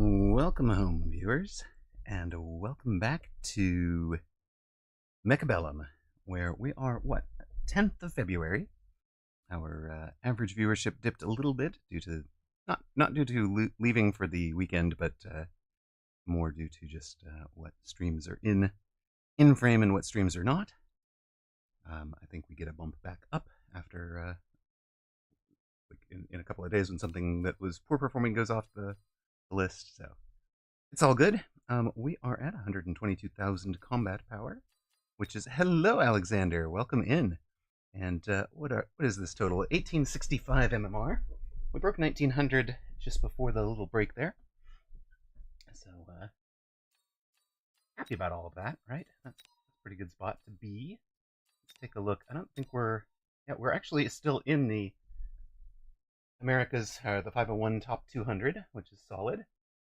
Welcome home, viewers, and welcome back to Mechabellum, where we are, 10th of February. Our average viewership dipped a little bit due to, not due to leaving for the weekend, but more due to just what streams are in frame and what streams are not. I think we get a bump back up after, in a couple of days when something that was poor performing goes off the list, so it's all good. We are at 122,000 combat power, which is, hello Alexander, welcome in. And what is this total? 1865 MMR. We broke 1900 just before the little break there, so happy about all of that, right? That's a pretty good spot to be. Let's take a look. I don't think we're actually still in the America's, the 501 top 200, which is solid.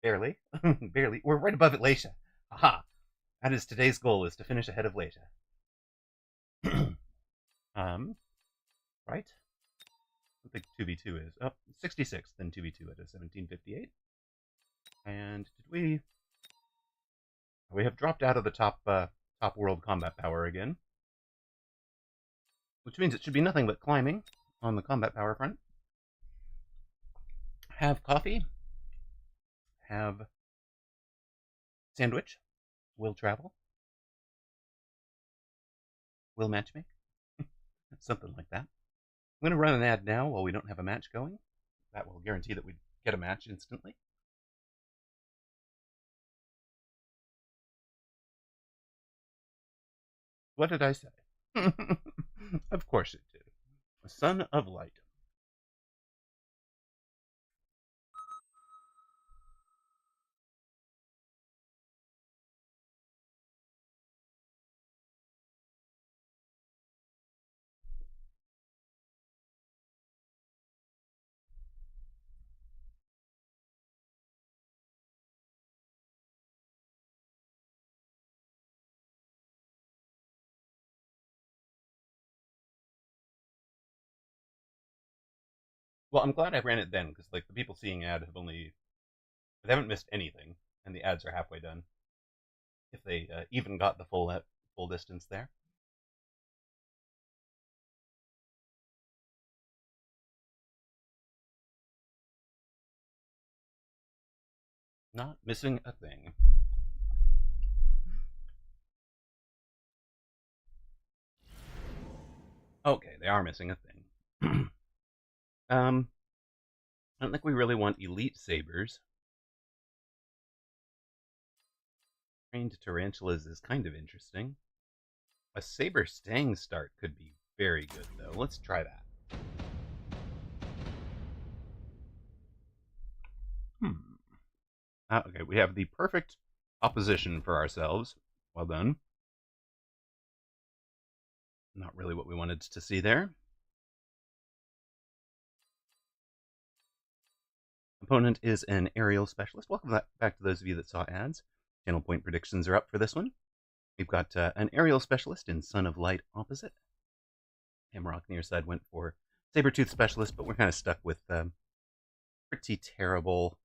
Barely. Barely. We're right above Atlanta. Aha! That is today's goal, is to finish ahead of Atlanta. Right? I think 2v2 is. Oh, 66, then 2v2 at a 1758. And did we... We have dropped out of the top world combat power again. Which means it should be nothing but climbing on the combat power front. Have coffee. Have sandwich. Will travel. Will matchmake. Something like that. I'm going to run an ad now while we don't have a match going. That will guarantee that we get a match instantly. What did I say? Of course it did. A son of light. Well, I'm glad I ran it then, because like the people seeing ad they haven't missed anything, and the ads are halfway done. If they even got the full distance there. Not missing a thing. Okay, they are missing a thing. I don't think we really want elite sabers. Trained tarantulas is kind of interesting. A saber stang start could be very good, though. Let's try that. Okay, we have the perfect opposition for ourselves. Well done. Not really what we wanted to see there. Opponent is an aerial specialist. Welcome back to those of you that saw ads. Channel point predictions are up for this one. We've got an aerial specialist in Son of Light opposite. Amaroq near side went for Sabertooth specialist, but we're kind of stuck with pretty terrible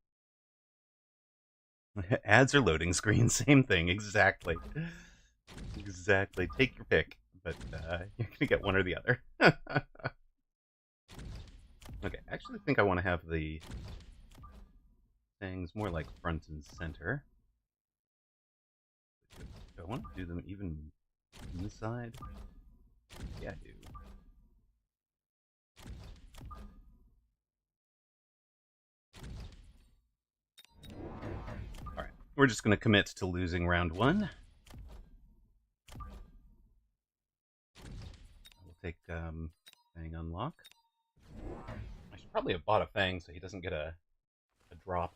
ads or loading screens. Same thing, exactly. Exactly. Take your pick, but you're gonna get one or the other. Okay, I actually think I want to have the things more like front and center. Do I want to do them even inside? Yeah, I do. Alright, we're just going to commit to losing round one. We'll take Fang Unlock. I should probably have bought a Fang so he doesn't get a drop.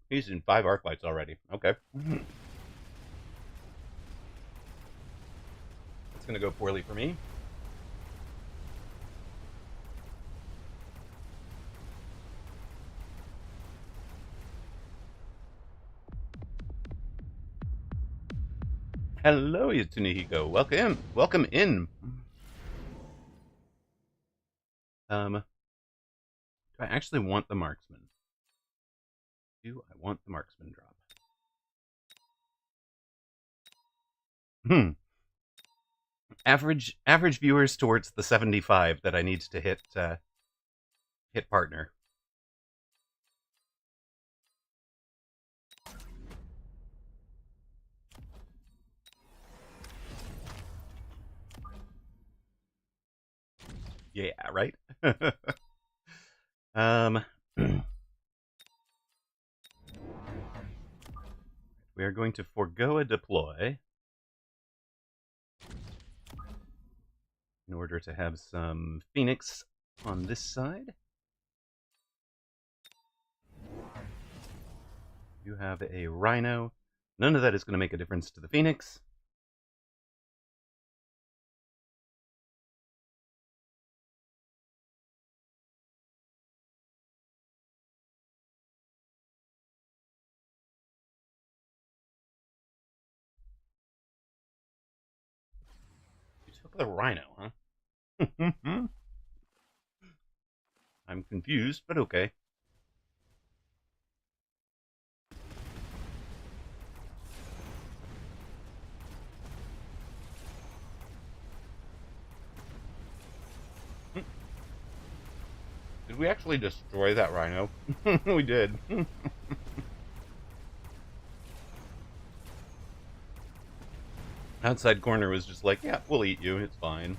He's in 5 arc lights already. Okay. It's going to go poorly for me. Hello, Yatunihiko. Welcome in. I actually want the marksman. Do I want the marksman drop? Average viewers towards the 75 that I need to hit partner. Yeah, right? We are going to forego a deploy in order to have some Phoenix on this side. You have a Rhino. None of that is going to make a difference to the Phoenix. You took the Rhino, huh? I'm confused, but okay. Did we actually destroy that Rhino? We did. Outside corner was just like, yeah, we'll eat you. It's fine.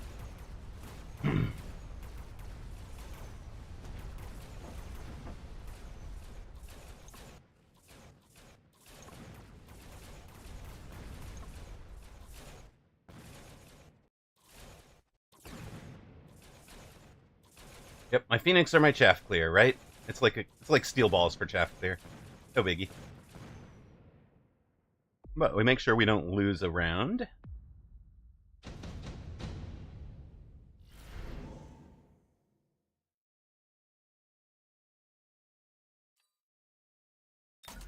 Yep, my Phoenix are my chaff clear, right? It's like steel balls for chaff clear. No biggie. But we make sure we don't lose a round.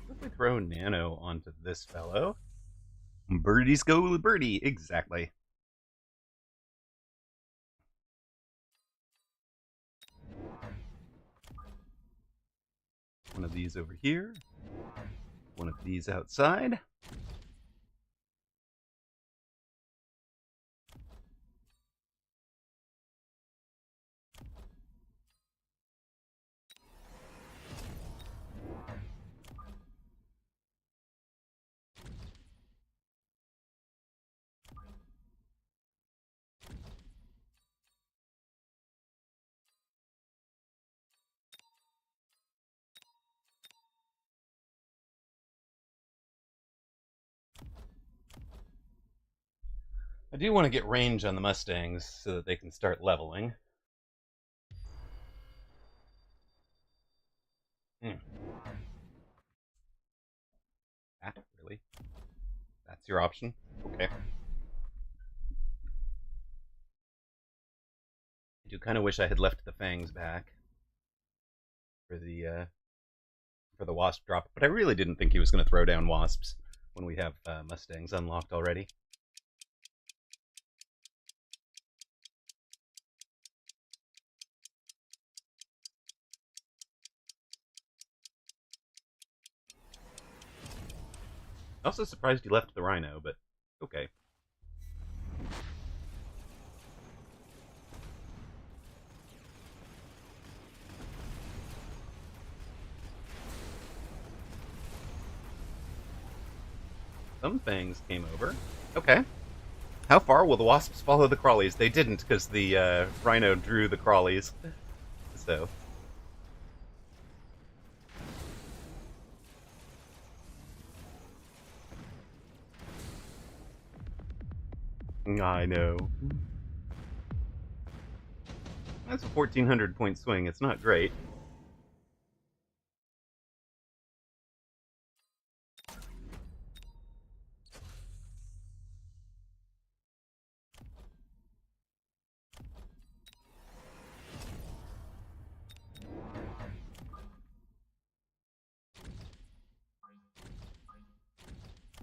If we throw Nano onto this fellow, birdies go with birdie. Exactly. One of these over here. One of these outside. I do want to get range on the Mustangs so that they can start leveling. Really? That's your option? Okay. I do kind of wish I had left the fangs back for the wasp drop, but I really didn't think he was going to throw down wasps when we have Mustangs unlocked already. Also surprised he left the Rhino, but okay. Some fangs came over. Okay. How far will the wasps follow the crawlies? They didn't, because the Rhino drew the crawlies. So. I know. That's a 1,400 point swing. It's not great.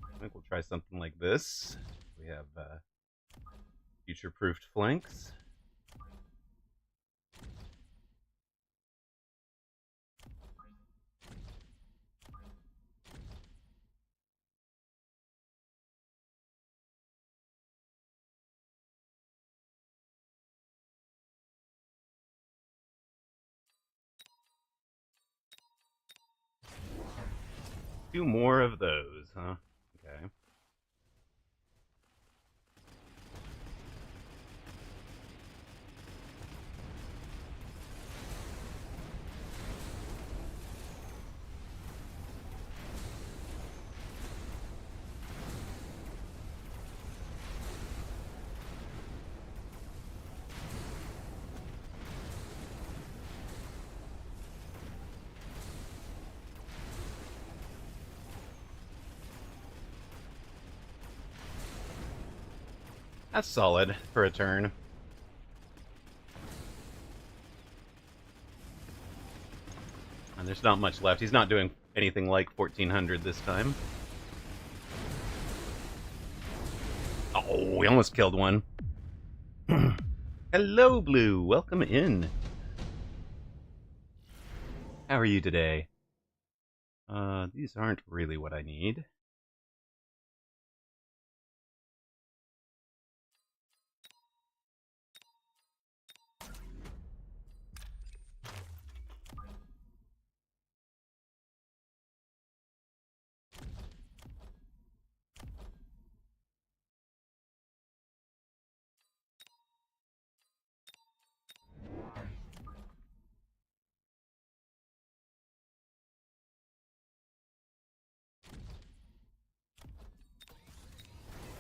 I think we'll try something like this. We have future-proofed flanks. 2 more of those, huh? Okay. That's solid for a turn. And there's not much left. He's not doing anything like 1400 this time. Oh, we almost killed one. Hello, Blue. Welcome in. How are you today? These aren't really what I need.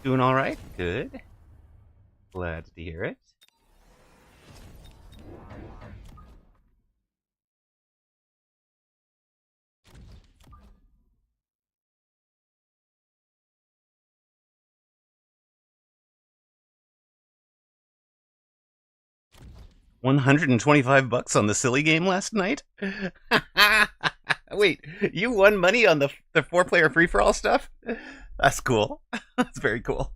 Doing all right? Good. Glad to hear it. $125 on the silly game last night? Wait, you won money on the 4-player free-for-all stuff? That's cool. That's very cool.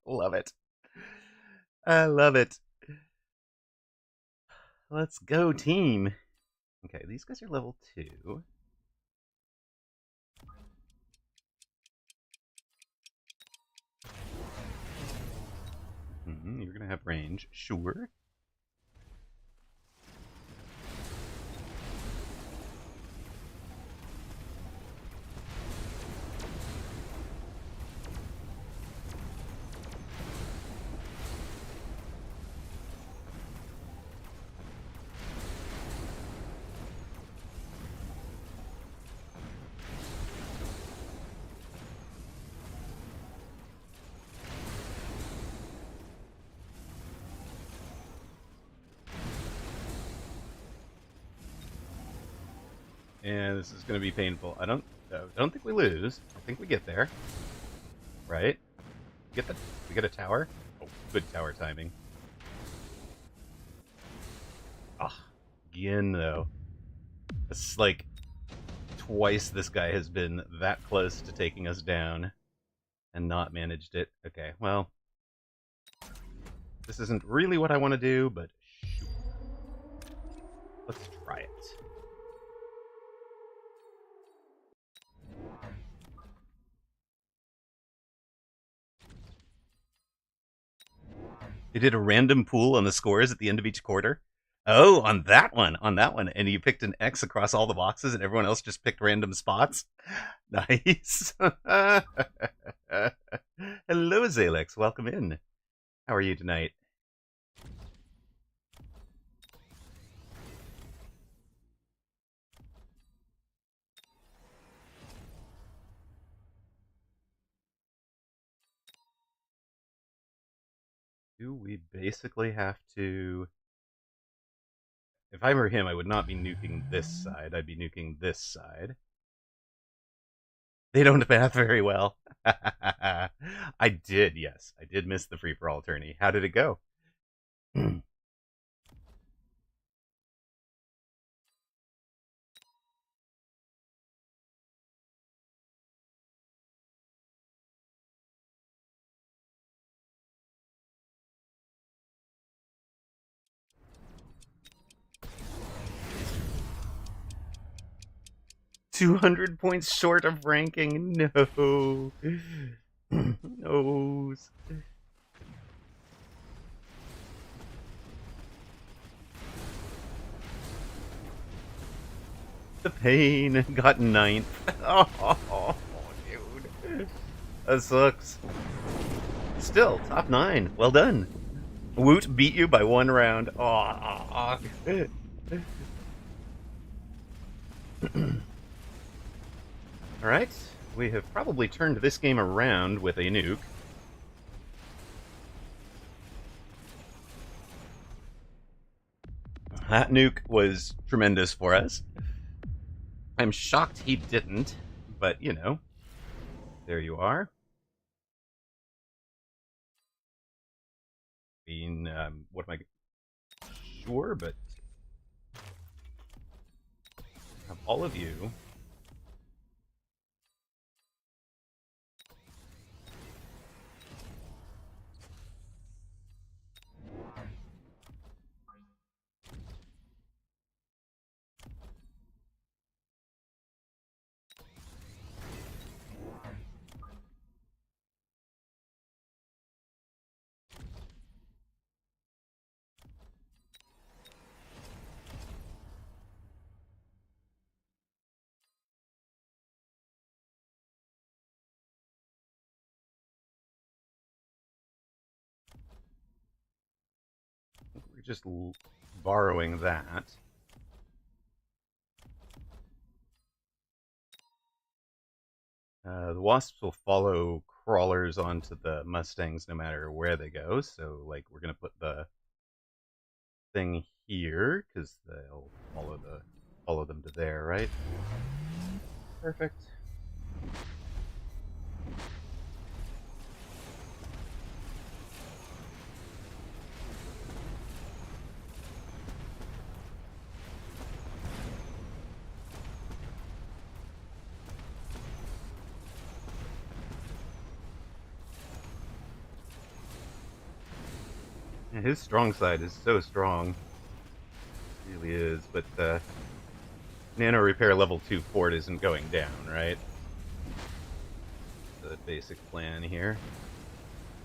Love it. I love it. Let's go, team. Okay, these guys are level 2. You're gonna have range, sure. And this is going to be painful. I don't think we lose. I think we get there. Right? We get a tower? Oh, good tower timing. Ah, again though. It's like twice this guy has been that close to taking us down and not managed it. Okay, well, this isn't really what I want to do, but shoot. Let's try it. You did a random pool on the scores at the end of each quarter? Oh, on that one. And you picked an X across all the boxes and everyone else just picked random spots? Nice. Hello, Zalex. Welcome in. How are you tonight? Do we basically have to... If I were him, I would not be nuking this side. I'd be nuking this side. They don't math very well. I did, yes. I did miss the free-for-all tourney. How did it go? 200 points short of ranking. No. Noes. The pain got ninth. Oh, dude. That sucks. Still, top 9. Well done. Woot beat you by 1 round. Oh. Alright. We have probably turned this game around with a nuke. That nuke was tremendous for us. I'm shocked he didn't, but, you know, there you are. What am I... Sure, but... Of all of you... We're just borrowing that. The Wasps will follow crawlers onto the Mustangs no matter where they go, so, like, we're gonna put the thing here, because they'll follow them to there, right? Perfect. Yeah, his strong side is so strong. It really is, but Nano Repair level 2 fort isn't going down, right? The basic plan here.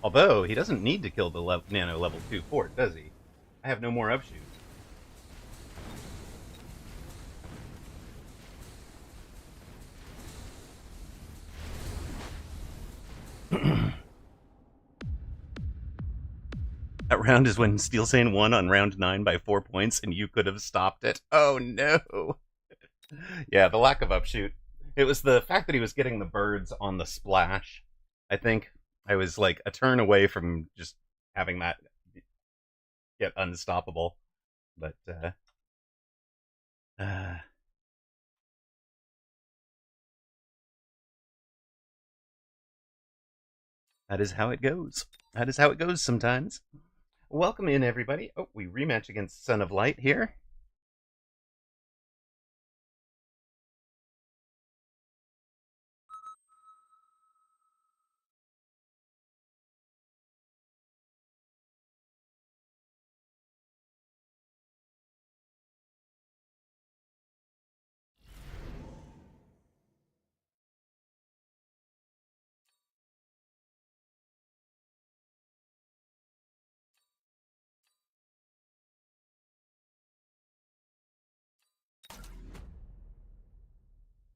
Although, he doesn't need to kill the Nano level 2 fort, does he? I have no more upshoots. That round is when Steel Sane won on round 9 by 4 points, and you could have stopped it. Oh no! Yeah, the lack of upshoot. It was the fact that he was getting the birds on the splash. I think I was like a turn away from just having that get unstoppable. But, that is how it goes. That is how it goes sometimes. Welcome in, everybody. Oh, we rematch against Son of Light here.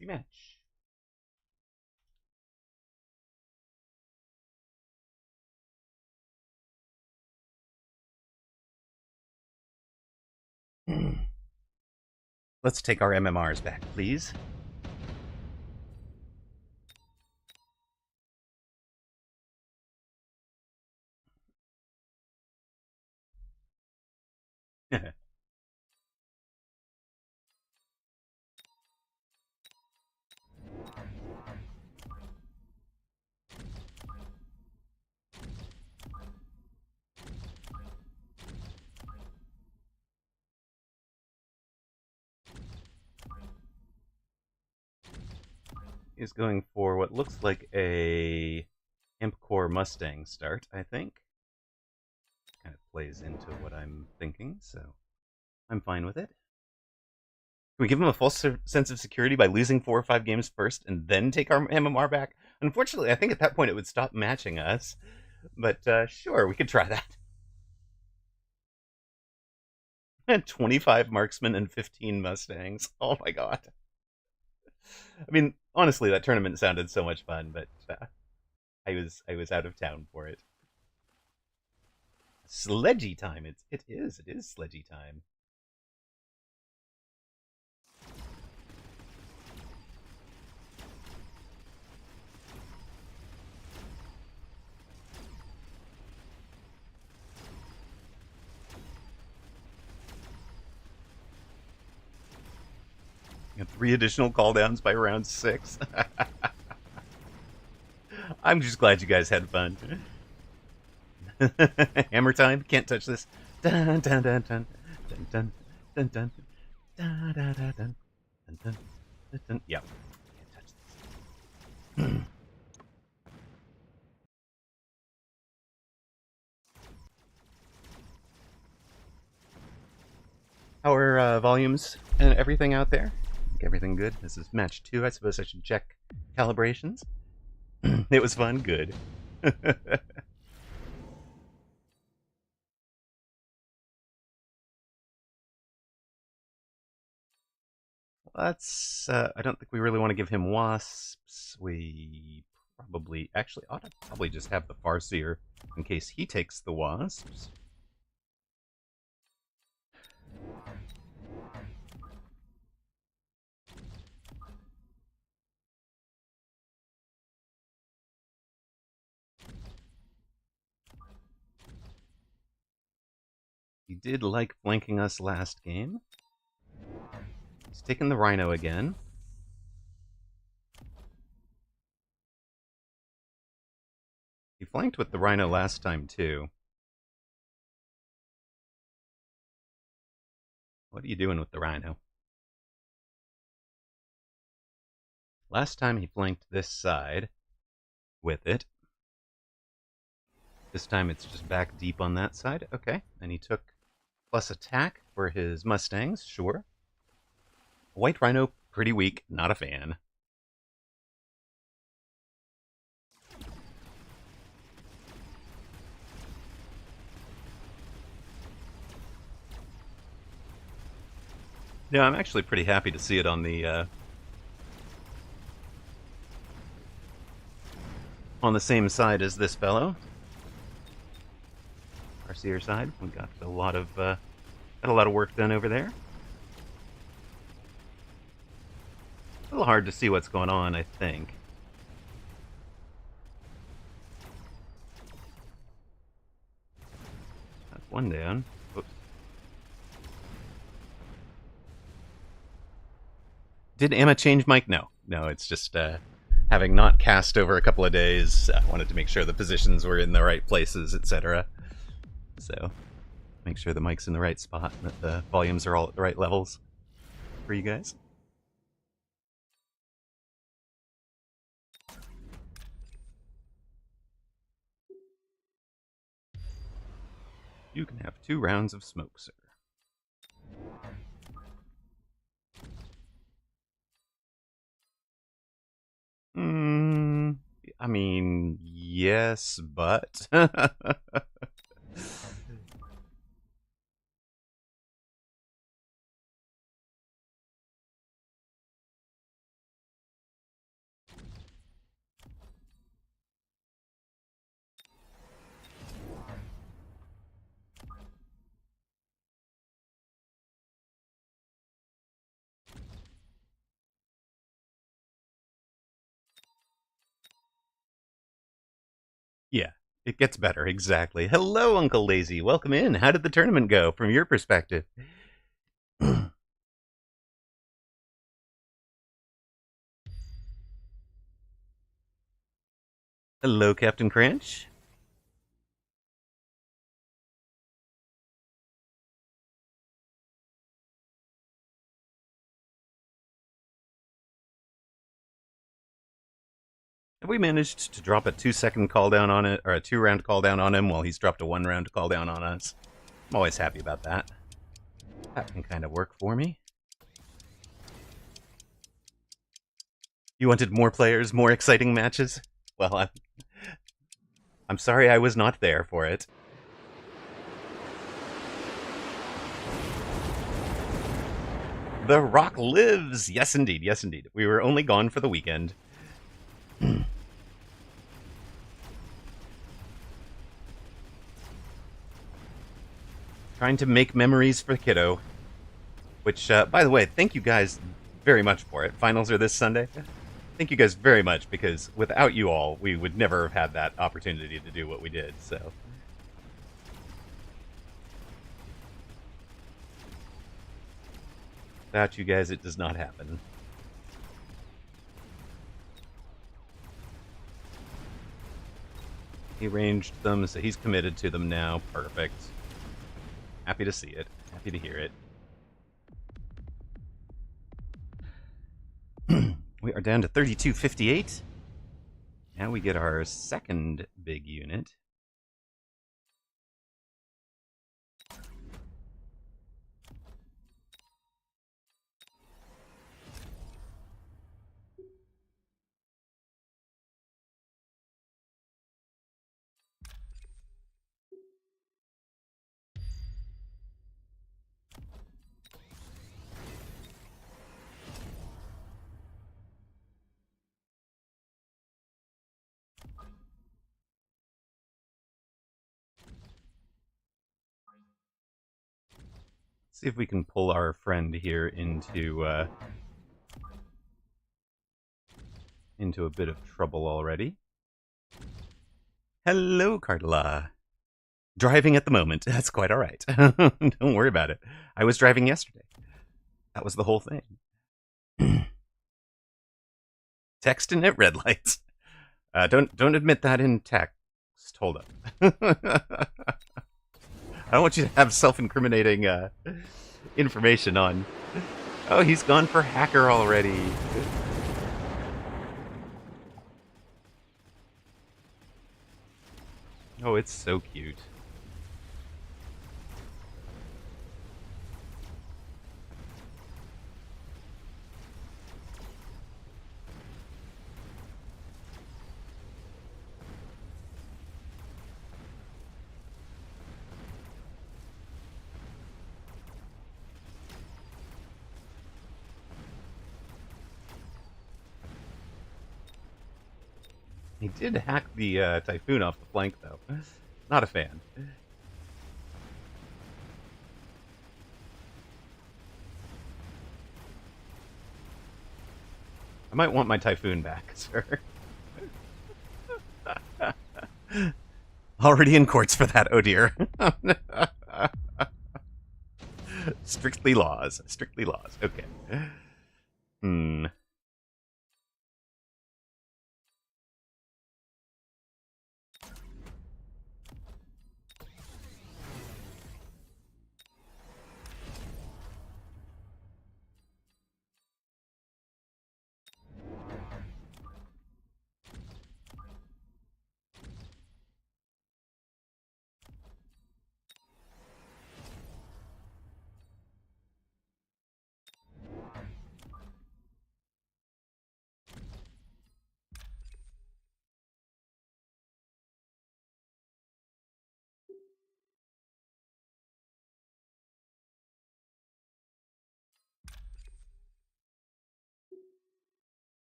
Rematch. Let's take our MMRs back, please. Is going for what looks like a Imp Core Mustang start, I think. Kind of plays into what I'm thinking, so I'm fine with it. Can we give him a false sense of security by losing 4 or 5 games first and then take our MMR back? Unfortunately, I think at that point it would stop matching us. But sure, we could try that. 25 marksmen and 15 Mustangs. Oh my god. I mean, honestly, that tournament sounded so much fun, but I was out of town for it. Sledgy time. It is sledgy time. You know, 3 additional call downs by round 6. I'm just glad you guys had fun. Hammer time. Can't touch this. Dun dun dun dun dun dun dun dun dun dun dun dun dun dun dun dun. Yep. Can't touch this. How are volumes and everything out there? Everything good? This is match 2. I suppose I should check calibrations. It was fun. Good. Let's. I don't think we really want to give him wasps. We probably actually ought to probably just have the Farseer in case he takes the wasps. He did like flanking us last game. He's taking the Rhino again. He flanked with the Rhino last time, too. What are you doing with the Rhino? Last time he flanked this side with it. This time it's just back deep on that side. Okay, and he took plus attack for his Mustangs, sure. White Rhino, pretty weak, not a fan. Yeah, I'm actually pretty happy to see it on the same side as this fellow. Our seer side. We got a lot of work done over there. A little hard to see what's going on, I think. That's one down. Oops. Did Emma change mic? No. No, it's just having not cast over a couple of days, I wanted to make sure the positions were in the right places, etc. So, make sure the mic's in the right spot and that the volumes are all at the right levels for you guys. You can have 2 rounds of smoke, sir. I mean, yes, but... Yeah, it gets better, exactly. Hello, Uncle Lazy. Welcome in. How did the tournament go from your perspective? Hello, Captain Cranch. Have we managed to drop a 2-second cooldown on it, or a 2-round cooldown on him while he's dropped a 1-round cooldown on us? I'm always happy about that. That can kind of work for me. You wanted more players, more exciting matches? Well, I'm sorry I was not there for it. The Rock lives! Yes, indeed. Yes, indeed. We were only gone for the weekend. Trying to make memories for kiddo. Which, by the way, thank you guys very much for it. Finals are this Sunday. Thank you guys very much, because without you all, we would never have had that opportunity to do what we did, so. Without you guys, it does not happen. He arranged them, so he's committed to them now. Perfect. Happy to see it. Happy to hear it. We are down to 3258. Now we get our second big unit. See if we can pull our friend here into a bit of trouble already. Hello, Carla. Driving at the moment. That's quite all right. Don't worry about it. I was driving yesterday. That was the whole thing. Texting at red lights. Don't admit that in text. Hold up. I don't want you to have self-incriminating information on. Oh, he's gone for hacker already. Oh, it's so cute. He did hack the Typhoon off the flank, though. Not a fan. I might want my Typhoon back, sir. Already in courts for that, oh dear. Strictly laws. Strictly laws. Okay.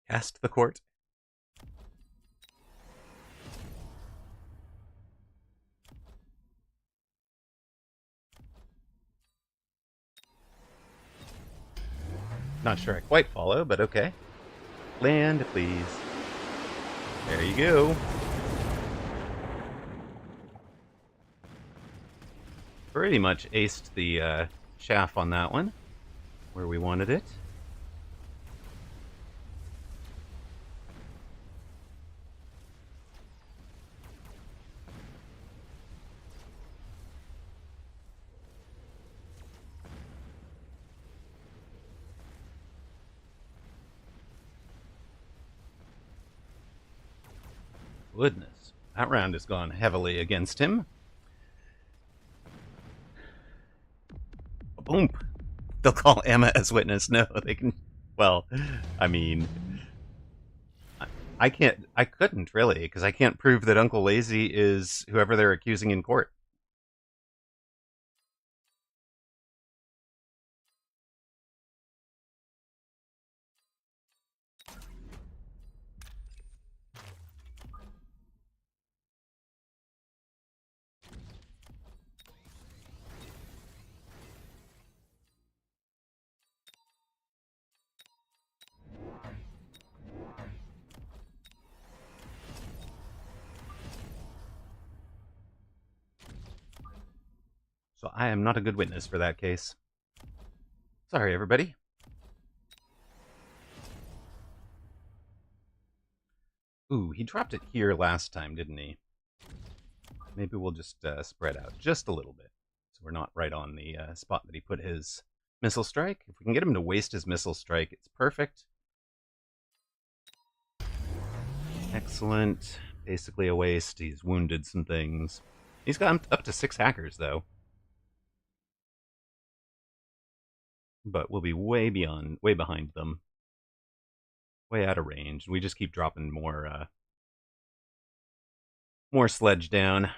Cast the court. Not sure I quite follow, but okay. Land, please. There you go. Pretty much aced the chaff on that one, where we wanted it. Goodness, that round has gone heavily against him. Boom. They'll call Emma as witness. No, they can. Well, I mean, I can't. I couldn't really, because I can't prove that Uncle Lazy is whoever they're accusing in court. So I am not a good witness for that case. Sorry, everybody. Ooh, he dropped it here last time, didn't he? Maybe we'll just spread out just a little bit, so we're not right on the spot that he put his missile strike. If we can get him to waste his missile strike, it's perfect. Excellent. Basically a waste. He's wounded some things. He's got up to 6 hackers, though. But we'll be way behind them. Way out of range. We just keep dropping more sledge down.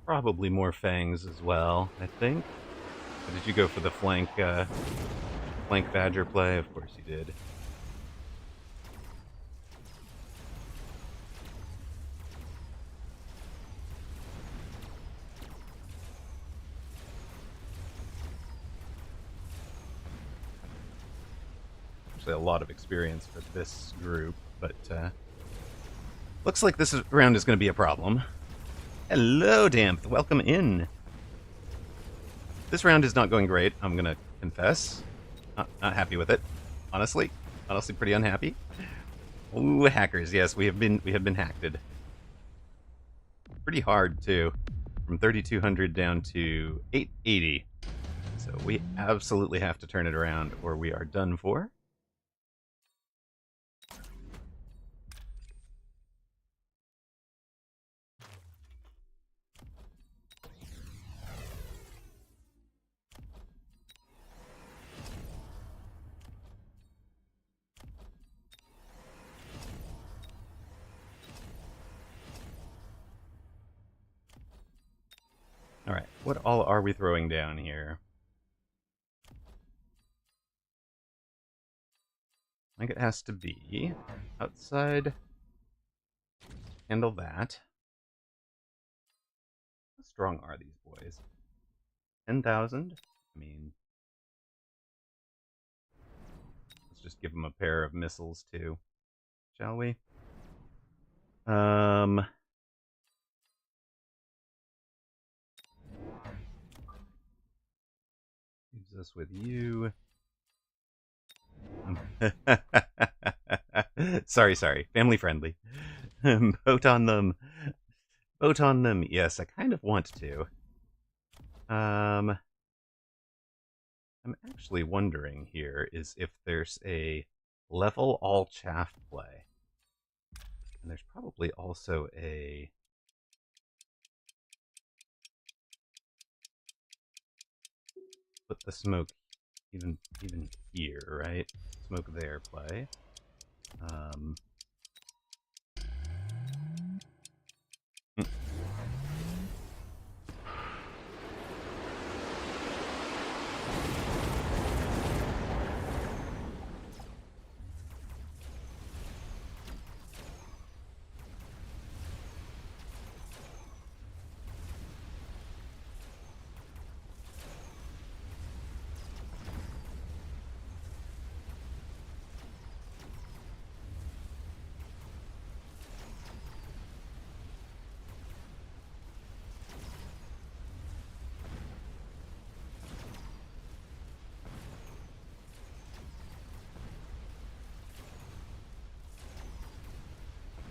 Probably more fangs as well, I think. Or did you go for the flank badger play? Of course you did. Actually, a lot of experience for this group, but looks like this round is going to be a problem. Hello, Damp. Welcome in. This round is not going great, I'm going to confess. Not happy with it, honestly. Honestly, pretty unhappy. Ooh, hackers. Yes, we have been hacked. Pretty hard, too. From 3,200 down to 880. So we absolutely have to turn it around, or we are done for. Alright, what all are we throwing down here? I think it has to be outside. Handle that. How strong are these boys? 10,000? I mean, let's just give them a pair of missiles too, shall we? Leaves us with you. Sorry. Family friendly. Vote on them. Vote on them. Yes, I kind of want to. I'm actually wondering here is if there's a level all chaff play. And there's probably also a... Put the smoke even here, right? Smoke there play.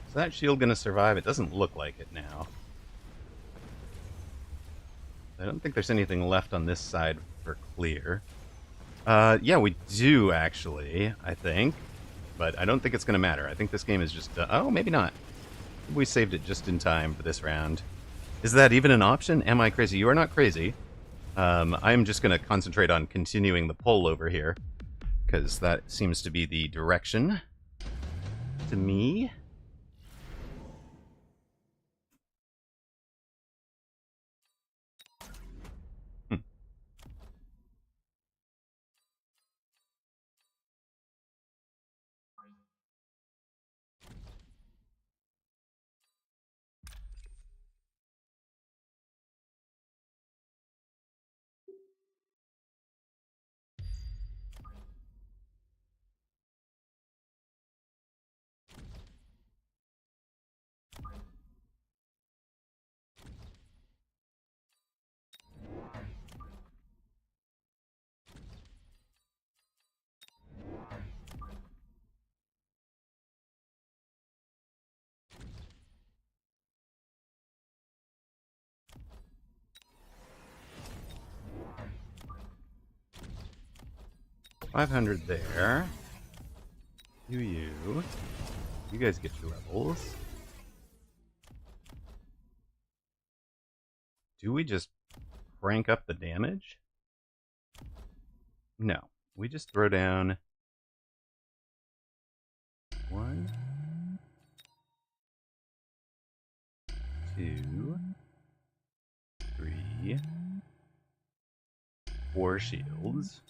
Is that shield going to survive? It doesn't look like it now. I don't think there's anything left on this side for clear. Yeah, we do, actually, I think. But I don't think it's going to matter. I think this game is just... oh, maybe not. We saved it just in time for this round. Is that even an option? Am I crazy? You are not crazy. I'm just going to concentrate on continuing the pull over here, because that seems to be the direction to me. Hmm. $500 there. You guys get your levels. Do we just crank up the damage? No. We just throw down 1, 2, 3, 4 shields.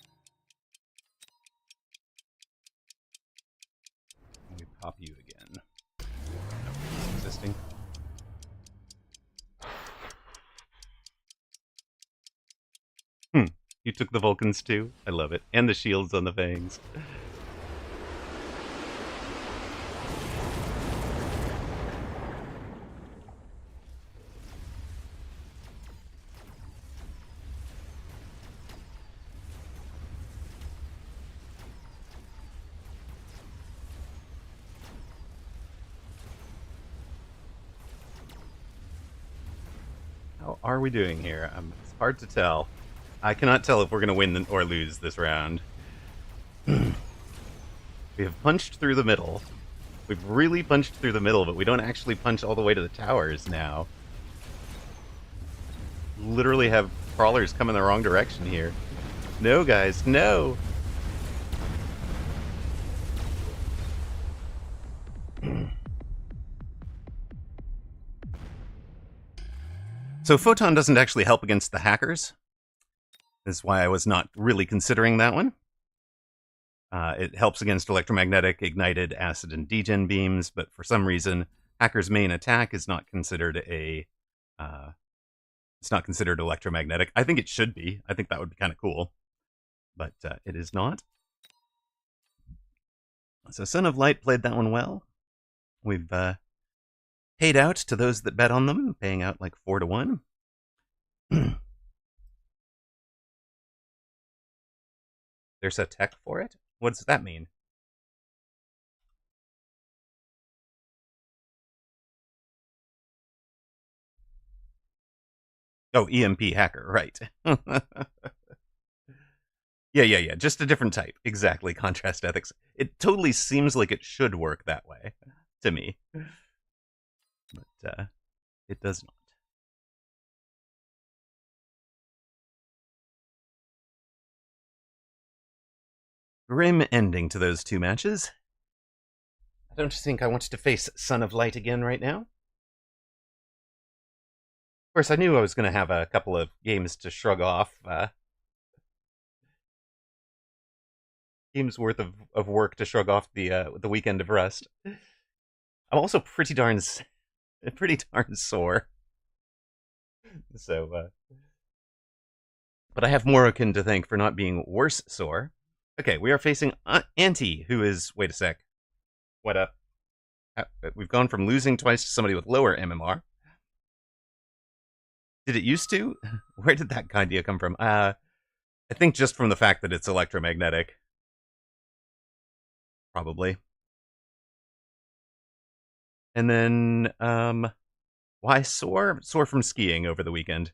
We pop you again. No, existing. You took the Vulcans too? I love it. And the shields on the fangs. How are we doing here? It's hard to tell. I cannot tell if we're going to win or lose this round. We have punched through the middle. We've really punched through the middle, but we don't actually punch all the way to the towers now. Literally have crawlers come in the wrong direction here. No, guys, no! So Photon doesn't actually help against the hackers. This is why I was not really considering that one. It helps against electromagnetic, ignited, acid, and degen beams, but for some reason, hacker's main attack is not considered it's not considered electromagnetic. I think it should be. I think that would be kind of cool, but it is not. So Son of Light played that one well. We've paid out to those that bet on them, paying out like 4 to 1. There's a tech for it? What does that mean? Oh, EMP hacker, right. Yeah. Just a different type. Exactly. Contrast ethics. It totally seems like it should work that way to me. But it does not. Grim ending to those two matches. I don't think I want to face Son of Light again right now. Of course, I knew I was going to have a couple of games to shrug off. Games worth of work to shrug off the weekend of rest. I'm also pretty darn sore. So, but I have Morrocan to thank for not being worse sore. Okay, we are facing Auntie, who is... Wait a sec. What up? We've gone from losing twice to somebody with lower MMR. Did it used to? Where did that idea come from? I think just from the fact that it's electromagnetic. Probably. And then, why sore? Sore from skiing over the weekend.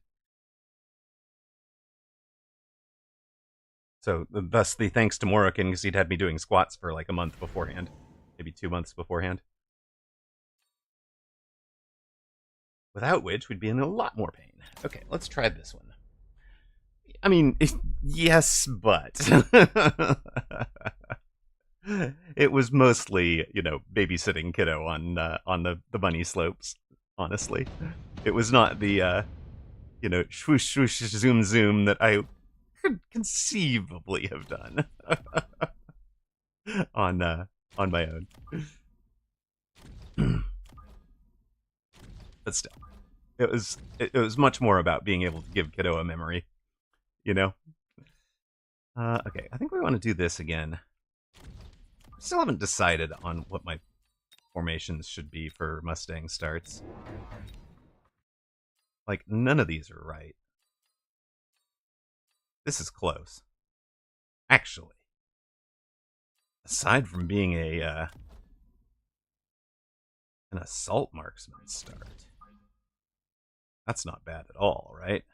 So thus the thanks to Morokin, because he'd had me doing squats for like a month beforehand, maybe 2 months beforehand. Without which we'd be in a lot more pain. Okay, let's try this one. I mean, yes, but it was mostly, babysitting kiddo on the bunny slopes. Honestly, it was not the swoosh swoosh zoom zoom that I could conceivably have done on my own. But still, it was much more about being able to give kiddo a memory, you know. Okay, I think we want to do this again. Still haven't decided on what my formations should be for Mustang starts. Like, none of these are right. This is close. Actually, aside from being an assault marksman start, that's not bad at all, right?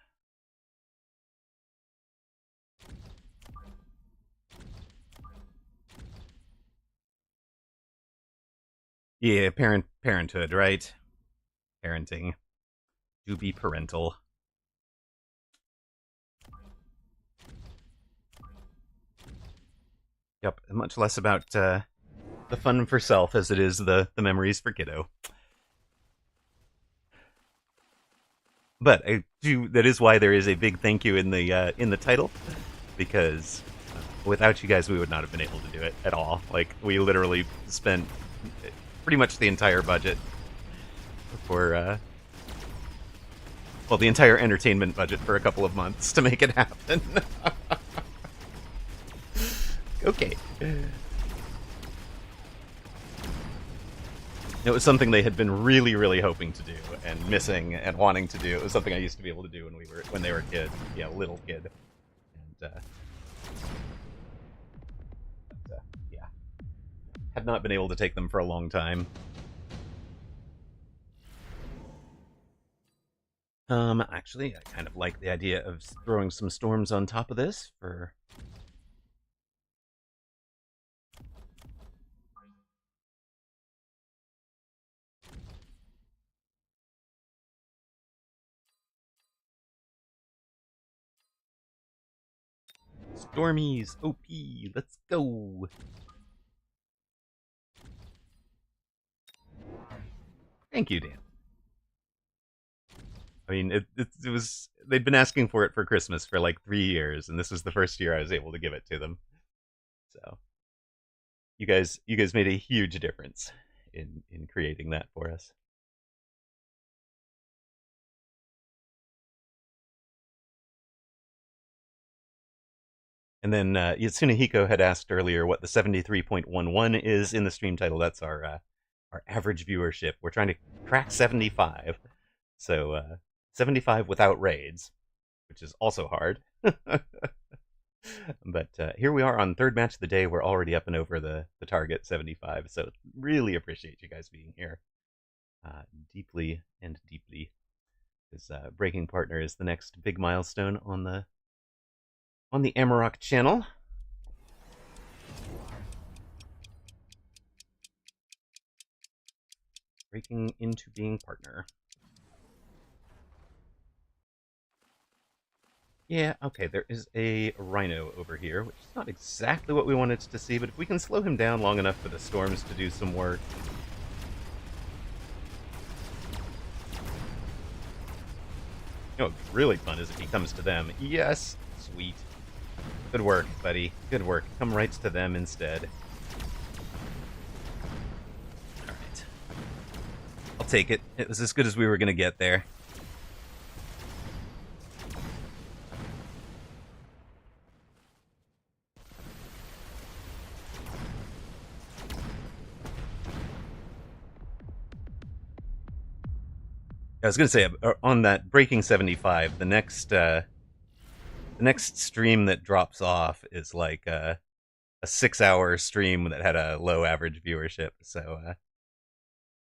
Yeah, parenthood, right? Parenting. Do be parental. Yep, much less about the fun for self as it is the memories for kiddo. But that is why there is a big thank you in the title, because without you guys we would not have been able to do it at all. Like, we literally spent pretty much the entire budget for the entire entertainment budget for a couple of months to make it happen. Okay. It was something they had been really, really hoping to do and missing and wanting to do. It was something I used to be able to do when they were a kid, little kid, and yeah, had not been able to take them for a long time. Actually, I kind of like the idea of throwing some storms on top of this for. Stormies, OP, let's go. Thank you, Dan. I mean, it was, they'd been asking for it for Christmas for like 3 years, and this was the first year I was able to give it to them. So, you guys made a huge difference in creating that for us. And then Yatsunehiko had asked earlier what the 73.11 is in the stream title. That's our average viewership. We're trying to crack 75. So 75 without raids, which is also hard. But here we are on third match of the day. We're already up and over the target 75. So really appreciate you guys being here. Deeply and deeply. Because Breaking Partner is the next big milestone on the Amaroq channel. Breaking into being partner. Yeah, okay, there is a rhino over here, which is not exactly what we wanted to see, but if we can slow him down long enough for the storms to do some work. You know what's really fun is if he comes to them. Yes, sweet. Good work, buddy. Good work. Come right to them instead. Alright. I'll take it. It was as good as we were going to get there. I was going to say, on that Breaking 75, the next stream that drops off is like a 6-hour stream that had a low average viewership. So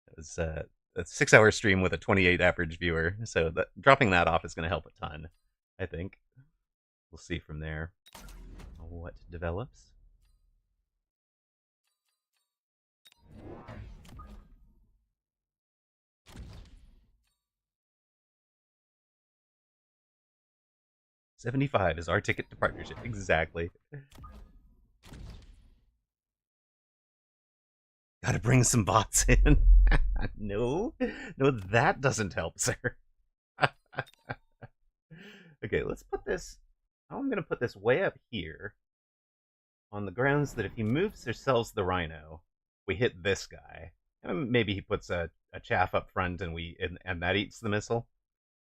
it was a 6-hour stream with a 28 average viewer. So dropping that off is going to help a ton, I think. We'll see from there. what develops. $75 is our ticket to partnership. Exactly. Gotta bring some bots in. No, that doesn't help, sir. Okay, let's put this. I'm gonna put this way up here on the grounds that if he moves or sells the rhino, we hit this guy. And maybe he puts a chaff up front and that eats the missile.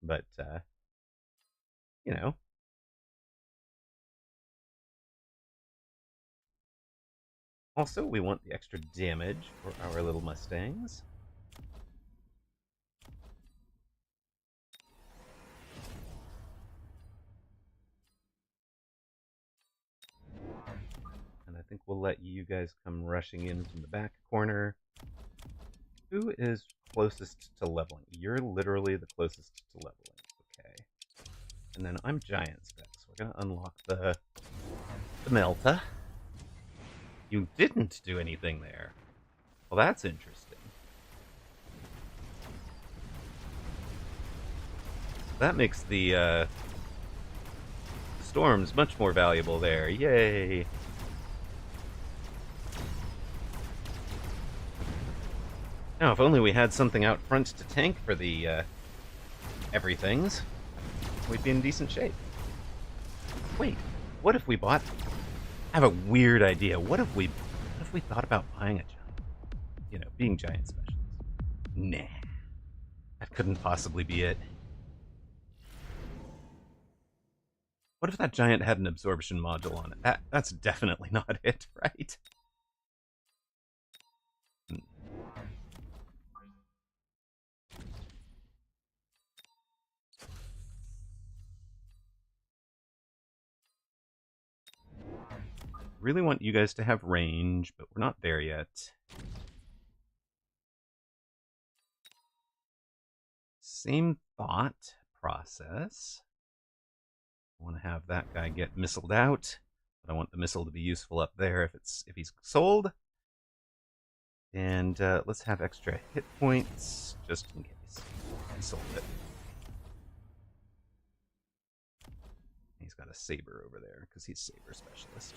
But you know. Also, we want the extra damage for our little Mustangs. And I think we'll let you guys come rushing in from the back corner. Who is closest to leveling? You're literally the closest to leveling. Okay. And then I'm giant spec, so we're gonna unlock the Melta. You didn't do anything there. Well, that's interesting. That makes the storms much more valuable there. Yay! Now, if only we had something out front to tank for the everythings, we'd be in decent shape. Wait, what if we bought... I have a weird idea. What if we thought about buying a giant? You know, being giant specialists. Nah. That couldn't possibly be it. What if that giant had an absorption module on it? That's definitely not it, right? Really want you guys to have range, but we're not there yet. Same thought process. I want to have that guy get missiled out, but I want the missile to be useful up there if he's sold. And let's have extra hit points just in case he sold it. He's got a saber over there because he's saber specialist.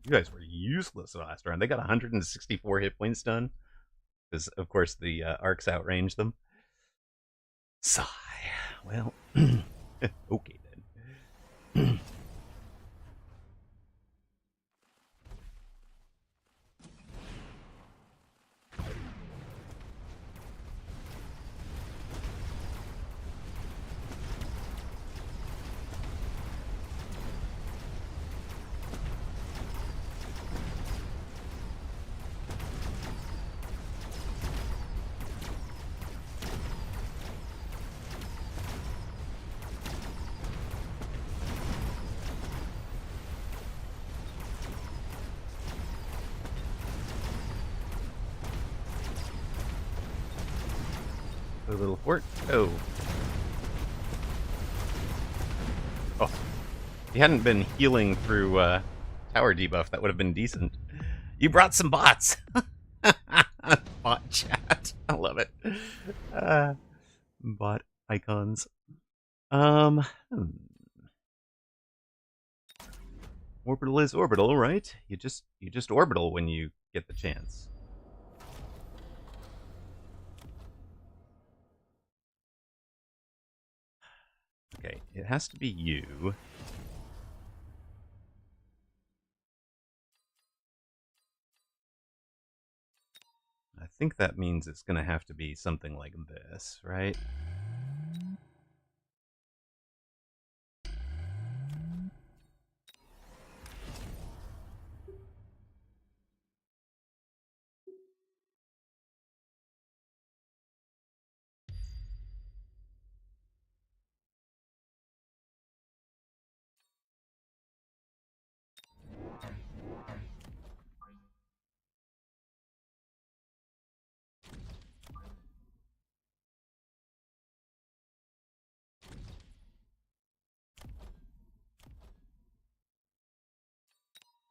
You guys were useless last round. They got 164 hit points done because, of course, the arcs outrange them. Sigh. Well, okay then. A little fort. Oh. Oh. If he hadn't been healing through tower debuff, that would have been decent. You brought some bots. Bot chat. I love it. Bot icons. Orbital is orbital, right? You just orbital when you get the chance. Okay, it has to be you. I think that means it's going to have to be something like this, right?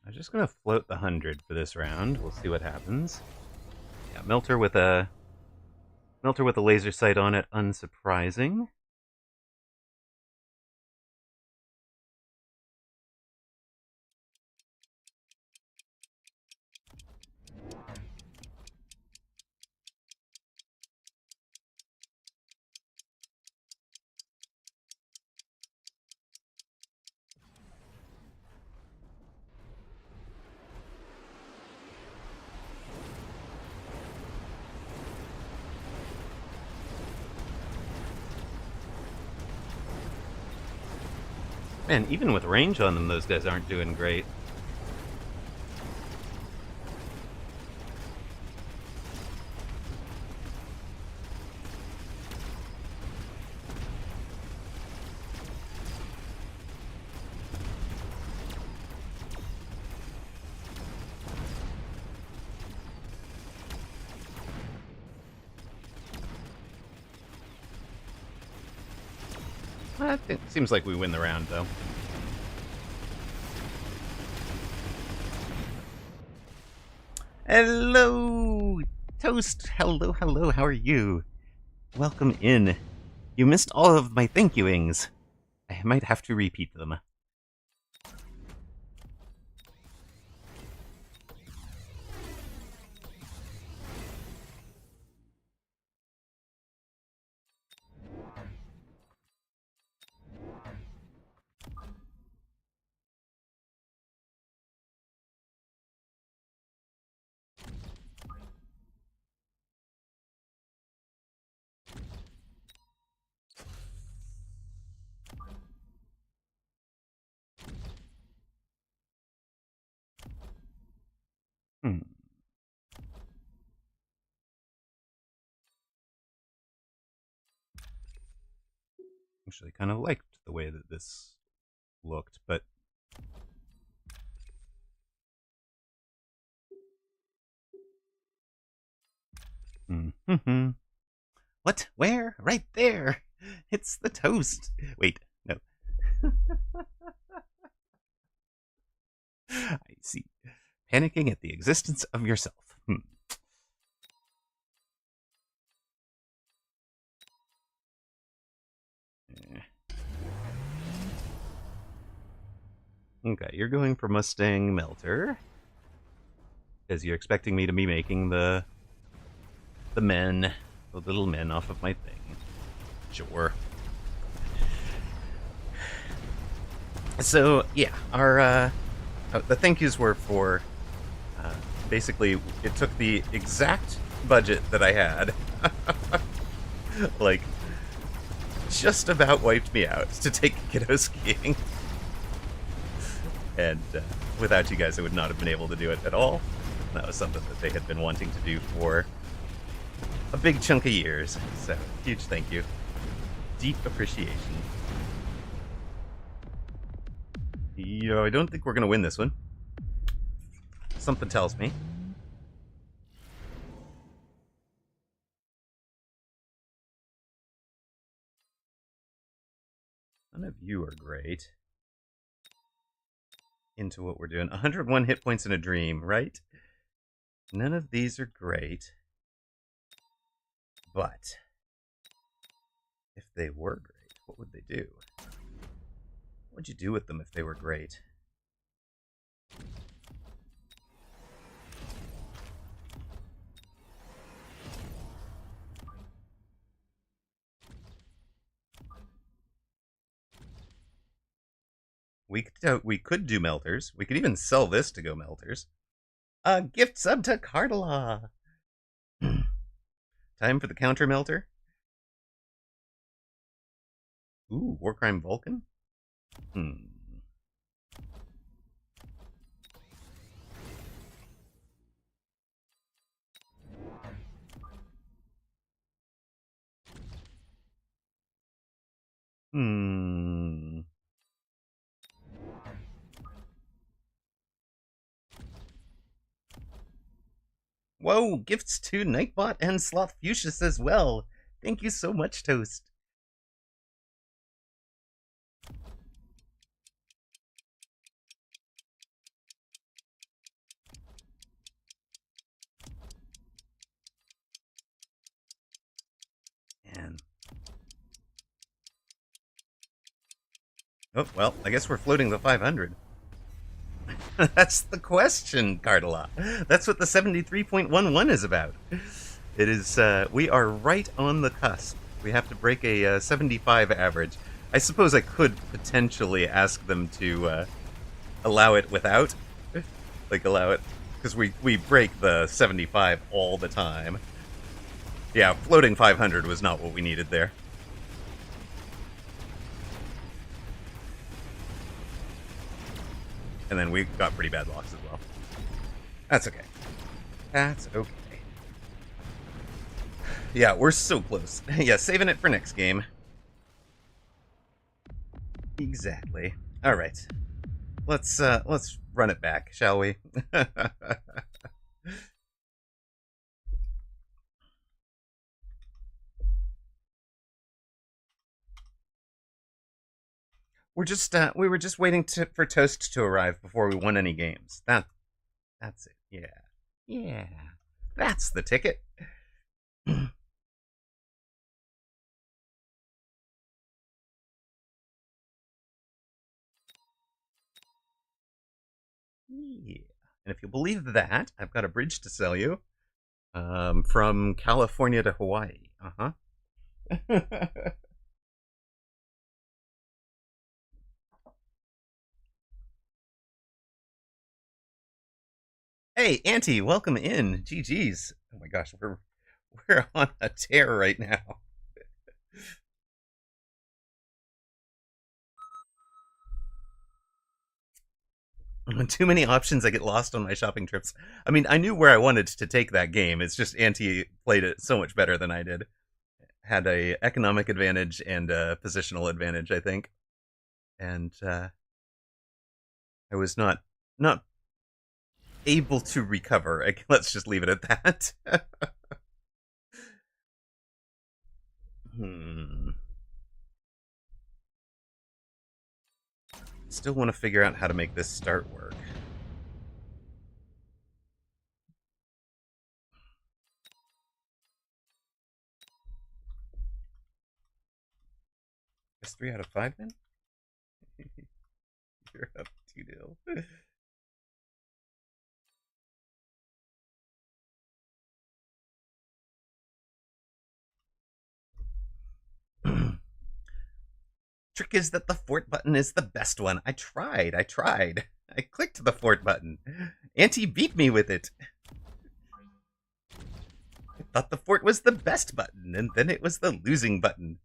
I'm just gonna float the 100 for this round. We'll see what happens. Yeah, melter with a laser sight on it, unsurprising. Man, even with range on them, those guys aren't doing great. I think seems like we win the round, though. Hello, Toast. Hello, hello. How are you? Welcome in. You missed all of my thank youings. I might have to repeat them. Hmm. Actually, kind of liked the way that this looked, but what? Where? Right there. It's the toast. Wait, no. I see. Panicking at the existence of yourself. Okay, you're going for Mustang Melter. Because you're expecting me to be making the little men off of my thing. Sure. So, yeah, our, the thank yous were for, basically, it took the exact budget that I had. Like, just about wiped me out to take kiddo skiing. And without you guys, I would not have been able to do it at all. That was something that they had been wanting to do for a big chunk of years. So, huge thank you. Deep appreciation. I don't think we're going to win this one. Something tells me. None of you are great. Into what we're doing. 101 hit points in a dream, right? None of these are great. But if they were great, what would they do? What would you do with them if they were great? We could do melters. We could even sell this to go melters. Gift sub to Cardala. Time for the counter melter. Ooh, Warcrime Vulcan. Whoa, gifts to Nightbot and Sloth Fuchsius as well. Thank you so much, Toast. Oh, well, I guess we're floating the 500. That's the question, Cardala. That's what the 73.11 is about. It is, we are right on the cusp. We have to break a 75 average. I suppose I could potentially ask them to allow it without. Like, allow it. Because we break the 75 all the time. Yeah, floating 500 was not what we needed there. And then we got pretty bad locks as well. That's okay. That's okay. Yeah, we're so close. Yeah, saving it for next game. Exactly. All right. Let's run it back, shall we? We were just waiting for Toast to arrive before we won any games. That's it. Yeah. Yeah. That's the ticket. Yeah. And if you believe that, I've got a bridge to sell you. From California to Hawaii. Uh-huh. Hey, Auntie, welcome in. GG's. Oh my gosh, we're on a tear right now. Too many options, I get lost on my shopping trips. I mean, I knew where I wanted to take that game. It's just Auntie played it so much better than I did. Had a economic advantage and a positional advantage, I think. And I was not able to recover. Let's just leave it at that. Hmm. Still want to figure out how to make this start work. Guess 3 out of 5 then? You're up 2-0. Trick is that the fort button is the best one. I tried. I clicked the fort button. Auntie beat me with it. I thought the fort was the best button, and then it was the losing button.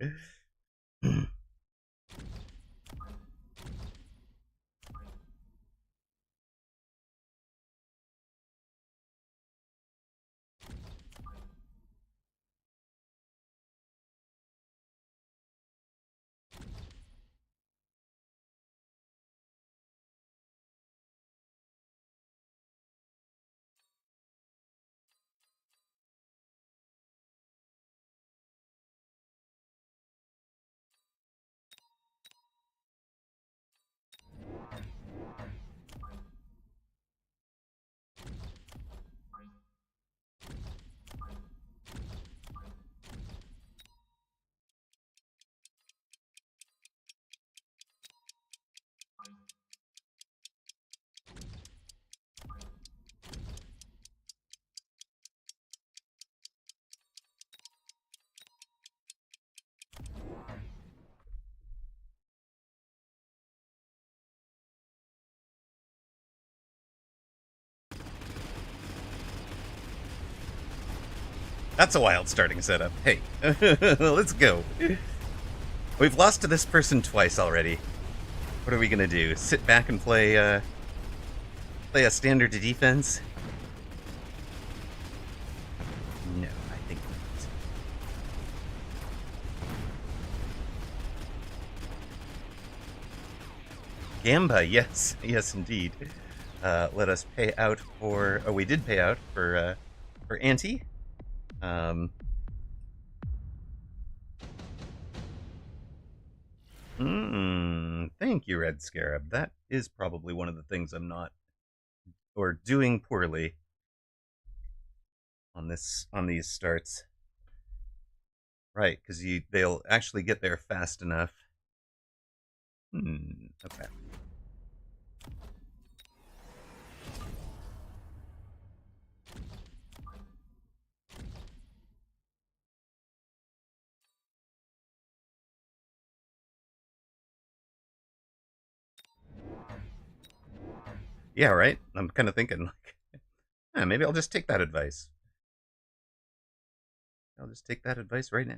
That's a wild starting setup. Hey, let's go. We've lost to this person twice already. What are we gonna do? Sit back and play a standard defense? No, I think not. Gamba, yes, yes indeed. Let us pay out for. Oh, we did pay out for Auntie. Thank you, Red Scarab. That is probably one of the things I'm not or doing poorly on these starts. Right, because they'll actually get there fast enough Okay. Yeah, right? I'm kind of thinking, like, maybe I'll just take that advice. I'll just take that advice right now.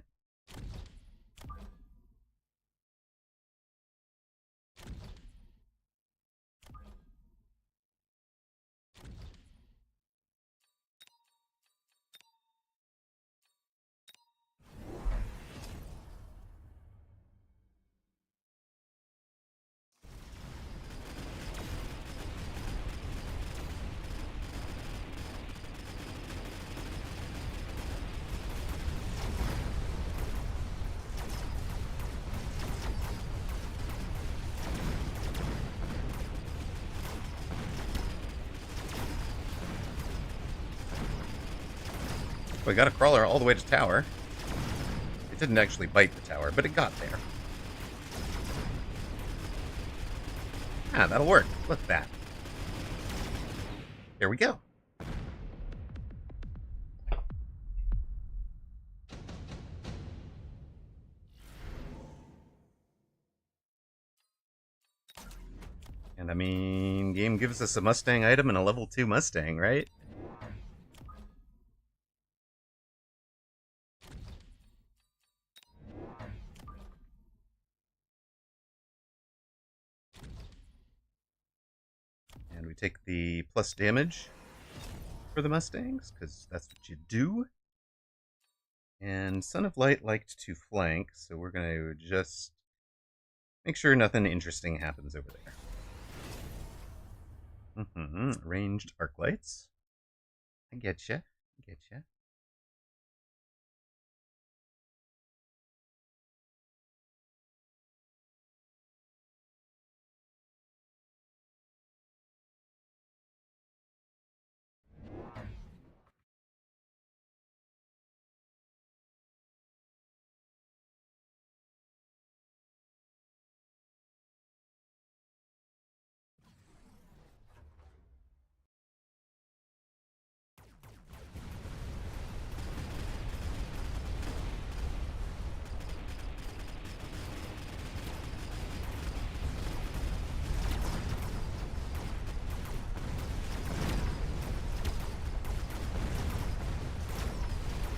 We got a crawler all the way to tower. It didn't actually bite the tower, but it got there. Ah, that'll work. Look at that. There we go. And I mean, game gives us a Mustang item and a level 2 Mustang, right? And we take the plus damage for the Mustangs, because that's what you do. And Son of Light liked to flank, so we're going to just make sure nothing interesting happens over there. Ranged arc lights. I getcha. I getcha.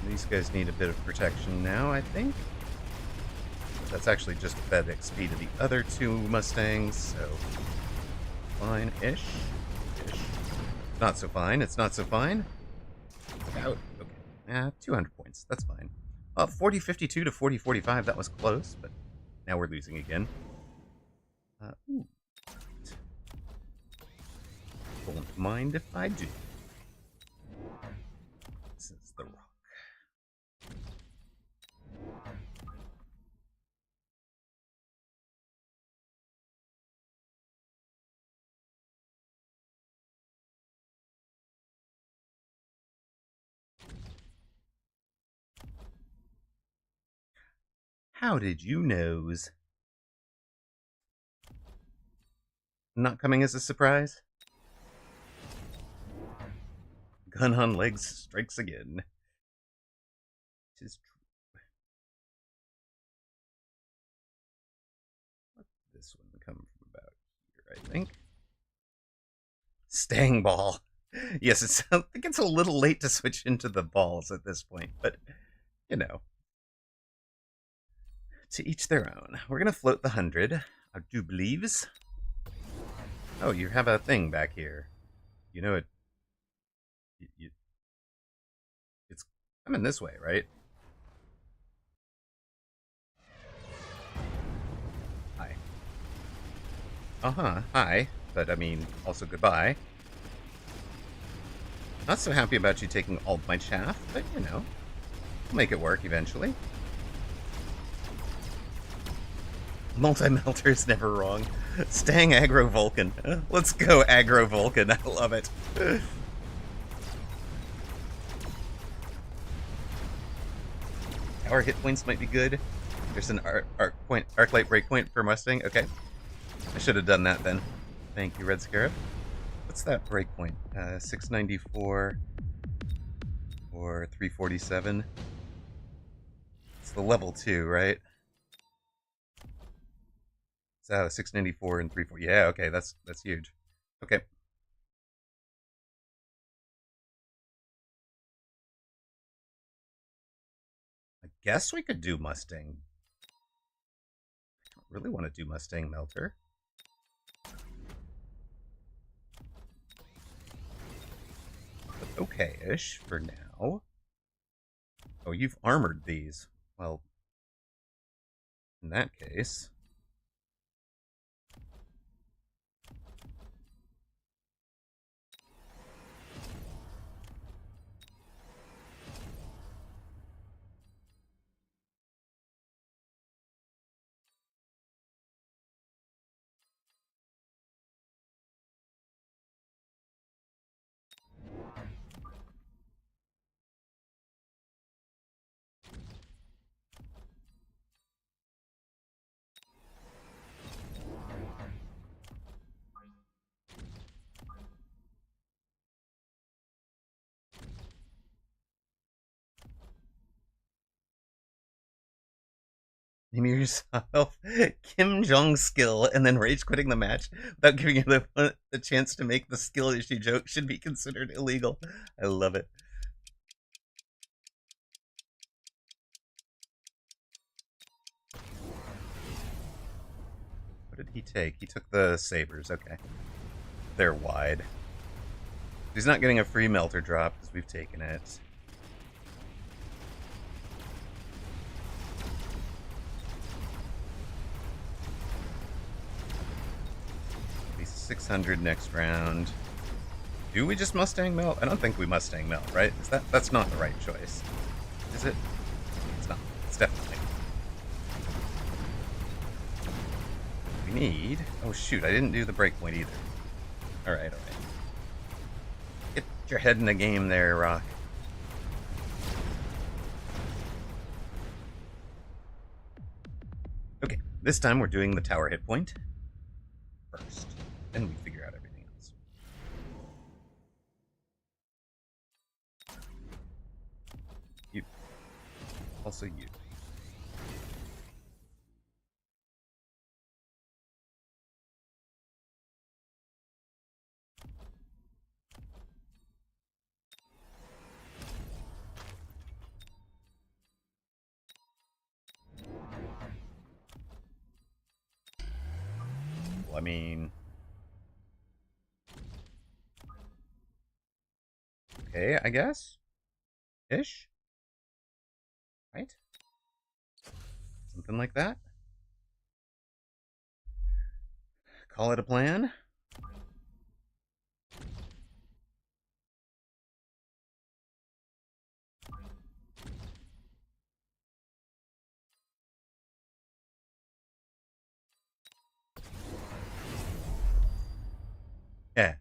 These guys need a bit of protection now, I think. That's actually just fed XP to the other 2 Mustangs, so fine-ish. Ish. Not so fine. It's not so fine. Out. Okay. 200 points. That's fine. 40-52 to 40-45. That was close, but now we're losing again. Ooh. Don't mind if I do. This is the rock. How did you nose? Not coming as a surprise? Gun on legs strikes again. Tis true. What did this one come from about here, I think? Stang ball. Yes, I think it's a little late to switch into the balls at this point, but, you know. To each their own. We're going to float the 100. I do believes. Oh, you have a thing back here. You know it. It's coming this way, right? Hi. Hi. But I mean, also goodbye. Not so happy about you taking all of my chaff, but you know, we'll make it work eventually. Multi-melter is never wrong. Stang aggro Vulcan. Let's go aggro Vulcan. I love it. Our hit points might be good. There's an arc light breakpoint for Mustang. Okay. I should have done that then. Thank you, Red Scarab. What's that breakpoint? 694 or 347? It's the level 2, right? So 694 and 340. Yeah, okay, that's huge. Okay. I guess we could do Mustang. I don't really want to do Mustang Melter. But okay-ish for now. Oh, you've armored these. Well, in that case... Name yourself Kim Jong Skill and then rage quitting the match without giving you the chance to make the skill issue joke should be considered illegal. I love it. What did he take? He took the sabers. Okay. They're wide. He's not getting a free melter drop because we've taken it. 600 next round. Do we just Mustang Melt? I don't think we Mustang Melt, right? That's not the right choice. Is it? It's not. It's definitely. We need... Oh shoot, I didn't do the breakpoint either. Alright. Get your head in the game there, Rock. Okay, this time we're doing the tower hit point first. Then we figure out everything else. You. Also you. Well, I mean... Okay, I guess? Ish? Right? Something like that? Call it a plan? Yeah.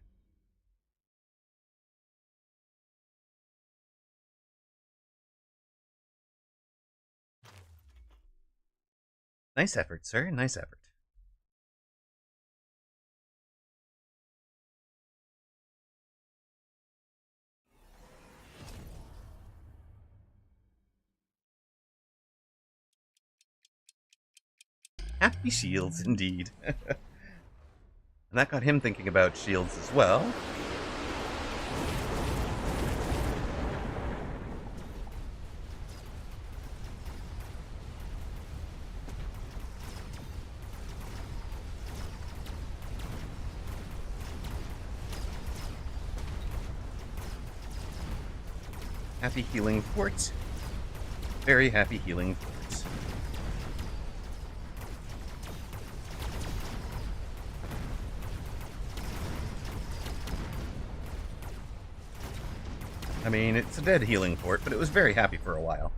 Nice effort, sir. Nice effort. Happy shields, indeed. And that got him thinking about shields as well. Happy healing fort. Very happy healing fort. I mean, it's a dead healing fort, but it was very happy for a while.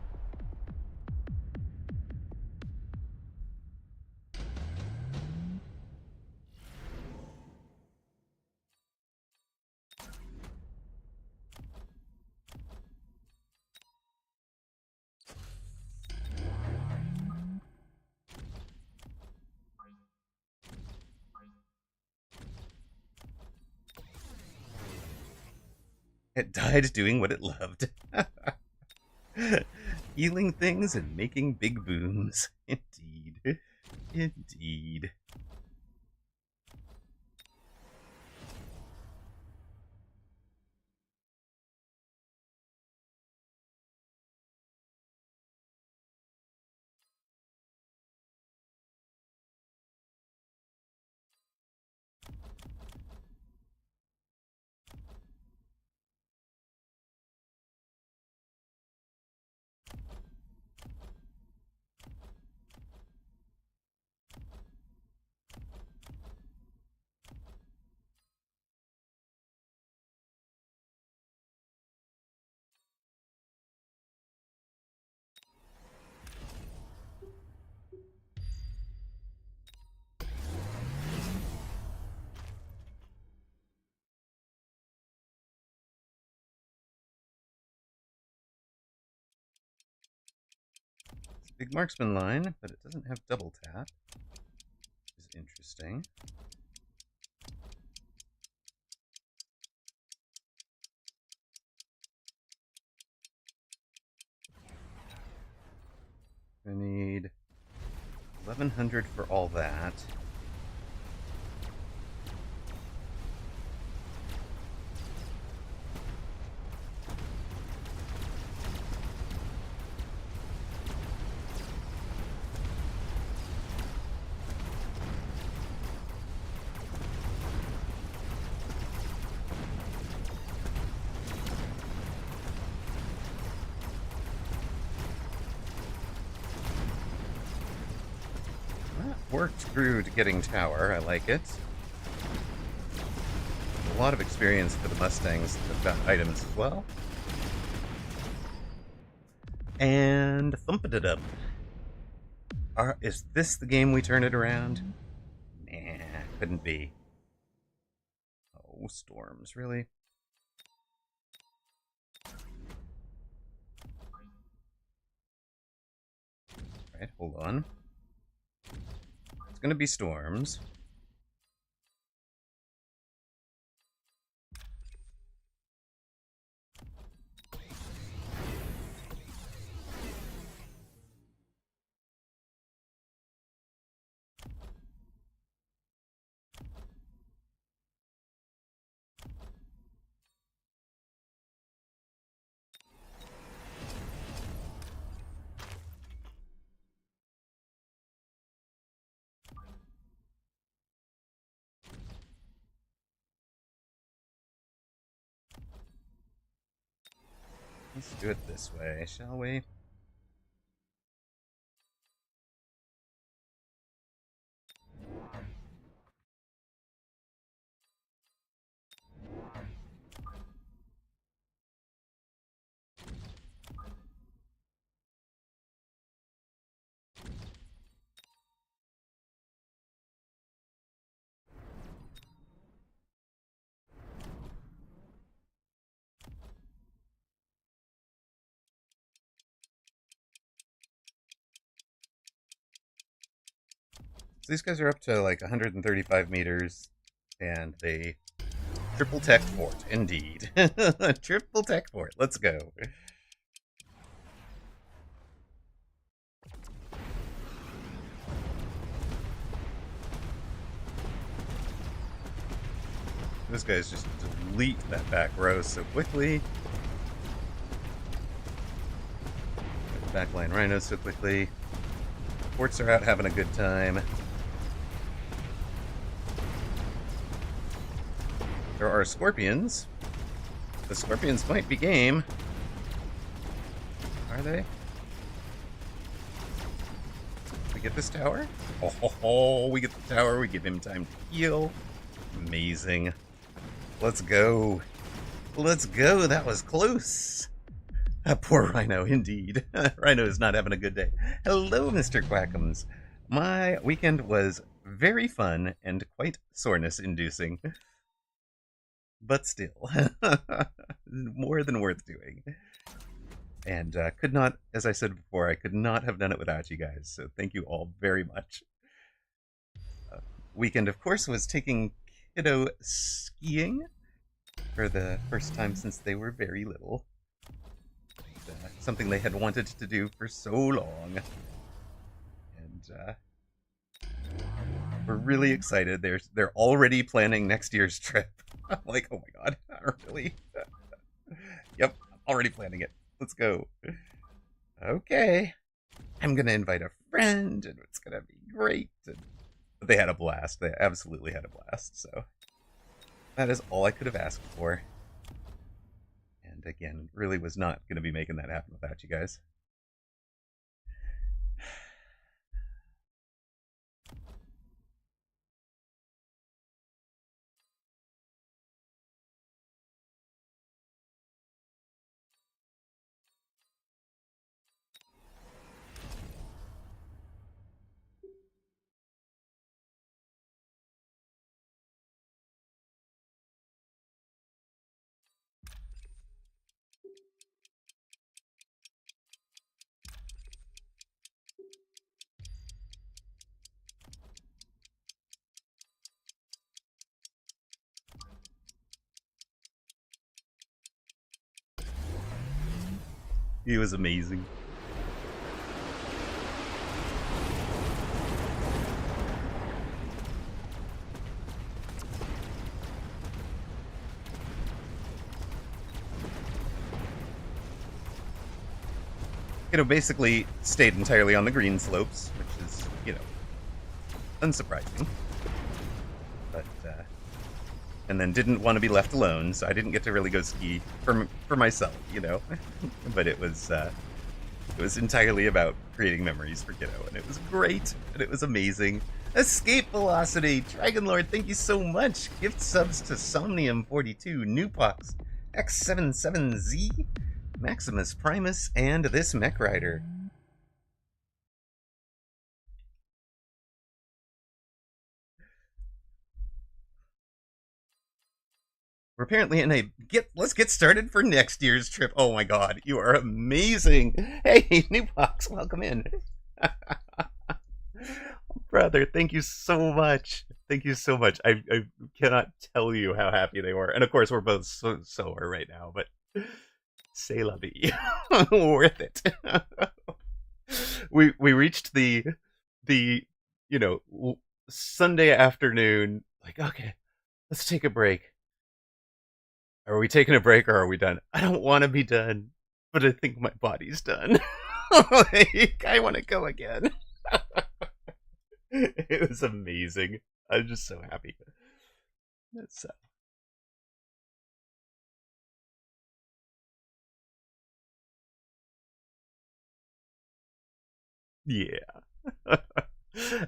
It died doing what it loved. Healing things and making big booms. Indeed. Indeed. Big marksman line, but it doesn't have double tap, which is interesting. I need 1100 for all that. Worked through to getting tower. I like it. A lot of experience for the Mustangs that have got items as well. And thumping it up. Is this the game we turn it around? Nah, couldn't be. Oh, storms, really? Alright, hold on. It's gonna be storms. Let's do it this way, shall we? So these guys are up to like 135 meters, and they triple tech fort, indeed. Triple tech fort, let's go. Those guys just delete that back row so quickly. Backline rhinos so quickly. Forts are out having a good time. There are scorpions. The scorpions might be game. Are they? We get this tower? Oh, we get the tower. We give him time to heal. Amazing. Let's go. Let's go. That was close. That poor Rhino, indeed. Rhino is not having a good day. Hello, Mr. Quackums. My weekend was very fun and quite soreness-inducing. But still, more than worth doing. And could not, as I said before, I could not have done it without you guys. So thank you all very much. Weekend, of course, was taking kiddo skiing. for the first time since they were very little. Something they had wanted to do for so long. And we're really excited. They're already planning next year's trip. I'm like, oh my god, really? Yep, already planning it. Let's go. Okay. I'm gonna invite a friend, and it's gonna be great. But they had a blast. They absolutely had a blast, so that is all I could have asked for. And again, really was not gonna be making that happen without you guys. He was amazing. Basically stayed entirely on the green slopes, which is, unsurprising. But, and then didn't want to be left alone, so I didn't get to really go ski for myself, But it was entirely about creating memories for Kiddo, and it was great, and it was amazing. Escape Velocity, Dragon Lord, thank you so much. Gift subs to Somnium42, Newpox, X77Z, Maximus Primus, and this Mech Rider. We're apparently in a let's get started for next year's trip. Oh my god, you are amazing. Hey, Newbox, welcome in. Brother, thank you so much. Thank you so much. I cannot tell you how happy they were. And of course, we're both so sore right now, but c'est la vie. Worth it. We reached the Sunday afternoon, like, okay, let's take a break. Are we taking a break or are we done? I don't want to be done, but I think my body's done. Like, I want to go again. It was amazing. I'm just so happy. So. Yeah.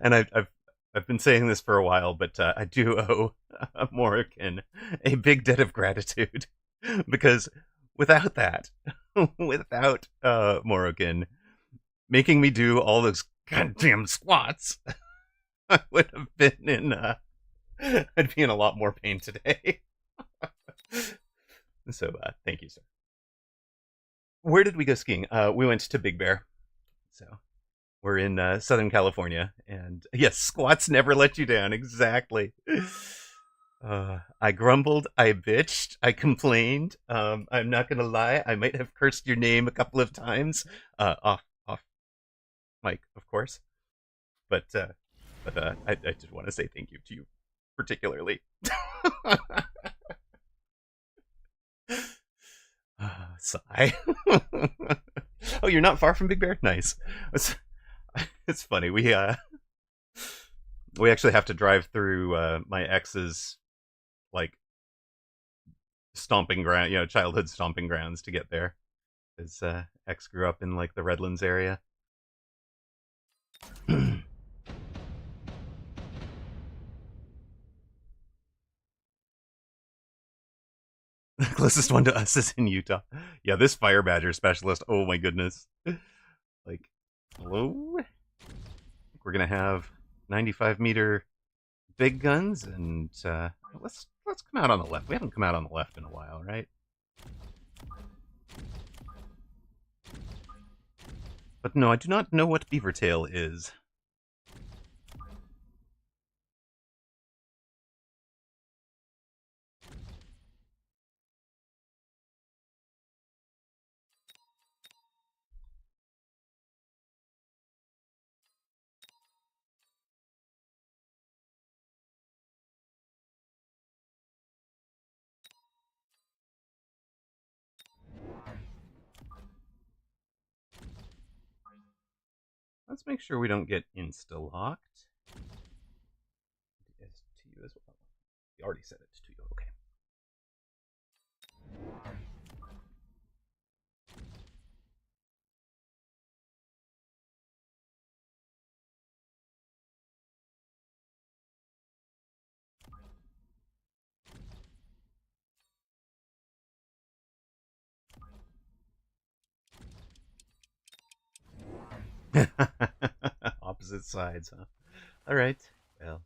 And I've been saying this for a while, but I do owe Morrigan a big debt of gratitude because without that, without Morrigan making me do all those goddamn squats, I would have been in. I'd be in a lot more pain today. So thank you, sir. Where did we go skiing? We went to Big Bear. So we're in Southern California, and yes, squats never let you down. Exactly. I grumbled, I bitched, I complained. I'm not gonna lie, I might have cursed your name a couple of times. Off mic, of course. But I just want to say thank you to you, particularly. Sigh. Oh, you're not far from Big Bear? Nice. It's funny. We actually have to drive through my ex's like stomping ground, childhood stomping grounds to get there. His ex grew up in like the Redlands area. The closest one to us is in Utah. Yeah, this fire badger specialist. Oh my goodness. Like, hello? We're gonna have 95-meter big guns, and let's come out on the left. We haven't come out on the left in a while, right? But no, I do not know what Beavertail is. let's make sure we don't get insta-locked. It's to you as well. You already said it's to you. Okay. Opposite sides, huh? All right. Well.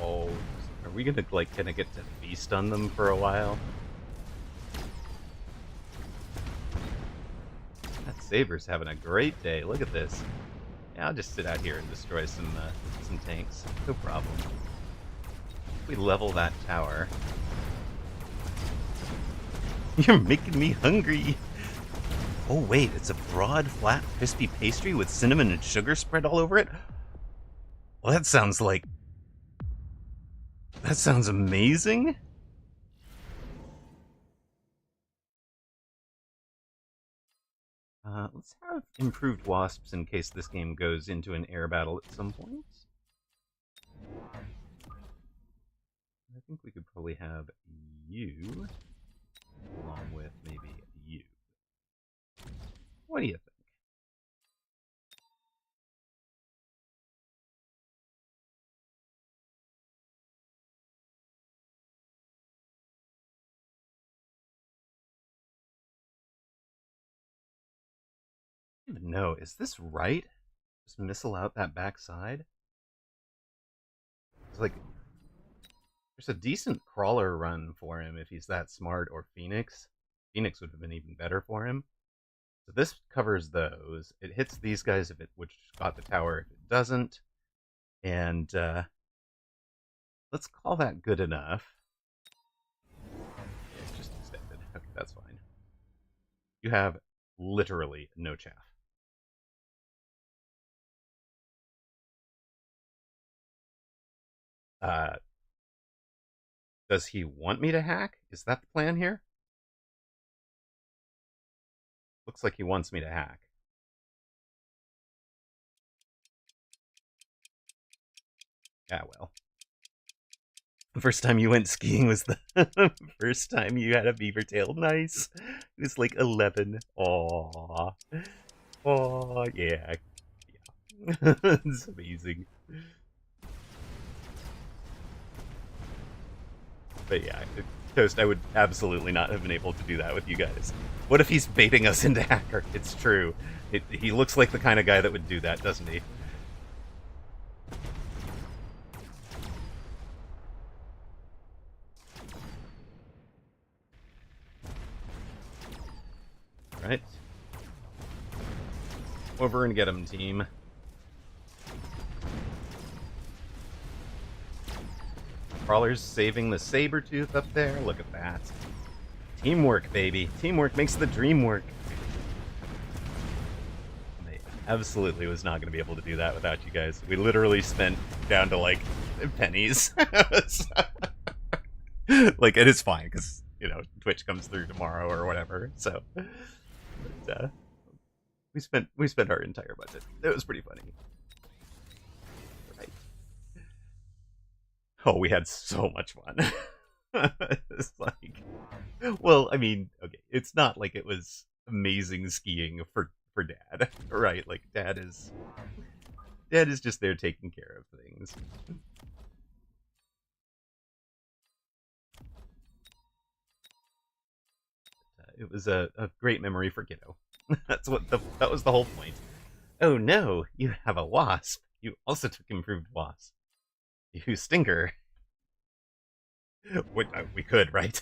Oh, are we gonna like kind of get to feast on them for a while? That Saber's having a great day. Look at this. Yeah, I'll just sit out here and destroy some tanks. No problem. We level that tower. You're making me hungry. Oh wait, it's a broad, flat, crispy pastry with cinnamon and sugar spread all over it? Well, that sounds amazing. Let's have improved wasps in case this game goes into an air battle at some point. I think we could probably have you along with maybe you. What do you think? I don't even know. Is this right? Just missile out that backside? It's like there's a decent crawler run for him if he's that smart, or Phoenix. Phoenix would have been even better for him. So this covers those. It hits these guys if it, which got the tower if it doesn't. And let's call that good enough. Yeah, it's just extended. Okay, that's fine. You have literally no chaff. Does he want me to hack? Is that the plan here? Looks like he wants me to hack. Yeah, well. The first time you went skiing was the first time you had a beaver tail. Nice. It was like 11. Aww. Aww, yeah. Yeah. It's amazing. But yeah, Toast, I would absolutely not have been able to do that with you guys. What if he's baiting us into hacker? It's true. He looks like the kind of guy that would do that, doesn't he? Right. Over and get him, team. Crawler's saving the Sabertooth up there. Look at that. Teamwork, baby. Teamwork makes the dream work. I absolutely was not going to be able to do that without you guys. We literally spent down to, like, pennies. Like, it is fine, because, you know, Twitch comes through tomorrow or whatever, so... But, we spent our entire budget. It was pretty funny. Right. Oh, we had so much fun. It's like, well, I mean, okay, it's not like it was amazing skiing for Dad, right? Like Dad is just there taking care of things. It was a great memory for Kiddo. That was the whole point. Oh no, you have a wasp. You also took improved wasp. You stinker. We could, right?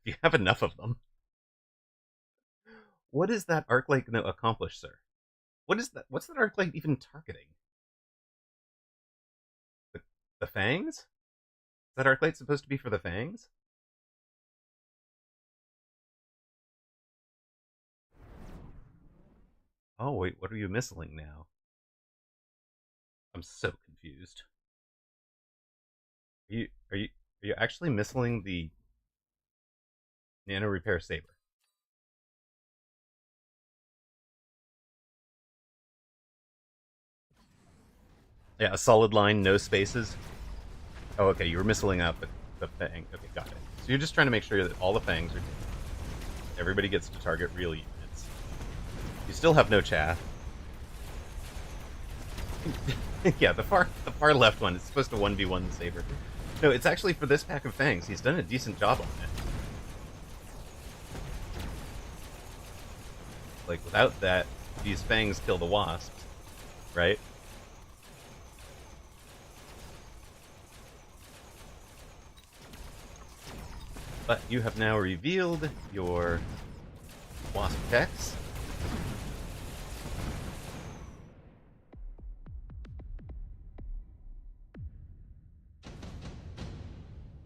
You have enough of them. What is that arc light going to accomplish, sir? What is that? What's that arc light even targeting? The fangs? Is that arc light supposed to be for the fangs? Oh, wait, what are you missling now? I'm so confused. Are you are you are you actually missling the nano repair saber? Yeah, a solid line, no spaces. Oh, okay, you were missling out the fang. Okay, got it. So you're just trying to make sure that all the fangs are taken. Everybody gets to target real units. You still have no chaff. Yeah, the far left one is supposed to 1v1 the saber. No, it's actually for this pack of fangs. He's done a decent job on it. Like, without that, these fangs kill the wasps, right? But you have now revealed your wasp techs.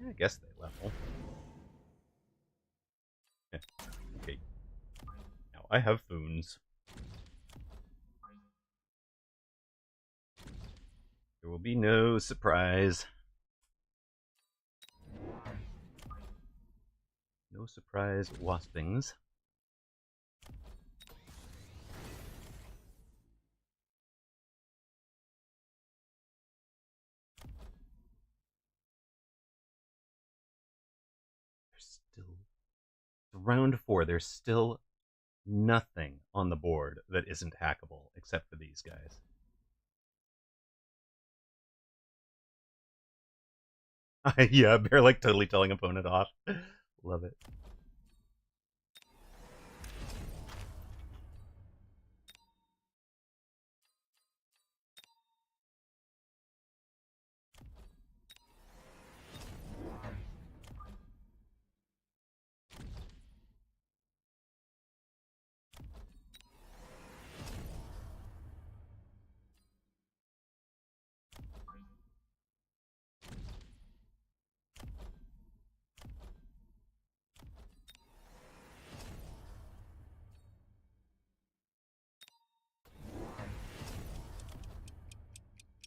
Yeah, I guess they level. Yeah. Okay. Now I have foons. There will be no surprise. No surprise waspings. There's still round 4. There's still nothing on the board that isn't hackable except for these guys. Yeah, Bear like totally telling opponent off. Love it.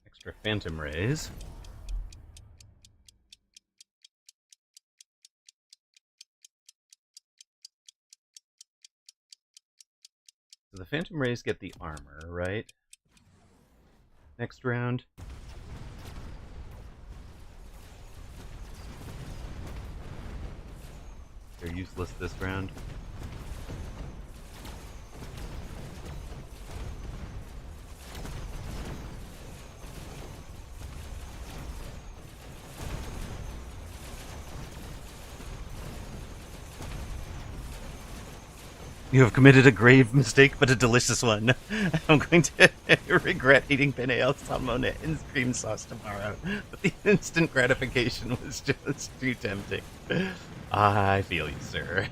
Extra phantom rays. So the phantom rays get the armor, right? Next round. They're useless this round. You have committed a grave mistake, but a delicious one. I'm going to regret eating penne al salmone and cream sauce tomorrow, but the instant gratification was just too tempting. I feel you, sir.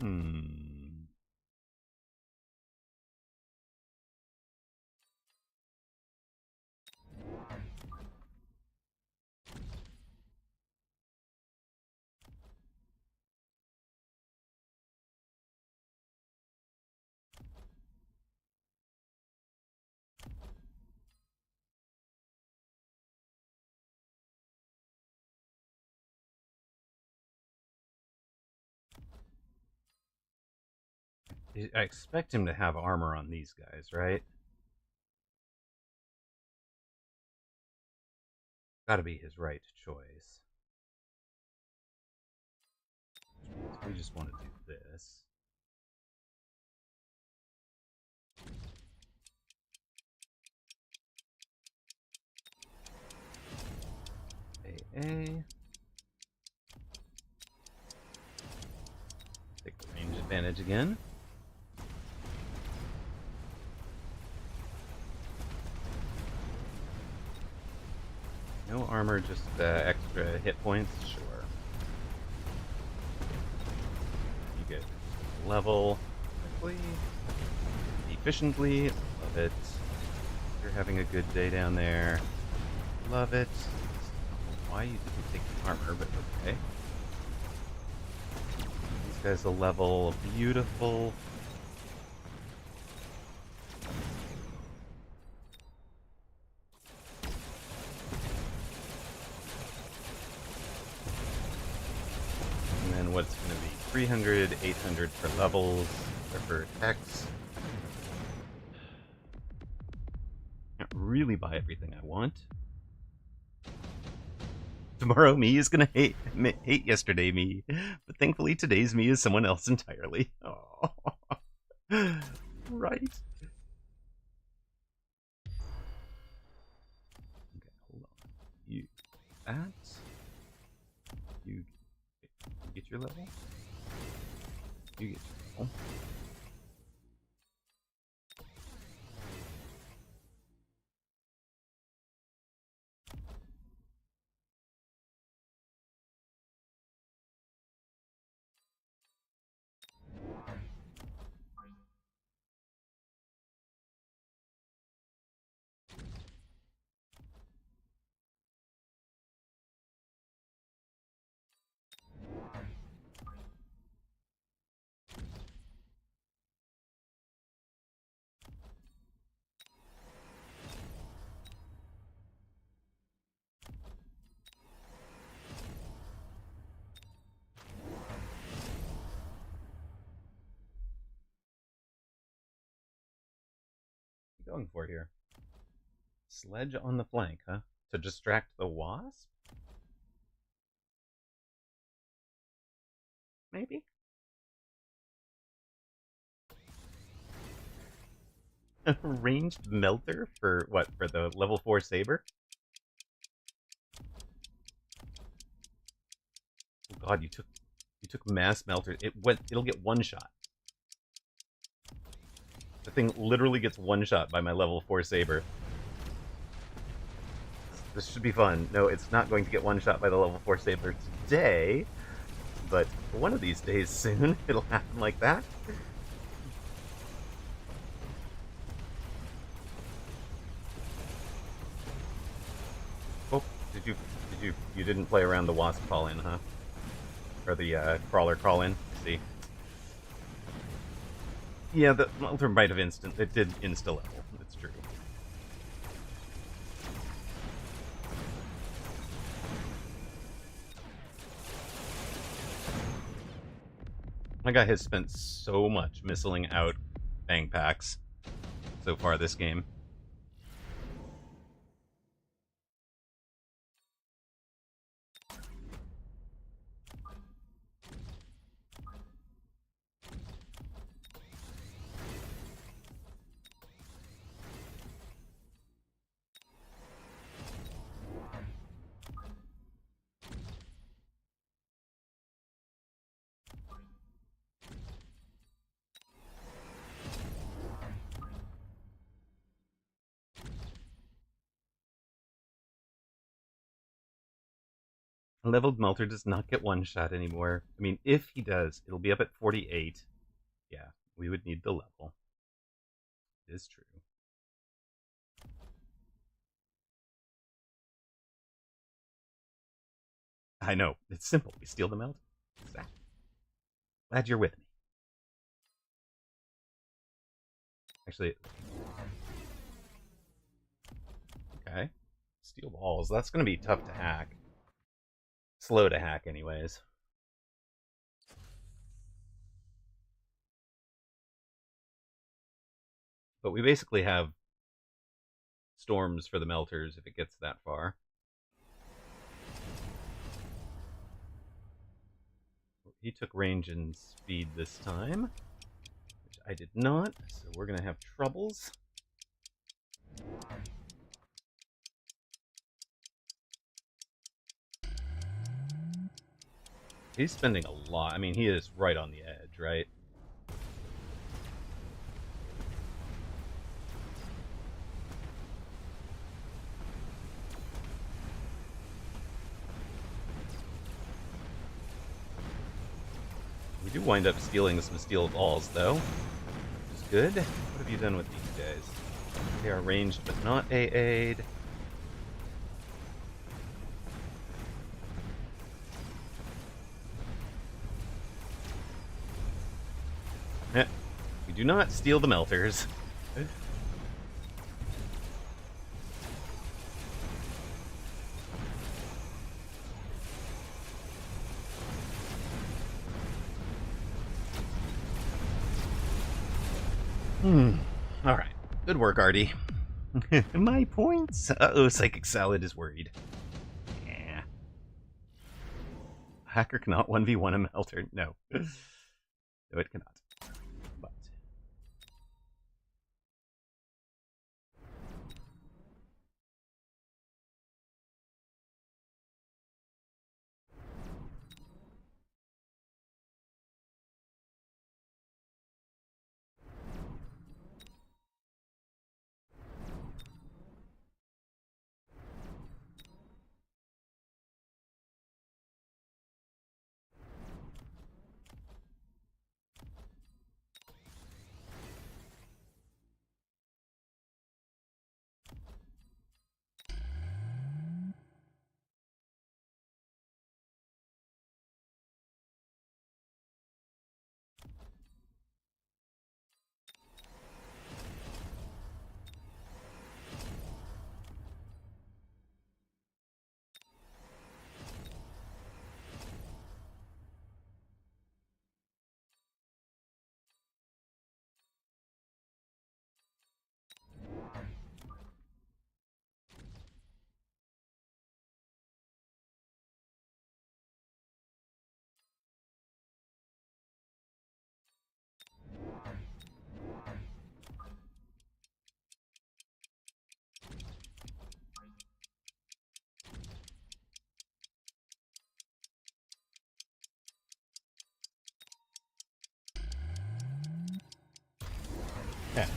Hmm. I expect him to have armor on these guys, right? Gotta be his right choice. We just want to do this. Okay. Take the range advantage again. No armor, just extra hit points? Sure. You get level quickly, efficiently. Love it. You're having a good day down there. Love it. I don't know why you didn't take the armor, but okay. These guys will level. Beautiful. And then what's going to be 300, 800 for levels, or for attacks. Can't really buy everything I want. Tomorrow me is gonna hate yesterday me, but thankfully today's me is someone else entirely. Oh, right. Okay, hold on. You that you get your level. You get your level. What are you going for here? Sledge on the flank, huh? To distract the wasp? Maybe? Ranged melter for what? For the level 4 saber? Oh god, you took mass melter. It'll get one shot. The thing literally gets one shot by my level 4 saber. This should be fun. No, it's not going to get one shot by the level 4 saber today, but one of these days soon it'll happen like that. Oh, you didn't play around the wasp call in, huh? Or the crawler call in? See. Yeah, the melter might have it did insta level. It's true. My guy has spent so much missiling out bang packs so far this game. A leveled melter does not get one shot anymore. I mean, if he does, it'll be up at 48. Yeah, we would need the level. It is true. I know. It's simple. We steal the melter. Exactly. Glad you're with me. Actually, okay. Steel balls. That's going to be tough to hack. Slow to hack, anyways. But we basically have storms for the melters if it gets that far. He took range and speed this time, which I did not, so we're going to have troubles. He's spending a lot. I mean, he is right on the edge, right? We do wind up stealing some steel balls, though, which is good. What have you done with these guys? They are ranged, but not AA'd. We do not steal the melters. Alright. Good work, Artie. My points? Uh-oh, Psychic Salad is worried. Yeah. Hacker cannot 1v1 a melter. No. No, it cannot. But yeah.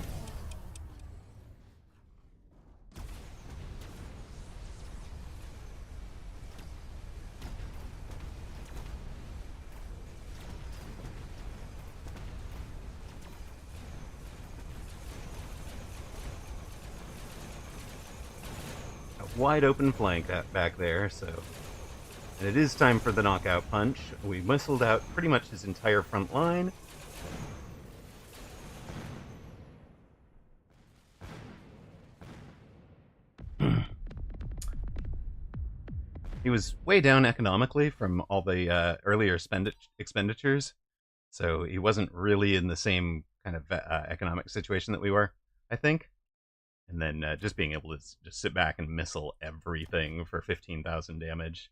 A wide open flank back there, so. And it is time for the knockout punch. We whistled out pretty much his entire front line. He was way down economically from all the earlier expenditures, so he wasn't really in the same kind of economic situation that we were, I think. And then just being able to just sit back and missile everything for 15,000 damage.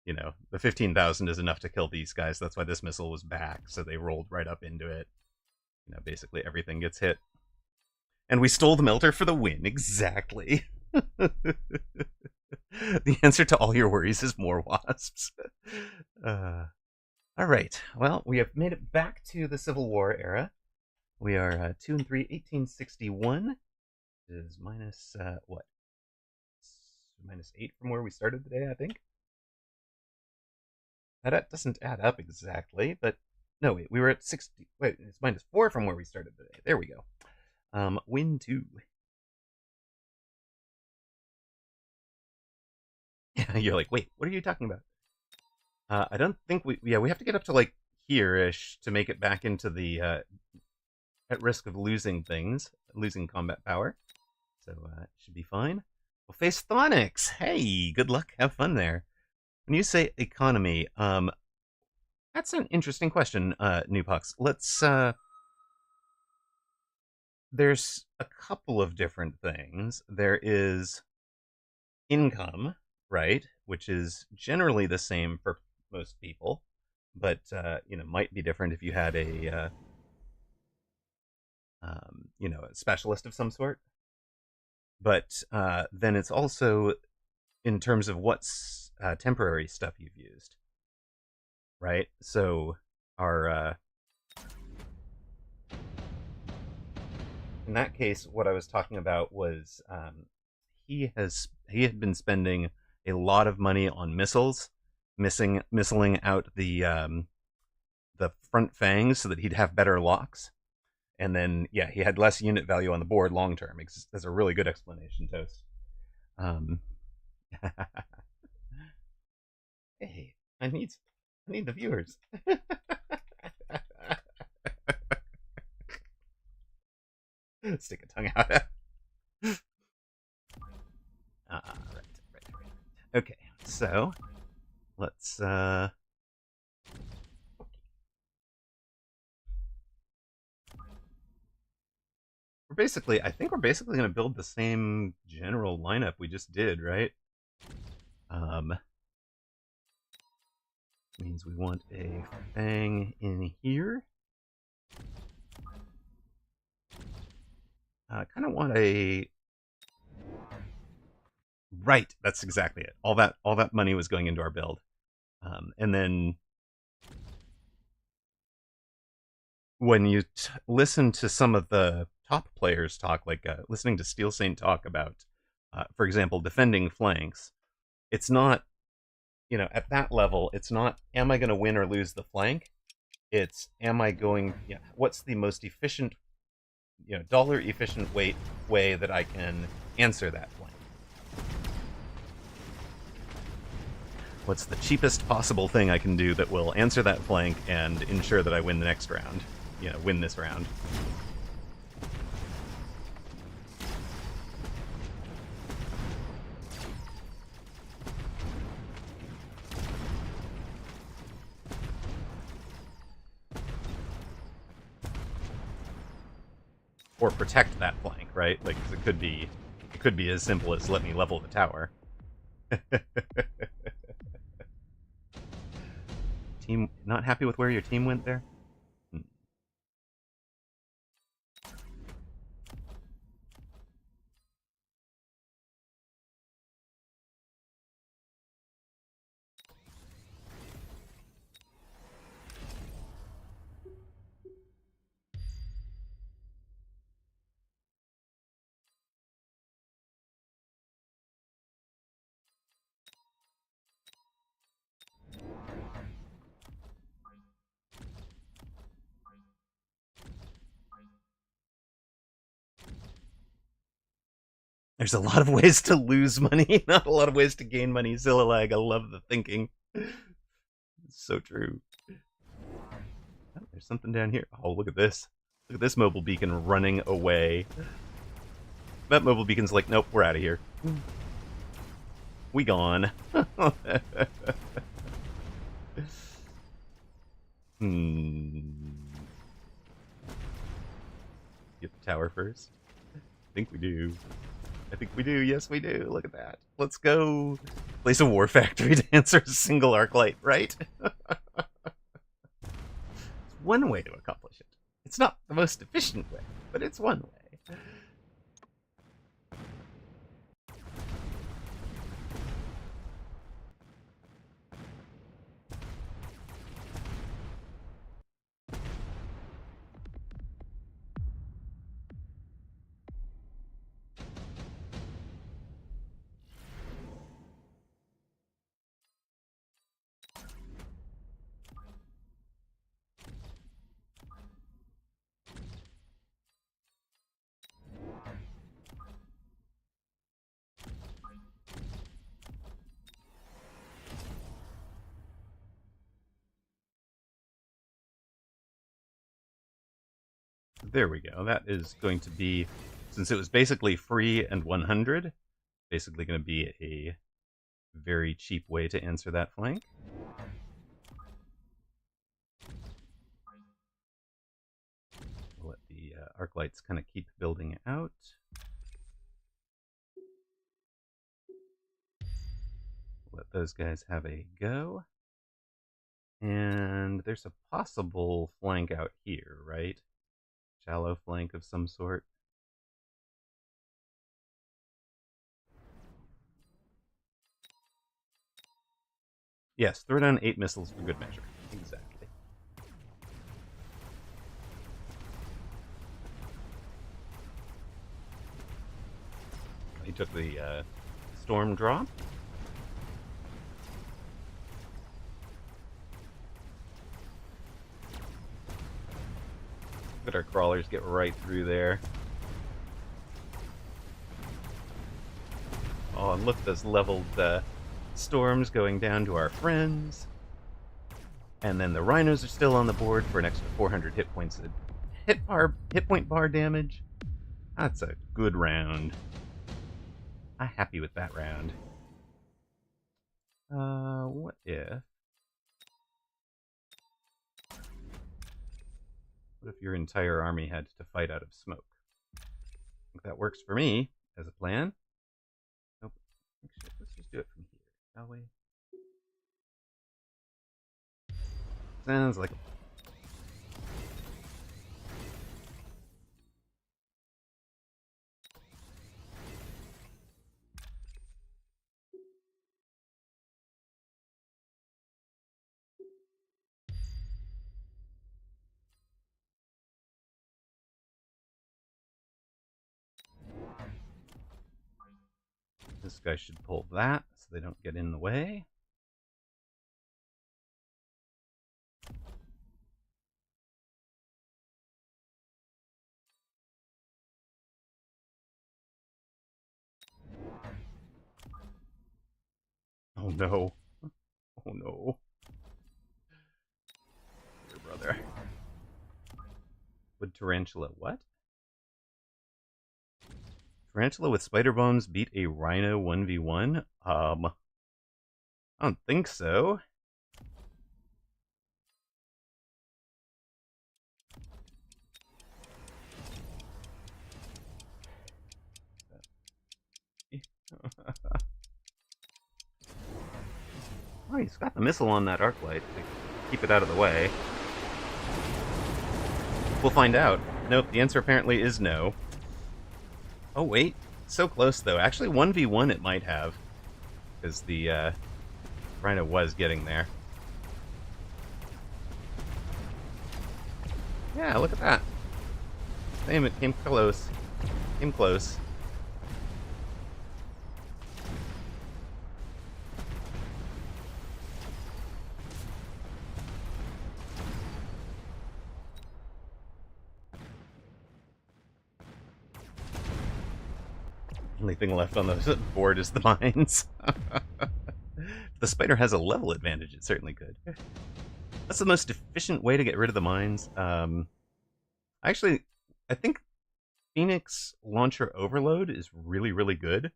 You know, the 15,000 is enough to kill these guys. That's why this missile was back, so they rolled right up into it. You know, basically everything gets hit. And we stole the melter for the win, exactly. The answer to all your worries is more wasps. All right. Well, we have made it back to the Civil War era. We are 2 and 3, 1861 is minus what? Minus 8 from where we started today, I think. That doesn't add up exactly, but no, wait, we were at 60. Wait, it's minus 4 from where we started today. There we go. Win 2. Yeah, you're like, wait, what are you talking about? I don't think we have to get up to like here-ish to make it back into the at risk of losing combat power. So it should be fine. We'll face Thonix. Hey, good luck. Have fun there. When you say economy, that's an interesting question, Newpox. Let's there's a couple of different things. There is income, right, which is generally the same for most people, but might be different if you had a a specialist of some sort. But then it's also in terms of what's temporary stuff you've used. right? So our in that case, what I was talking about was he had been spending a lot of money on missiles, missiling out the front fangs so that he'd have better locks. And then, yeah, he had less unit value on the board long term. That's a really good explanation, Toast. Um, hey, I need the viewers. Stick a tongue out. Right. Okay, so let's I think we're basically going to build the same general lineup we just did, right? Means we want a fang in here. I kind of want a right. That's exactly it. All that money was going into our build, and then when you listen to some of the top players talk, like listening to Steel Saint talk about, for example, defending flanks, it's not, at that level, it's not, am I going to win or lose the flank? It's, am I going, what's the most efficient, dollar efficient way that I can answer that flank? What's the cheapest possible thing I can do that will answer that flank and ensure that I win the next round? Win this round. Or protect that flank, right? Like, it could be as simple as let me level the tower. Team not happy with where your team went there? There's a lot of ways to lose money, not a lot of ways to gain money. Zillalag, I love the thinking. It's so true. Oh, there's something down here. Oh, look at this. Look at this mobile beacon running away. That mobile beacon's like, nope, we're out of here. We gone. Get the tower first. I think we do. Yes, we do. Look at that. Let's go. Place a war factory to answer a single arc light, right? It's one way to accomplish it. It's not the most efficient way, but it's one way. There we go. That is going to be, since it was basically free and 100, basically going to be a very cheap way to answer that flank. We'll let the arc lights kind of keep building out. Let those guys have a go. And there's a possible flank out here, right? Shallow flank of some sort. Yes, throw down 8 missiles for good measure. He took the storm drop. Let our crawlers get right through there. Oh, and look at those leveled storms going down to our friends. And then the rhinos are still on the board for an extra 400 hit points. Hit point bar damage. That's a good round. I'm happy with that round. What if? What if your entire army had to fight out of smoke? I think that works for me as a plan. Nope. Actually, let's just do it from here, shall we? Sounds like this guy should pull that so they don't get in the way. Oh no. Oh no. Dear brother. Would Tarantula what? Tarantula with spider bones beat a rhino 1v1? I don't think so. Oh, he's got the missile on that arc light to keep it out of the way. We'll find out. Nope, the answer apparently is no. Oh, wait. So close, though. Actually, 1v1 it might have. Because the rhino was getting there. Yeah, look at that. Damn, it came close. Came close. Only thing left on the board is the mines. If the spider has a level advantage, it certainly could. That's the most efficient way to get rid of the mines. Actually, I think Phoenix Launcher Overload is really, really good.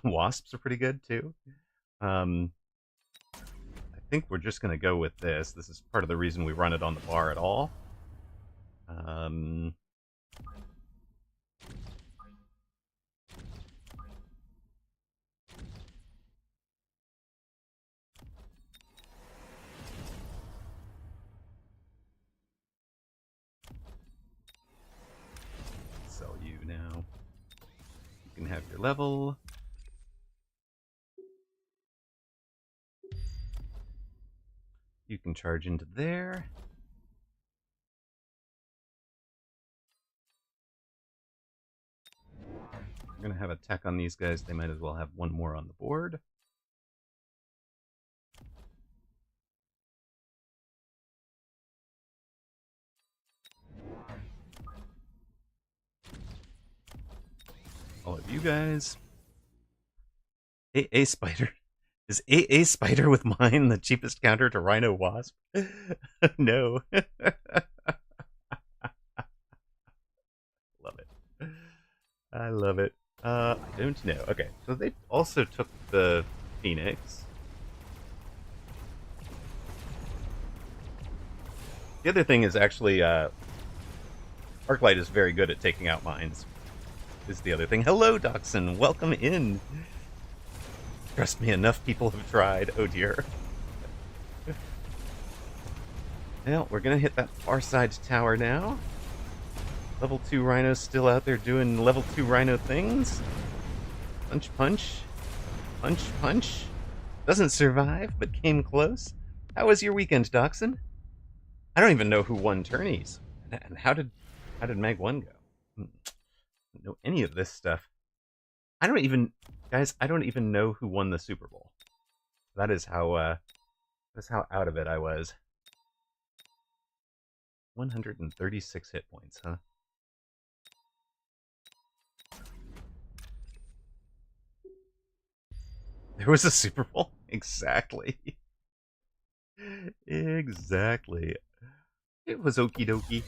Wasps are pretty good, too. I think we're just going to go with this. This is part of the reason we run it on the bar at all. Sell you now. You can have your level. You can charge into there. We're going to have a tech on these guys. They might as well have one more on the board. All of you guys. A spider. Is a spider with mine the cheapest counter to Rhino Wasp? No. Love it. I love it. I don't know. Okay, so they also took the Phoenix. The other thing is actually, Arclight is very good at taking out mines. Is the other thing. Hello, Dachshund. Welcome in. Trust me, enough people have tried. Oh dear. Well, we're gonna hit that far side tower now. Level 2 Rhino's still out there doing level 2 Rhino things. Punch, punch. Punch, punch. Doesn't survive, but came close. How was your weekend, Dachshund? I don't even know who won tourneys. And how did Mag 1 go? I don't know any of this stuff. I don't even, guys, I don't even know who won the Super Bowl. That's how out of it I was. 136 hit points, huh? There was a Super Bowl? Exactly. Exactly. It was okie dokie.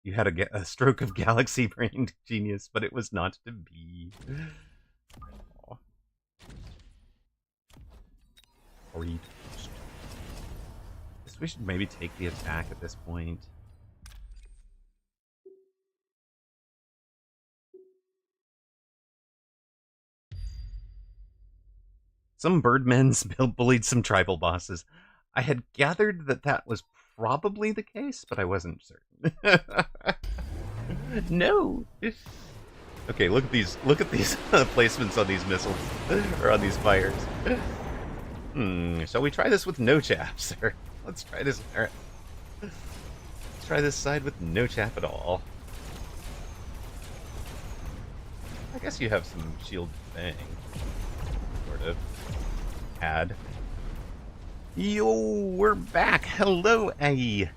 You had a stroke of galaxy brain genius, but it was not to be. Aww. Guess we should maybe take the attack at this point. Some birdmen's bullied some tribal bosses. I had gathered that that was probably the case, but I wasn't certain. No. Okay, look at these placements on these missiles or on these fires. Shall we try this with no chaff, sir? Let's try this. All right. Let's try this side with no chaff at all. I guess you have some shield bang, sort of. Add. Yo, we're back. Hello, A.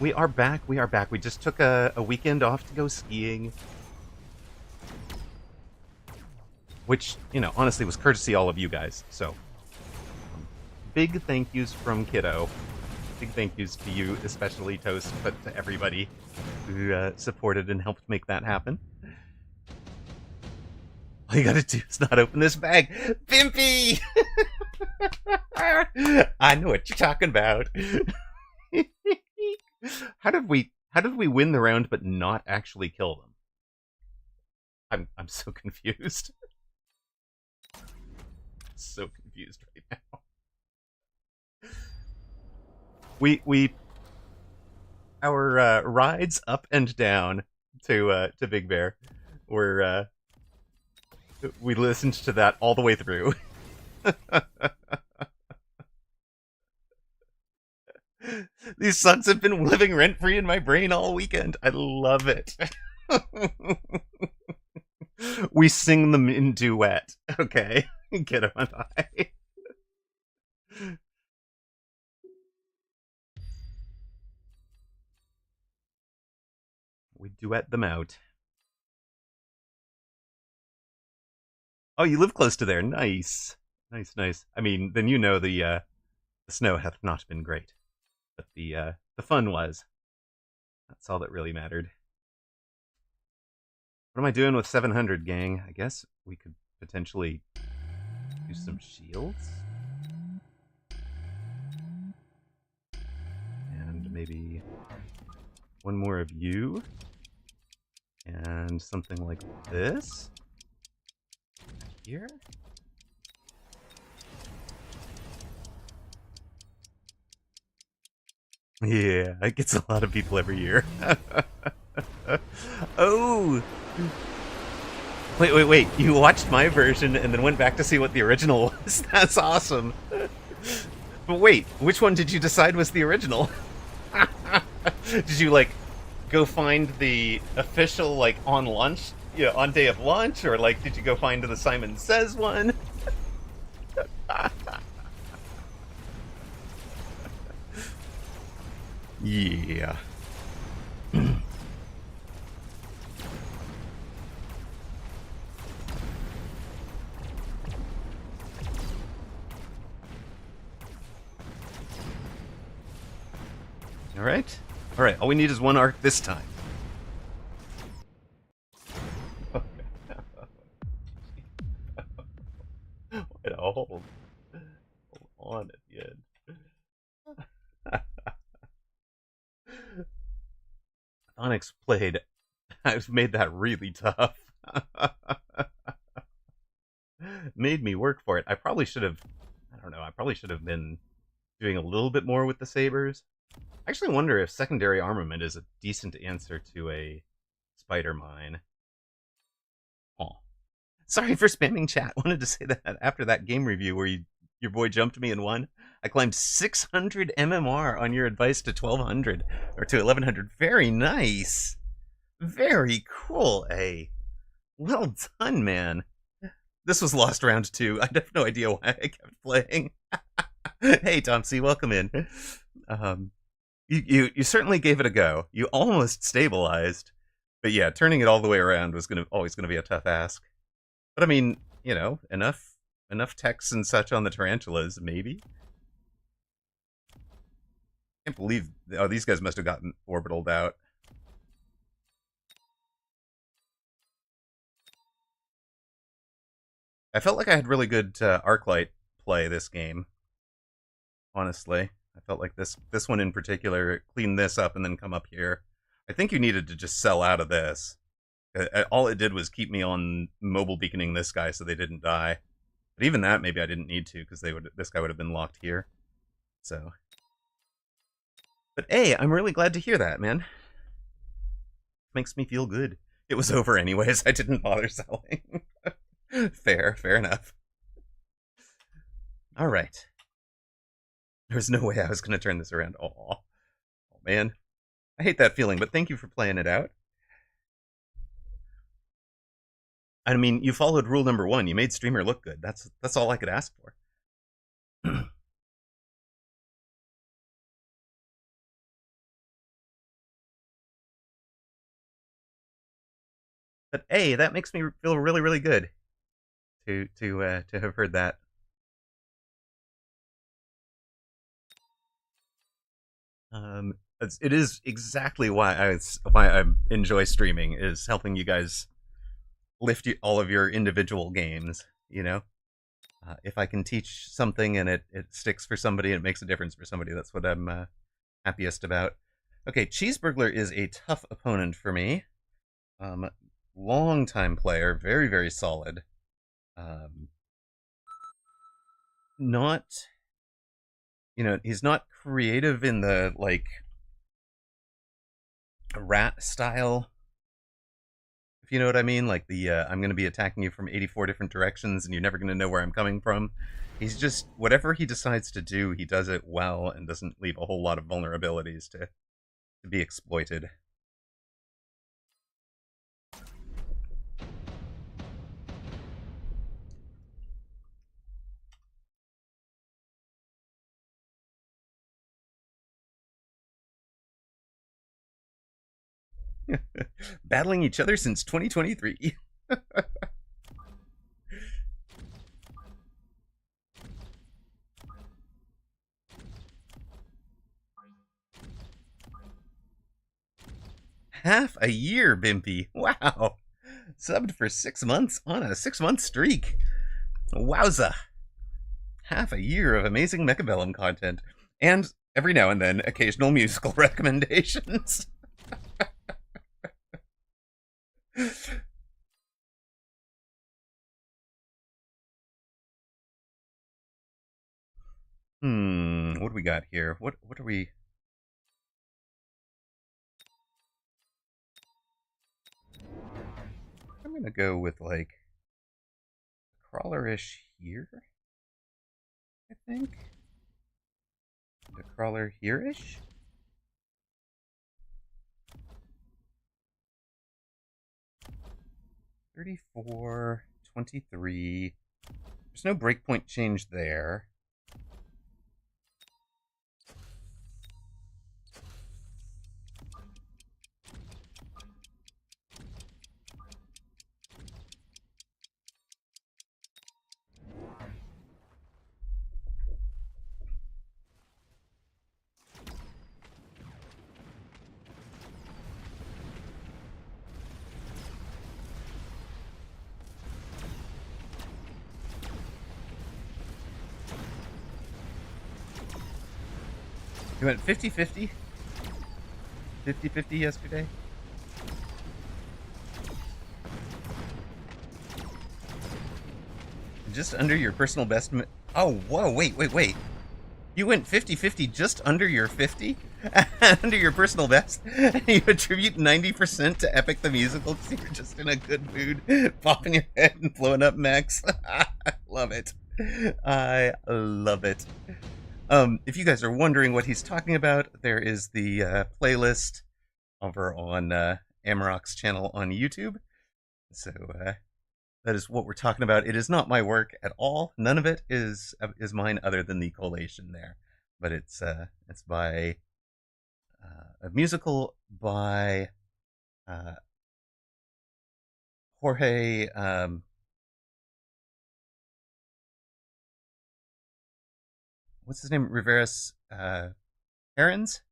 We are back. We are back. We just took a weekend off to go skiing. Which, you know, honestly was courtesy all of you guys. So, big thank yous from Kiddo. Big thank yous to you, especially Toast, but to everybody who supported and helped make that happen. All you gotta do is not open this bag. Pimpy! I know what you're talking about. How did we win the round but not actually kill them? I'm so confused. So confused right now. Our rides up and down to Big Bear were we listened to that all the way through. These songs have been living rent-free in my brain all weekend. I love it. We sing them in duet. Okay. Get on I. We duet them out. Oh, you live close to there. Nice. Nice, nice. I mean, then you know the snow hath not been great. But the fun was. That's all that really mattered. What am I doing with 700, gang? I guess we could potentially do some shields. And maybe one more of you. And something like this. Here? Yeah, it gets a lot of people every year. Oh! Wait. You watched my version and then went back to see what the original was. That's awesome. But wait, which one did you decide was the original? Did you, like, go find the official, like, on lunch, you know, on day of lunch? Or, like, did you go find the Simon Says one? Yeah. Alright. Alright, all we need is one arc this time. Wait, hold on at the end. Onyx played. I've made that really tough. Made me work for it. I probably should have. I don't know. I probably should have been doing a little bit more with the sabers. I actually wonder if secondary armament is a decent answer to a spider mine. Oh, sorry for spamming chat. Wanted to say that after that game review where you Your boy jumped me and won. I climbed 600 MMR on your advice to 1200 or to 1100. Very nice. Very cool, A. Well done, man. This was lost round 2. I have no idea why I kept playing. Hey, Tomsy, welcome in. You certainly gave it a go. You almost stabilized. But yeah, turning it all the way around was always gonna be a tough ask. But I mean, you know, enough text and such on the tarantulas, maybe? Can't believe... Oh, these guys must have gotten orbitaled out. I felt like I had really good Arclight play this game. Honestly. I felt like this one in particular, clean this up and then come up here. I think you needed to just sell out of this. All it did was keep me on mobile beaconing this guy so they didn't die. But even that, maybe I didn't need to, because this guy would have been locked here. So. But hey, I'm really glad to hear that, man. Makes me feel good. It was over anyways, I didn't bother selling. Fair enough. Alright. There's no way I was going to turn this around. Oh, man. I hate that feeling, but thank you for playing it out. I mean, you followed rule number 1. You made streamer look good. That's all I could ask for. But hey, that makes me feel really, really good to have heard that. It is exactly why I enjoy streaming, is helping you guys lift all of your individual games, you know? If I can teach something and it sticks for somebody and it makes a difference for somebody, that's what I'm happiest about. Okay, Cheeseburglar is a tough opponent for me. Long-time player, very, very solid. Not... You know, he's not creative in the, like, rat style, if you know what I mean. Like the, I'm going to be attacking you from 84 different directions and you're never going to know where I'm coming from. He's just, whatever he decides to do, he does it well and doesn't leave a whole lot of vulnerabilities to be exploited. Battling each other since 2023. Half a year, Bimpy. Wow. Subbed for 6 months on a 6-month streak. Wowza. Half a year of amazing Mechabellum content. And every now and then, occasional musical recommendations. What do we got here? What are we... I'm gonna go with, like, crawlerish here, I think. And a crawler here-ish? $34, $23. There's no breakpoint change there. You went 50-50? 50-50 yesterday? Just under your personal best... Oh, whoa, wait. You went 50-50 just under your 50? Under your personal best? You attribute 90% to Epic the Musical because you're just in a good mood, popping your head and blowing up mechs. Love it. I love it. If you guys are wondering what he's talking about, there is the playlist over on Amaroq's channel on YouTube. So that is what we're talking about. It is not my work at all. None of it is mine, other than the collation there. But it's by a musical by Jorge. What's his name? Riveras Herons.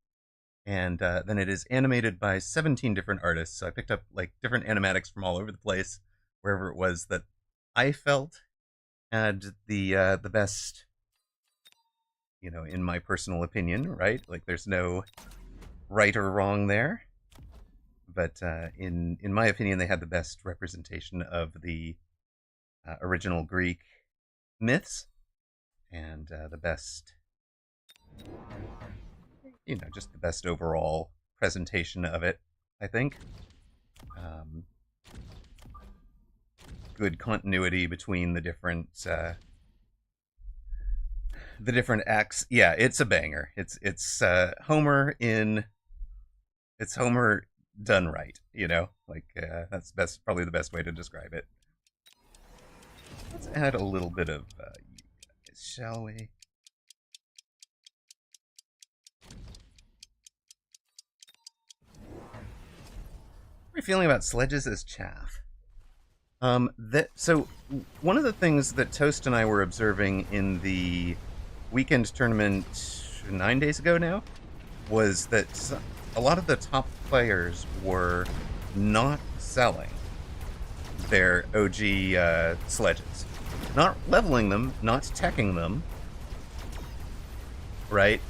And then it is animated by 17 different artists. So I picked up like different animatics from all over the place, wherever it was that I felt had the best, in my personal opinion, right? Like there's no right or wrong there, but in my opinion, they had the best representation of the original Greek myths and the best, just the best overall presentation of it, I think. Good continuity between the different acts. Yeah, it's a banger. It's Homer done right. Like that's probably the best way to describe it. Let's add a little bit of you guys, shall we? How are you feeling about sledges as chaff? So one of the things that Toast and I were observing in the weekend tournament 9 days ago now was that a lot of the top players were not selling their OG sledges, not leveling them, not teching them, right?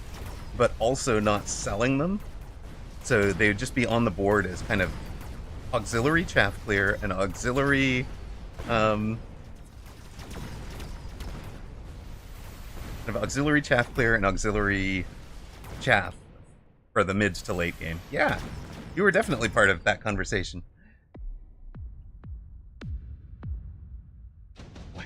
But also not selling them. So they would just be on the board as kind of auxiliary chaff clear and auxiliary kind of auxiliary chaff clear and auxiliary chaff for the mid to late game. Yeah, you were definitely part of that conversation.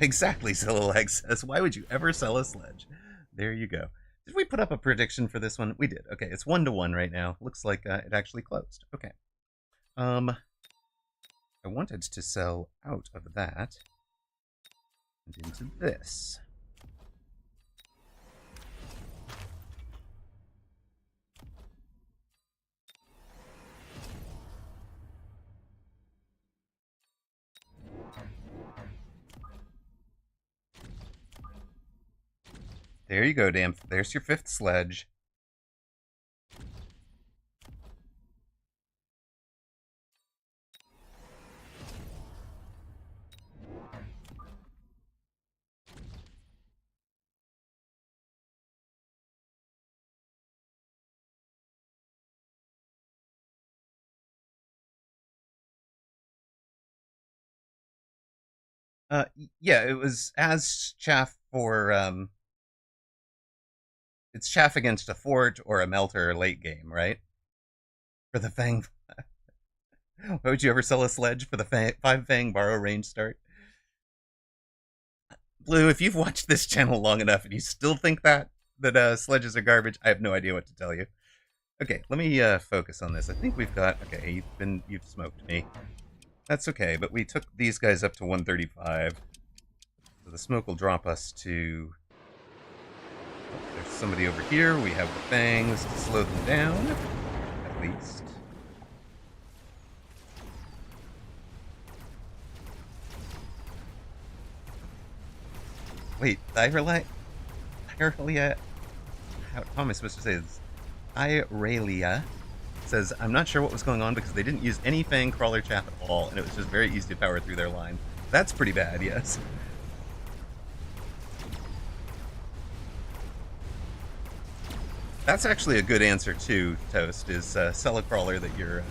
Exactly, Zillileg says. Why would you ever sell a sledge? There you go. Did we put up a prediction for this one? We did. Okay, it's 1-1 right now. Looks like it actually closed. Okay. I wanted to sell out of that and into this. There you go, Dan. There's your 5th sledge. Yeah, it was as chaff for it's chaff against a fort or a melter late game, right? For the Fang. Why would you ever sell a sledge for the 5 Fang borrow range start? Blue, if you've watched this channel long enough and you still think that sledges are garbage, I have no idea what to tell you. Okay, let me focus on this. I think we've got. Okay, you've smoked me. That's okay, but we took these guys up to 135. So the smoke will drop us to. Oh, there's somebody over here. We have the fangs to slow them down, at least. Wait, Irelia? How am I supposed to say this? Irelia says, I'm not sure what was going on because they didn't use any Fang Crawler chaff at all, and it was just very easy to power through their line. That's pretty bad, yes. That's actually a good answer too, Toast, is sell a crawler that you're...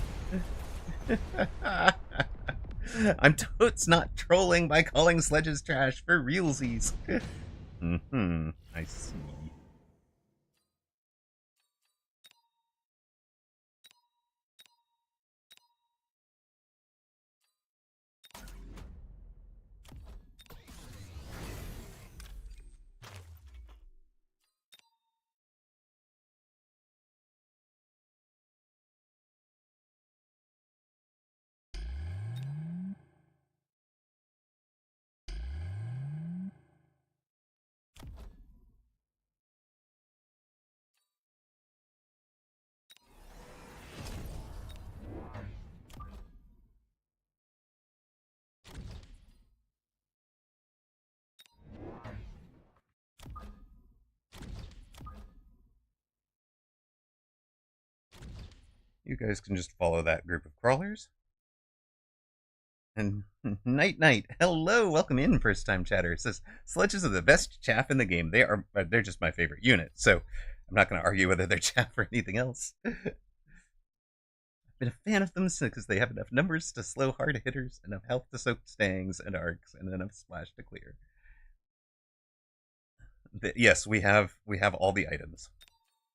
I'm totes not trolling by calling sledges trash for realsies. I see. You guys can just follow that group of crawlers. And night night, hello, welcome in, first time chatter. It says sledges are the best chaff in the game. They're just my favorite unit. So I'm not going to argue whether they're chaff or anything else. I've been a fan of them because they have enough numbers to slow hard hitters, enough health to soak stangs and arcs, and enough splash to clear. Yes, we have all the items.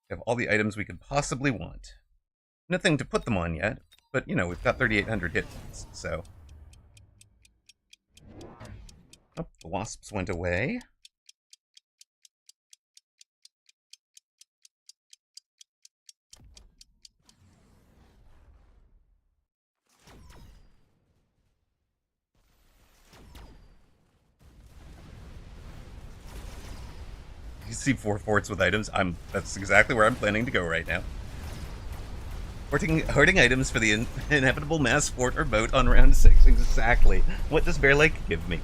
We have all the items we could possibly want. Nothing to put them on yet, but you know, we've got 3,800 hit points, so. Oh, the wasps went away. You see 4 forts with items. That's exactly where I'm planning to go right now. Hoarding items for the inevitable mass fort or boat on round 6. Exactly. What does Bear Lake give me?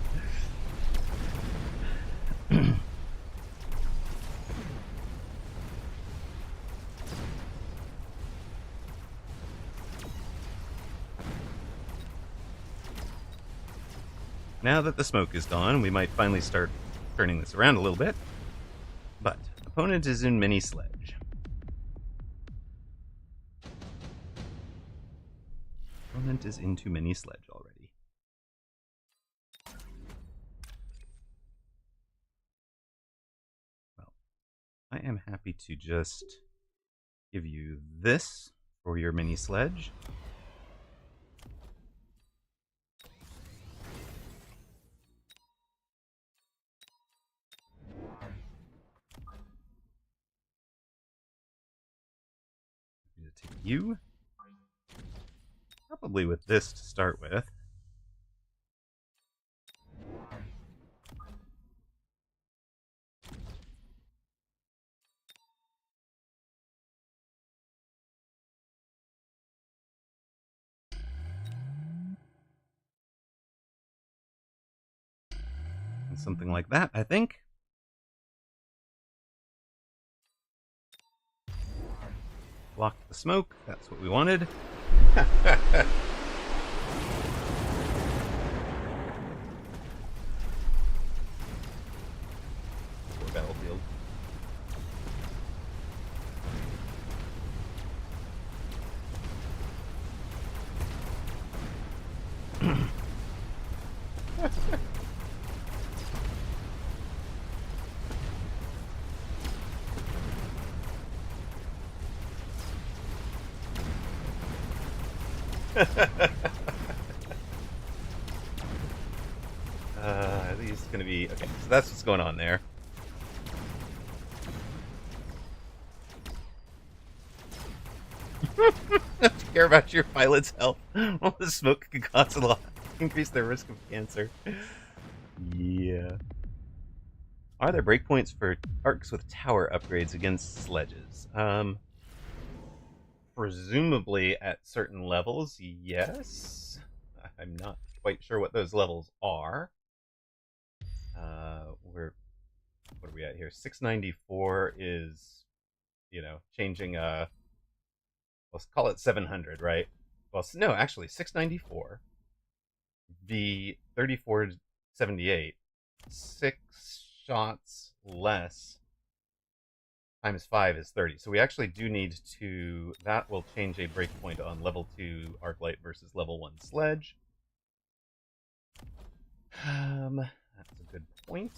Now that the smoke is gone, we might finally start turning this around a little bit. But opponent is in mini sledge. Opponent is into mini sledge already. Well, I am happy to just give you this for your mini sledge. I'm going to take you. Probably with this to start with. And something like that, I think. Block the smoke, that's what we wanted. Poor battlefield. These are gonna be okay. So that's what's going on there. Don't you care about your pilot's health? Well, the smoke could cause a lot, increase their risk of cancer. Yeah. Are there breakpoints for arcs with tower upgrades against sledges? Presumably at certain levels, yes. I'm not quite sure what those levels are. What are we at here? 694 is, you know, changing. Let's call it 700, right? Well, no, actually, 694. The 3478. 6 shots less times 5 is 30. So we actually do need to. That will change a breakpoint on level 2 Arclight versus level 1 Sledge. That's a good point.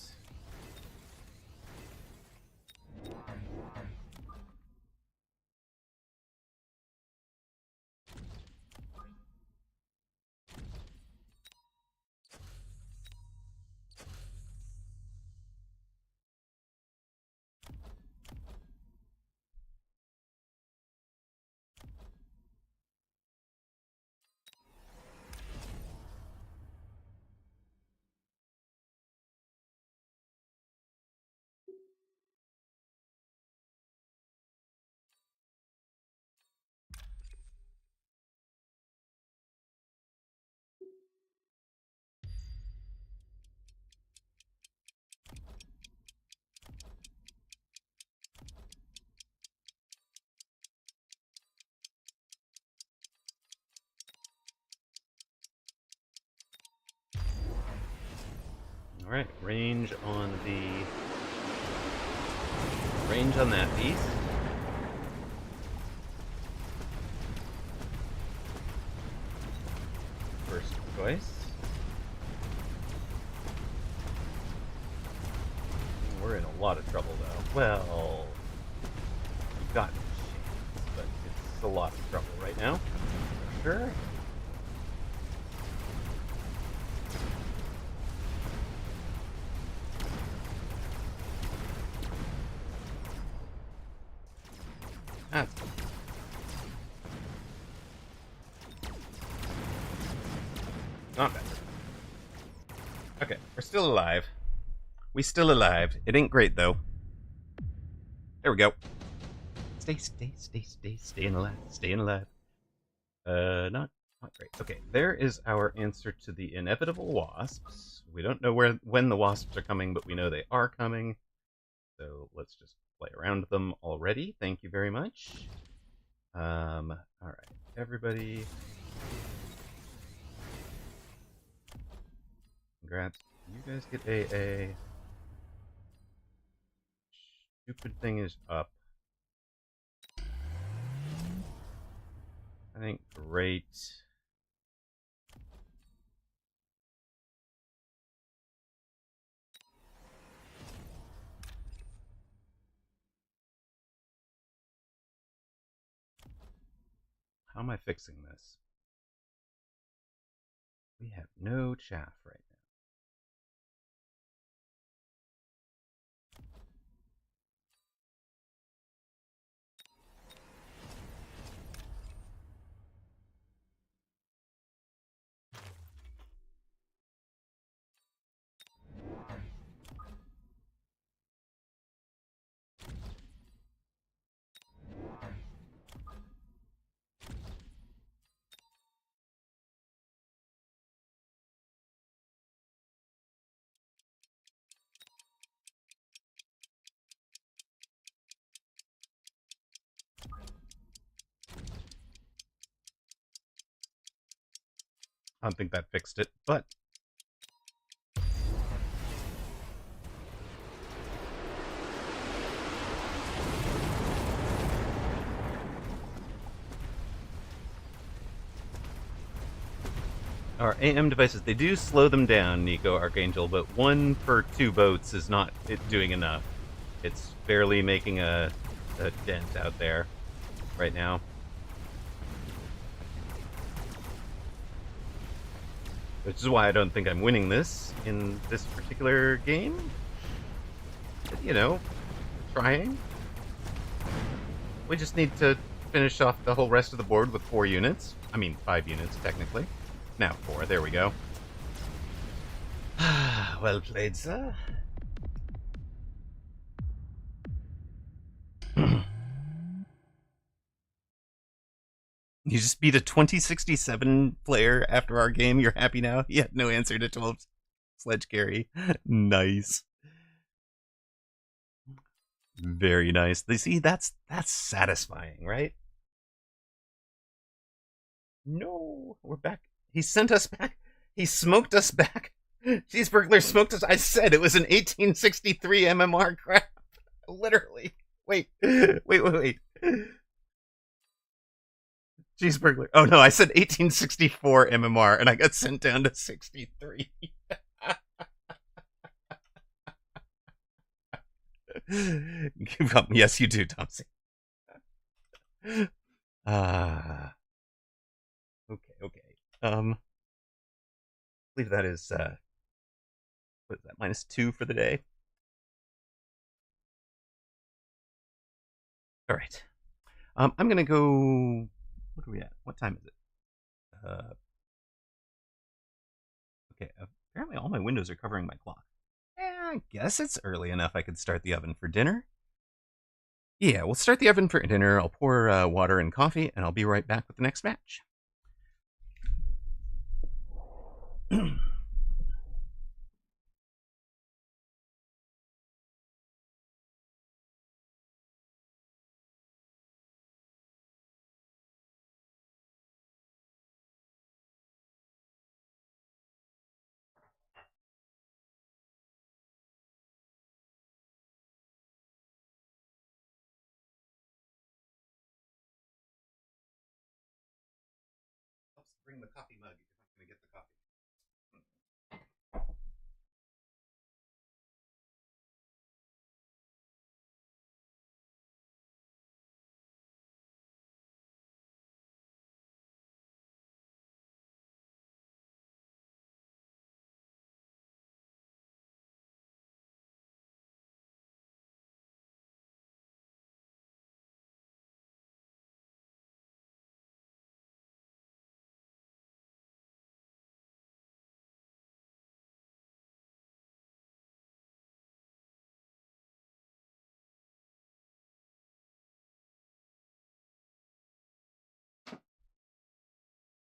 All right, range on that beast. First choice. We're in a lot of trouble, though. Well, we've got a chance, but it's a lot of trouble right now. For sure. That's good. Not bad. Okay, we're still alive. We still alive. It ain't great, though. There we go. Staying alive. Staying alive. Not great. Okay, there is our answer to the inevitable wasps. We don't know when the wasps are coming, but we know they are coming. So let's just play around with them already. Thank you very much. All right, everybody. Congrats. You guys get AA. Stupid thing is up. I think great. How am I fixing this? We have no chaff right now. I don't think that fixed it, but our AM devices, they do slow them down, Nico Archangel, but 1 per 2 boats is not doing enough. It's barely making a dent out there right now. Which is why I don't think I'm winning this in this particular game. But, you know, trying. We just need to finish off the whole rest of the board with 4 units. I mean, 5 units, technically. Now 4, there we go. Well played, sir. You just beat a 2067 player after our game. You're happy now? He had no answer to 12 sledge carry. Nice. Very nice. They see that's satisfying, right? No, we're back. He sent us back. He smoked us back. Cheeseburglar smoked us. I said it was an 1863 MMR crap. Literally. Wait. Cheeseburglar. Oh no, I said 1864 MMR and I got sent down to 63. Yes, you do, Tomsy. Okay. I believe that is what is that, -2 for the day? All right. I'm gonna go. What are we at? What time is it? Okay. Apparently, all my windows are covering my clock. I guess it's early enough. I could start the oven for dinner. Yeah, we'll start the oven for dinner. I'll pour water and coffee, and I'll be right back with the next match. bring the coffee mug if I'm going to get the coffee.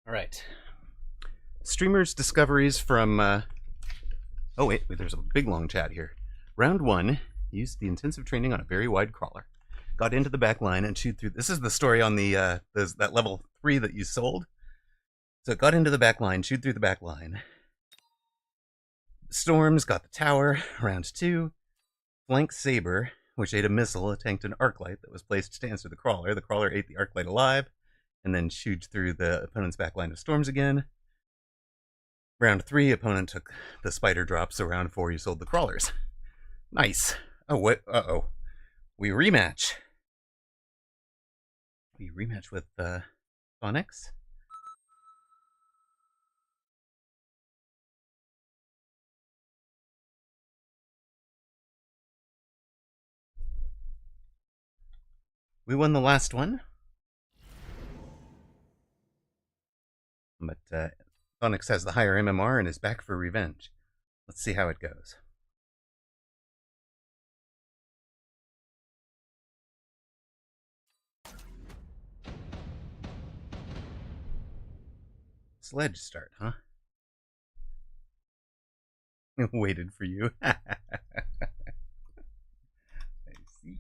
All right. Streamers' discoveries from. Oh, wait, there's a big long chat here. Round 1 used the intensive training on a very wide crawler. Got into the back line and chewed through. This is the story on the that level 3 that you sold. So it got into the back line, chewed through the back line. Storms got the tower. Round 2. Flank Saber, which ate a missile, tanked an arc light that was placed to answer the crawler. The crawler ate the arc light alive and then chewed through the opponent's back line of storms again. Round 3, opponent took the spider drop, so round 4, you sold the crawlers. Nice. Oh, what? Uh-oh. We rematch. We rematch with Phonics. We won the last one. But Phonics has the higher MMR and is back for revenge. Let's see how it goes. Sledge start, huh? Waited for you. I see.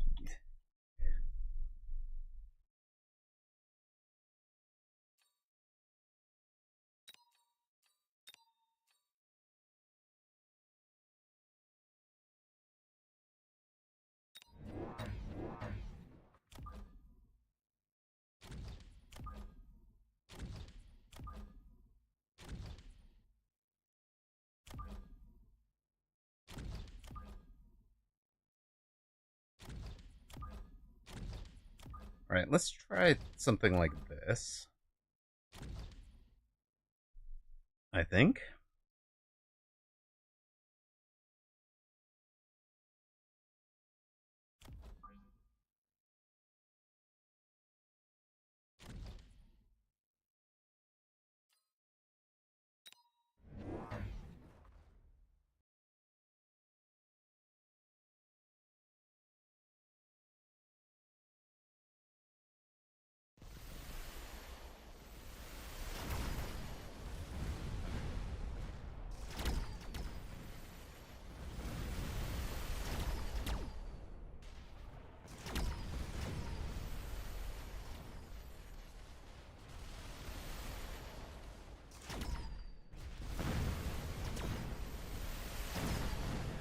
All right, let's try something like this. I think.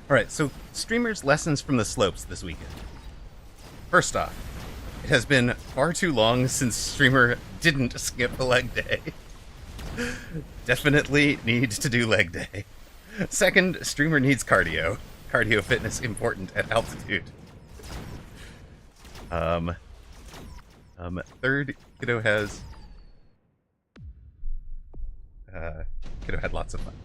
All right, so streamers' lessons from the slopes this weekend. First off, it has been far too long since streamer didn't skip a leg day. Definitely needs to do leg day. Second, streamer needs cardio. Cardio fitness important at altitude. Third, Kiddo has Kiddo had lots of fun.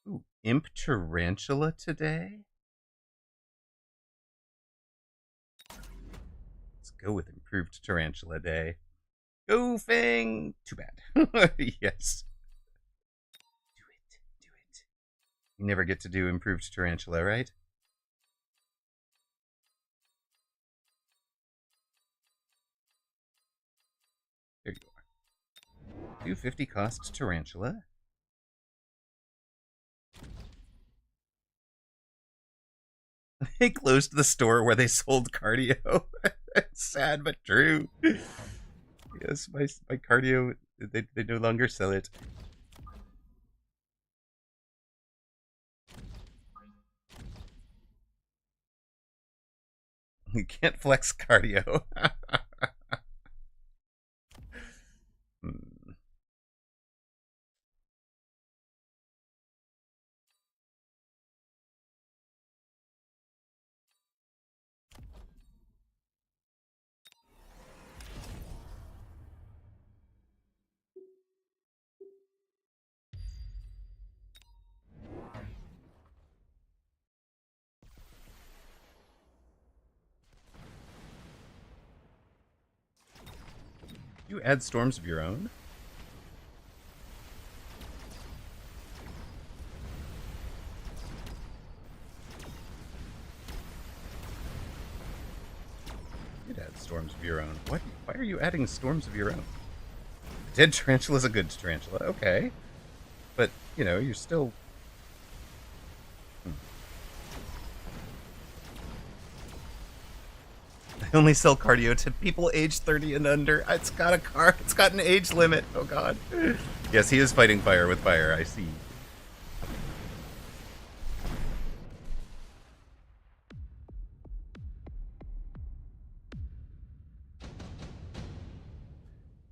Ooh, Imp Tarantula today? Let's go with Improved Tarantula Day. Go Fang! Too bad. Yes. Do it. You never get to do Improved Tarantula, right? There you are. 250 cost Tarantula. They closed the store where they sold cardio. Sad but true. Yes, my cardio, they no longer sell it. You can't flex cardio. you add storms of your own? You'd add storms of your own. Why are you adding storms of your own? Dead tarantula's a good tarantula. Okay. But, you know, you're still... I only sell cardio to people age 30 and under. It's got a car. It's got an age limit. Oh, God. Yes, he is fighting fire with fire. I see.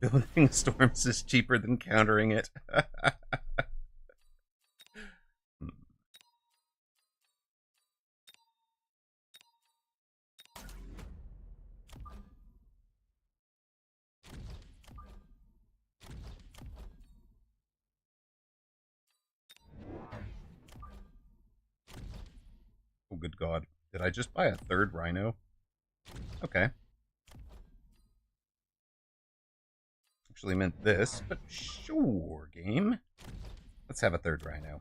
Building storms is cheaper than countering it. Oh, good God. Did I just buy a third rhino? Okay. Actually meant this, but sure, game. Let's have a third rhino.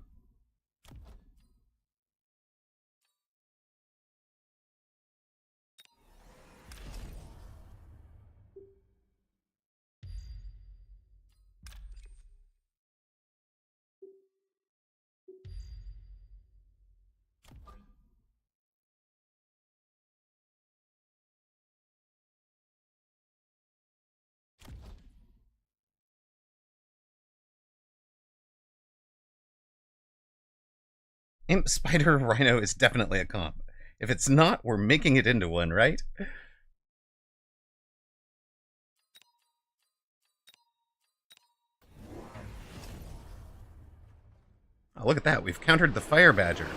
Imp Spider Rhino is definitely a comp. If it's not, we're making it into one, right? Oh, look at that. We've countered the Fire Badger.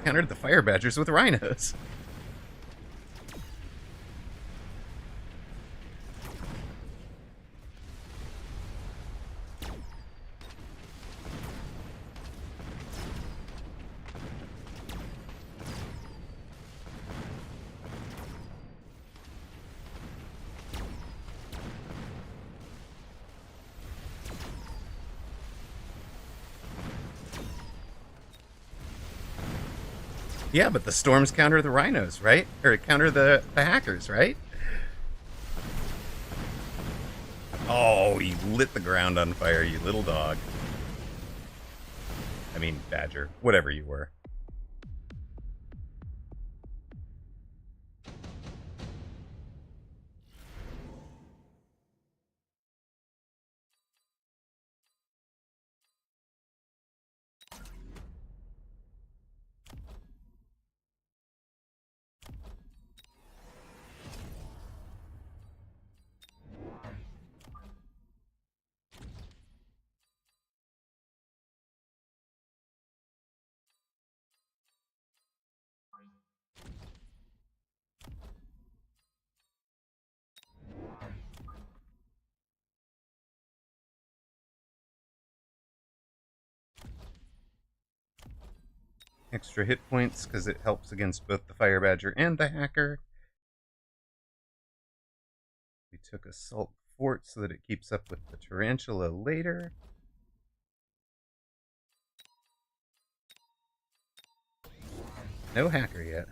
Countered the Fire Badgers with rhinos. Yeah, but the storms counter the rhinos, right? Or counter the hackers, right? Oh, you lit the ground on fire, you little dog. I mean, badger. Whatever you were. Extra hit points because it helps against both the Fire Badger and the Hacker. We took Assault Fort so that it keeps up with the Tarantula later. No Hacker yet,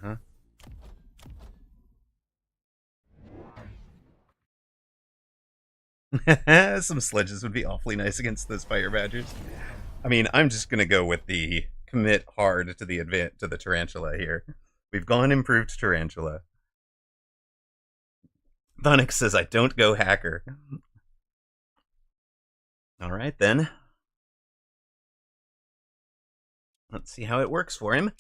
huh? Some sledges would be awfully nice against those Fire Badgers. I mean, I'm just gonna go with the commit hard to the Tarantula here. We've gone improved Tarantula. Thonix says I don't go Hacker. All right then. Let's see how it works for him.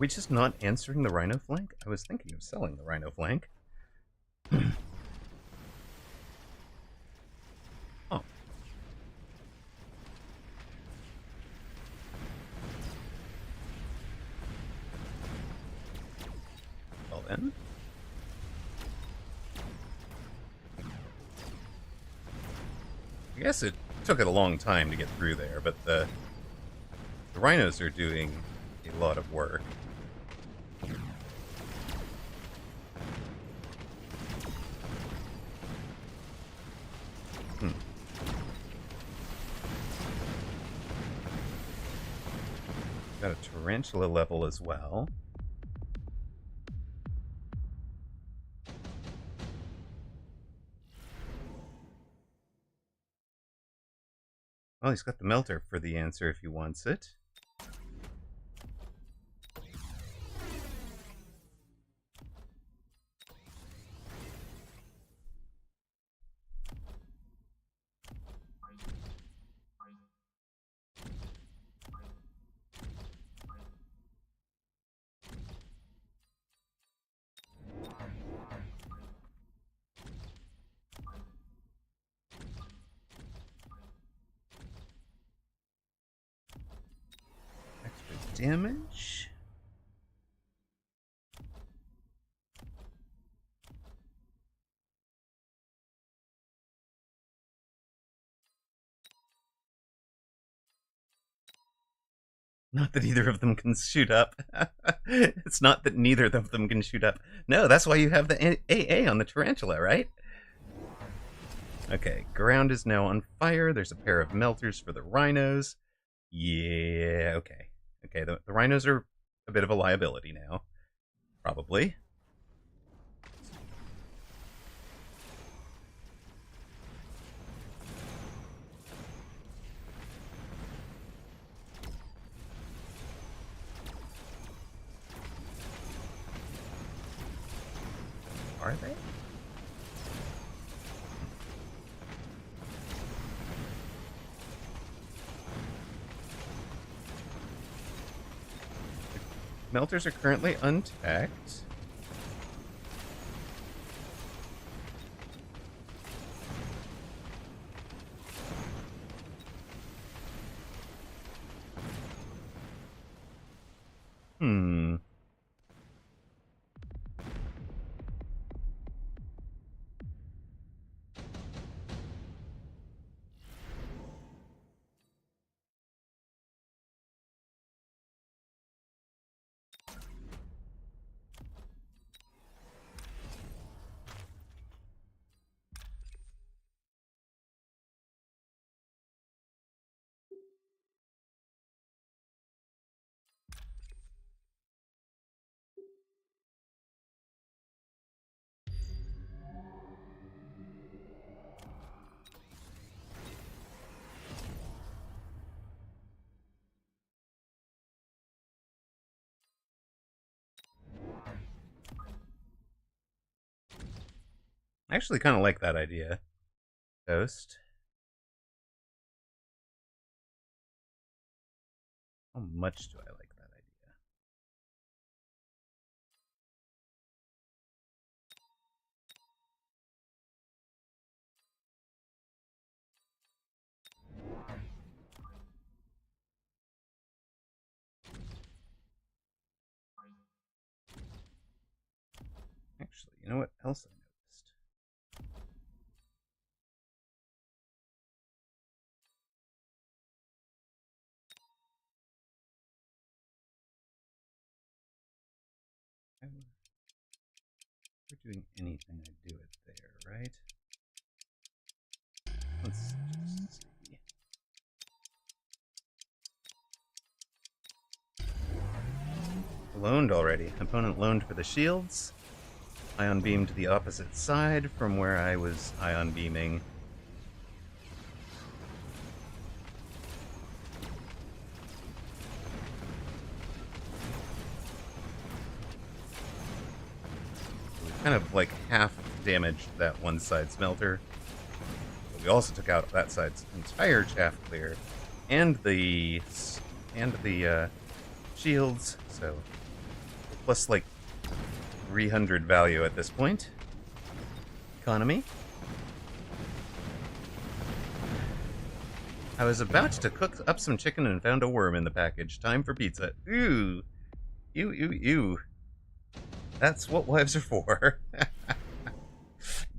We just not answering the Rhino flank? I was thinking of selling the Rhino flank. Oh. Well then. I guess it took it a long time to get through there, but the rhinos are doing a lot of work. Got a tarantula level as well. Well, he's got the melter for the answer if he wants it. Damage. Not that either of them can shoot up. It's not that neither of them can shoot up. No, that's why you have the AA on the tarantula, right? Okay, ground is now on fire. There's a pair of melters for the rhinos. Yeah, okay. Okay, the rhinos are a bit of a liability now. Probably. Are they? Melters are currently untacked. I actually kind of like that idea, Toast. How much do I like that idea? Actually, you know what else I noticed? We're doing anything, I do it there, right? Let's just see. Loaned already. Opponent loaned for the shields. Ion beam to the opposite side from where I was ion beaming. Kind of like half damaged that one side smelter. But we also took out that side's entire chaff clear and the shields, so plus like 300 value at this point. Economy. I was about to cook up some chicken and found a worm in the package. Time for pizza. Ooh. Ew. That's what wives are for.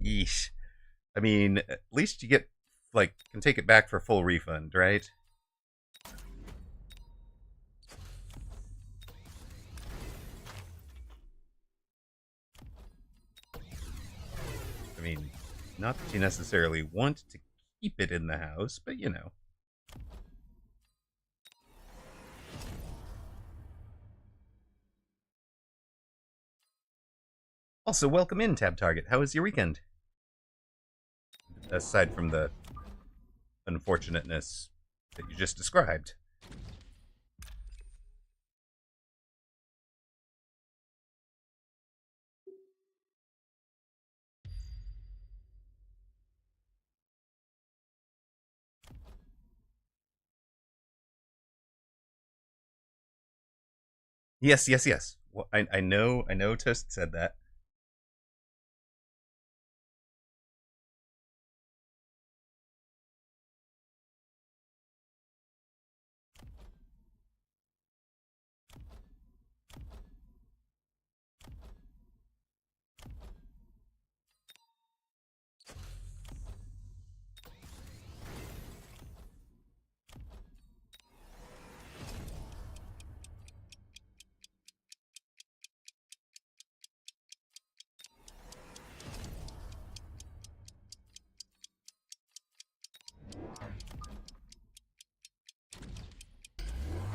Yeesh. I mean, at least you get like, can take it back for full refund, right? I mean, not that you necessarily want to keep it in the house, but you know. Also, welcome in, Tab Target. How was your weekend? Aside from the unfortunateness that you just described. Yes, yes, yes. Well, I know Toast said that.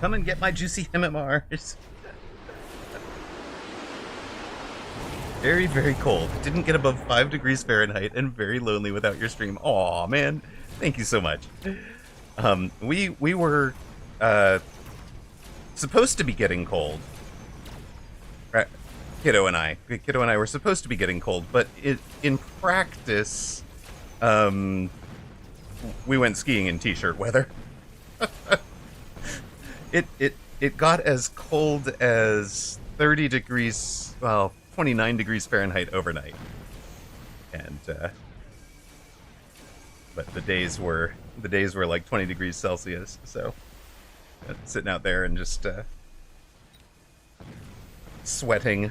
Come and get my juicy MMRs. Very, very cold. Didn't get above 5 degrees Fahrenheit and very lonely without your stream. Aw, man. Thank you so much. We were supposed to be getting cold. Right. Kiddo and I were supposed to be getting cold, but in practice, we went skiing in t-shirt weather. It got as cold as 30 degrees, well, 29 degrees Fahrenheit overnight. And but the days were like 20 degrees Celsius, so sitting out there and just sweating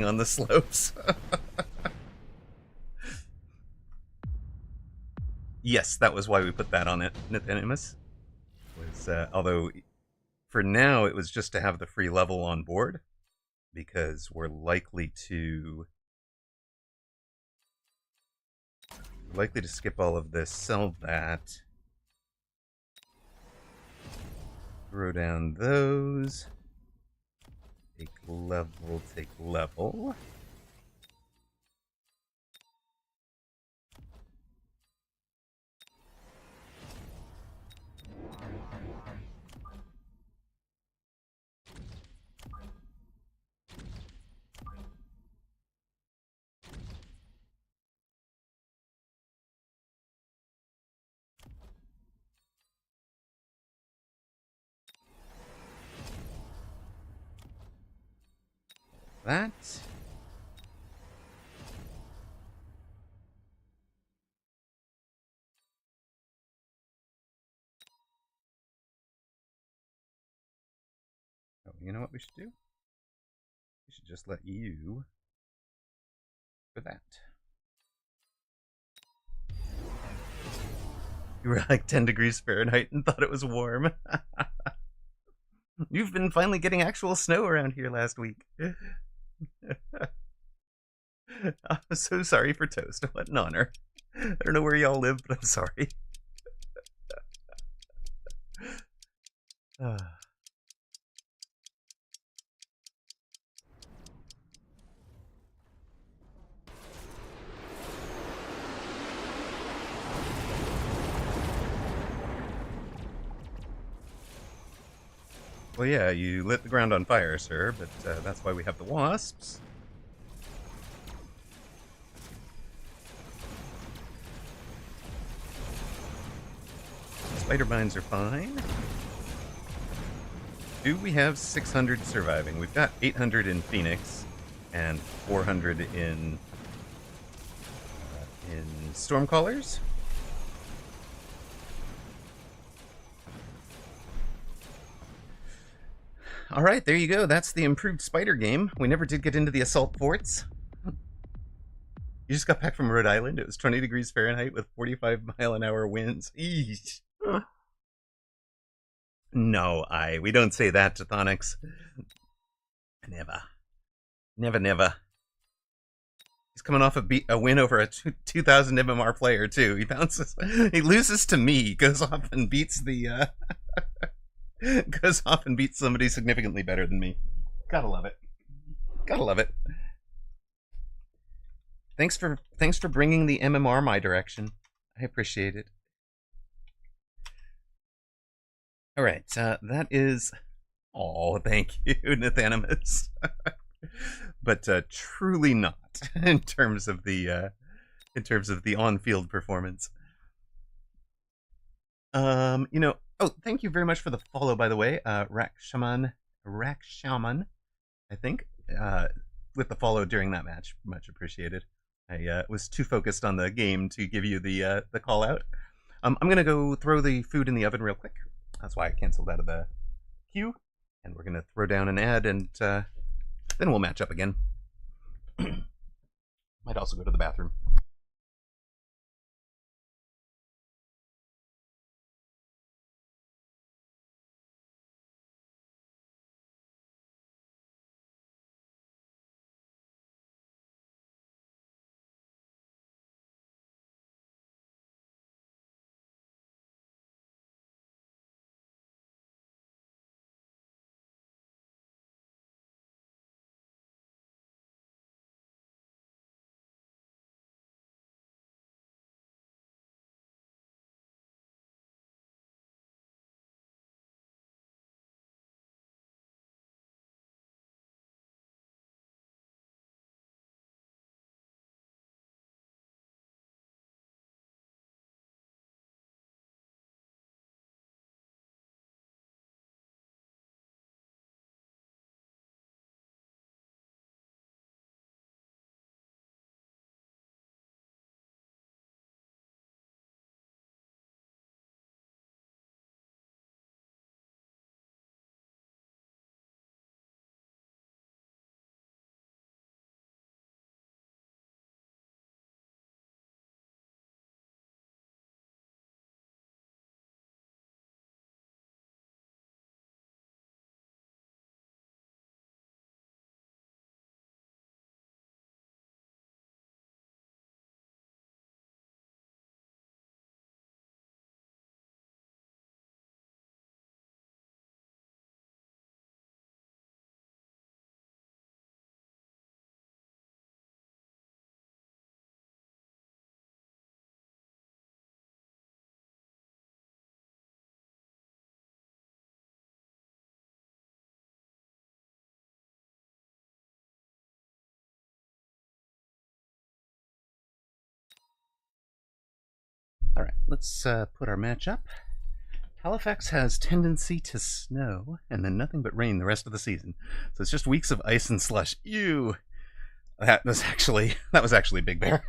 on the slopes. Yes, that was why we put that on it, Nathanimus. Was although for now it was just to have the free level on board, because we're likely to skip all of this, sell that, throw down those, take level. That. Oh, you know what we should do? We should just let you for that. You were like 10 degrees Fahrenheit and thought it was warm. You've been finally getting actual snow around here last week. I'm so sorry for Toast. What an honor. I don't know where y'all live, but I'm sorry. Well, yeah, you lit the ground on fire, sir, but that's why we have the wasps. Spider mines are fine. Do we have 600 surviving? We've got 800 in Phoenix and 400 in Stormcallers. All right, there you go. That's the improved spider game. We never did get into the assault forts. You just got back from Rhode Island. It was 20 degrees Fahrenheit with 45-mile-an-hour winds. Eesh. No, we don't say that to Thonix. Never. Never, never. He's coming off a win over a 2,000 MMR player, too. He bounces. He loses to me, goes off and beats goes off and beats somebody significantly better than me. Gotta love it. Gotta love it. Thanks for bringing the MMR my direction. I appreciate it. All right, that is. Oh, thank you, Nathanimus. But truly not in terms of the on-field performance. You know. Oh, thank you very much for the follow, by the way, Rack Shaman, I think, with the follow during that match. Much appreciated. I was too focused on the game to give you the call out. I'm gonna go throw the food in the oven real quick. That's why I canceled out of the queue, and we're gonna throw down an ad, and then we'll match up again. Might also go to the bathroom. All right, let's put our match up. Halifax has tendency to snow and then nothing but rain the rest of the season. So it's just weeks of ice and slush. Ew. That was actually Big Bear.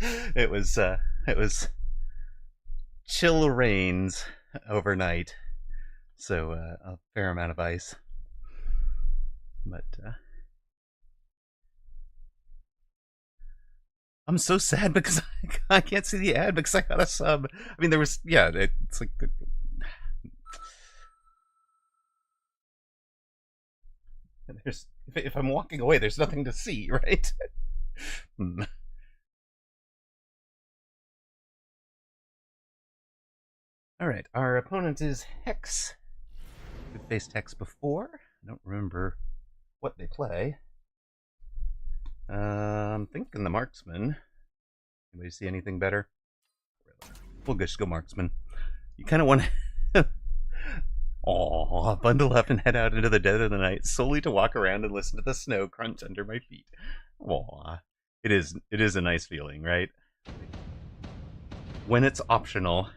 it was chill rains overnight. So a fair amount of ice. But I'm so sad because I can't see the ad because I got a sub. I mean, there was, yeah, it's like. There's, if I'm walking away, there's nothing to see, right? All right, our opponent is Hex. We've faced Hex before. I don't remember what they play. I'm thinking the Marksman. Anybody see anything better? We'll just go Marksman. You kind of want to. Aw, bundle up and head out into the dead of the night solely to walk around and listen to the snow crunch under my feet. Aw, it is a nice feeling, right? When it's optional,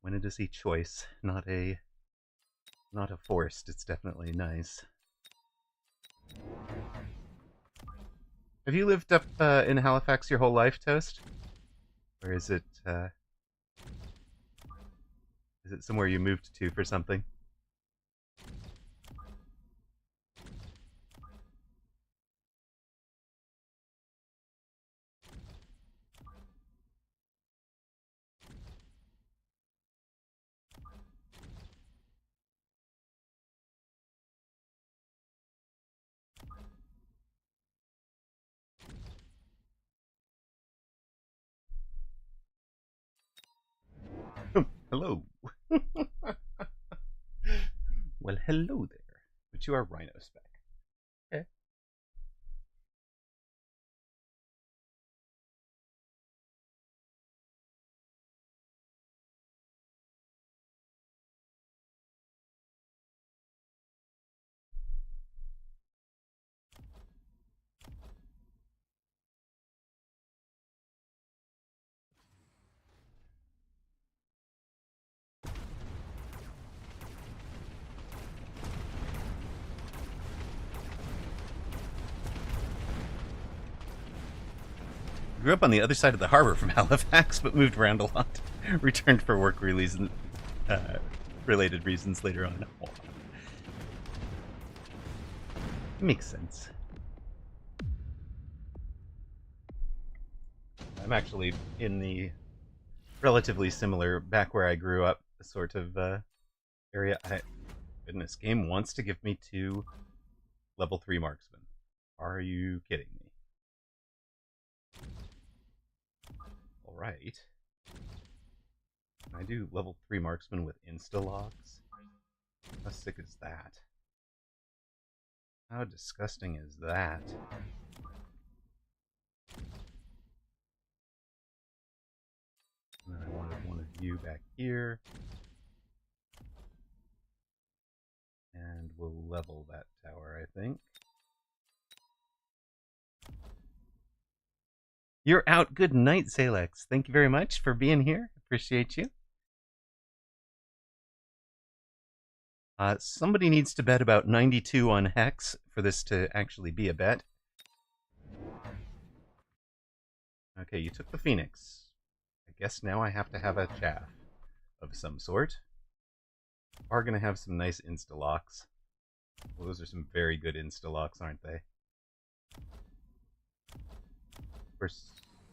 when it is a choice, not a forced. It's definitely nice. Have you lived up in Halifax your whole life, Toast? Or is it somewhere you moved to for something? Hello. Well, hello there. But you are Rhino Spec. Okay. Grew up on the other side of the harbor from Halifax, but moved around a lot. Returned for work related reasons later on. Oh. Makes sense. I'm actually in the relatively similar, back where I grew up, sort of area. Goodness, game wants to give me 2 level 3 marksmen. Are you kidding me? Alright. Can I do level 3 marksman with insta-locks? How sick is that? How disgusting is that? And then I wanted one of you back here. And we'll level that tower, I think. You're out. Good night, Salex. Thank you very much for being here. Appreciate you. Somebody needs to bet about 92 on Hex for this to actually be a bet. Okay, you took the Phoenix. I guess now I have to have a chaff of some sort. Are going to have some nice insta-locks. Well, those are some very good insta-locks, aren't they? Of course,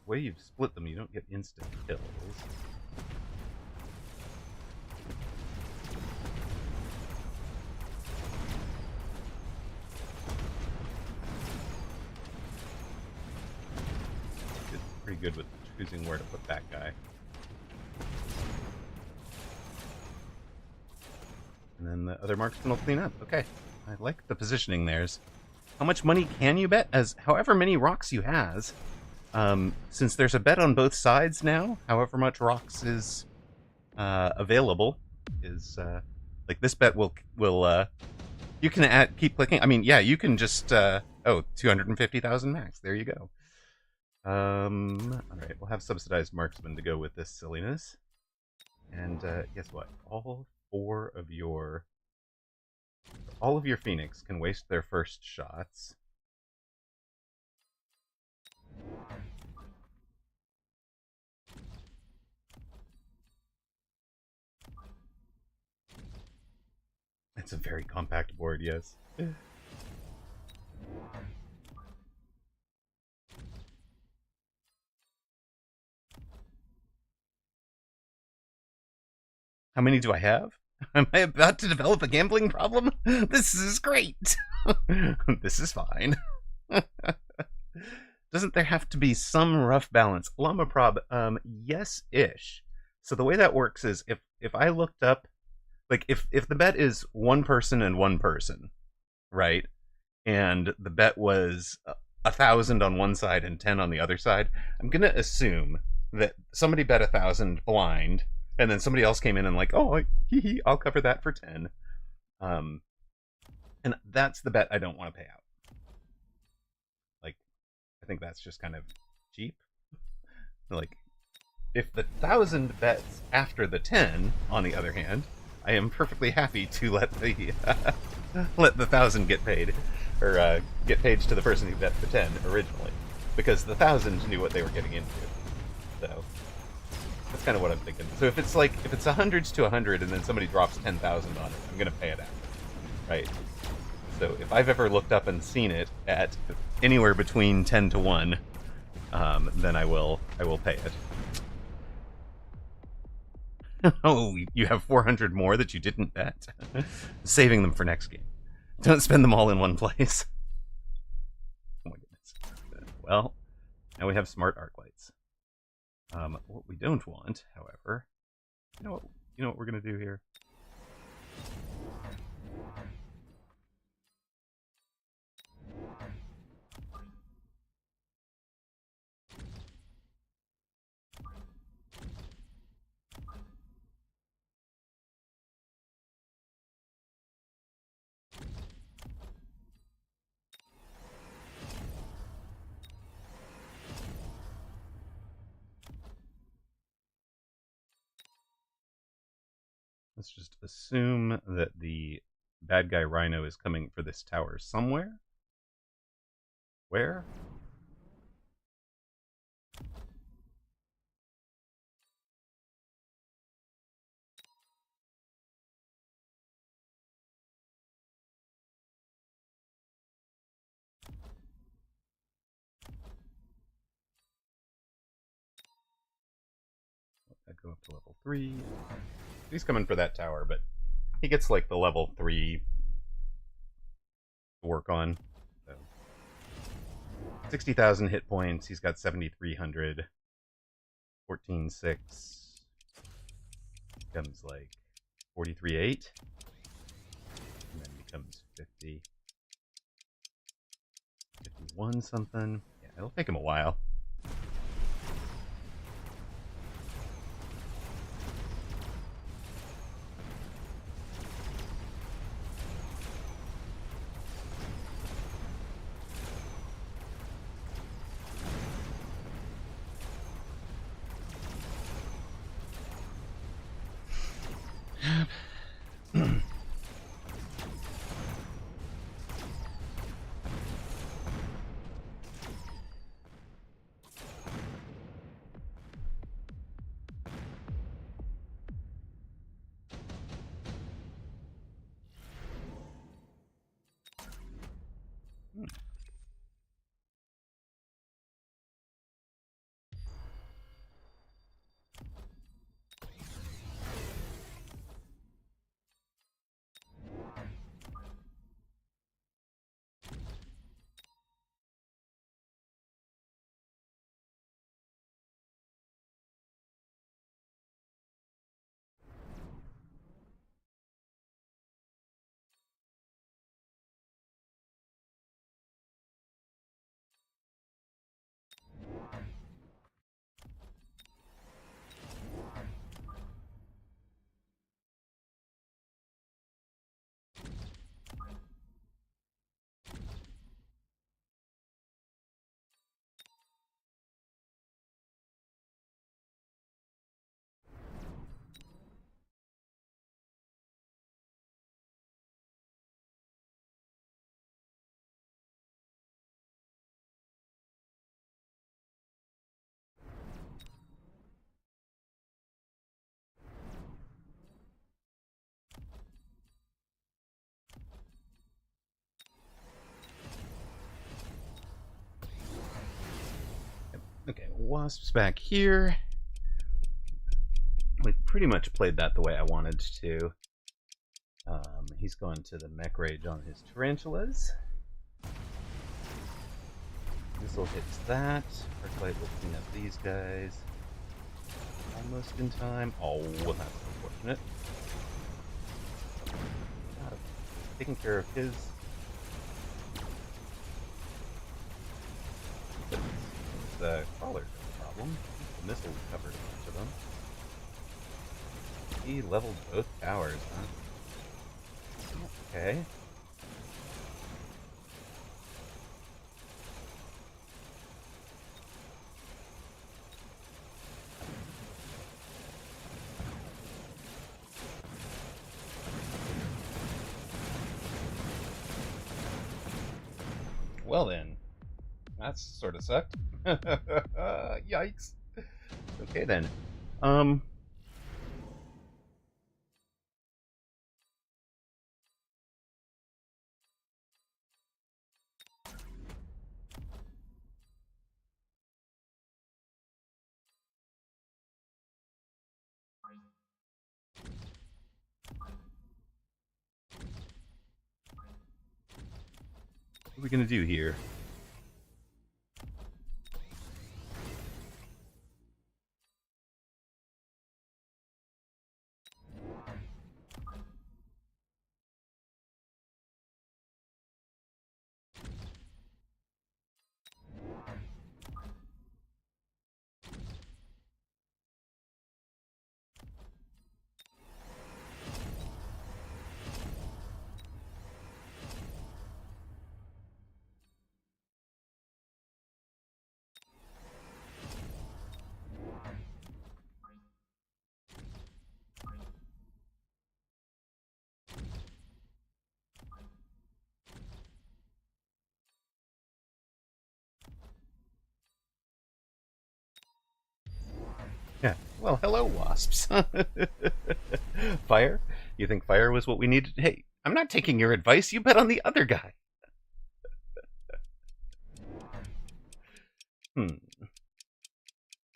the way you've split them, you don't get instant kills. It's pretty good with choosing where to put that guy. And then the other marksman will clean up. Okay, I like the positioning theirs. How much money can you bet? As however many rocks you has. Since there's a bet on both sides now, however much rocks is available is like this bet will you can keep clicking. I mean, yeah, you can just 250,000 max. There you go. All right, we'll have subsidized marksman to go with this silliness. And guess what? All of your Phoenix can waste their first shots. It's a very compact board, yes. How many do I have? Am I about to develop a gambling problem? This is great. This is fine. Doesn't there have to be some rough balance? Llama Prob, yes-ish. So the way that works is if I looked up, like if the bet is 1 person and 1 person, right? And the bet was 1,000 on one side and 10 on the other side, I'm gonna assume that somebody bet 1,000 blind, and then somebody else came in and like, oh, I'll cover that for 10. And that's the bet I don't want to pay out. Like, I think that's just kind of cheap. Like, if the 1,000 bets after the 10, on the other hand, I am perfectly happy to let the 1,000 get paid, or get paid to the person who bet the 10 originally, because the 1,000 knew what they were getting into. So that's kind of what I'm thinking. So if it's 100s to 100, and then somebody drops 10,000 on it, I'm gonna pay it out, right? So if I've ever looked up and seen it at anywhere between 10 to 1, then I will pay it. Oh, you have 400 more that you didn't bet? Saving them for next game. Don't spend them all in one place. Oh my goodness. Well, now we have smart arc lights. What we don't want, however... You know what? You know what we're gonna do here? Let's just assume that the bad guy Rhino is coming for this tower somewhere. Where? I go up to level 3. He's coming for that tower, but he gets like the level 3 to work on. So 60,000 hit points. He's got 7,300. 14,6 becomes like 43,8. And then becomes 50. 51 something. Yeah, it'll take him a while. Okay, Wasp's back here. We pretty much played that the way I wanted to. He's going to the mech rage on his tarantulas. Missile hits that. Arclight will clean up these guys. Almost in time. Oh, that's unfortunate. Taking care of his. The crawler's no problem. The missiles covered a bunch of them. He leveled both towers, huh? Okay. Well then, that's sort of sucked. Yikes. Okay then. What are we gonna do here? Well, hello, wasps. Fire? You think fire was what we needed? Hey, I'm not taking your advice. You bet on the other guy. I'm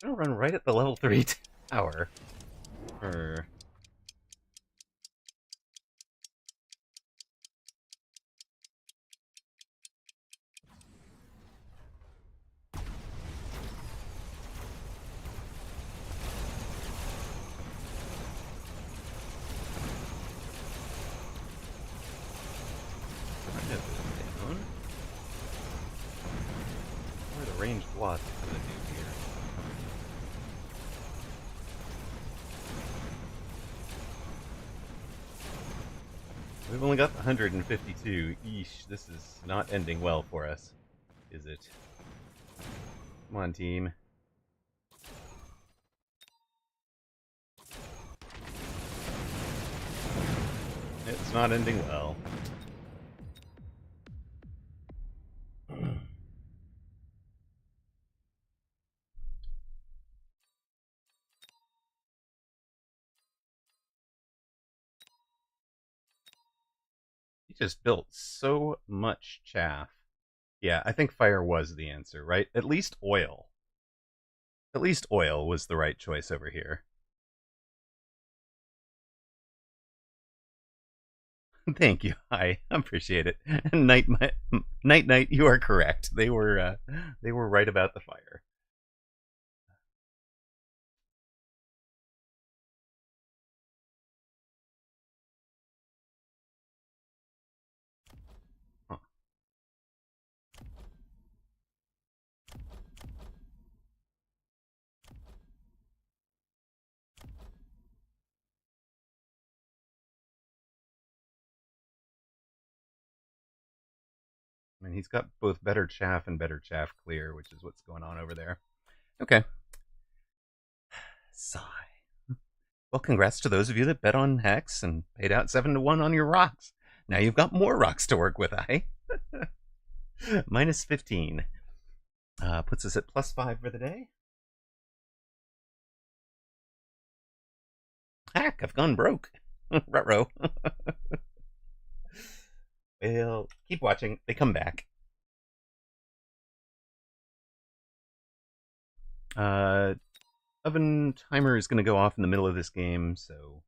gonna run right at the level 3 tower. Or... down. What are the ranged wasps gonna do here? We've only got 152. Eesh, this is not ending well for us, is it? Come on, team. It's not ending well. He just built so much chaff. Yeah, I think fire was the answer, right? At least oil. At least oil was the right choice over here. Thank you. I appreciate it. Night, you are correct. They were right about the fire. Huh. I mean, he's got both better chaff and better chaff clear, which is what's going on over there. Okay. Sigh. Well, congrats to those of you that bet on Hex and paid out 7-1 on your rocks. Now you've got more rocks to work with, eh? Minus 15. Puts us at +5 for the day. Heck, I've gone broke. Ruh-roh. Well, keep watching. They come back. Oven timer is going to go off in the middle of this game, so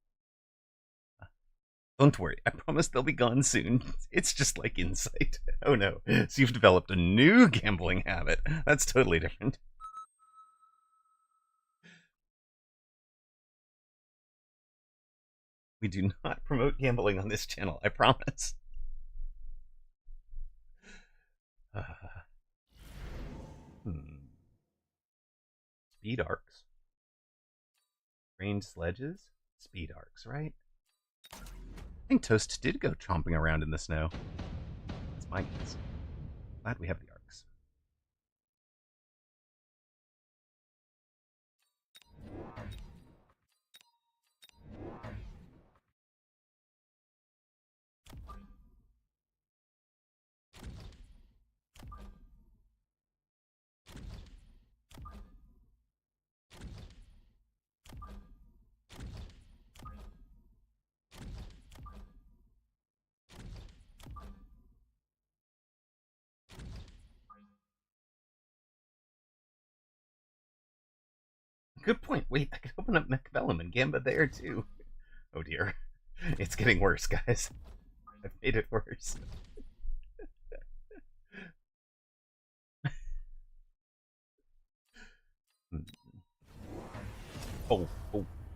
don't worry. I promise they'll be gone soon. It's just like Insight. Oh no. So you've developed a new gambling habit. That's totally different. We do not promote gambling on this channel, I promise. Speed arcs. Ranged sledges? Speed arcs, right? I think Toast did go chomping around in the snow. That's my guess. Glad we have the arcs. Good point. Wait, I could open up Mechabellum and Gamba there too. Oh dear. It's getting worse, guys. I've made it worse. Oh,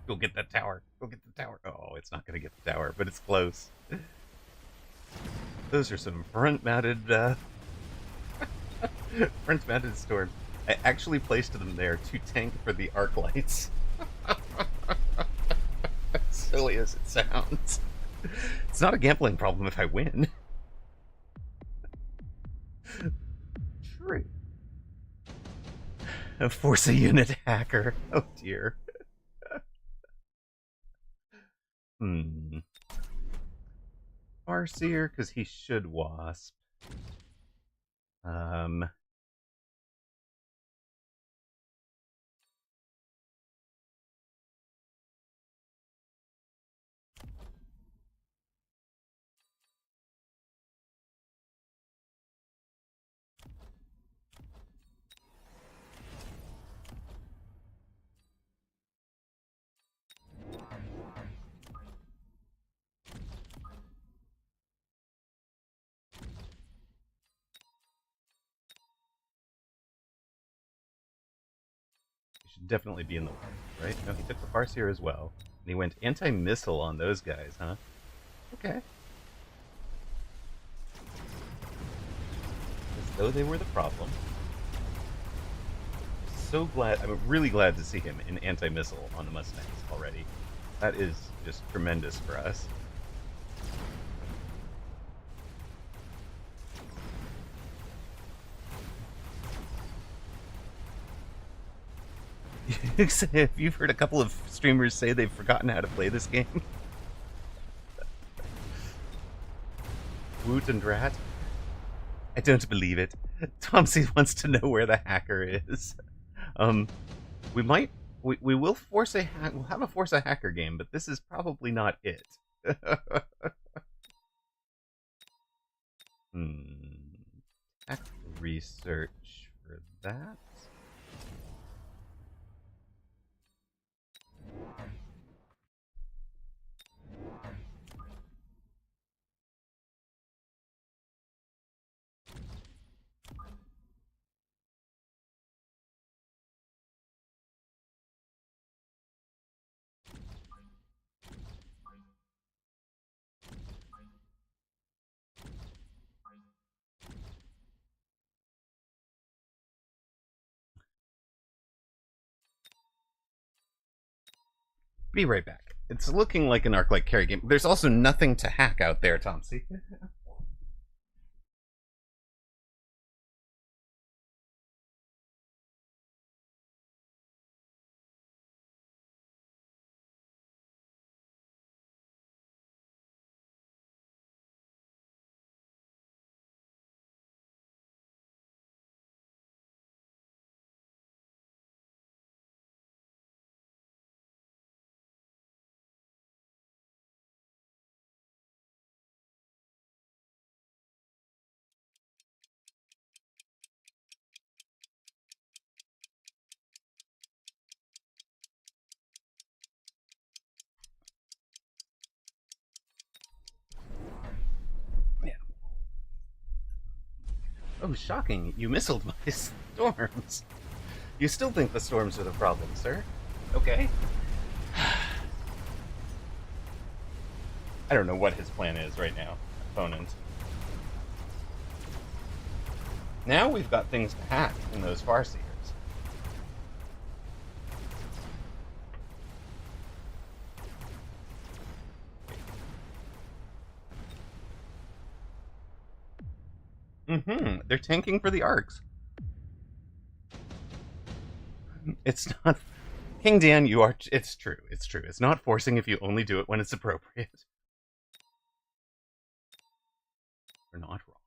go get that tower. Go get the tower. Oh, it's not going to get the tower, but it's close. Those are some front-mounted front-mounted storms. I actually placed them there to tank for the arc lights. As silly as it sounds. It's not a gambling problem if I win. True. Force a unit hacker. Oh dear. Farseer, because he should wasp. should definitely be in the way, right? No, he took the Farseer as well. And he went anti-missile on those guys, huh? Okay. As though they were the problem. So glad, I'm really glad to see him in anti-missile on the Mustangs already. That is just tremendous for us. You've heard a couple of streamers say they've forgotten how to play this game. Woot and Rat. I don't believe it. Tomsy wants to know where the hacker is. We will force we'll have a force a hacker game, but this is probably not it. Tech research for that. Be right back. It's looking like an Arc-like carry game. There's also nothing to hack out there, Tomsy. Oh, shocking. You missiled my storms. You still think the storms are the problem, sir? Okay. I don't know what his plan is right now, opponent. Now we've got things to hack in those Farseers. They're tanking for the arcs. It's not... King Dan, you are... It's true. It's true. It's not forcing if you only do it when it's appropriate. You're not wrong.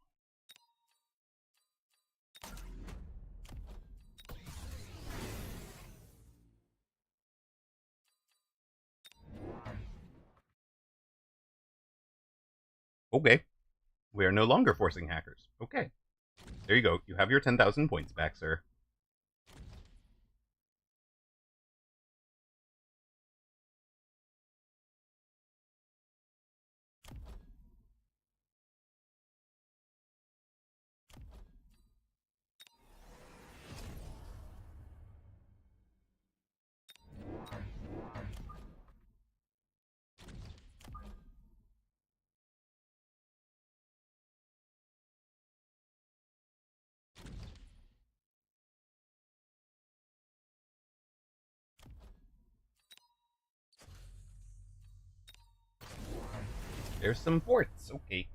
Okay. We are no longer forcing hackers. Okay. There you go. You have your 10,000 points back, sir. There's some forts. Okay.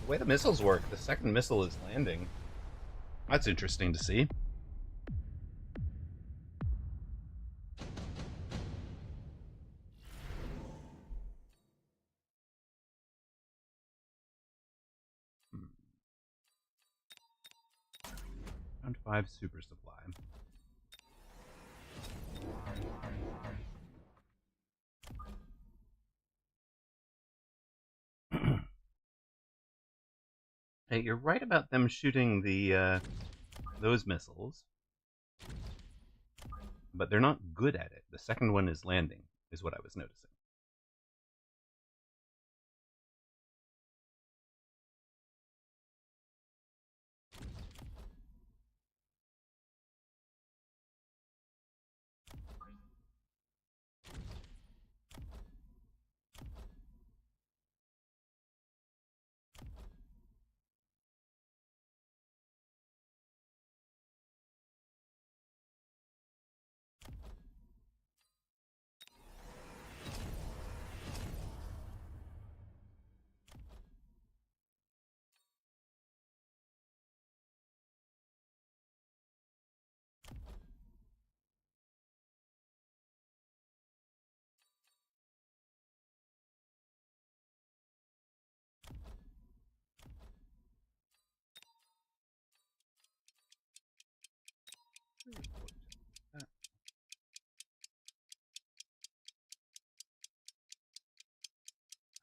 The way the missiles work, the second missile is landing. That's interesting to see. Round 5 super supply. Hey, you're right about them shooting the those missiles, but they're not good at it. The second one is landing, is what I was noticing.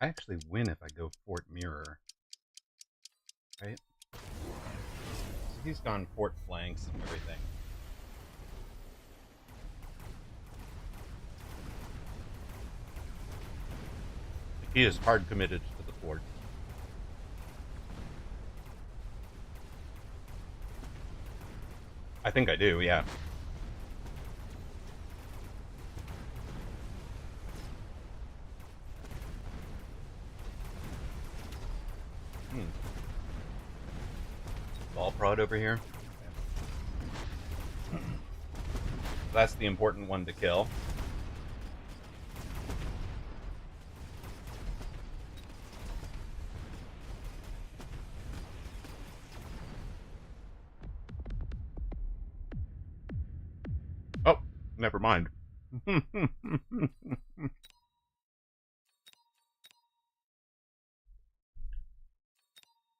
I actually win if I go Fort Mirror, right? So he's gone Fort Flanks and everything. He is hard committed to the fort. I think I do, yeah. Ball prod over here. That's the important one to kill. Oh, never mind.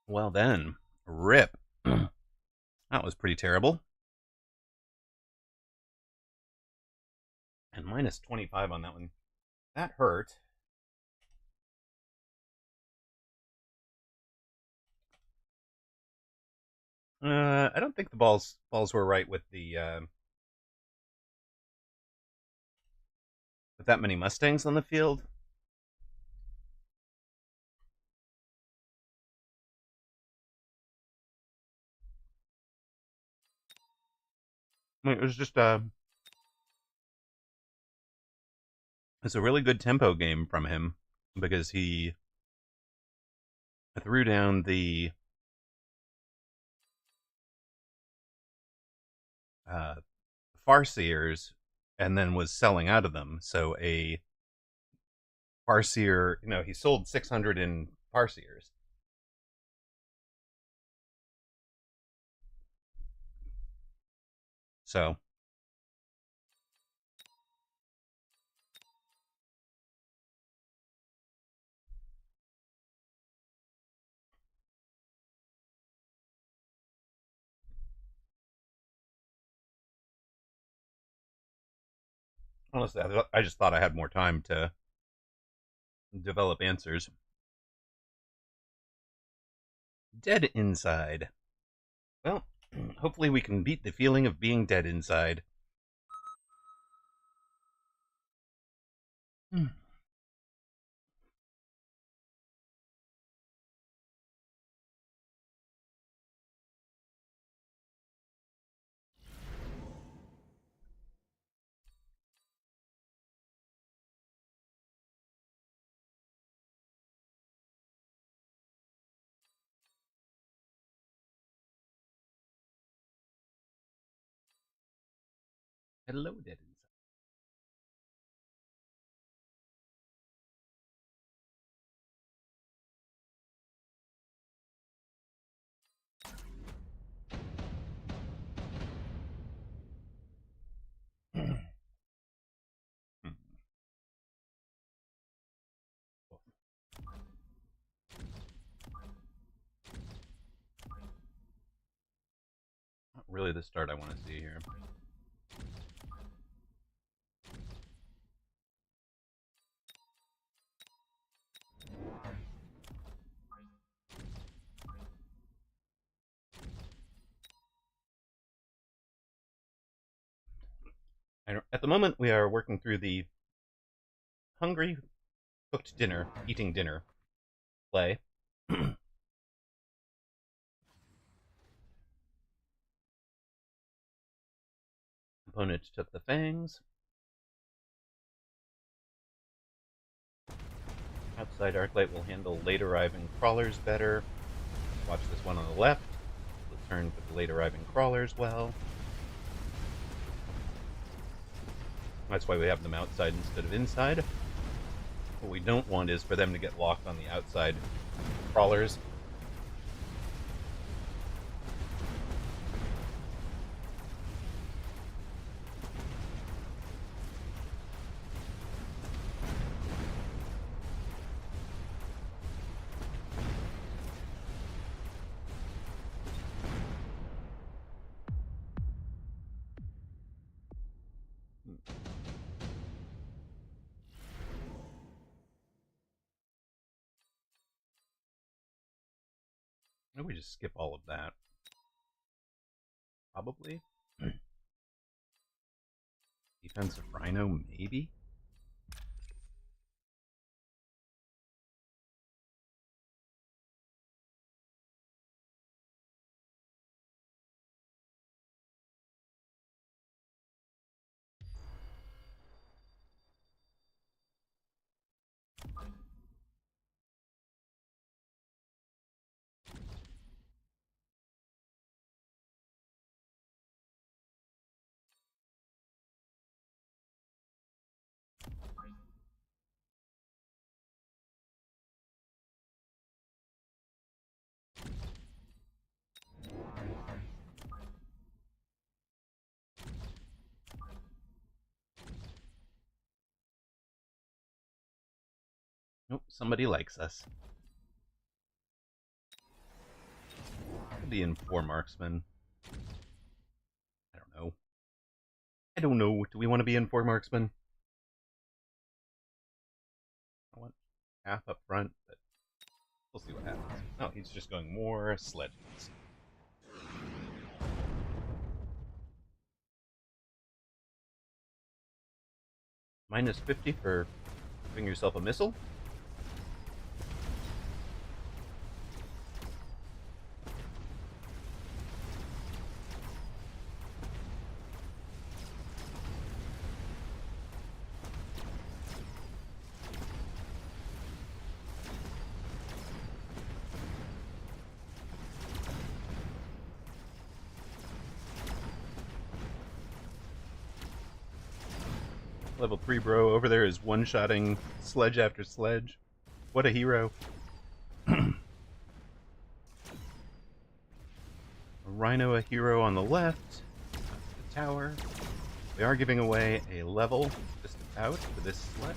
Well then, rip. That was pretty terrible. And minus 25 on that one. That hurt. I don't think the balls were right with the with that many Mustangs on the field. I mean, it was just it's a really good tempo game from him because he threw down the Farseers and then was selling out of them. So a Farseer, he sold 600 in Farseers. So honestly, I just thought I had more time to develop answers. Dead inside. Well, hopefully we can beat the feeling of being dead inside. Hello, dead inside. really the start I want to see here. At the moment, we are working through the hungry, cooked dinner, eating dinner play. Opponent took the fangs. Outside Arclight will handle late arriving crawlers better. Watch this one on the left. We'll turn for the late arriving crawlers well. That's why we have them outside instead of inside. What we don't want is for them to get locked on the outside crawlers. Maybe we just skip all of that. Probably. Defensive Rhino, maybe? Nope, somebody likes us. Could be in 4 marksmen. I don't know. I don't know. Do we want to be in 4 marksmen? I want half up front, but we'll see what happens. Oh, he's just going more sledges. Minus 50 for giving yourself a missile. Level 3 bro over there is one-shotting sledge after sledge. What a hero. A Rhino, a hero on the left. The tower. We are giving away a level just about for this sledge.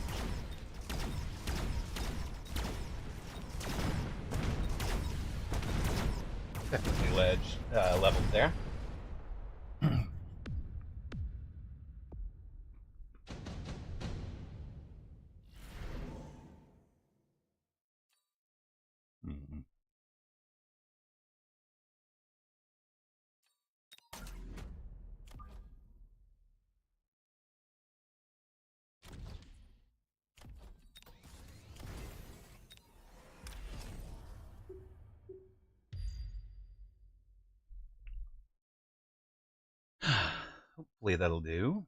Definitely leveled there. Hopefully that'll do.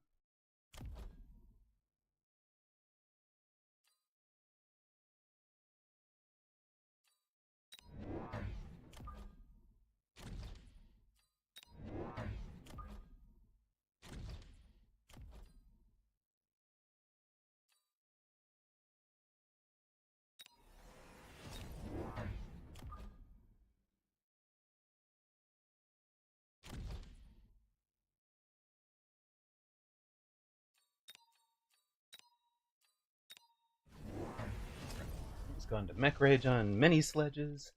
He's gone to Mech Rage on many sledges.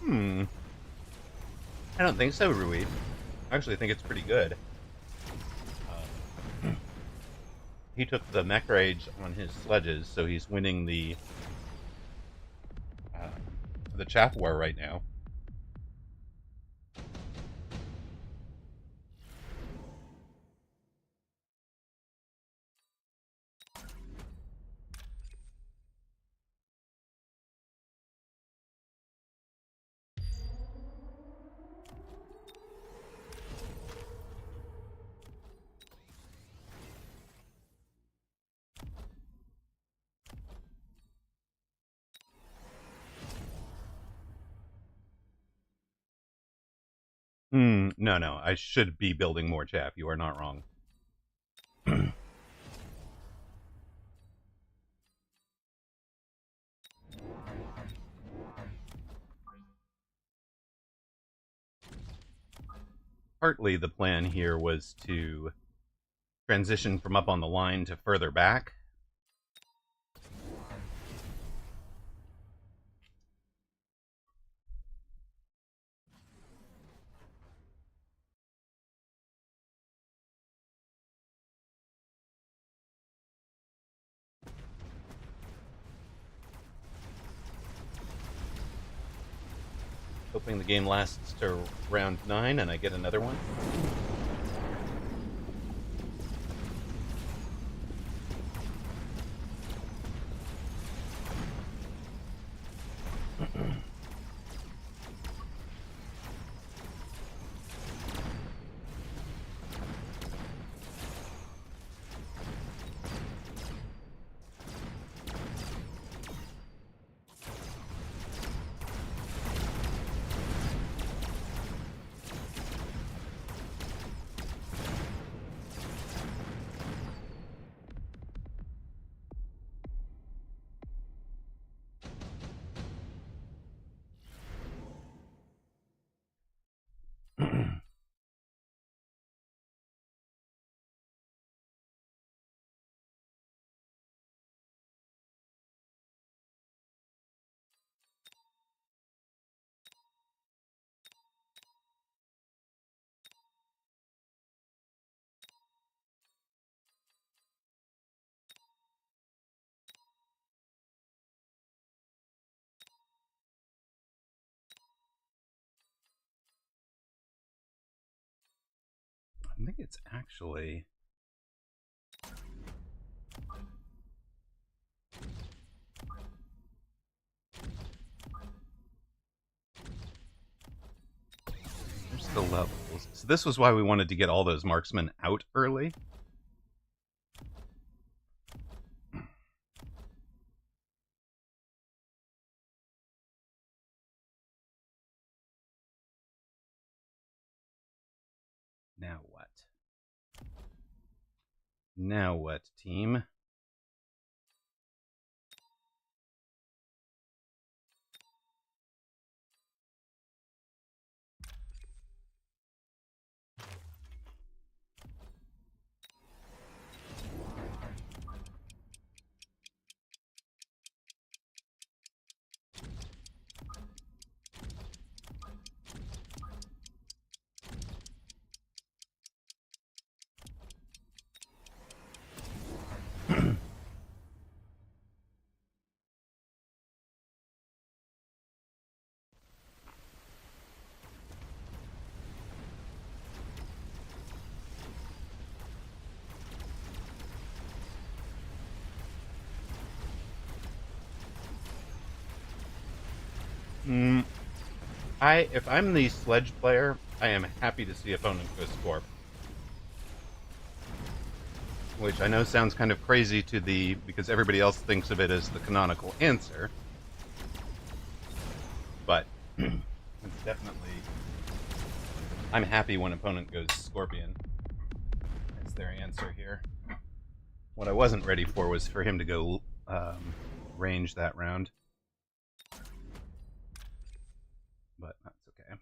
I don't think so, Rui. I actually think it's pretty good. He took the mech rage on his sledges, so he's winning the chaff war right now. No, I should be building more chaff. You are not wrong. Partly the plan here was to transition from up on the line to further back. Hoping the game lasts to round 9 and I get another one. I think it's actually... There's the levels. So this was why we wanted to get all those marksmen out early. Now what? Now what, team? If I'm the sledge player, I am happy to see opponent go Scorp. Which I know sounds kind of crazy because everybody else thinks of it as the canonical answer. But it's definitely... I'm happy when opponent goes Scorpion. That's their answer here. What I wasn't ready for was for him to go range that round. But that's okay.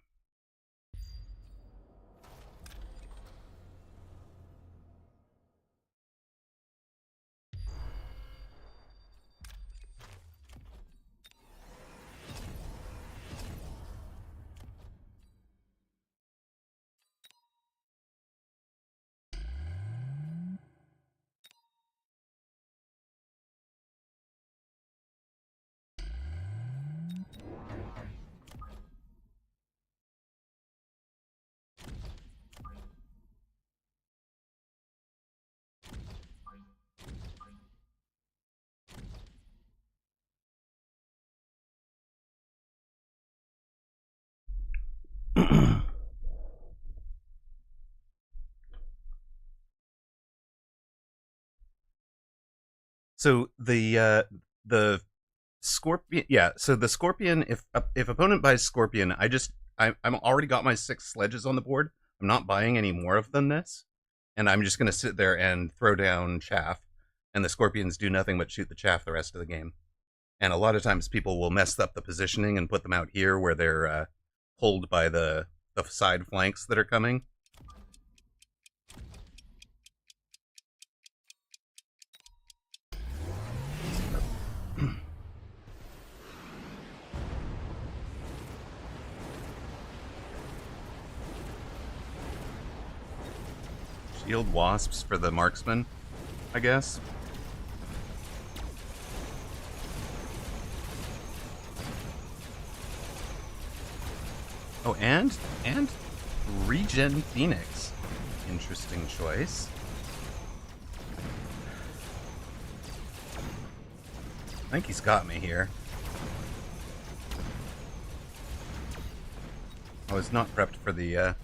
So the scorpion, yeah. So the scorpion, if opponent buys scorpion, I'm already got my 6 sledges on the board. I'm not buying any more of them this, and I'm just gonna sit there and throw down chaff, and the scorpions do nothing but shoot the chaff the rest of the game. And a lot of times people will mess up the positioning and put them out here where they're pulled by the side flanks that are coming. Shield wasps for the marksman, I guess. Oh, and regen Phoenix. Interesting choice. I think he's got me here. I was not prepped for the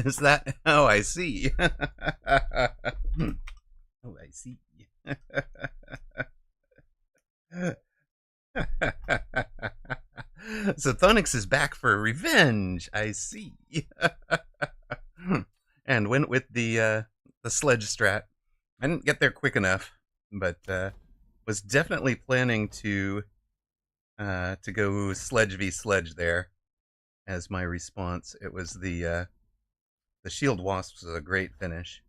Is that? Oh, I see. Oh, I see. So Thonix is back for revenge. I see. And went with the sledge strat. I didn't get there quick enough, but was definitely planning to go sledge v sledge there as my response. It was the shield wasps was a great finish.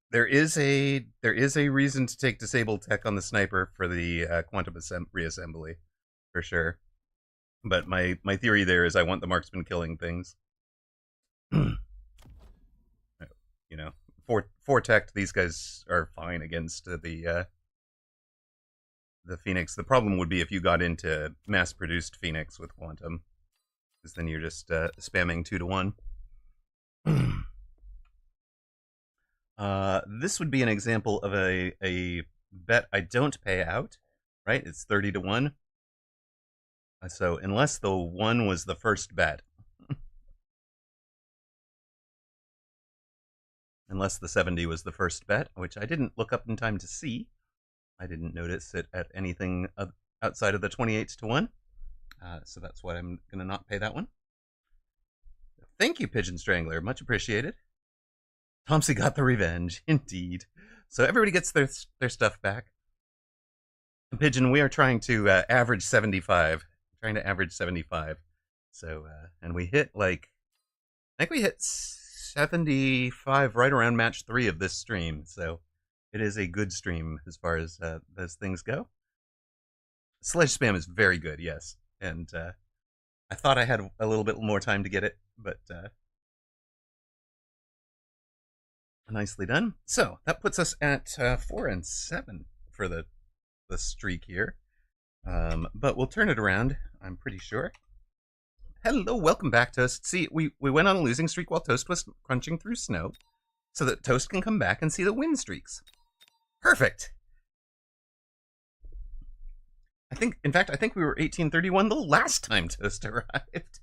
There is a reason to take disabled tech on the sniper for the quantum reassembly, for sure. But my theory there is I want the marksman killing things. You know, four tech, these guys are fine against the Phoenix. The problem would be if you got into mass-produced Phoenix with quantum, because then you're just spamming 2 to 1. This would be an example of a bet I don't pay out, right? It's 30 to 1. So unless the 1 was the first bet, unless the 70 was the first bet, which I didn't look up in time to see. I didn't notice it at anything outside of the 28 to 1. So that's why I'm going to not pay that one. Thank you, Pigeon Strangler. Much appreciated. Tomsy got the revenge, indeed. So everybody gets their stuff back. And Pigeon, we are trying to average 75. Trying to average 75. So, and we hit I think we hit 75 right around match 3 of this stream. So it is a good stream as far as those things go. Sledge spam is very good, yes. And I thought I had a little bit more time to get it, but nicely done. So that puts us at 4 and 7 for the streak here. But we'll turn it around, I'm pretty sure. Hello, welcome back, Toast. See, we went on a losing streak while Toast was crunching through snow, so that Toast can come back and see the win streaks. Perfect. In fact, I think we were 1831 the last time Toast arrived.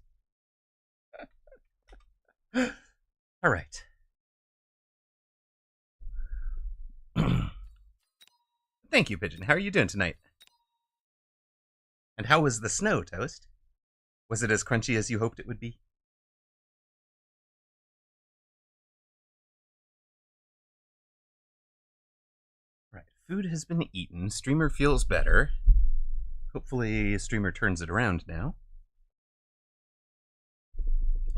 All right. Thank you, Pigeon. How are you doing tonight? And how was the snow, Toast? Was it as crunchy as you hoped it would be? Right, food has been eaten. Streamer feels better. Hopefully, Streamer turns it around now.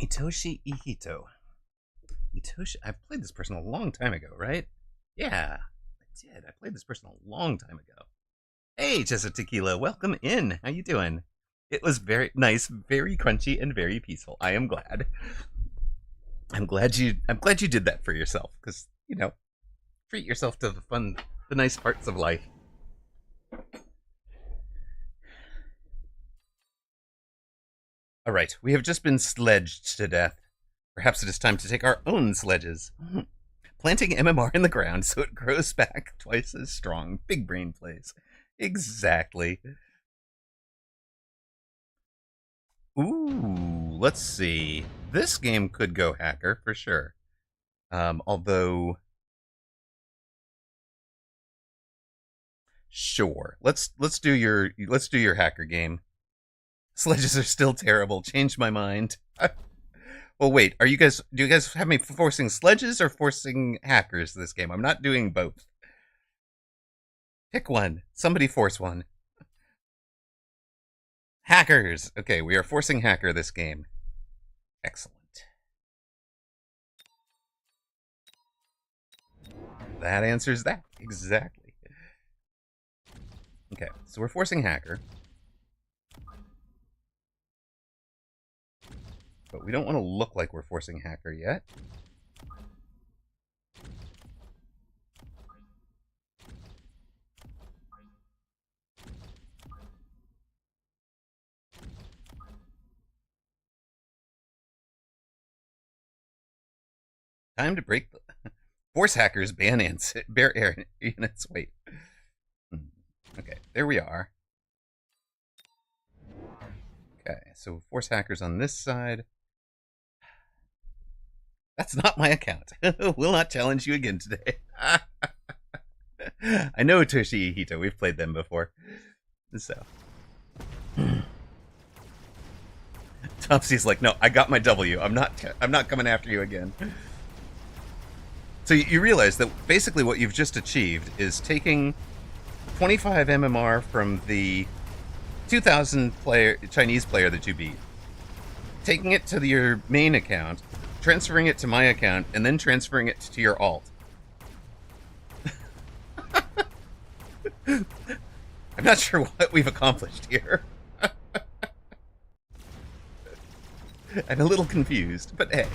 Itoshi Ihito. Itoshi, I've played this person a long time ago, right? Yeah, I did. I played this person a long time ago. Hey, Jessa Tequila, welcome in. How you doing? It was very nice, very crunchy, and very peaceful. I am glad. I'm glad you did that for yourself, because, you know, treat yourself to the nice parts of life. All right, we have just been sledged to death. Perhaps it is time to take our own sledges. Planting MMR in the ground so it grows back twice as strong. Big brain plays. Exactly. Ooh, let's see. This game could go hacker for sure. Although, sure. Let's do your hacker game. Sledges are still terrible. Change my mind. Well, wait. Do you guys have me forcing sledges or forcing hackers this game? I'm not doing both. Pick one. Somebody force one. Hackers. Okay, we are forcing hacker this game. Excellent. That answers that. Exactly. Okay, so we're forcing hacker. But we don't want to look like we're forcing hacker yet. Time to break the force hackers ban bear air units. Wait. Okay, there we are. Okay, so force hackers on this side. That's not my account. Will not challenge you again today. I know Toshi Hito. We've played them before. So. Topsy's like, no, I got my W. I'm not coming after you again. So you realize that basically what you've just achieved is taking 25 MMR from the 2,000 Chinese player that you beat, taking it to your main account, transferring it to my account, and then transferring it to your alt. I'm not sure what we've accomplished here. I'm a little confused, but hey.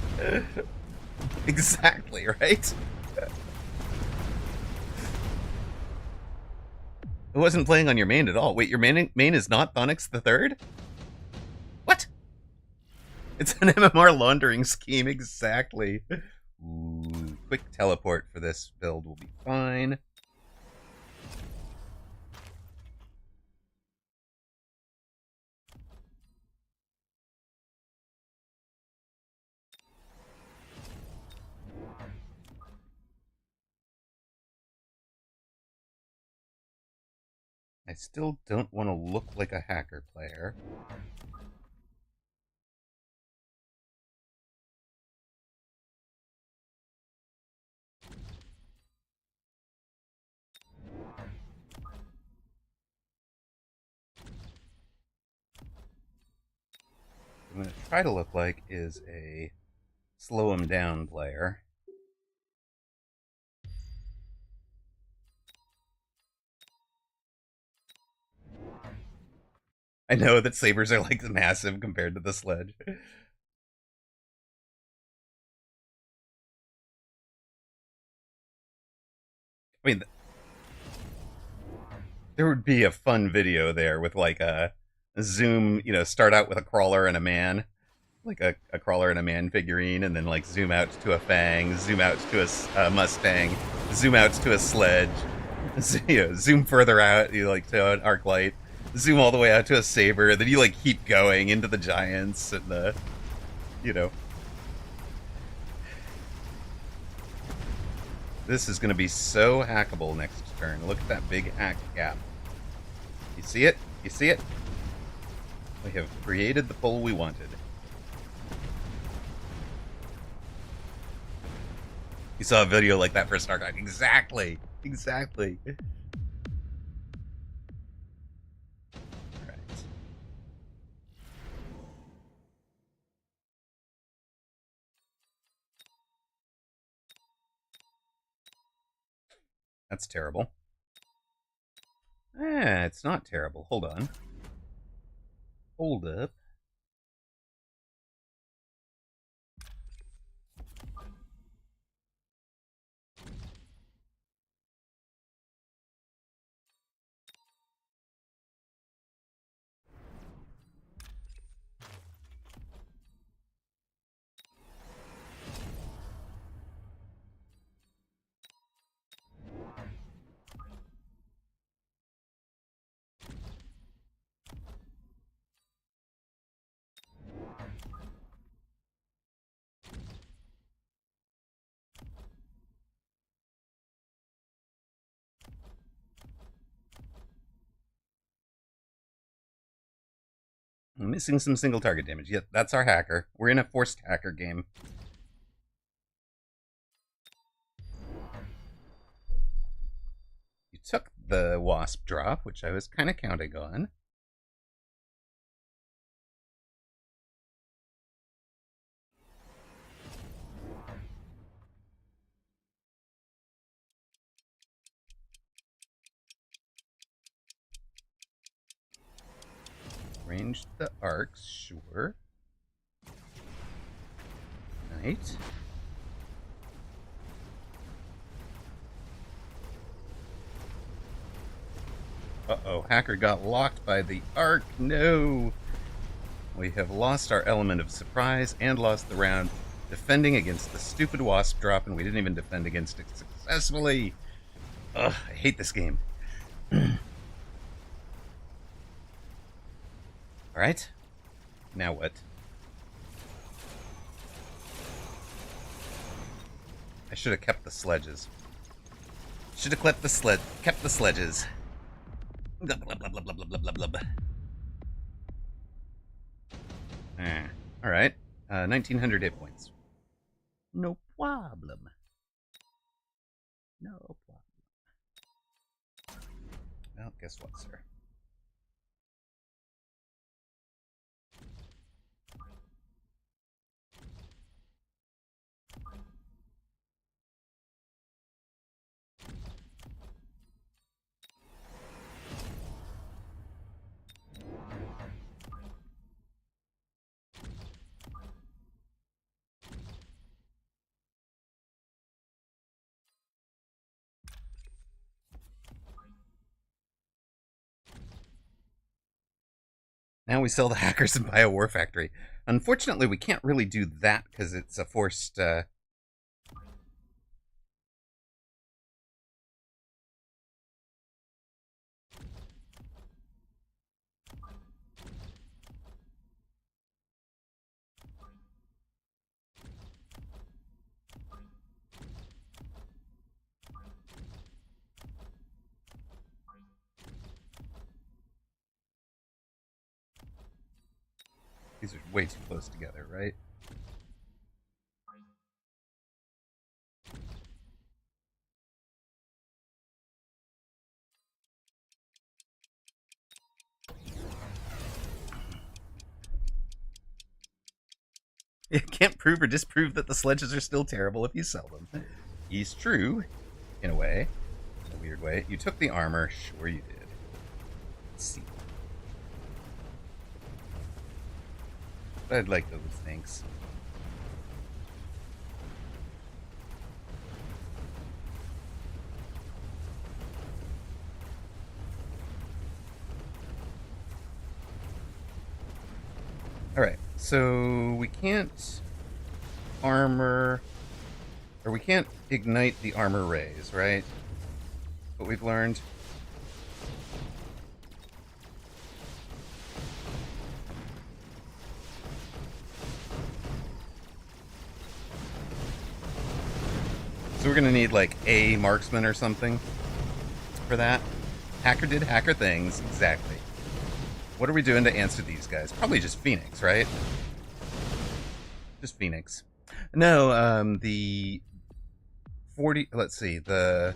Exactly, right? It wasn't playing on your main at all. Wait, your main is not Thonix the Third? What? It's an MMR laundering scheme, exactly. Ooh, quick teleport for this build will be fine. I still don't want to look like a hacker player. What I'm going to try to look like is a slow him down player. I know that sabers are like massive compared to the sledge. I mean, there would be a fun video there with like a zoom, start out with a crawler and a man, like a crawler and a man figurine, and then like zoom out to a fang, zoom out to a Mustang, zoom out to a sledge, zoom further out, like to an arc light, zoom all the way out to a saber, then you like keep going into the giants and the, This is going to be so hackable next turn. Look at that big hack gap. You see it? You see it? We have created the pull we wanted. You saw a video like that for StarCraft. Exactly. Exactly. Right. That's terrible. It's not terrible. Hold on. Hold up. I'm missing some single target damage. Yep, that's our hacker. We're in a forced hacker game. You took the wasp drop, which I was kind of counting on. Ranged the arcs, sure. Knight. Uh-oh, hacker got locked by the arc. No! We have lost our element of surprise and lost the round defending against the stupid wasp drop, and we didn't even defend against it successfully. Ugh, I hate this game. Alright. Now what? I should have kept the sledges. Should have kept the sledges. Blah, blah, blah, blah, blah, blah, blah, blah, blah. Alright. 1900 hit points. No problem. No problem. Well, guess what, sir? Now we sell the hackers and buy a war factory. Unfortunately, we can't really do that because it's a forced. So these are way too close together, right? You can't prove or disprove that the sledges are still terrible if you sell them. He's true, in a way. In a weird way. You took the armor. Sure you did. Let's see. I'd like those things. Alright, so we can't armor, or we can't ignite the armor rays, right? What we've learned. So we're gonna need like a marksman or something for that. Hacker did hacker things, exactly. What are we doing to answer these guys? Probably just Phoenix, right? Just Phoenix. No, the 40, let's see, the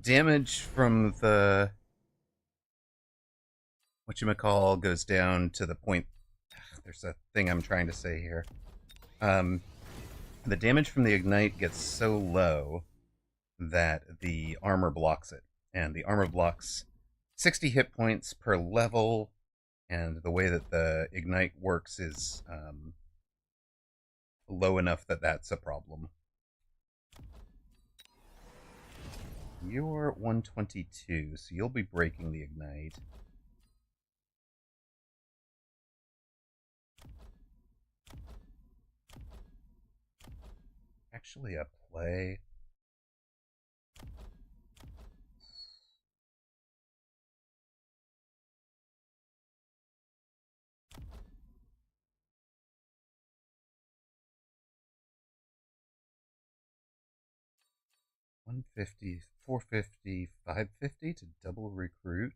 damage from the whatchamacall goes down to the point, there's a thing I'm trying to say here. The damage from the ignite gets so low that the armor blocks it, and the armor blocks 60 hit points per level, and the way that the ignite works is low enough that that's a problem. You're 122, so you'll be breaking the ignite. Actually, a play. $150, $450, $550 to double recruit.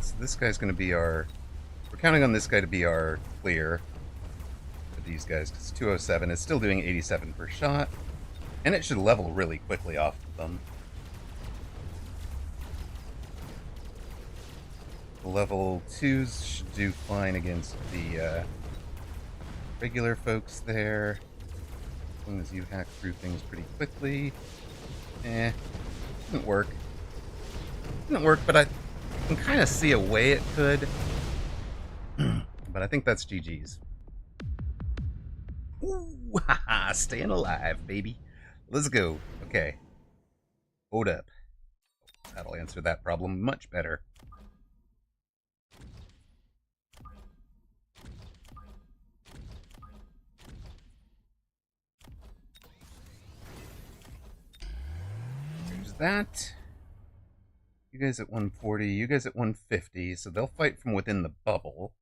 So this guy's going to be our... We're counting on this guy to be our clear for these guys, because 207 is still doing 87 per shot, and it should level really quickly off of them. The level 2s should do fine against the regular folks there, as long as you hack through things pretty quickly. Didn't work. Didn't work, but I can kind of see a way it could. But I think that's GG's. Ooh, haha, staying alive, baby. Let's go. Okay. Hold up. That'll answer that problem much better. There's that. You guys at 140, you guys at 150, so they'll fight from within the bubble.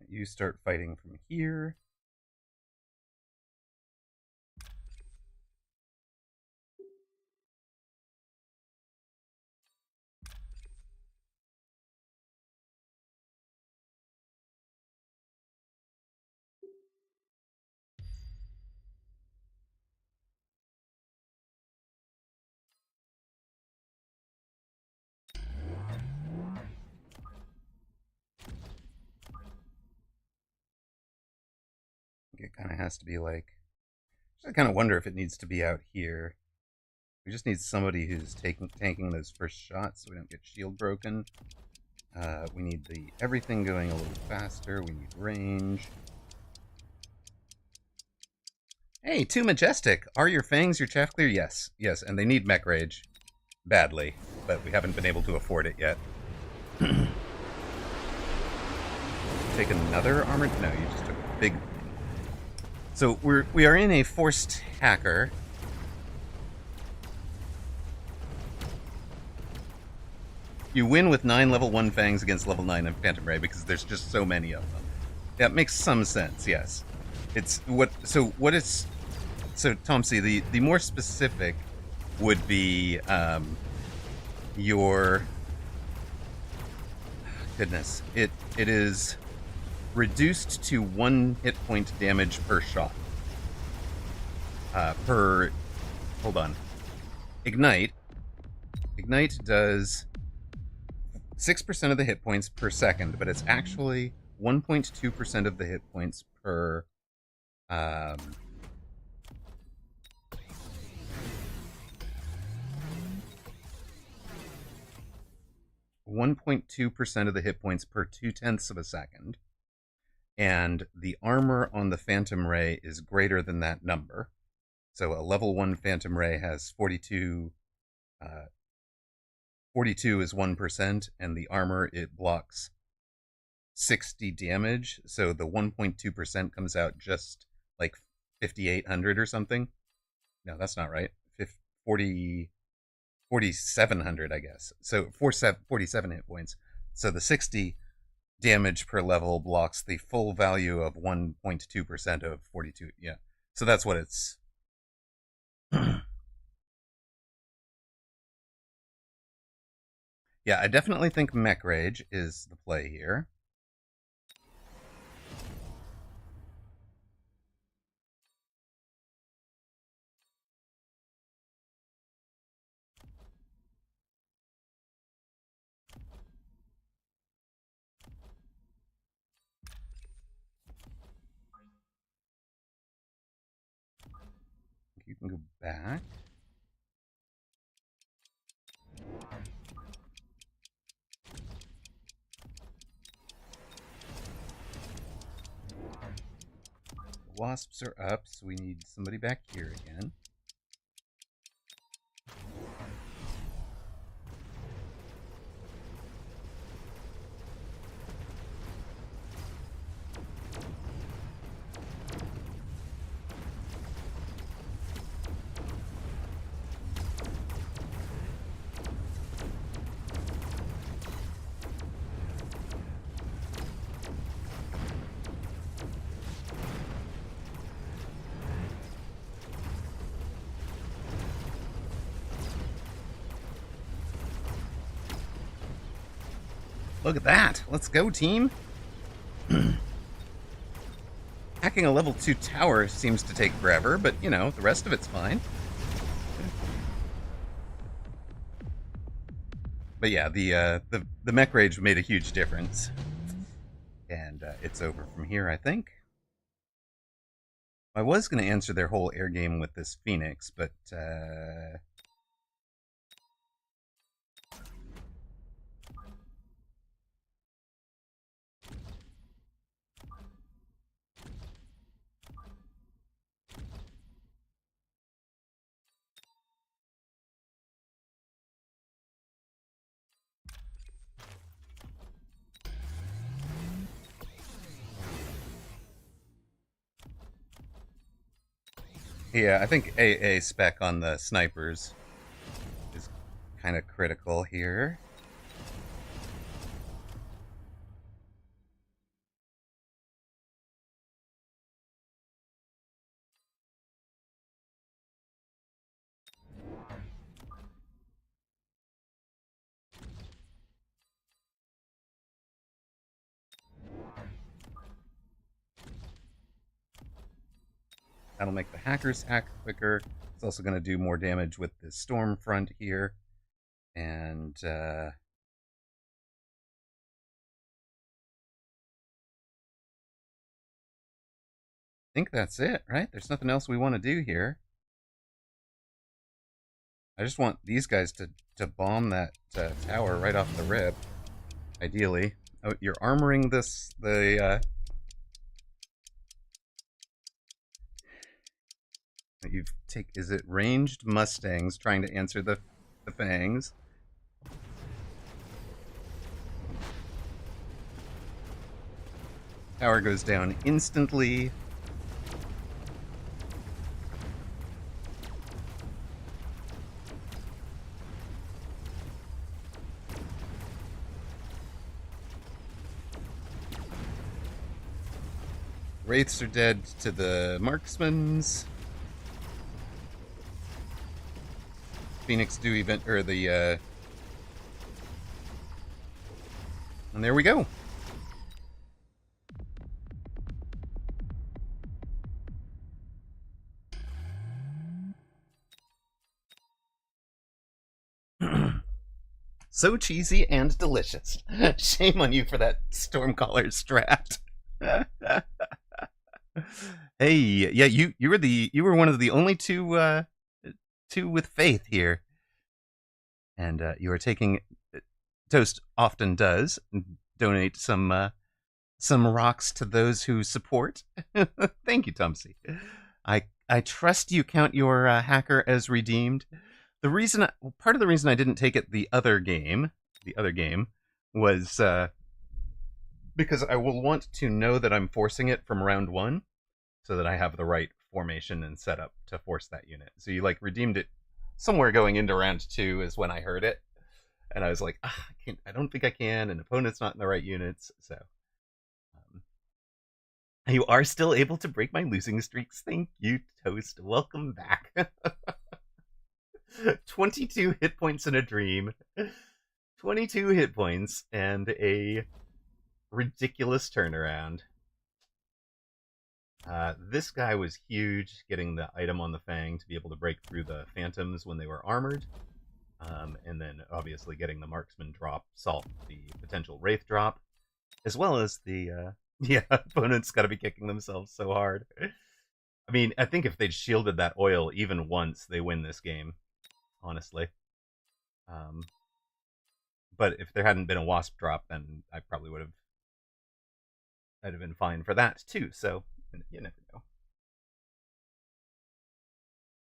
You start fighting from here. It kind of has to be like... I kind of wonder if it needs to be out here. We just need somebody who's tanking those first shots so we don't get shield broken. We need the everything going a little faster. We need range. Hey, Too Majestic! Are your fangs your chaff clear? Yes. Yes, and they need mech rage. Badly. But we haven't been able to afford it yet. Take another armored... No, you just took a big... So we are in a forced hacker. You win with 9 level 1 fangs against level 9 of Phantom Ray because there's just so many of them. That makes some sense, yes. It's what... So what is... So, Tom C., the more specific would be your... Goodness. It is... reduced to 1 hit point damage per shot. Hold on. Ignite. Ignite does 6% of the hit points per second, but it's actually 1.2% of the hit points per... 1.2% of the hit points per 0.2 of a second. And the armor on the Phantom Ray is greater than that number. So a level 1 Phantom Ray has 42... 42 is 1%, and the armor, it blocks 60 damage, so the 1.2% comes out just like 5,800 or something. No, that's not right. 4,700, I guess. So 47 hit points. So the 60 damage per level blocks the full value of 1.2% of 42. Yeah. So that's what it's... Yeah, I definitely think Mech Rage is the play here. You can go back. wasps are up, so we need somebody back here again. Look at that. Let's go, team. Hacking a level 2 tower seems to take forever, but, you know, the rest of it's fine. But yeah, the mech rage made a huge difference. And it's over from here, I think. I was going to answer their whole air game with this Phoenix, but yeah, I think AA spec on the snipers is kind of critical here. That'll make the hackers hack quicker. It's also going to do more damage with the storm front here. And I think that's it, right? There's nothing else we want to do here. I just want these guys to bomb that tower right off the rip, ideally. Oh, you're armoring is it ranged Mustangs trying to answer the fangs? Tower goes down instantly. Wraiths are dead to the marksmans. Phoenix do event, or the, and there we go. So cheesy and delicious. Shame on you for that Stormcaller strat. Hey, yeah, you were one of the only two with faith here, and you are taking Toast often does donate some rocks to those who support. Thank you, Tumsy. I trust you count your hacker as redeemed. Part of the reason I didn't take it the other game was because I will want to know that I'm forcing it from round 1, so that I have the right formation and setup to force that unit. So you like redeemed it somewhere going into round 2 is when I heard it, and I was like, I don't think I can, and opponent's not in the right units. So you are still able to break my losing streaks. Thank you, Toast. Welcome back. 22 hit points in a dream. 22 hit points and a ridiculous turnaround. This guy was huge, getting the item on the Fang to be able to break through the Phantoms when they were armored. And then obviously getting the Marksman drop solved the potential Wraith drop. As well as the, opponents gotta be kicking themselves so hard. I mean, I think if they'd shielded that oil even once, they win this game. Honestly. But if there hadn't been a Wasp drop, then I probably I'd have been fine for that too, so you never know.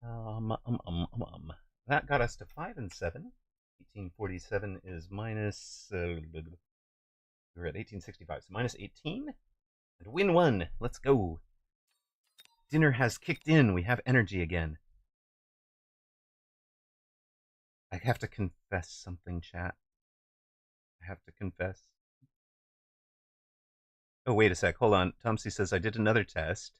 That got us to 5 and 7. 1847 is minus. We're at 1865, so minus 18. And win 1. Let's go. Dinner has kicked in. We have energy again. I have to confess something, chat. I have to confess. Oh, wait a sec. Hold on. Tomsy says I did another test.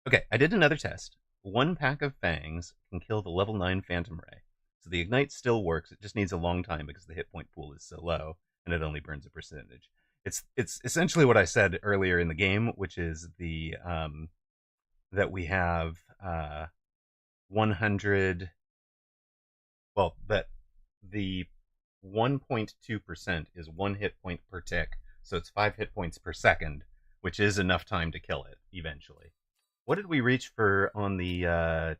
Okay, I did another test. 1 pack of fangs can kill the level 9 phantom ray. So the ignite still works. It just needs a long time because the hit point pool is so low and it only burns a percentage. It's essentially what I said earlier in the game, which is the that we have 100. Well, that the 1.2% is 1 hit point per tick, so it's 5 hit points per second, which is enough time to kill it eventually. What did we reach for on the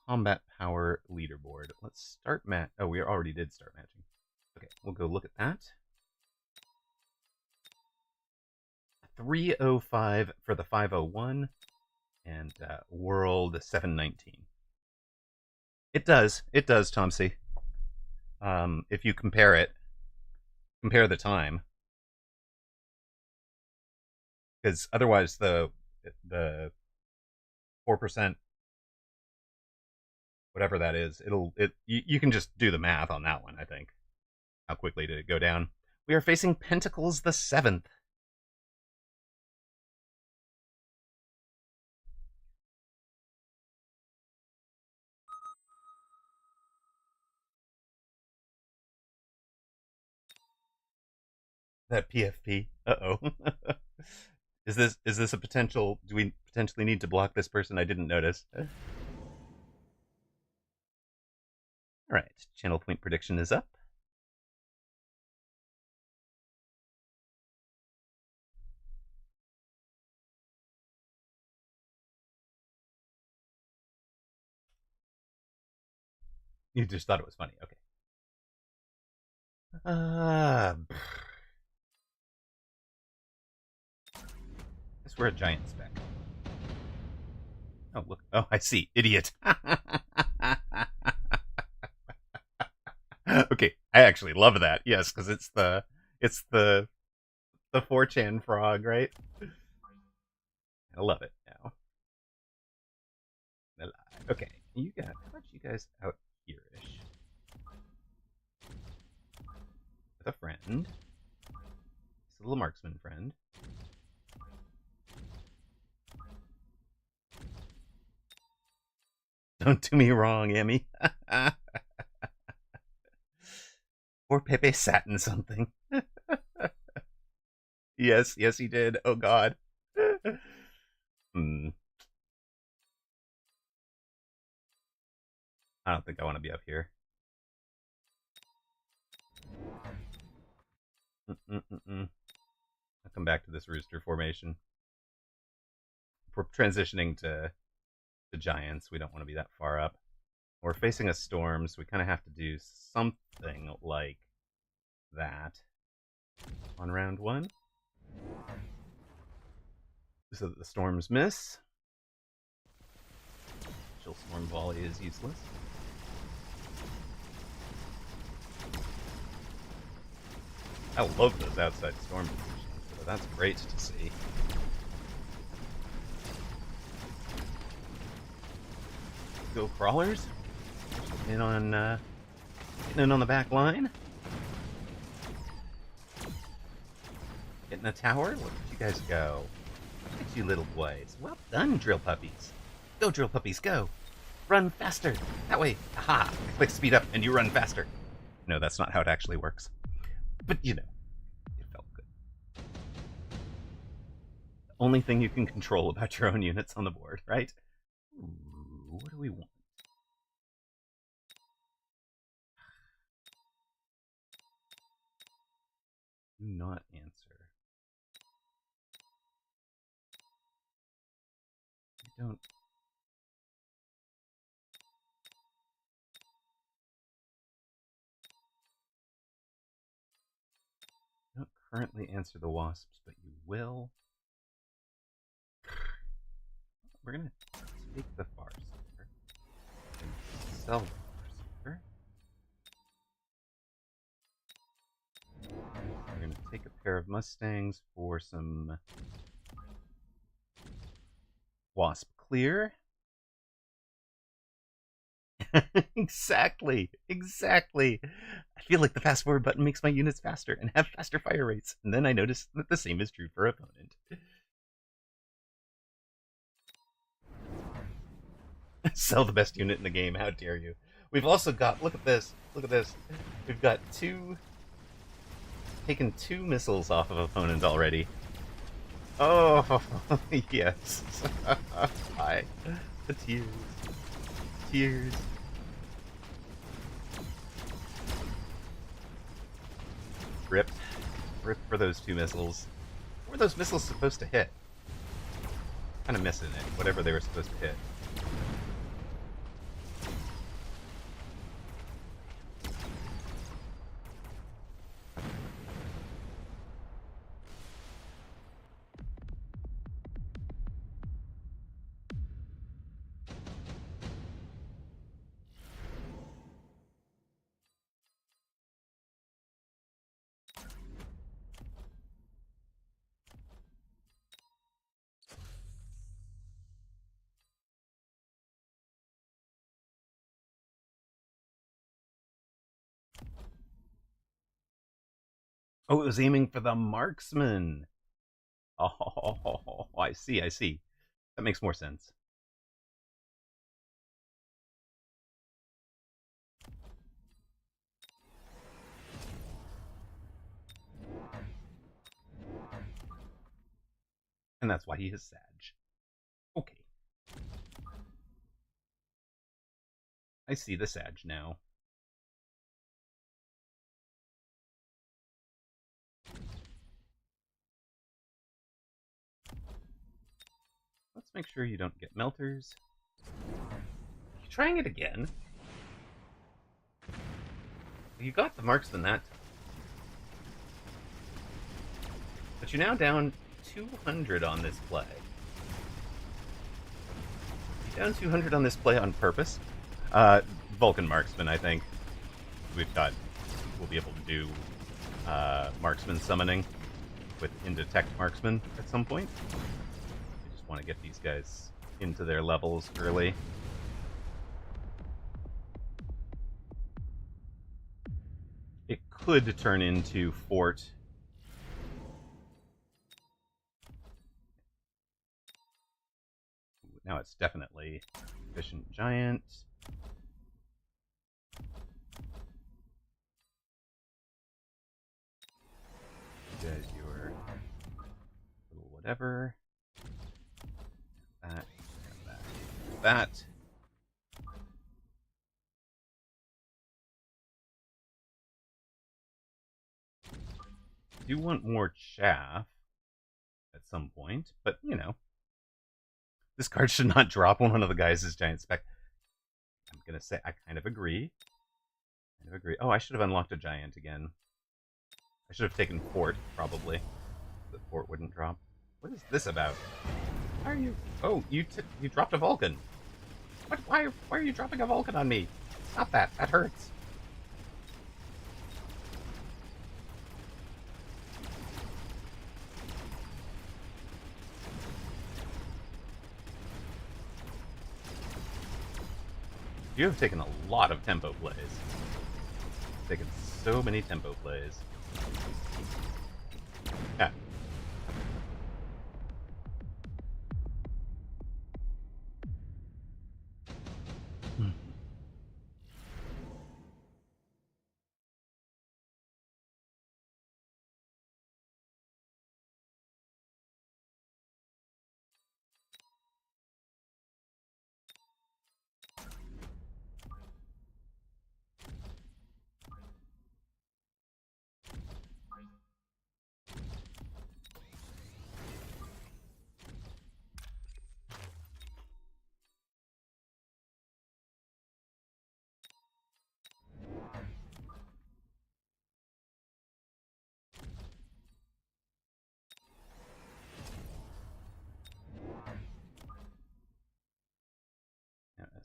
combat power leaderboard? Let's start Oh, we already did start matching. Okay, we'll go look at that. 305 for the 501 and world 719. It does, Tomsy. If you compare the time, because otherwise the 4%, whatever that is, you can just do the math on that one. I think how quickly did it go down? We are facing Pentacles the 7th. That PFP. Uh-oh. Is this a potential? Do we potentially need to block this person? I didn't notice. All right, channel point prediction is up. You just thought it was funny. Okay. I guess we're a giant spec. Oh, look. Oh, I see. Idiot. Okay, I actually love that. Yes, because it's the 4chan frog, right? I love it now. Okay, how about you guys out here-ish? With a friend. It's a little marksman friend. Don't do me wrong, Emmy. Poor Pepe sat in something. Yes, he did. Oh, God. I don't think I want to be up here. I'll come back to this rooster formation. If we're transitioning to giants, we don't want to be that far up. We're facing a storm, so we kind of have to do something like that on round 1. So that the storms miss. Chill storm volley is useless. I love those outside storm positions, so that's great to see. Go crawlers. Getting in on the back line. Getting a tower. Look at you guys go. Look at you little boys. Well done, drill puppies. Go, drill puppies, go. Run faster. That way. Aha. I click speed up and you run faster. No, that's not how it actually works. But you know, it felt good. The only thing you can control about your own units on the board, right? Ooh, what do we want? Do not answer. I don't currently answer the wasps, but you will. We're gonna take the farce here. sell Berserker. We're going to take a pair of Mustangs for some Wasp Clear. Exactly. I feel like the fast forward button makes my units faster and have faster fire rates. And then I notice that the same is true for opponent. Sell the best unit in the game, how dare you. We've also got, look at this. We've got taken 2 missiles off of opponent already. Oh, yes. Hi. The tears. Rip for those 2 missiles. What were those missiles supposed to hit? Kind of missing it, whatever they were supposed to hit. Oh, it was aiming for the marksman. Oh, I see. That makes more sense. And that's why he is Sag. Okay. I see the Sag now. Let's make sure you don't get melters. You trying it again? You got the marksman that time. But you're now down 200 on this play. You're down 200 on this play on purpose. Vulcan marksman, I think. We'll be able to do marksman summoning with Indetect marksman at some point. I just want to get these guys into their levels early. It could turn into Fort. Now it's definitely Efficient Giant. You guys, your little whatever. That. Do want more chaff at some point, but you know, this card should not drop when one of the guys is giant spec. I'm gonna say I kind of agree. Oh, I should have unlocked a giant again. I should have taken Fort, probably. The Fort wouldn't drop. What is this about? Why are you... Oh, you dropped a Vulcan. What? Why are you dropping a Vulcan on me? Stop that. That hurts. You have taken a lot of tempo plays. Taken so many tempo plays. Yeah.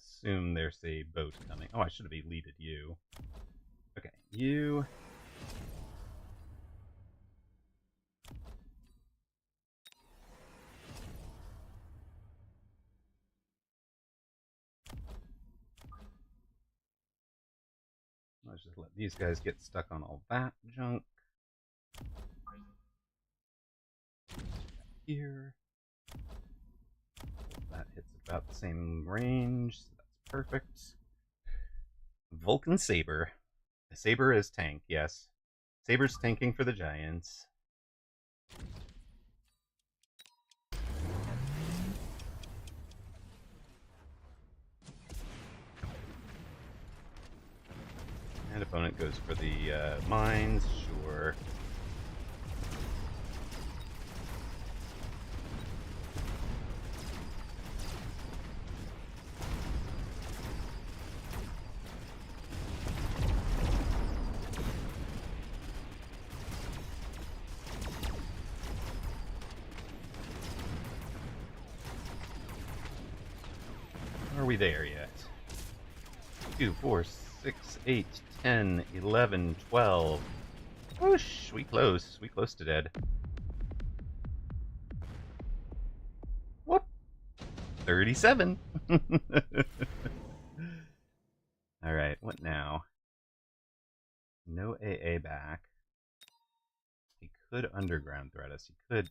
assume there's a boat coming. Oh, I should have eluded you. Okay, you. Let's just let these guys get stuck on all that junk. Here. That hits about the same range, so that's perfect. Vulcan Saber. The Saber is tank, yes. Saber's tanking for the Giants. And opponent goes for the mines, sure. Are we there yet? 2, 4, 6, 8, 10, 11, 12. Whoosh! We close. We close to dead. Whoop! 37. Alright, what now? No AA back. He could underground threat us. He could.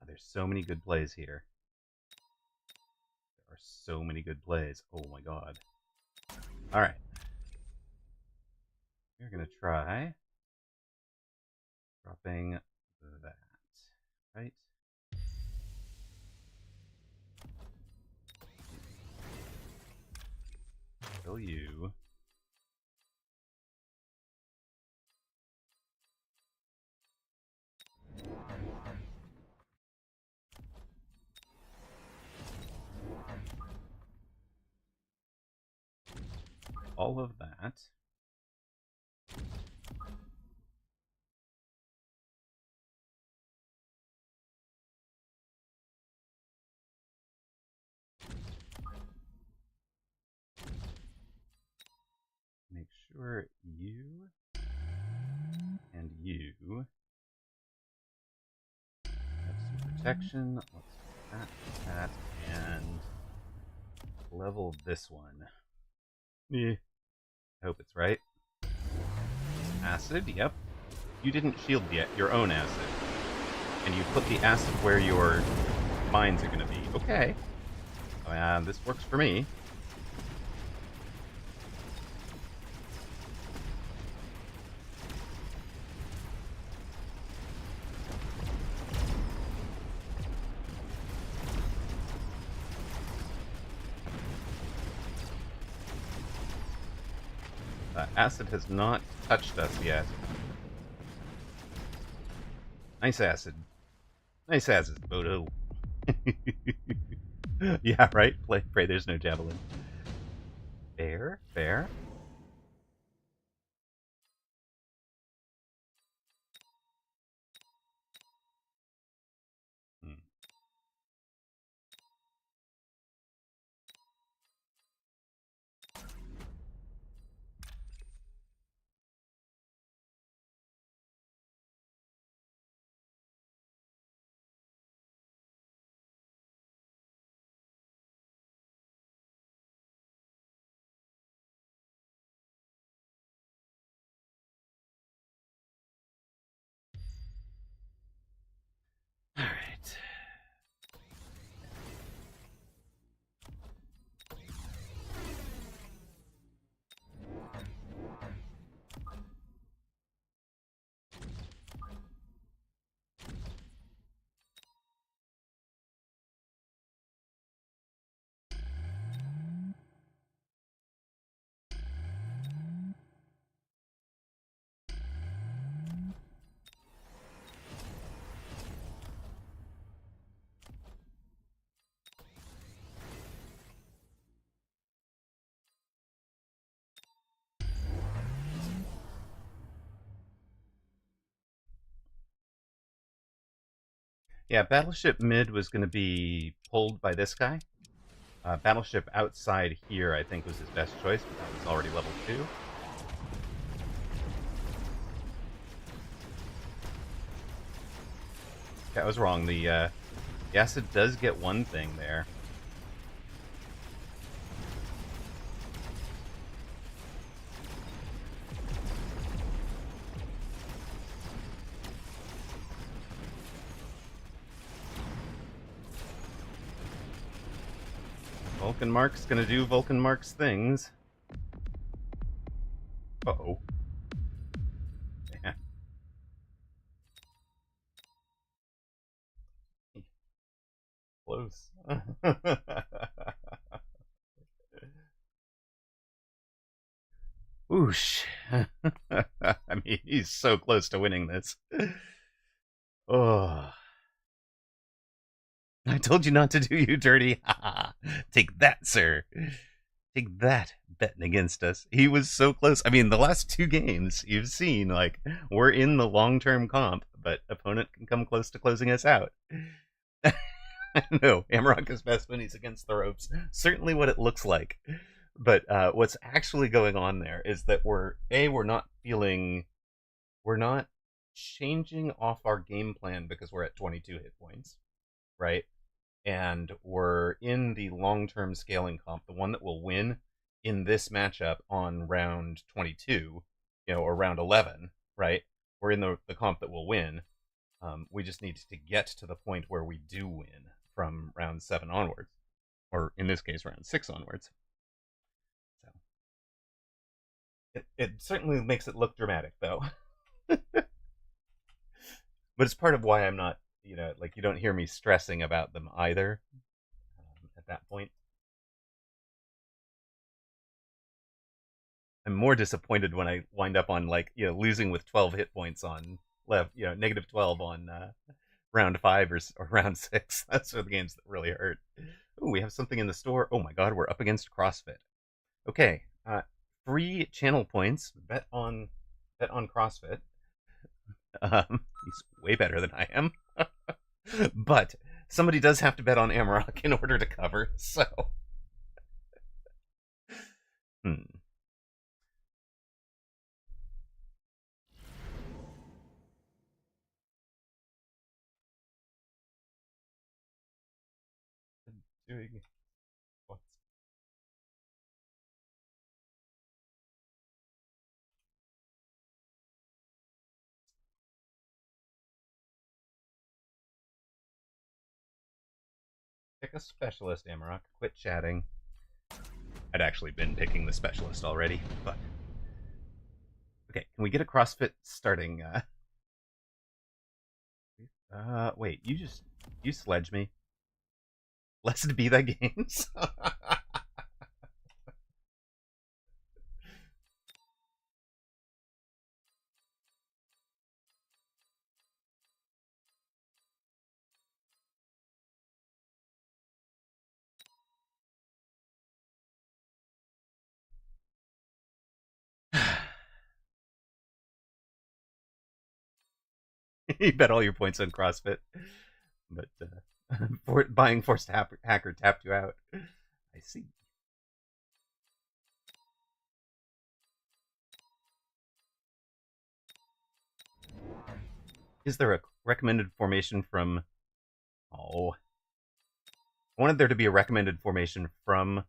Oh, there's so many good plays here. There are so many good plays. Oh my god. Alright. We're going to try dropping that. Right? Kill you. All of that. Make sure you and you have some protection. Let's do that, and level this one. Yeah. I hope it's right. Acid, yep. You didn't shield yet your own acid. And you put the acid where your mines are going to be. Okay. This works for me. Acid has not touched us yet. Nice acid. Nice acid, Bodo. Yeah, right? Pray there's no javelin. Fair, fair. All right. Yeah, Battleship Mid was going to be pulled by this guy. Battleship outside here, I think, was his best choice, but that was already level 2. I was wrong. The acid does get one thing there. Vulcan Mark's gonna do Vulcan Mark's things. Uh-oh. Yeah. Close. Whoosh. I mean, he's so close to winning this. Oh. I told you not to do you dirty. Take that, sir. Take that, betting against us. He was so close. I mean, the last 2 games you've seen, like, we're in the long-term comp, but opponent can come close to closing us out. No, Amaroq is best when he's against the ropes. Certainly what it looks like. But what's actually going on there is that we're not changing off our game plan because we're at 22 hit points, right? And we're in the long-term scaling comp, the one that will win in this matchup on round 22, or round 11, right? We're in the comp that will win. We just need to get to the point where we do win from round 7 onwards, or in this case, round 6 onwards. So it certainly makes it look dramatic, though. But it's part of why I'm not, like, you don't hear me stressing about them either at that point. I'm more disappointed when I wind up on, like, losing with 12 hit points on left, negative 12 on round 5 or round 6. That's the games that really hurt. Ooh, we have something in the store. Oh my god, we're up against CrossFit. Okay, free channel points. Bet on CrossFit. He's way better than I am. But somebody does have to bet on Amaroq in order to cover, so. Doing what? Pick a specialist, Amaroq. Quit chatting. I'd actually been picking the specialist already, but okay. Can we get a CrossFit starting? Wait. You sledge me. Let's be that games. You bet all your points on CrossFit, but buying forced hacker tapped you out. I see. Is there a recommended formation from? Oh, I wanted there to be a recommended formation from.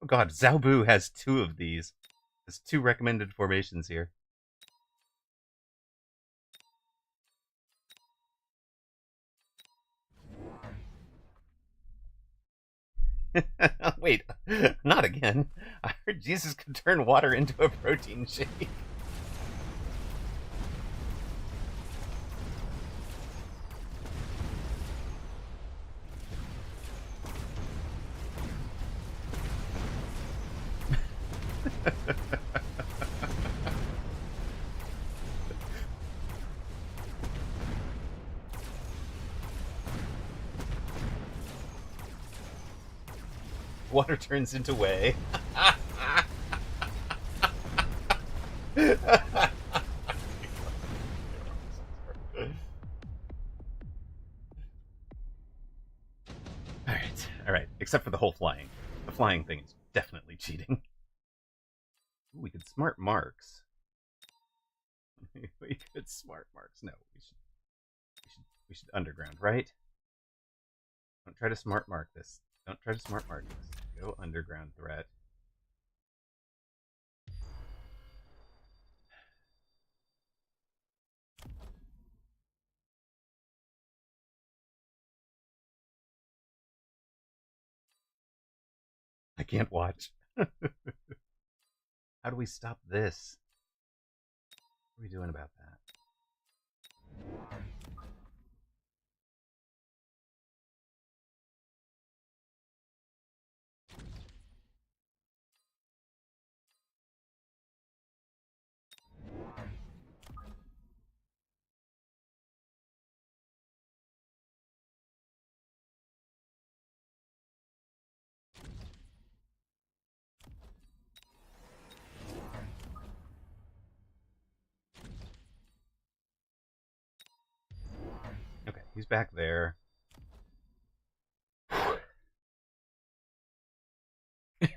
Oh god, Zhaobu has 2 of these. There's 2 recommended formations here. Wait, not again. I heard Jesus could turn water into a protein shake. Water turns into whey. All right. Except for the whole flying. flying thing is definitely cheating. Ooh, we could smart marks. We could smart marks. No, we should underground, right? Don't try to smart mark this. Don't try to smart mark this. Go underground threat. I can't watch. How do we stop this? What are we doing about that? Okay, he's back there.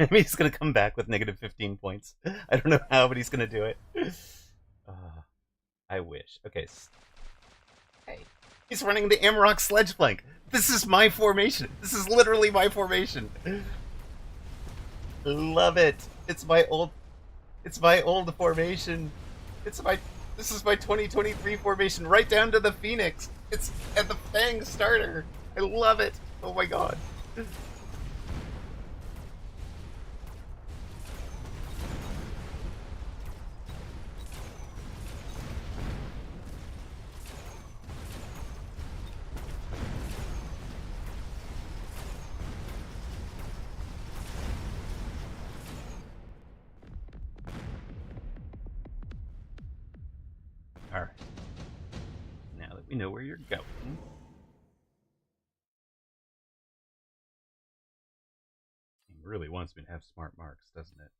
He's gonna come back with negative 15 points. I don't know how, but he's gonna do it. I wish. Okay. Hey, he's running the Amaroq sledge flank. This is my formation. This is literally my formation. Love it. It's my old. It's my old formation. It's my. This is my 2023 formation, right down to the Phoenix. It's at the Fang starter. I love it. Oh my god. All right. Now that we know where you're going. He really wants me to have smart marks, doesn't it?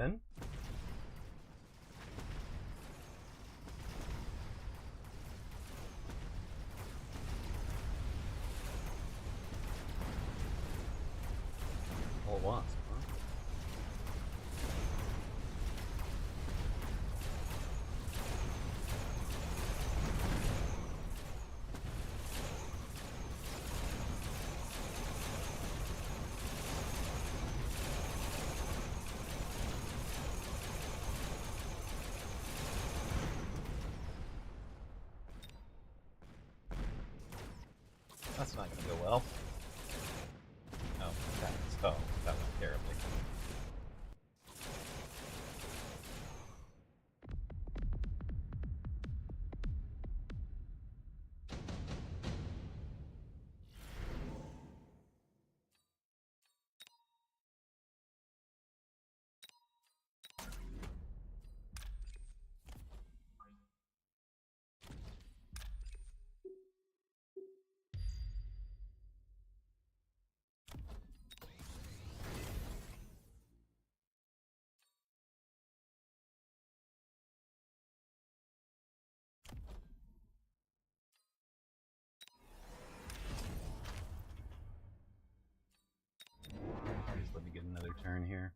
happen. All wasp, huh? That's not going to go well. Oh, that went terribly. Just let me get another turn here.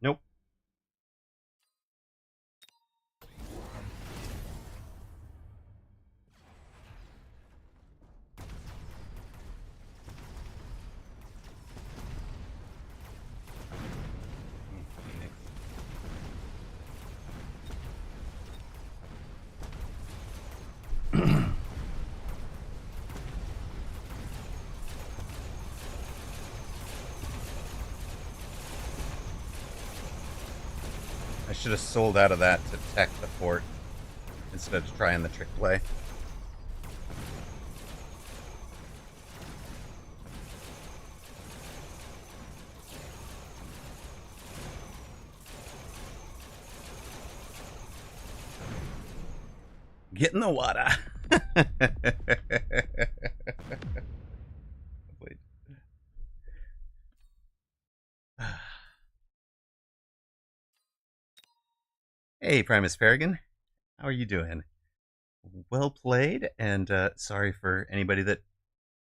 Nope. I should have sold out of that to tech the fort instead of trying the trick play. Get in the water. Wait. Hey, Primus Paragon. How are you doing? Well played, and sorry for anybody that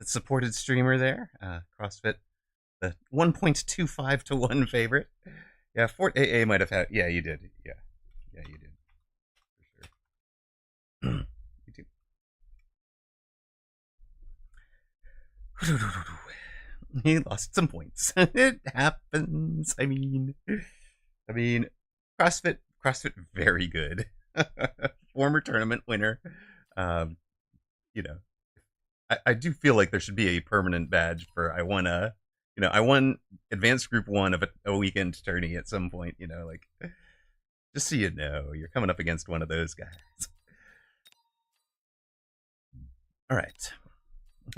supported streamer there. CrossFit, the 1.25 to 1 favorite. Yeah, Fort AA might have had. Yeah, you did. Yeah, you did. For sure. You too. He lost some points. It happens. I mean, CrossFit, very good. Former tournament winner. You know, I do feel like there should be a permanent badge for I won advanced group 1 of a weekend tourney at some point. Like, just so you know, you're coming up against one of those guys. All right.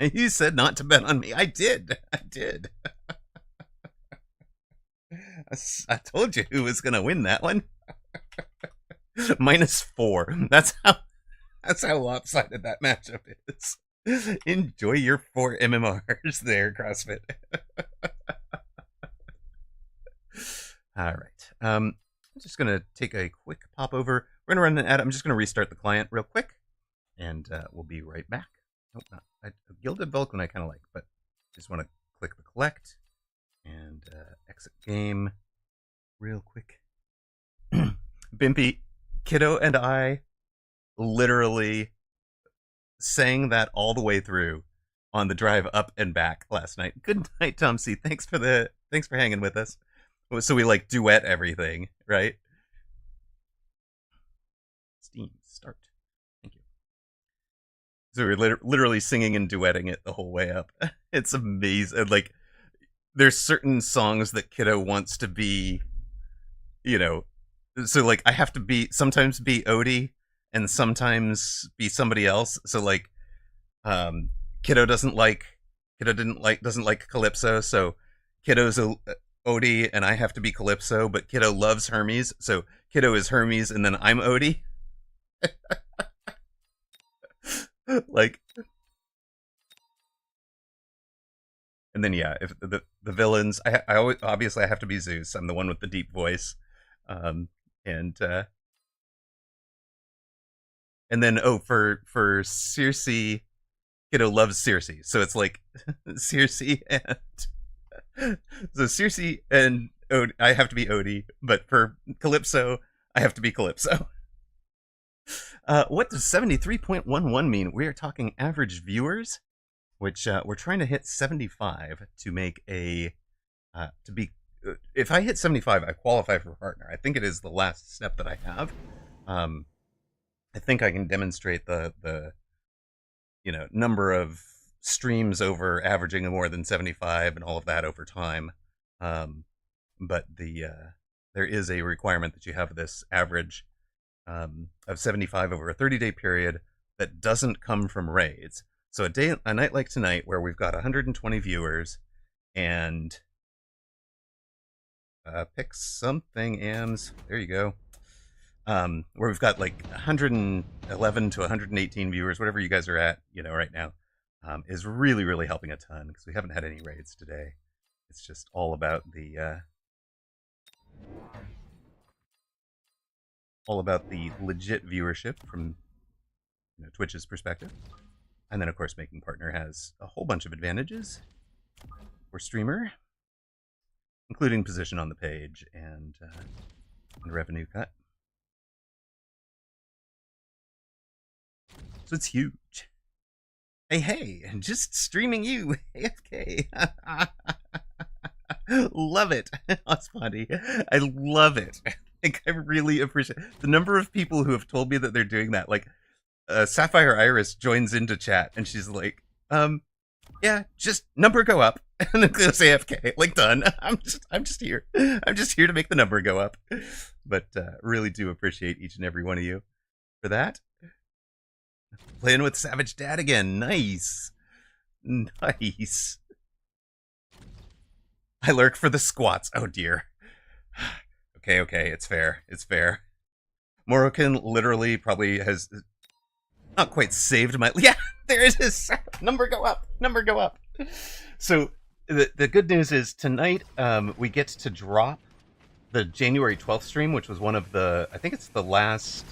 You said not to bet on me. I did. I told you who was going to win that one. -4. That's how lopsided that matchup is. Enjoy your 4 MMRs there, CrossFit. All right. I'm just going to take a quick pop over. We're going to run an ad. I'm just going to restart the client real quick, and we'll be right back. Nope, not. Gilded Vulcan I kind of like, but just want to click the collect and exit game real quick. Bimpy, Kiddo and I literally sang that all the way through on the drive up and back last night. Good night, Tom C. Thanks for hanging with us. So we like duet everything, right? Steam start. Thank you. So we're literally singing and duetting it the whole way up. It's amazing. Like, there's certain songs that Kiddo wants to be, so like I have to sometimes be Odie and sometimes be somebody else. So like, Kiddo doesn't like Kiddo doesn't like Calypso, so Kiddo's a Odie and I have to be Calypso, but Kiddo loves Hermes, so Kiddo is Hermes and then I'm Odie. Like, and then yeah, if the villains, I always, obviously I have to be Zeus. I'm the one with the deep voice, um, and then oh, for Circe, Kiddo loves Circe, so it's like Circe and so Circe and I have to be Odie, but for Calypso, I have to be Calypso. What does 73.11 mean? We are talking average viewers, which we're trying to hit 75 to make a to be. If I hit 75, I qualify for partner. I think it is the last step that I have. I think I can demonstrate the number of streams over averaging more than 75 and all of that over time. But there is a requirement that you have this average of 75 over a 30-day period that doesn't come from raids. So a night like tonight where we've got 120 viewers and pick something, AMs. There you go. Where we've got like 111 to 118 viewers, whatever you guys are at, right now, is really, really helping a ton because we haven't had any raids today. It's just all about the legit viewership from Twitch's perspective. And then, of course, making partner has a whole bunch of advantages for streamer, including position on the page and revenue cut. So it's huge. Hey, just streaming you, AFK. Love it, Ospondy. I love it. I really appreciate it. The number of people who have told me that they're doing that. Like, Sapphire Iris joins into chat and she's like, yeah, just number go up. And then goes AFK. Like, done. I'm just here. I'm just here to make the number go up. But really do appreciate each and every one of you for that. Playing with Savage Dad again. Nice. Nice. I lurk for the squats. Oh dear. Okay, it's fair. It's fair. Morokin literally probably has not quite saved my... Yeah, there it is. Number go up. Number go up. So the good news is tonight we get to drop the January 12th stream, which was one of the... I think it's the last...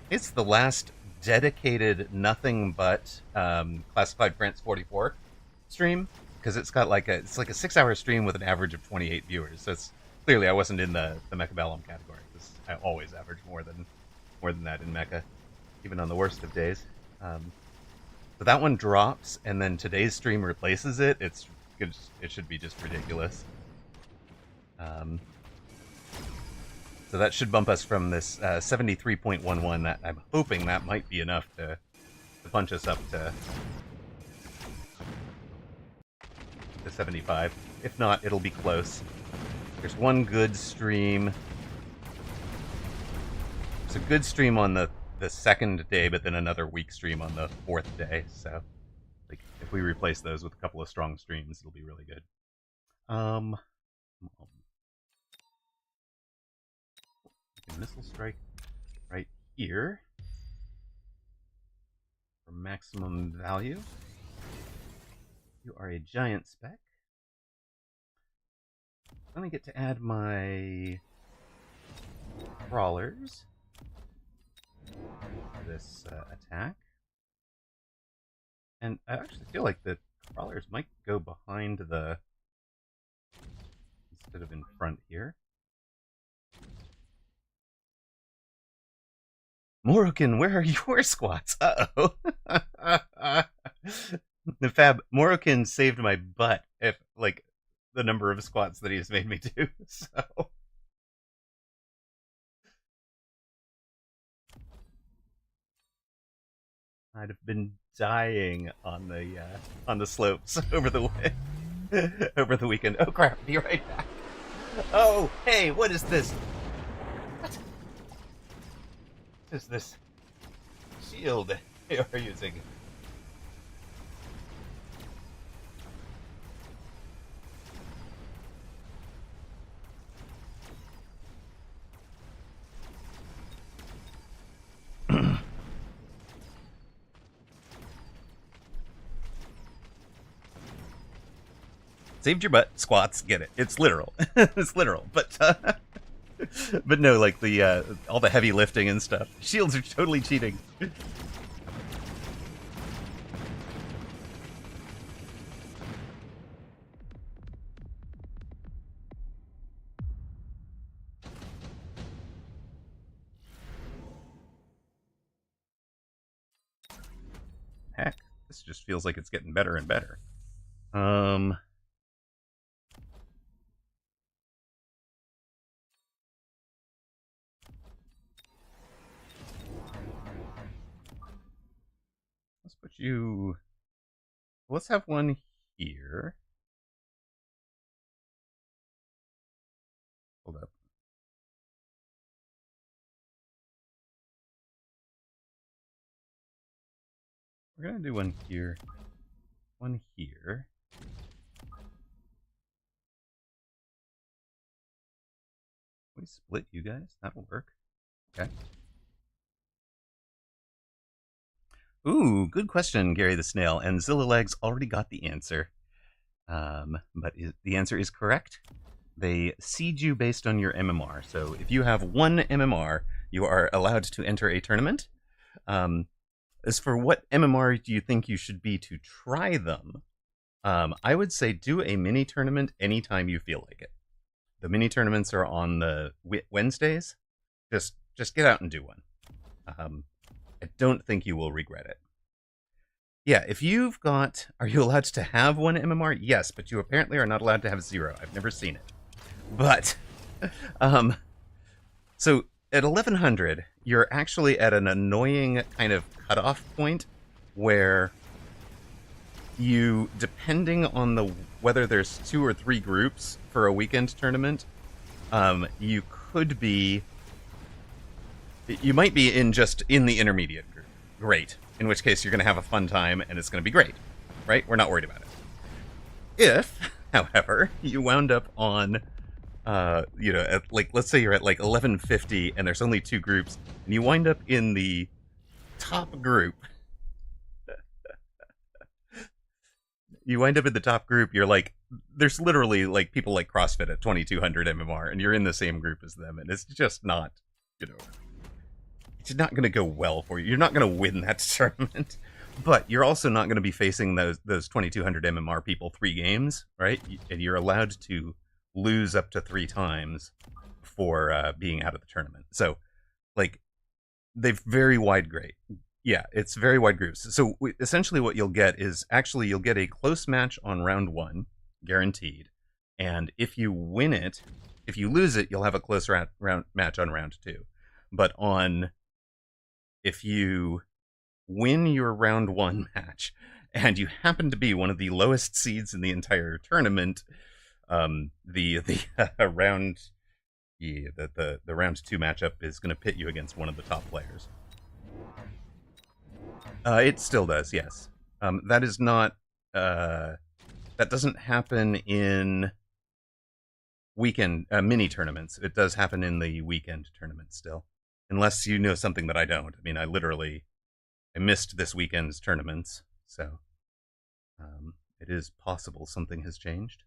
It's the last dedicated nothing but Classified France 44 stream, because it's got like a 6-hour stream with an average of 28 viewers. So it's clearly I wasn't in the Mechabellum category because I always average more than that in Mecha, even on the worst of days. So that one drops, and then today's stream replaces it. It should be just ridiculous. So that should bump us from this 73.11. That I'm hoping that might be enough to punch us up to 75. If not, it'll be close. There's one good stream. There's a good stream on the second day, but then another weak stream on the fourth day. So, like, if we replace those with a couple of strong streams, it'll be really good. Missile strike right here for maximum value. You are a giant spec. Then I get to add my crawlers to this attack. And I actually feel like the crawlers might go behind the... instead of in front here. Morokin, where are your squats? Uh-oh. The Fab, Morokin saved my butt if, like, the number of squats that he's made me do, so... I'd have been dying on the slopes over the weekend. Oh crap, be right back. Oh, hey, what is this? What is this shield they are using? Saved your butt, squats, get it. It's literal. It's literal. But no, like the all the heavy lifting and stuff. Shields are totally cheating. Heck, this just feels like it's getting better and better. Let's put you... Let's have one here. Hold up. We're gonna do one here. One here. We split you guys? That'll work. Okay. Ooh, good question, Gary the Snail. And Zilla Legs already got the answer. But the answer is correct. They seed you based on your MMR. So if you have one MMR, you are allowed to enter a tournament. As for what MMR do you think you should be to try them, I would say do a mini tournament anytime you feel like it. The mini tournaments are on the Wednesdays. Just get out and do one. I don't think you will regret it. Yeah, if you've got... Are you allowed to have one MMR? Yes, but you apparently are not allowed to have 0. I've never seen it. But, so at 1100, you're actually at an annoying kind of cutoff point where you, depending on whether there's 2 or 3 groups for a weekend tournament, you could be... You might be in the intermediate group. Great. In which case you're going to have a fun time and it's going to be great. Right? We're not worried about it. If, however, you wound up on, let's say you're at like 1150 and there's only 2 groups, and you wind up in the top group. You wind up in the top group, you're like, there's literally like people like CrossFit at 2200 MMR, and you're in the same group as them, and it's just not, it's not going to go well for you. You're not going to win that tournament, but you're also not going to be facing those 2200 MMR people 3 games, right? And you're allowed to lose up to 3 times for being out of the tournament. So, like, they've very wide grade. Yeah, it's very wide groups. So essentially what you'll get is, actually you'll get a close match on round 1, guaranteed. And if you win it, if you lose it, you'll have a close round match on round 2. But if you win your round 1 match and you happen to be one of the lowest seeds in the entire tournament, the round 2 matchup is going to pit you against one of the top players. It still does, yes. That is not that doesn't happen in weekend mini tournaments. It does happen in the weekend tournament still. Unless you know something that I don't. I mean, I missed this weekend's tournaments, so it is possible something has changed.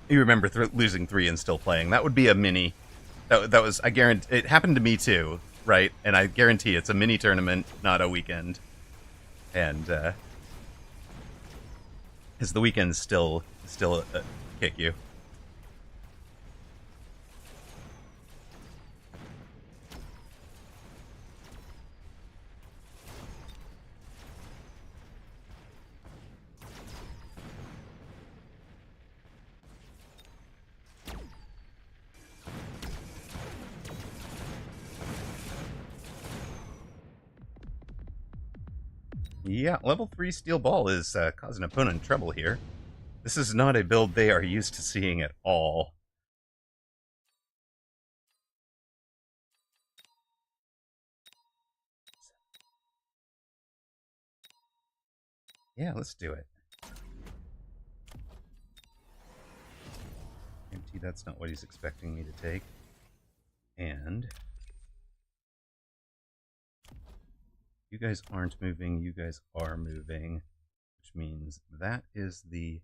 You remember losing 3 and still playing. That would be a mini. That was, I guarantee, it happened to me too, right? And I guarantee it's a mini tournament, not a weekend. And, because the weekends still kick you. Yeah, level 3 Steel Ball is causing opponent trouble here. This is not a build they are used to seeing at all. Yeah, let's do it. Guarantee that's not what he's expecting me to take. And you guys aren't moving, you guys are moving, which means that is the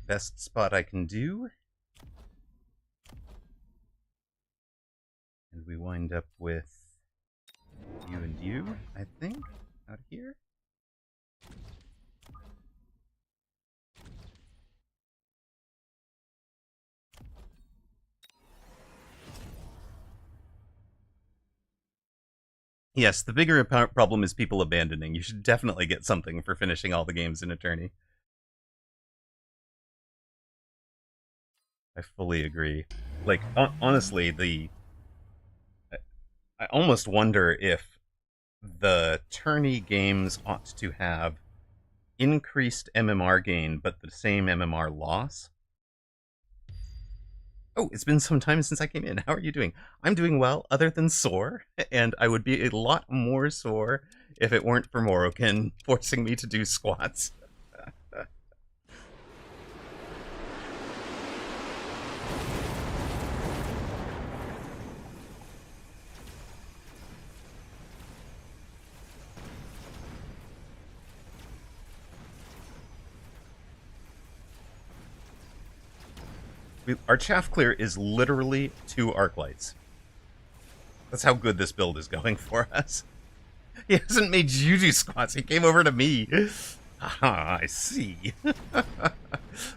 best spot I can do. And we wind up with you and you, I think, out here. Yes, the bigger problem is people abandoning. You should definitely get something for finishing all the games in a tourney. I fully agree. Like, honestly, I almost wonder if the tourney games ought to have increased MMR gain, but the same MMR loss. Oh, it's been some time since I came in. How are you doing? I'm doing well, other than sore, and I would be a lot more sore if it weren't for Morokin forcing me to do squats. Our chaff clear is literally 2 arc lights. That's how good this build is going for us. He hasn't made you do squats. He came over to me. Ah, I see.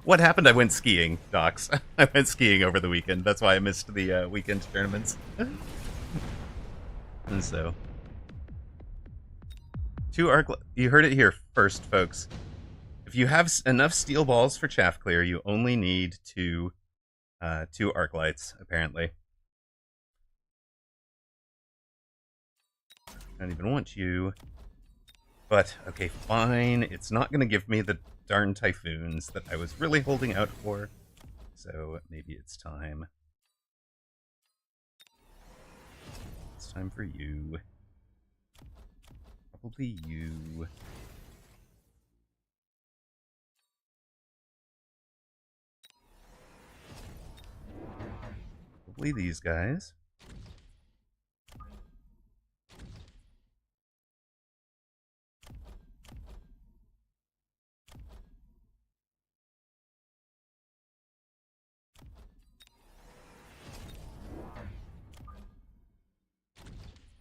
What happened? I went skiing, Docs. I went skiing over the weekend. That's why I missed the weekend tournaments. And so, 2 arc. You heard it here first, folks. If you have enough steel balls for chaff clear, you only need 2 arc lights, apparently. I don't even want you. But, okay, fine. It's not going to give me the darn typhoons that I was really holding out for. So maybe it's time. It's time for you. Probably you. Probably these guys.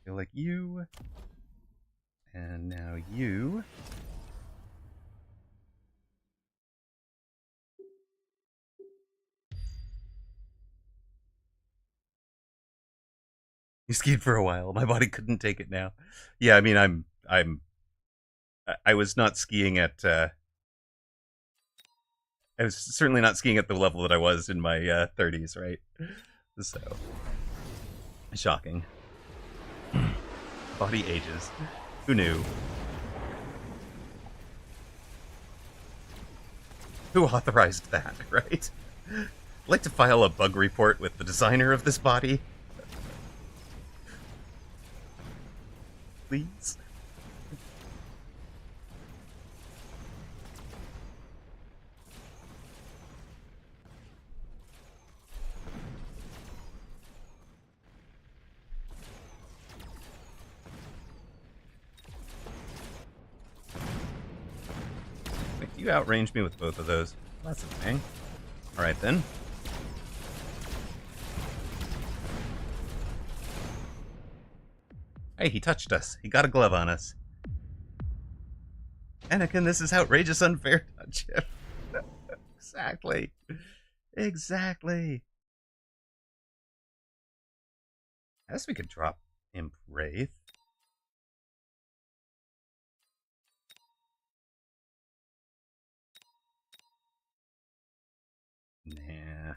Feel like you. And now you. You skied for a while. My body couldn't take it now. Yeah, I mean, I was not skiing at, I was certainly not skiing at the level that I was in my 30s, right? So, shocking. Body ages. Who knew? Who authorized that, right? I'd like to file a bug report with the designer of this body. Please? Wait, you outrange me with both of those. That's a thing. Alright then. Hey, he touched us. He got a glove on us. Anakin, this is outrageous unfair touch. Exactly. Exactly. I guess we could drop Imp Wraith. Nah.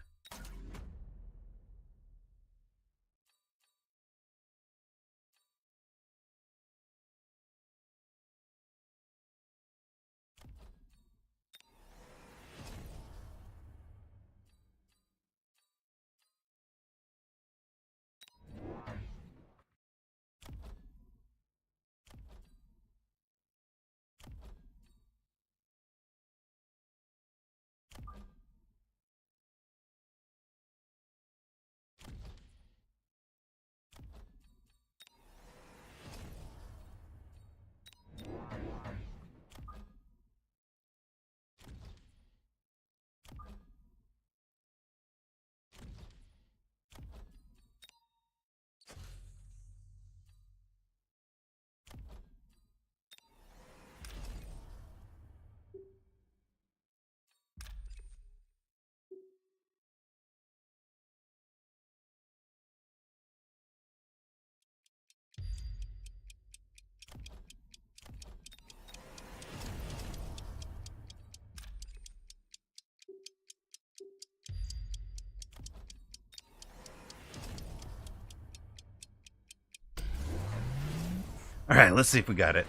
Alright, let's see if we got it.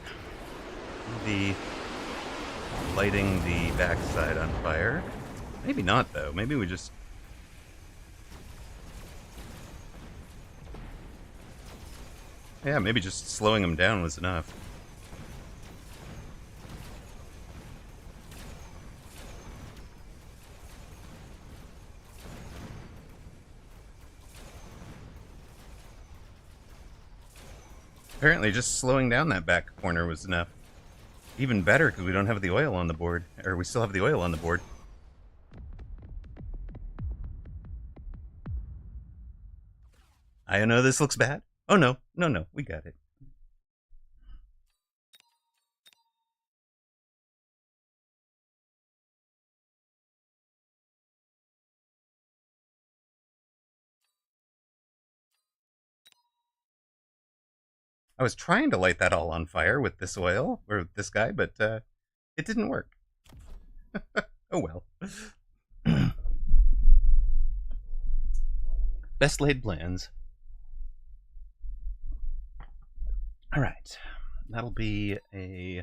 The lighting the backside on fire. Maybe not, though. Maybe we just... Yeah, maybe just slowing them down was enough. Apparently just slowing down that back corner was enough. Even better, because we don't have the oil on the board. Or we still have the oil on the board. I know this looks bad. Oh, no. No, we got it. I was trying to light that all on fire with this oil, or this guy, but it didn't work. Oh well. Best laid plans. Alright. That'll be a...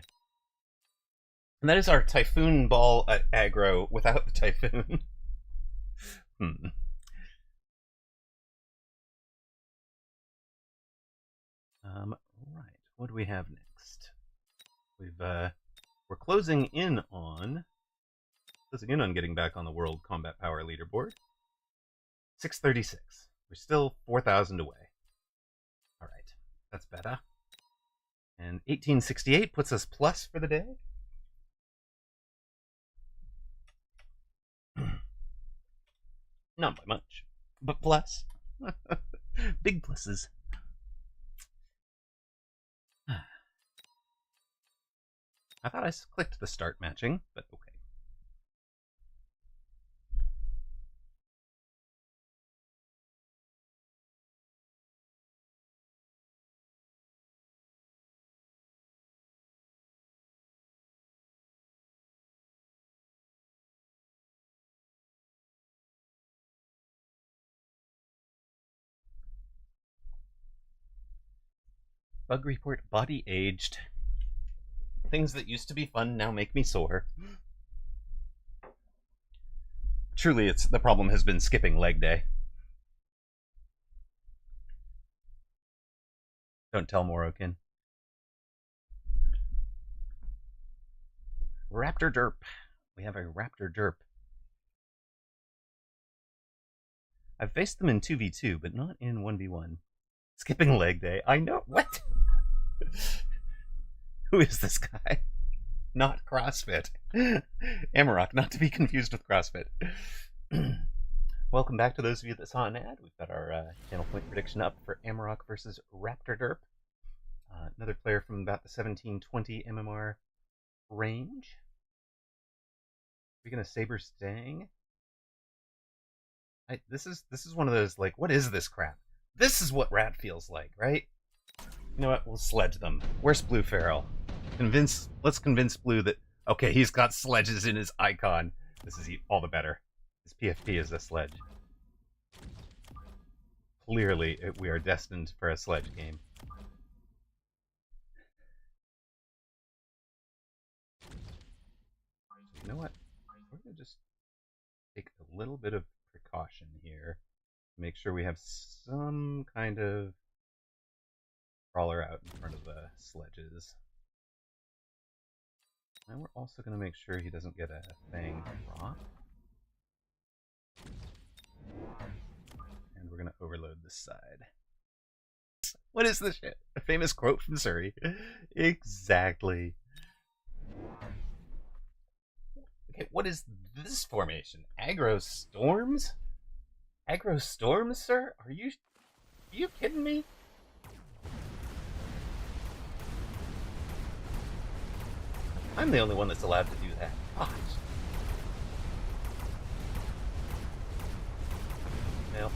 And that is our Typhoon Ball aggro without the Typhoon. Right. What do we have next? We're closing in on getting back on the World Combat Power Leaderboard. 636. We're still 4,000 away. All right, that's better. And 1868 puts us plus for the day. Not by much, but plus. Big pluses. I thought I clicked the start matching, but okay. Bug report, body aged. Things that used to be fun now make me sore. Truly, the problem has been skipping leg day. Don't tell Morokin. Raptor derp. We have a Raptor derp. I've faced them in 2v2, but not in 1v1. Skipping leg day. I know. What? Who is this guy? Not CrossFit. Amaroq, not to be confused with CrossFit. Welcome back to those of you that saw an ad. We've got our channel point prediction up for Amaroq versus Raptor Derp. Another player from about the 1720 MMR range. Are we gonna Saber Stang? This is one of those, like, what is this crap? This is what Rat feels like, right? You know what? We'll sledge them. Where's Blue Feral? Let's convince Blue that, okay, he's got sledges in his icon. This is all the better. His PFP is a sledge. Clearly, we are destined for a sledge game. You know what? We're going to just take a little bit of precaution here. Make sure we have some kind of crawler out in front of the sledges. And we're also going to make sure he doesn't get a Fang drop. And we're going to overload this side. What is this shit? A famous quote from Surrey. Exactly. Okay, what is this formation? Aggro Storms? Aggro Storms, sir? Are you kidding me? I'm the only one that's allowed to do that. Gosh. Well,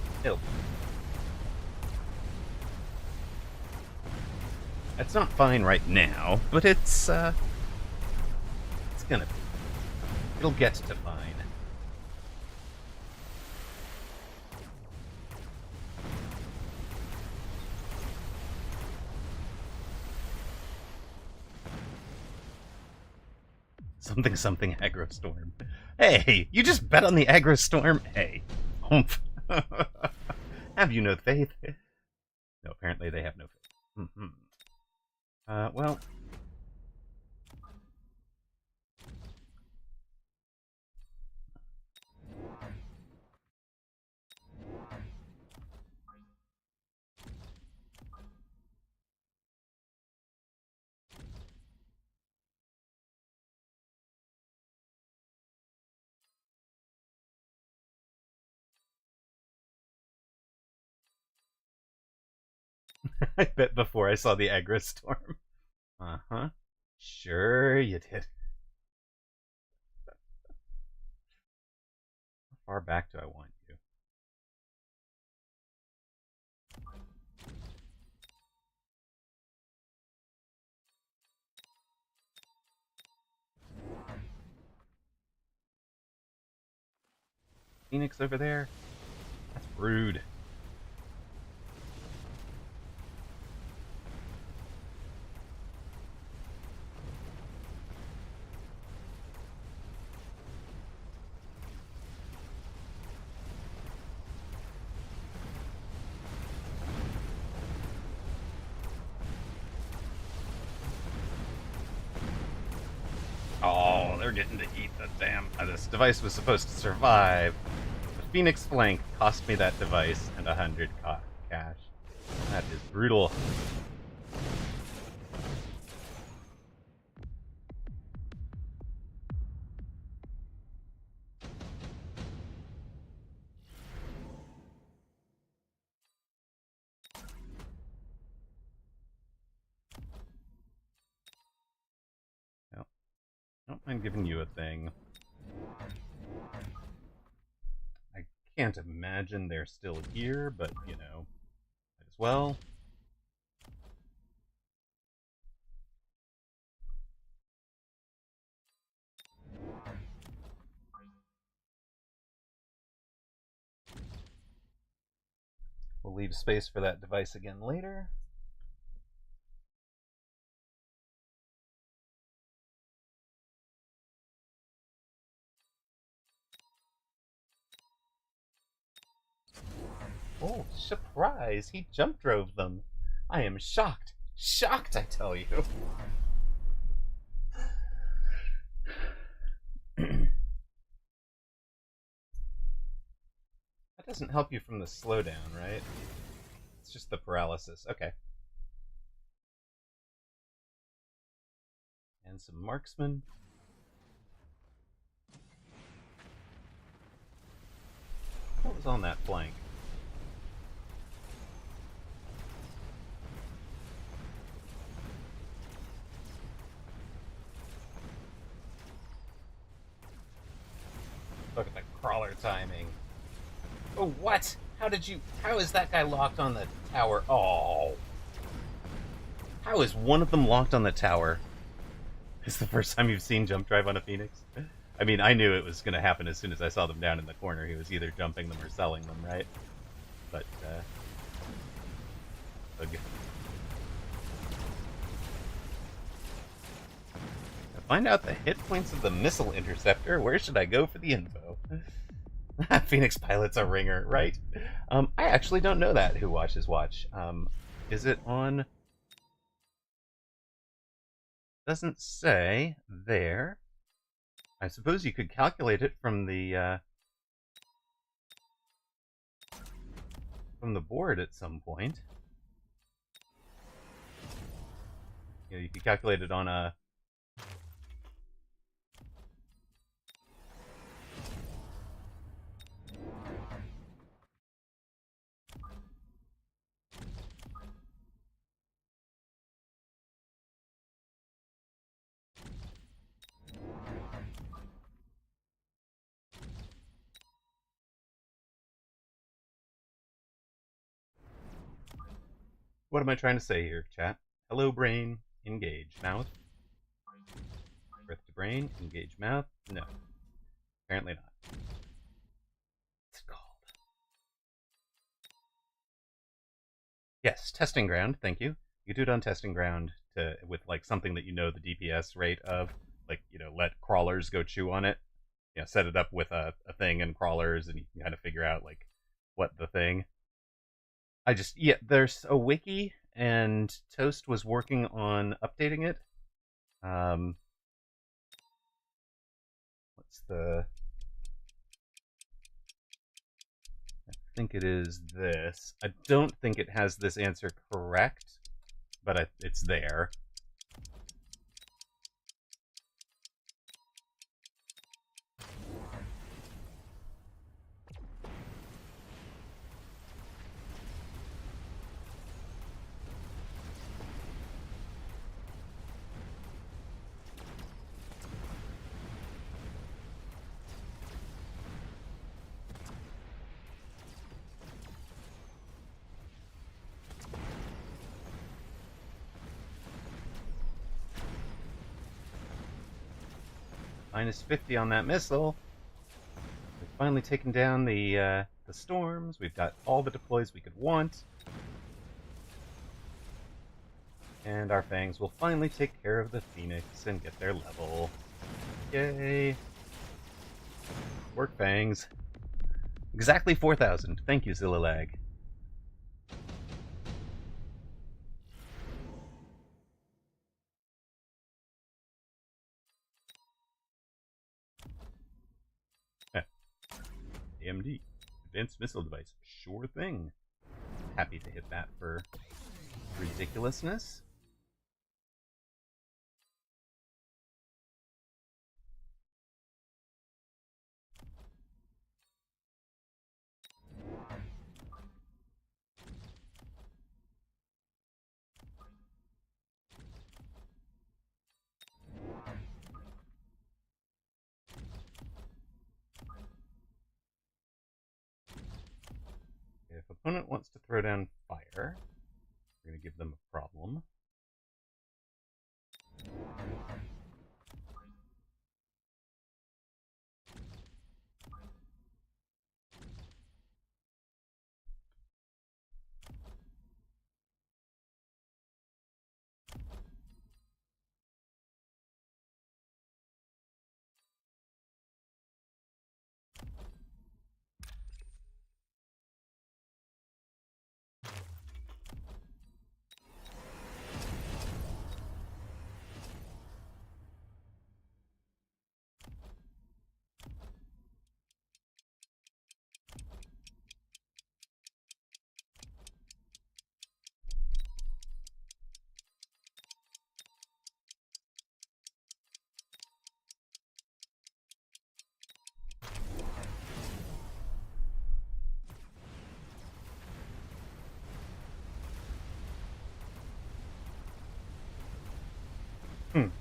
it's not fine right now, but it's gonna be. It'll get to fine. Something something aggro storm. Hey, you just bet on the aggro storm? Hey. Humph. Have you no faith? No, apparently they have no faith. Well. I bet before I saw the aggro storm. Uh-huh. Sure you did. How far back do I want you? Phoenix over there? That's rude. Oh, they're getting to eat the damn... this device was supposed to survive. The Phoenix flank cost me that device and 100 cash. That is brutal. No, I don't mind giving you a thing. I can't imagine they're still here, but, you know, might as well. We'll leave space for that device again later. Oh, surprise! He jump drove them. I am shocked. Shocked, I tell you. That doesn't help you from the slowdown, right? It's just the paralysis. Okay. And some marksmen. What was on that flank? Look at the crawler timing. Oh, what? How is that guy locked on the tower? Oh. How is one of them locked on the tower? It's the first time you've seen jump drive on a Phoenix? I mean, I knew it was going to happen as soon as I saw them down in the corner. He was either jumping them or selling them, right? But, okay. To find out the hit points of the missile interceptor, where should I go for the info? Phoenix Pilot's a ringer, right? I actually don't know that, Who Watches Watch. Is it on... Doesn't say there. I suppose you could calculate it from the board at some point. You know, you could calculate it on a... What am I trying to say here, chat? Hello, brain. Engage. Mouth. Breath to brain. Engage mouth. No. Apparently not. What's it called? Yes, testing ground. Thank you. You do it on testing ground with like something that you know the DPS rate of. like, let crawlers go chew on it. Set it up with a thing and crawlers, and you can kind of figure out like what the thing. There's a wiki, and Toast was working on updating it. What's the? I think it is this. I don't think it has this answer correct, but it's there. Minus 50 on that missile. We've finally taken down the storms. We've got all the deploys we could want. And our fangs will finally take care of the Phoenix and get their level. Yay! Work, fangs. Exactly 4,000. Thank you, Zillalag. AMD. Advanced Missile Device. Sure thing. Happy to hit that for ridiculousness. If opponent wants to throw down fire, we're going to give them a problem.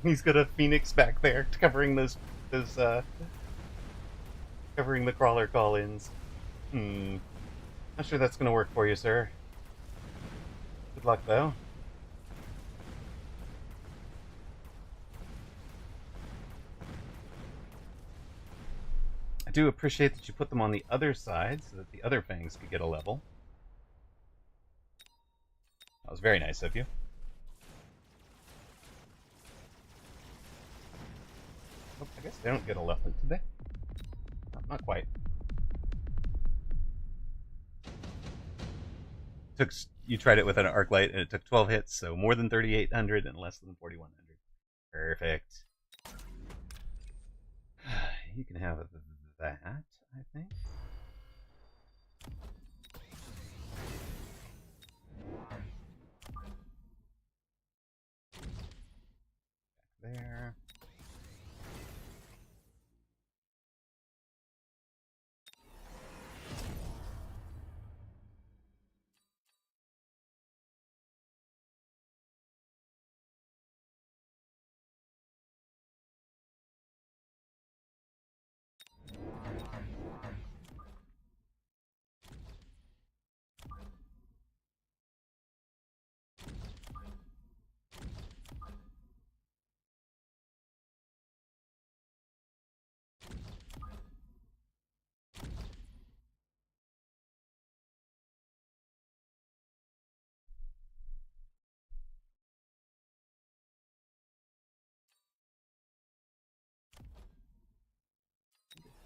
He's got a Phoenix back there covering covering the crawler call-ins. Not sure that's gonna work for you, sir. Good luck, though. I do appreciate that you put them on the other side so that the other fangs could get a level. That was very nice of you. Oh, I guess they don't get a level today. Not quite. You tried it with an arc light, and it took 12 hits, so more than 3,800 and less than 4,100. Perfect. You can have that, I think. Back there.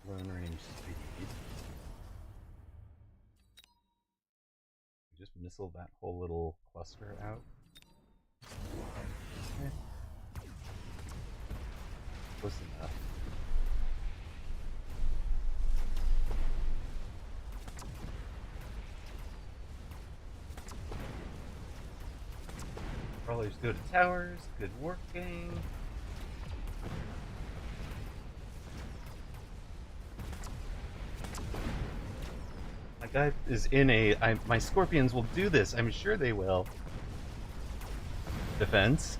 Long range speed. Just missile that whole little cluster out. Okay. Close enough. Crawlers go to towers. Good working. My guy is in a... my scorpions will do this. I'm sure they will. Defense.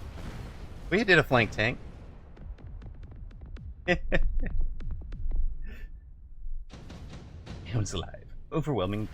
We did a flank tank. Hound's alive. Overwhelming.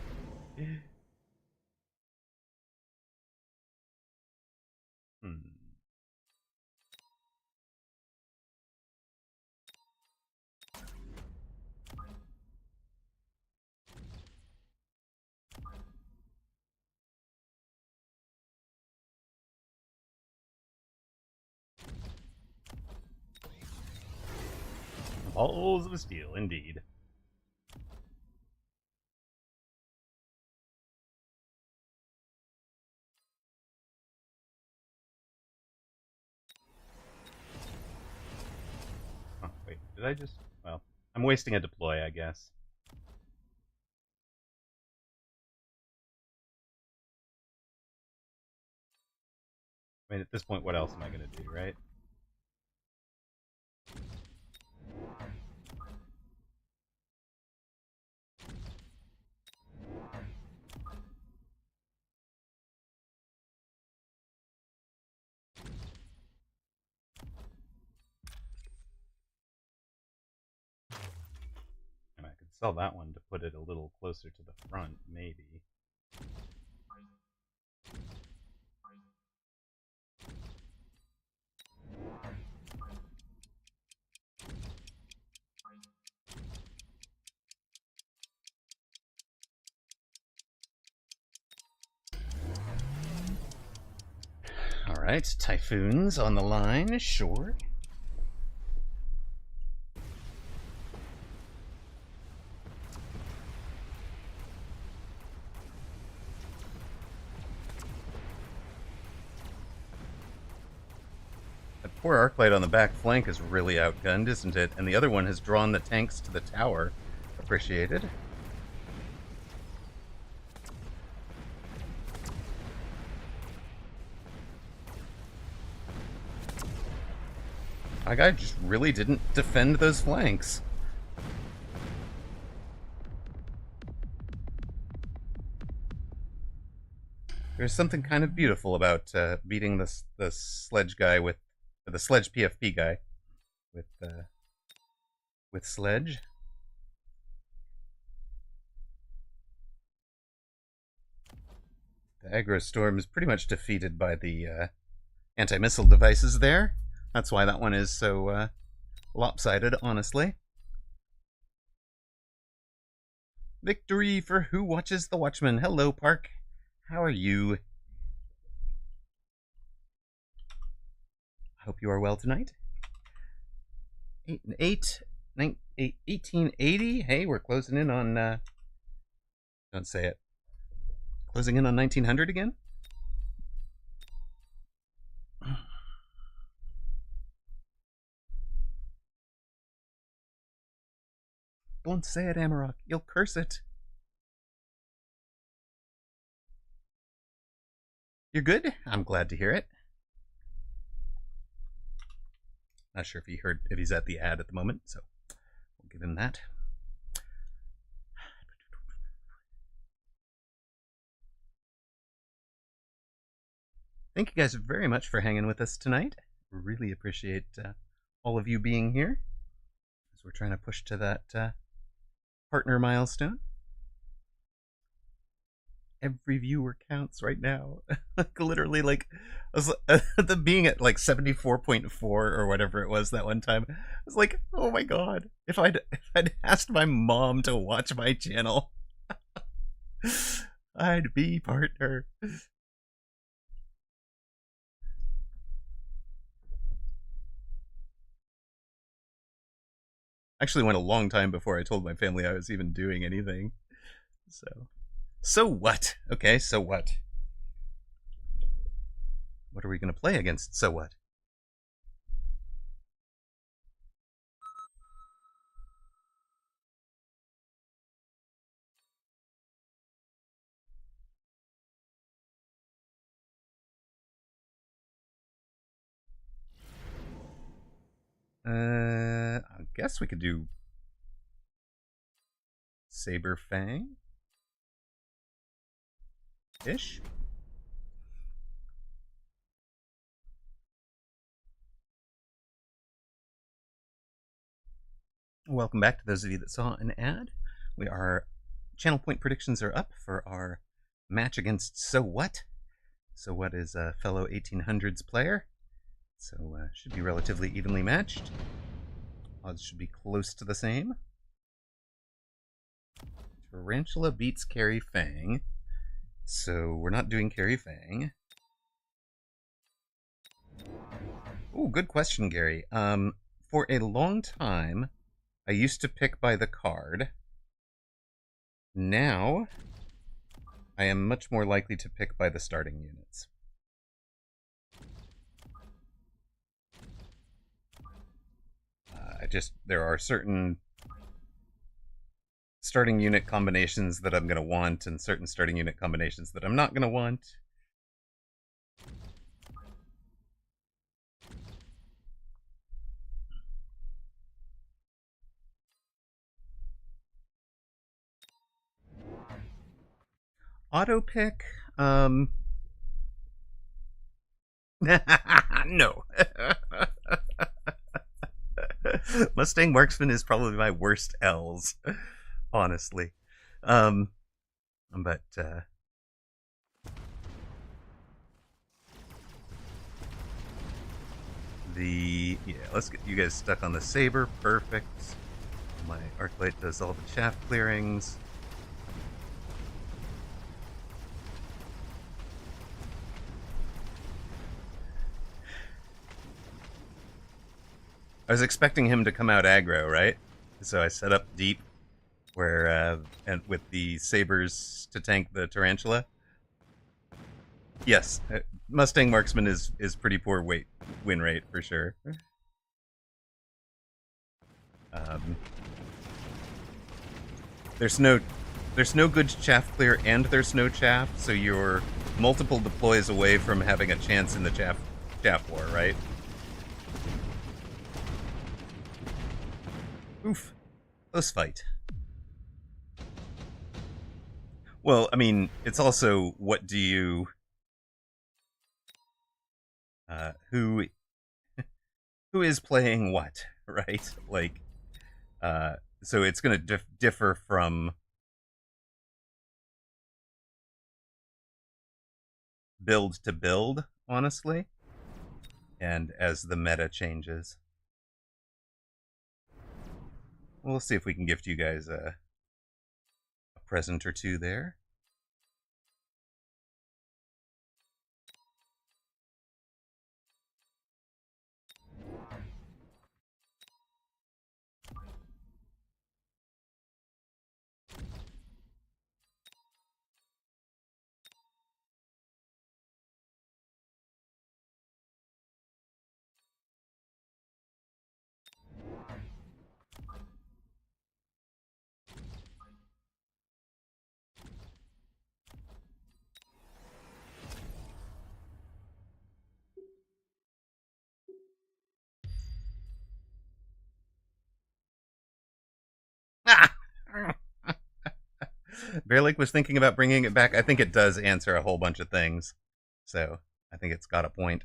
Balls of steel, indeed. Oh, wait, did I just... well, I'm wasting a deploy, I guess. I mean, at this point, what else am I going to do, right? And I could sell that one to put it a little closer to the front, maybe. Alright, Typhoons on the line, sure. That poor Arclight on the back flank is really outgunned, isn't it? And the other one has drawn the tanks to the tower. Appreciated. My guy just really didn't defend those flanks. There's something kind of beautiful about beating the sledge guy with the sledge PFP guy with sledge. The aggro storm is pretty much defeated by the anti-missile devices there. That's why that one is so lopsided, honestly. Victory for Who Watches the Watchman. Hello, Park. How are you? I hope you are well tonight. 1880. Hey, we're closing in on... don't say it. Closing in on 1900 again? Don't say it, Amaroq. You'll curse it. You're good? I'm glad to hear it. Not sure if he's at the ad at the moment, so we'll give him that. Thank you guys very much for hanging with us tonight. Really appreciate all of you being here as we're trying to push to that partner milestone. Every viewer counts right now. Like literally, like the being at like 74.4 or whatever it was that one time. I was like, oh my god! If I'd asked my mom to watch my channel, I'd be partner. Actually went a long time before I told my family I was even doing anything. So what? Okay, so what? What are we going to play against so what? I guess we could do Saber Fang ish. Welcome back to those of you that saw an ad. Channel point predictions are up for our match against So What. So What is a fellow 1800s player, so should be relatively evenly matched. Odds should be close to the same. Tarantula beats Carrie Fang, so we're not doing Carrie Fang. Oh, good question, Gary. For a long time, I used to pick by the card. Now, I am much more likely to pick by the starting units. There are certain starting unit combinations that I'm going to want and certain starting unit combinations that I'm not going to want. Auto pick? No. Mustang Marksman is probably my worst L's, honestly. But let's get you guys stuck on the Saber. Perfect. My Arclight does all the chaff clearings. I was expecting him to come out aggro, right? So I set up deep, and with the sabers to tank the tarantula. Yes, Mustang Marksman is pretty poor win rate for sure. There's no good chaff clear, and there's no chaff, so you're multiple deploys away from having a chance in the chaff war, right? Oof. Close fight. Well, I mean, it's also what do you... who is playing what, right? Like, so it's going to differ from build to build, honestly, and as the meta changes. We'll see if we can gift you guys a present or two there. Bearlake was thinking about bringing it back. I think it does answer a whole bunch of things, so I think it's got a point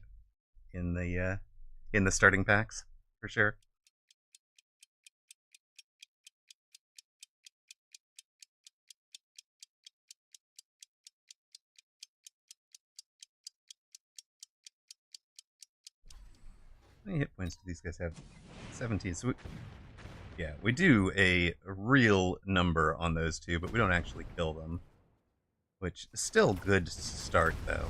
in the starting packs for sure. How many hit points do these guys have? 17. So we do a real number on those two, but we don't actually kill them. Which is still good start, though.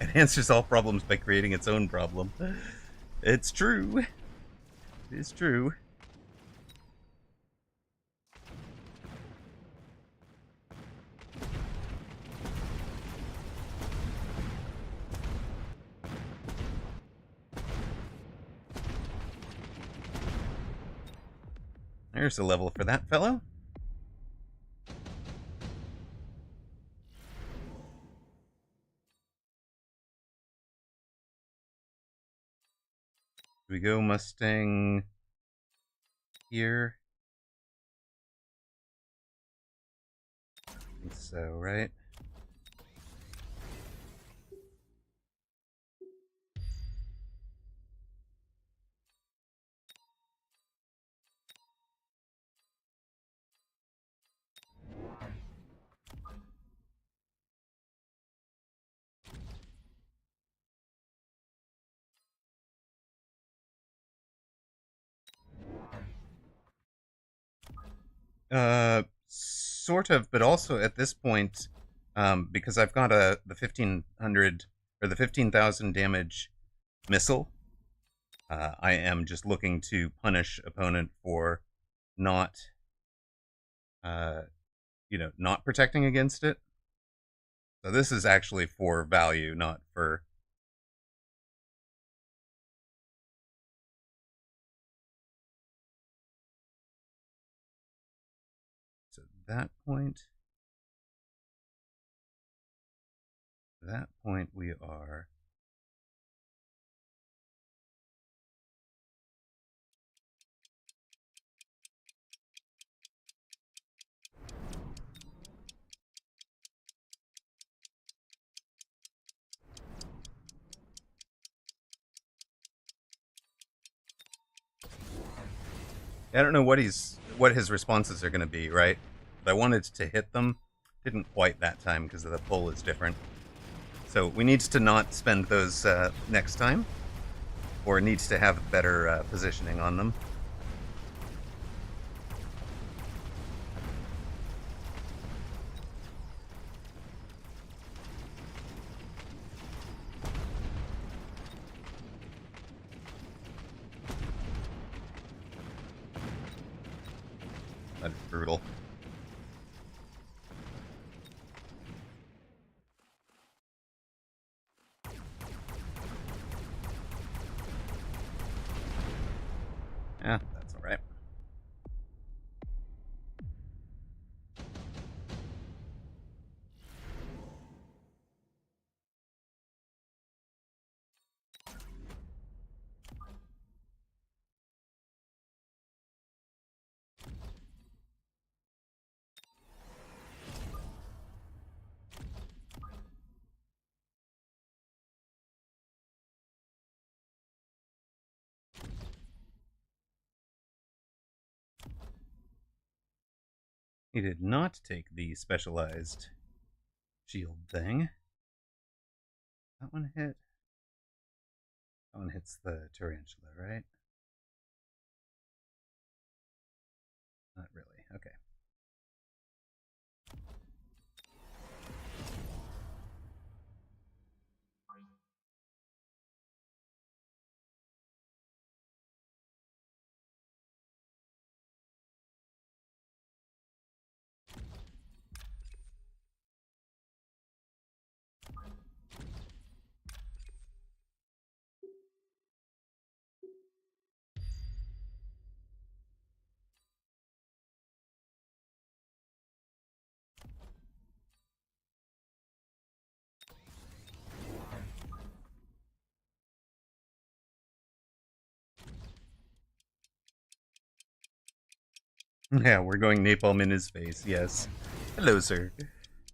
It answers all problems by creating its own problem. It's true. It is true. There's a level for that fellow. We go Mustang here. I think so, right? Sort of, but also at this point, because I've got the 1500 or the 15,000 damage missile, I am just looking to punish opponent for not, not protecting against it. So this is actually for value, not for. So that point we are. I don't know what his responses are going to be, right? But I wanted to hit them. Didn't quite that time because the pull is different. So we need to not spend those next time, or needs to have better positioning on them. That's brutal. Yeah, that's all right. He did not take the specialized shield thing. That one hit. That one hits the tarantula, right? Not really. Okay. Yeah, we're going napalm in his face, yes. Hello, sir.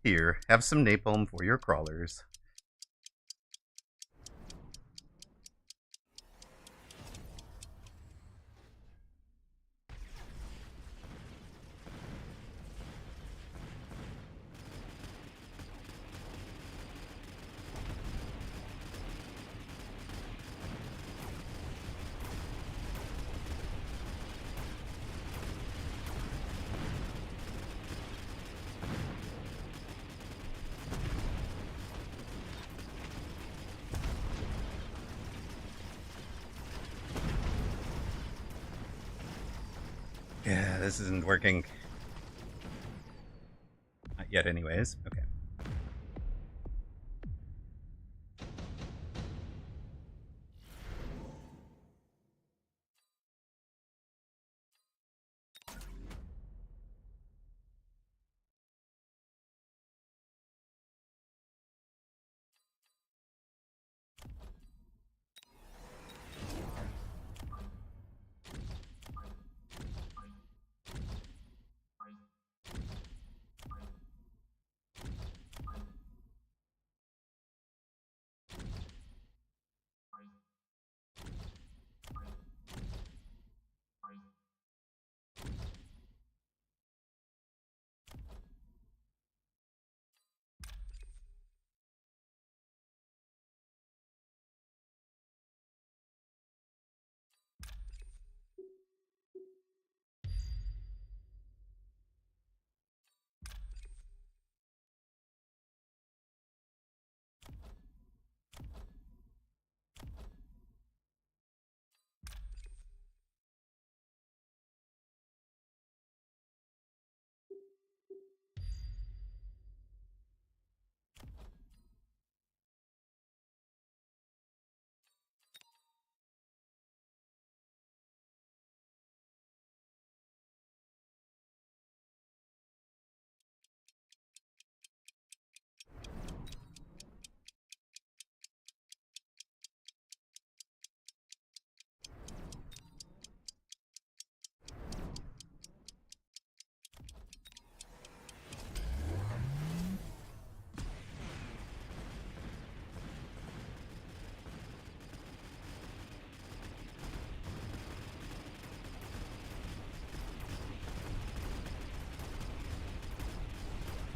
Here, have some napalm for your crawlers. Yeah, this isn't working. Not yet, anyways. Okay.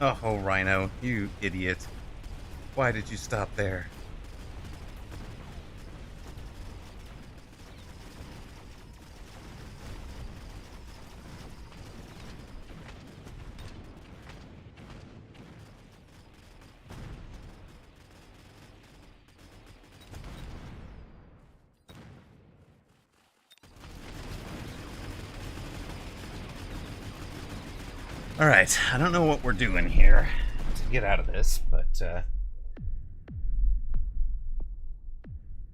Oh, Rhino, you idiot. Why did you stop there? Alright, I don't know what we're doing here to get out of this, but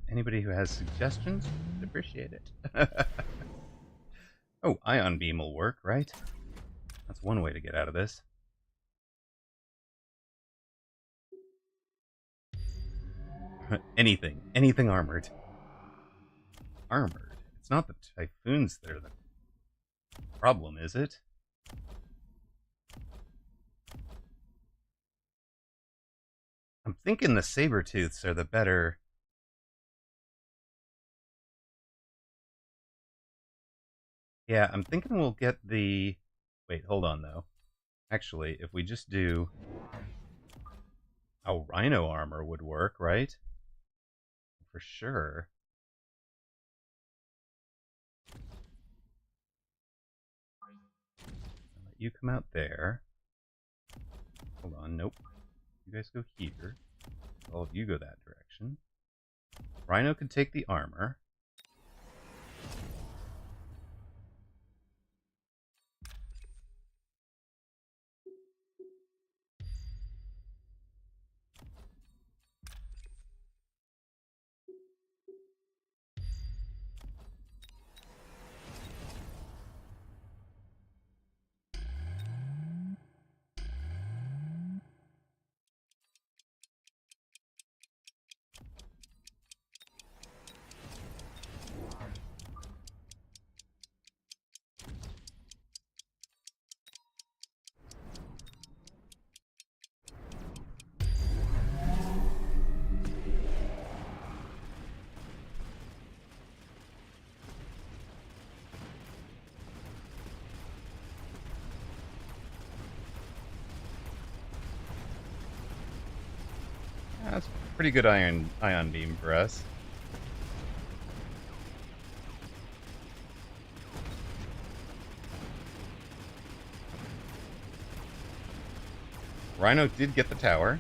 anybody who has suggestions, would appreciate it. Oh, ion beam will work, right? That's one way to get out of this. Anything armored. Armored? It's not the typhoons that are the problem, is it? I'm thinking the saber-tooths are the better. Yeah, I'm thinking we'll get the... Wait, hold on, though. Actually, if we just do... Oh, rhino armor would work, right? For sure. I'll let you come out there. Hold on, nope. You guys go here. All of you go that direction. Rhino can take the armor. That's a pretty good ion beam for us. Rhino did get the tower.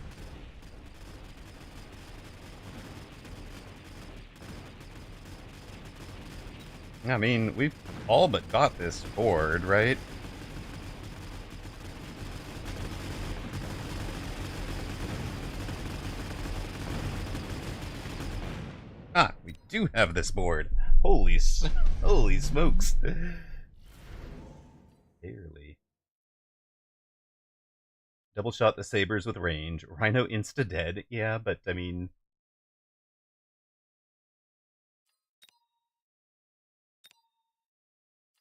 I mean, we've all but got this board, right? Ah, we do have this board. Holy smokes. Barely. Double shot the sabers with range. Rhino insta-dead. Yeah, but I mean...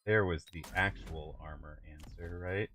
There was the actual armor answer, right?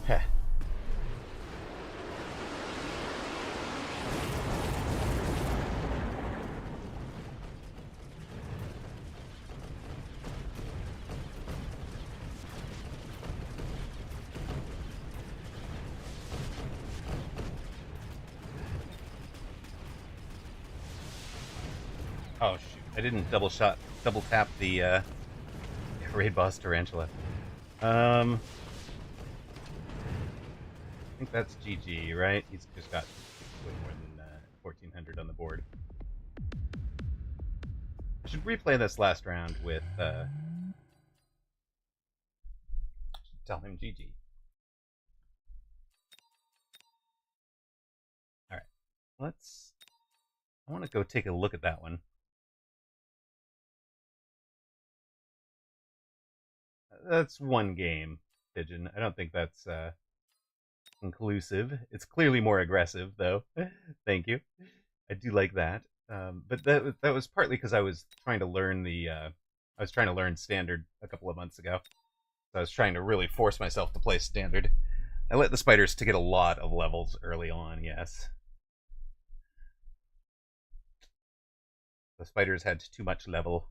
Heh. Oh shoot, I didn't double tap the raid boss tarantula. I think that's GG, right? He's just got way more than 1400 on the board. I should replay this last round with tell him GG. Alright. I want to go take a look at that one. That's one game, Pigeon. I don't think that's conclusive. It's clearly more aggressive, though. Thank you. I do like that. But that was partly because I was trying to learn standard a couple of months ago. So I was trying to really force myself to play standard. I let the spiders to get a lot of levels early on. Yes, the spiders had too much level.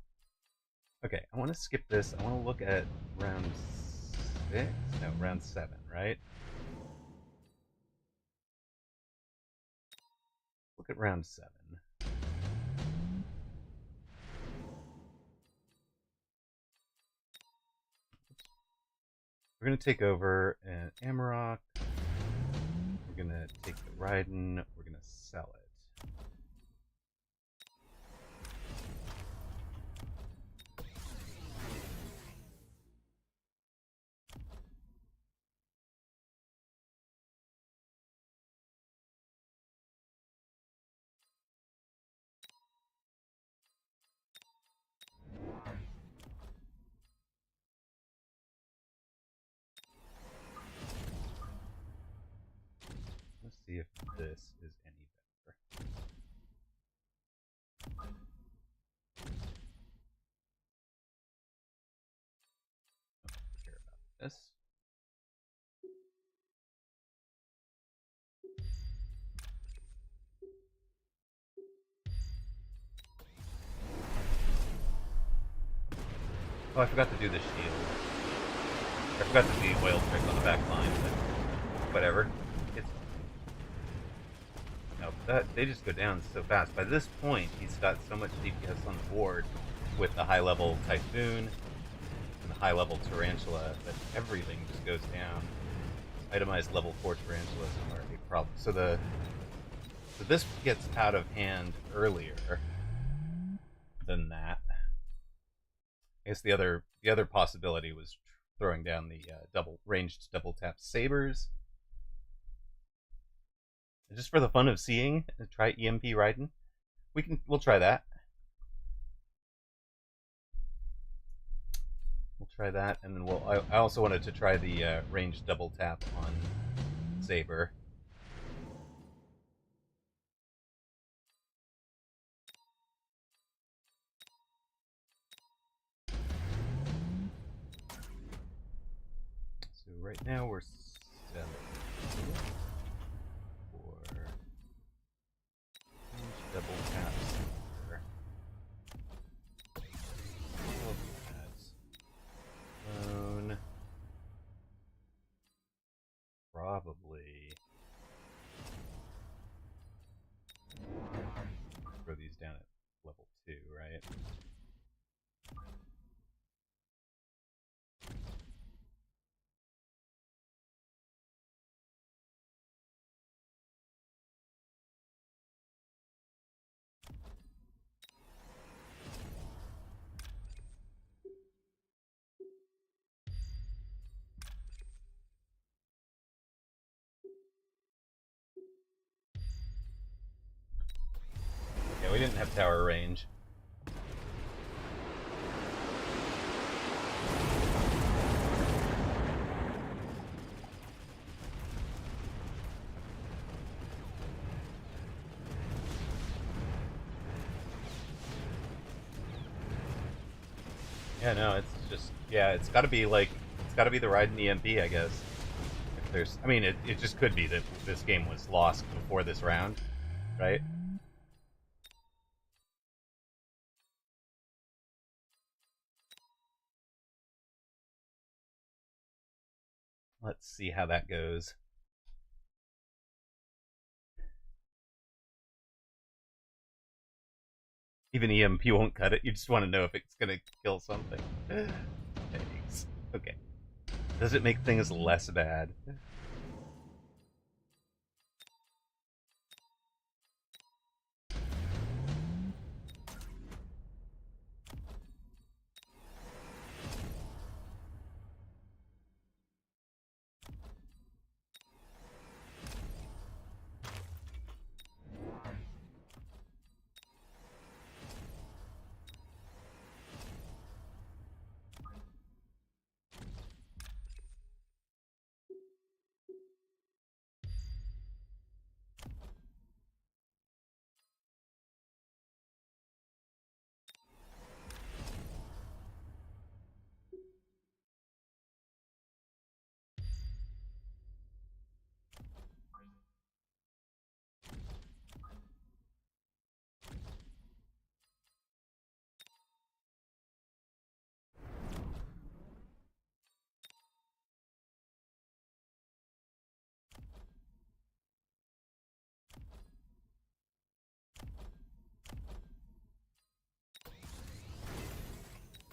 Okay, I want to skip this. I want to look at round 6. No, round 7, right? Look at round 7. We're going to take over an Amaroq. We're going to take the Raiden. We're going to sell it. Let's see if this is any better. I don't care about this. Oh, I forgot to do the shield. I forgot to do the oil trick on the back line, but whatever. They just go down so fast. By this point, he's got so much DPS on the board with the high-level Typhoon and the high-level Tarantula that everything just goes down. Itemized level 4 Tarantulas are a problem. So this gets out of hand earlier than that. I guess the other possibility was throwing down the ranged double tap sabers. Just for the fun of seeing, try EMP Raiden. We'll try that. We'll try that, and then I also wanted to try the ranged double tap on Saber. So right now we're selling for ranged double tap Saber. Clone. Probably throw these down at level 2, right? Yeah, we didn't have tower range. Yeah, no, it's just, yeah, it's got to be like, it's got to be the Raiden EMP, I guess. If there's, I mean, it just could be that this game was lost before this round, right? Let's see how that goes. Even EMP won't cut it. You just want to know if it's going to kill something. Thanks. Okay. Does it make things less bad?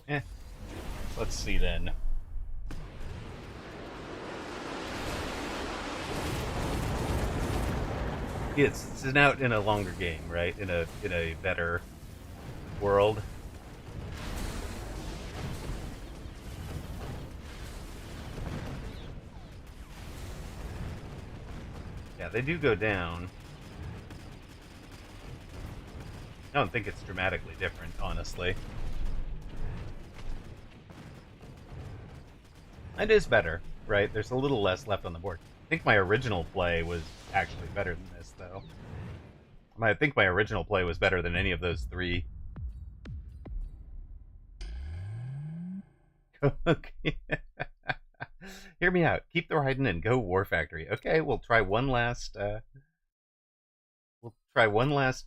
Eh. Let's see then. It's now in a longer game, right? In a better world. Yeah, they do go down. I don't think it's dramatically different, honestly. It is better, right? There's a little less left on the board. I think my original play was actually better than this, though. I think my original play was better than any of those 3. Okay. Hear me out. Keep the Raiden and go War Factory. Okay, we'll try one last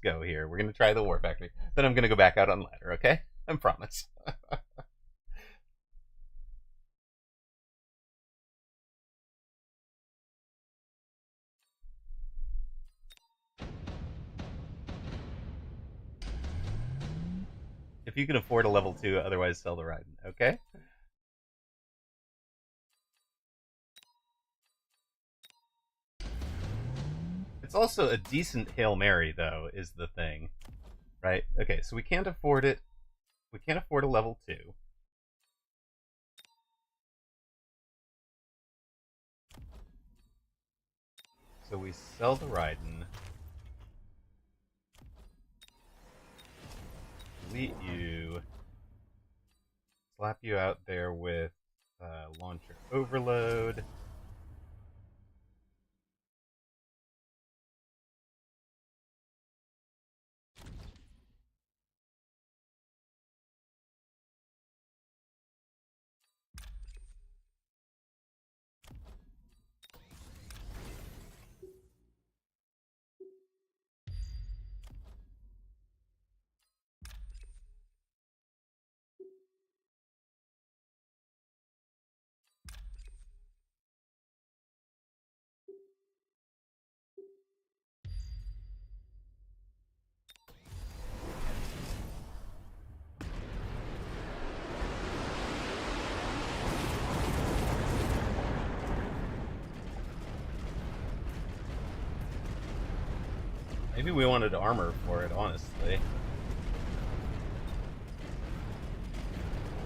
go here. We're gonna try the War Factory. Then I'm gonna go back out on ladder, okay? I promise. If you can afford a level 2, otherwise sell the Raiden, okay? It's also a decent Hail Mary, though, is the thing. Right? Okay, so we can't afford it. We can't afford a level 2. So we sell the Raiden. Delete you. Slap you out there with launcher overload. Maybe we wanted armor for it, honestly.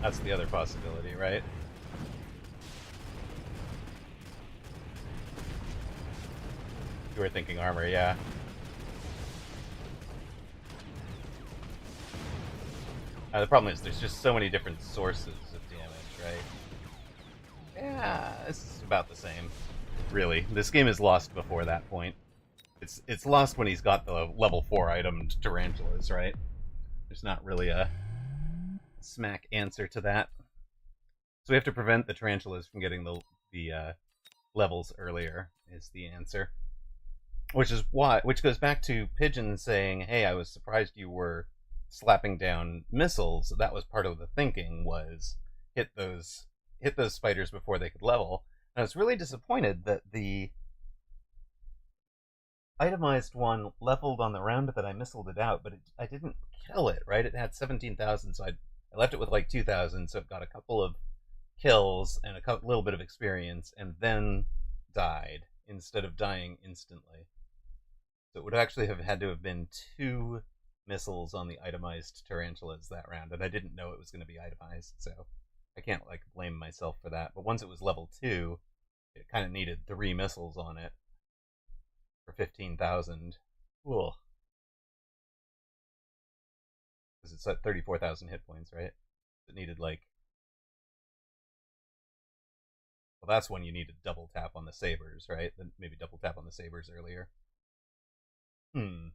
That's the other possibility, right? You were thinking armor, yeah. The problem is there's just so many different sources of damage, right? Yeah, it's about the same. Really, this game is lost before that point. It's lost when he's got the level 4 itemed tarantulas, right? There's not really a smack answer to that. So we have to prevent the tarantulas from getting the levels earlier is the answer. Which goes back to Pigeon saying, "Hey, I was surprised you were slapping down missiles." That was part of the thinking, was hit those spiders before they could level. And I was really disappointed that the itemized one leveled on the round that I missiled it out, but I didn't kill it, right? It had 17,000, so I left it with like 2,000, so it got a couple of kills and a little bit of experience, and then died instead of dying instantly. So it would actually have had to have been 2 missiles on the itemized tarantulas that round, and I didn't know it was going to be itemized, so I can't like blame myself for that. But once it was level 2, it kind of needed 3 missiles on it for 15,000. Cool. Because it's at 34,000 hit points, right? It needed like. Well, that's when you need to double tap on the sabers, right? Then maybe double tap on the sabers earlier. Hmm.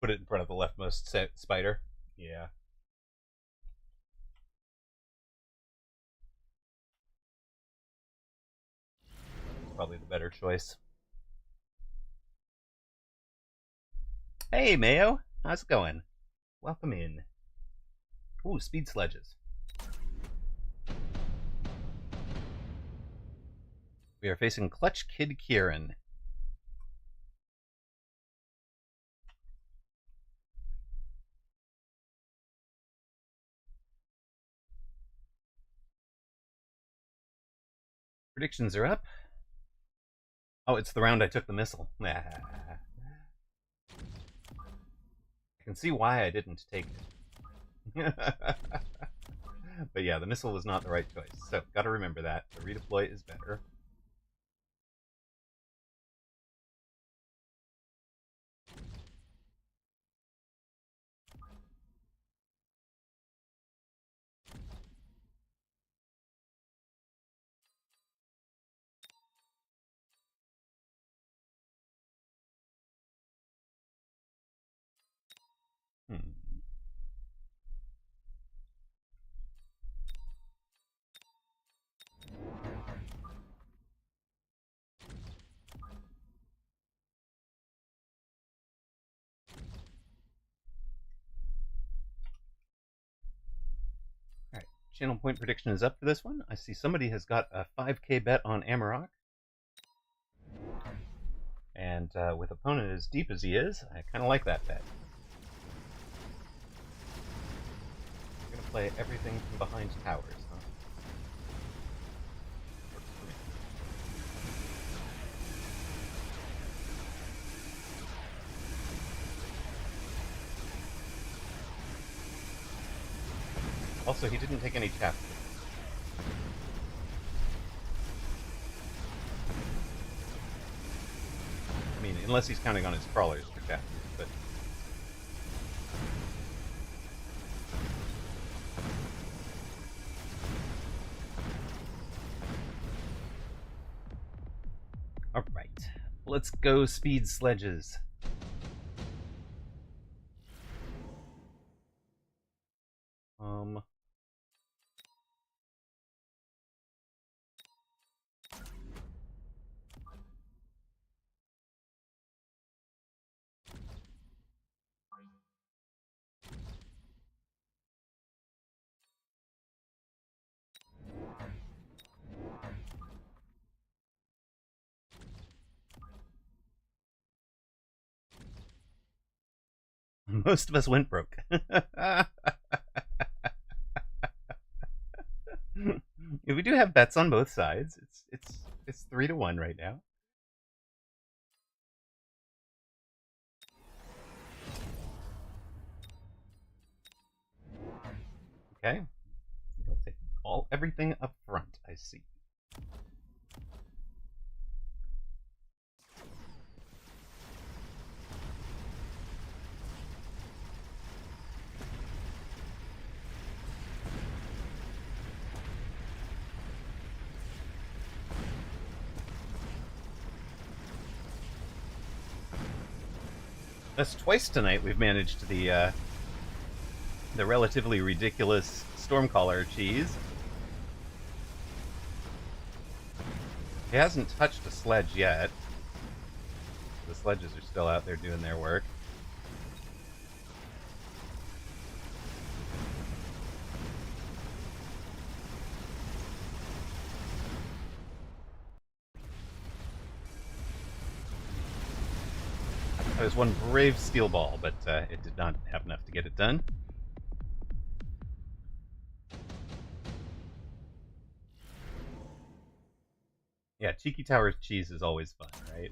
Put it in front of the leftmost spider. Yeah. Probably the better choice. Hey, Mayo. How's it going? Welcome in. Ooh, speed sledges. We are facing Clutch Kid Kieran. Predictions are up. Oh, it's the round I took the missile. I can see why I didn't take it. But yeah, the missile was not the right choice. So, gotta remember that. The redeploy is better. Hmm. channel point prediction is up for this one. I see somebody has got a 5K bet on Amaroq. And with opponent as deep as he is, I kind of like that bet. We're going to play everything from behind towers, huh? Works for me. Also, he didn't take any chapters. I mean, unless he's counting on his crawlers for chapters, but... Alright, let's go speed sledges. Most of us went broke. We do have bets on both sides. It's 3-1 right now. Okay. I'll take everything up front, I see. That's twice tonight we've managed the relatively ridiculous Stormcaller cheese. He hasn't touched a sledge yet. The sledges are still out there doing their work. That was one brave steel ball, but it did not have enough to get it done. Yeah, Cheeky Tower's cheese is always fun, right?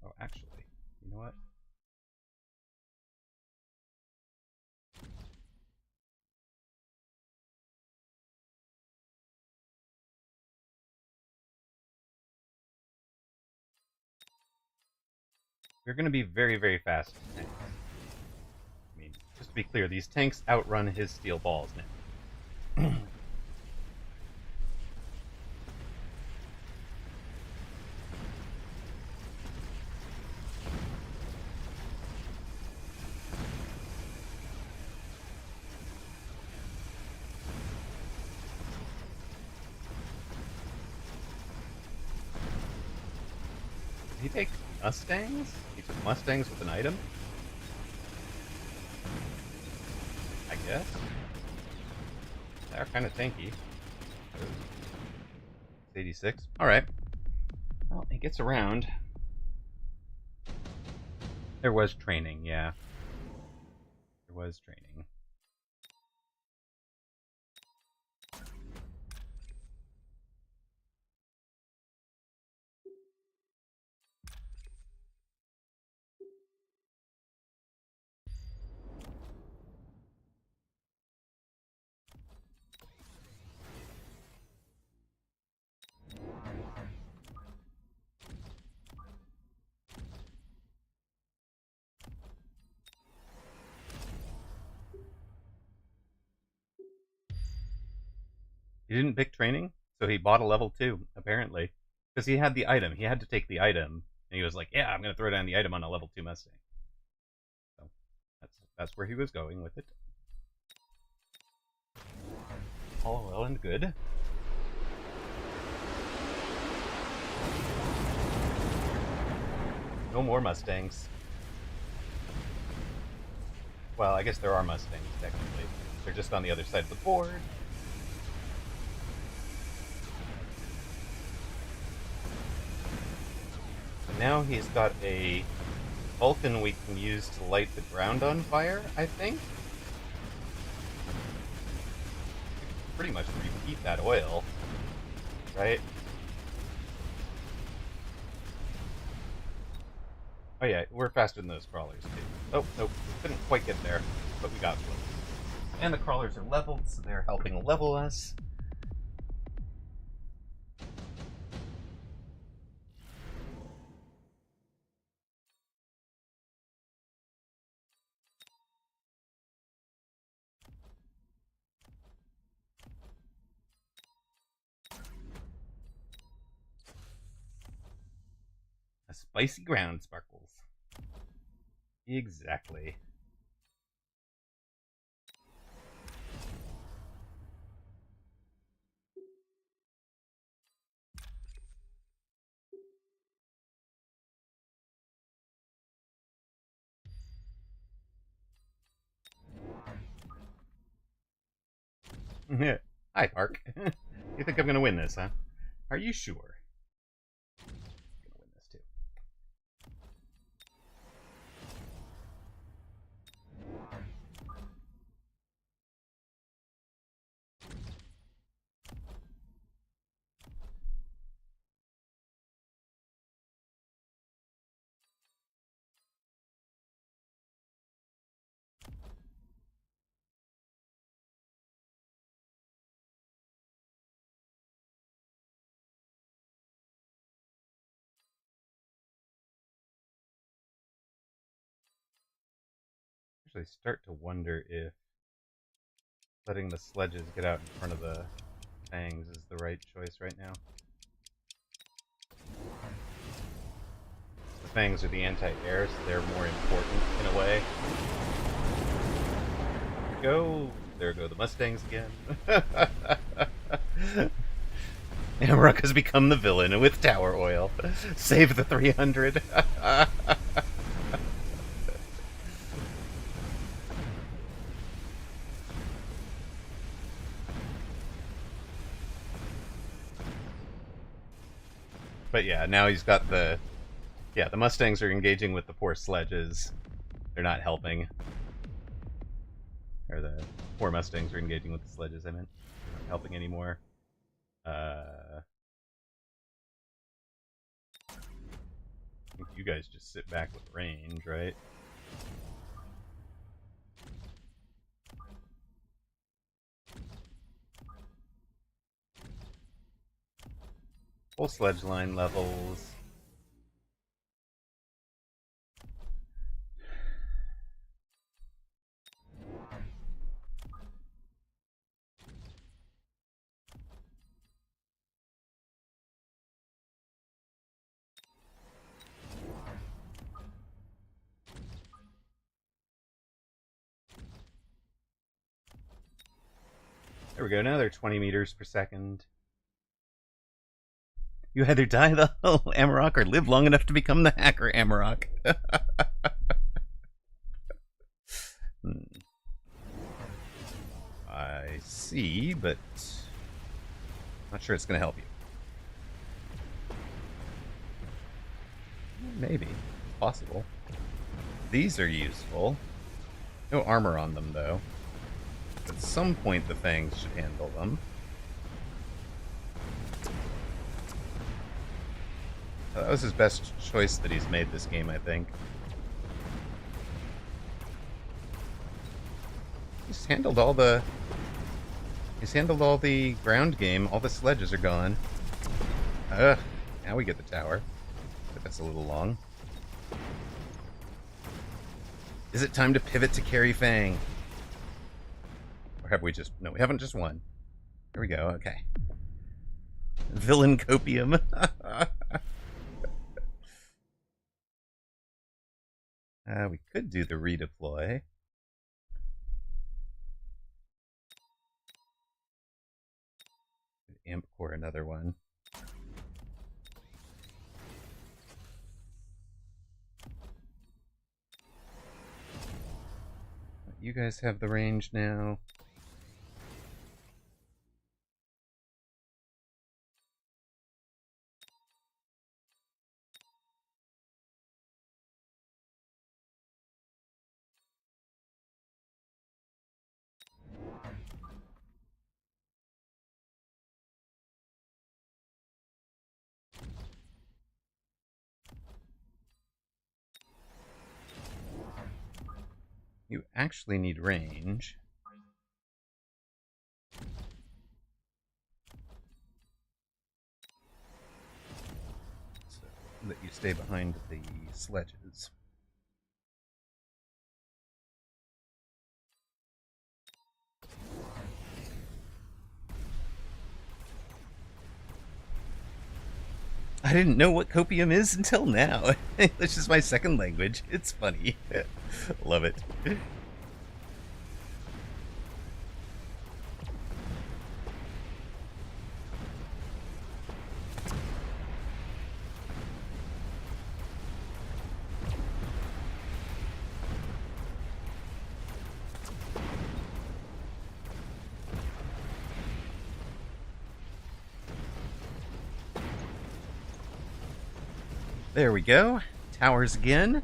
Oh, actually, you know what? You're going to be very, very fast tanks. I mean, just to be clear, these tanks outrun his steel balls now. Did he take Mustangs? He took Mustangs with an item? I guess. They're kind of tanky. 86. Alright. Well, he gets around. There was training, yeah. There was training. He didn't pick training, so he bought a level 2, apparently. Because he had the item. He had to take the item And he was like, yeah, I'm going to throw down the item on a level 2 Mustang. So that's where he was going with it. All well and good. No more Mustangs. Well, I guess there are Mustangs, technically. They're just on the other side of the board. And now he's got a Vulcan we can use to light the ground on fire, I think. Pretty much repeat that oil, right? Oh yeah, we're faster than those crawlers too. Oh, nope, we couldn't quite get there, but we got close. And the crawlers are leveled, so they're helping level us. A spicy ground sparkles. Exactly. Hi, Park. You think I'm gonna win this, huh? Are you sure? I'm gonna win this too. Actually, start to wonder if letting the sledges get out in front of the fangs is the right choice right now. The fangs are the anti-air, so they're more important in a way. There go the Mustangs again. Amaroq has become the villain with tower oil. Save the 300. But yeah, now he's got the... Yeah, the Mustangs are engaging with the poor sledges. They're not helping. Or the poor Mustangs are engaging with the sledges, I meant. They're not helping anymore. I think you guys just sit back with range, right? Full sledge line levels. There we go, now they're 20 meters per second. You either die the Amaroq or live long enough to become the hacker Amaroq. I see, but not sure it's going to help you. Maybe. It's possible. These are useful. No armor on them, though. At some point, the fangs should handle them. That was his best choice that he's made this game, I think. He's handled all the ground game. All the sledges are gone. Ugh. Now we get the tower. But that's a little long. Is it time to pivot to carry Fang? Or have we just... No, we haven't just won. Here we go, okay. Villain copium. We could do the redeploy. Amp core another one. You guys have the range now. You actually need range. So that you stay behind the sledges. I didn't know what copium is until now. It's just my second language. It's funny. Love it. There we go. Towers again.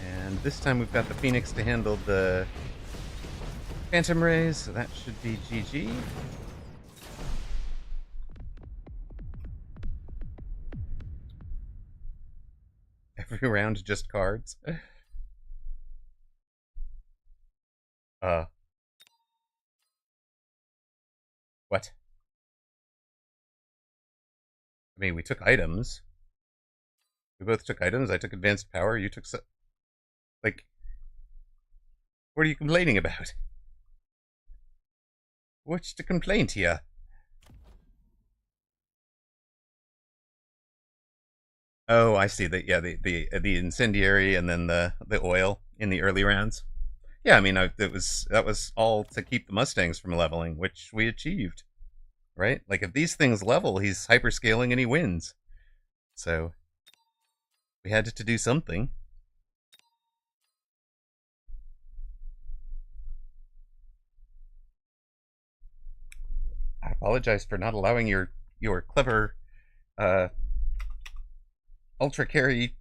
And this time we've got the Phoenix to handle the Phantom Rays, so that should be GG. Every round just cards. What? I mean, we took items. We both took items. I took advanced power. You took like, what are you complaining about? What's the complaint here? Oh, I see. The incendiary and then the oil in the early rounds. Yeah, I mean, that was all to keep the Mustangs from leveling, which we achieved. Right? Like, if these things level, he's hyperscaling and he wins. So, we had to do something. I apologize for not allowing your clever ultra carry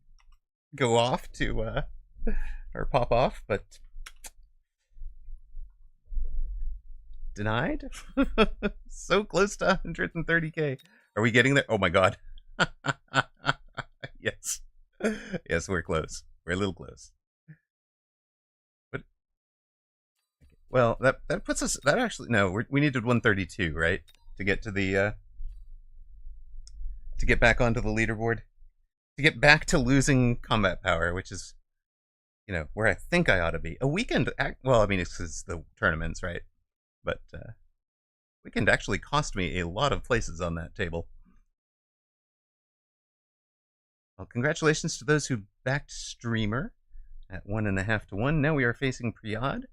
go off to or pop off, but denied. So close to 130k. Are we getting there? Oh my god. Yes. Yes, we're close. We're a little close. But well, that puts us. That actually no. We needed 132, right, to get to the to get back onto the leaderboard, to get back to losing combat power, which is, you know, where I think I ought to be. A weekend. Well, I mean, it's the tournaments, right? But weekend actually cost me a lot of places on that table. Well, congratulations to those who backed Streamer at 1.5 to 1. Now we are facing Priad.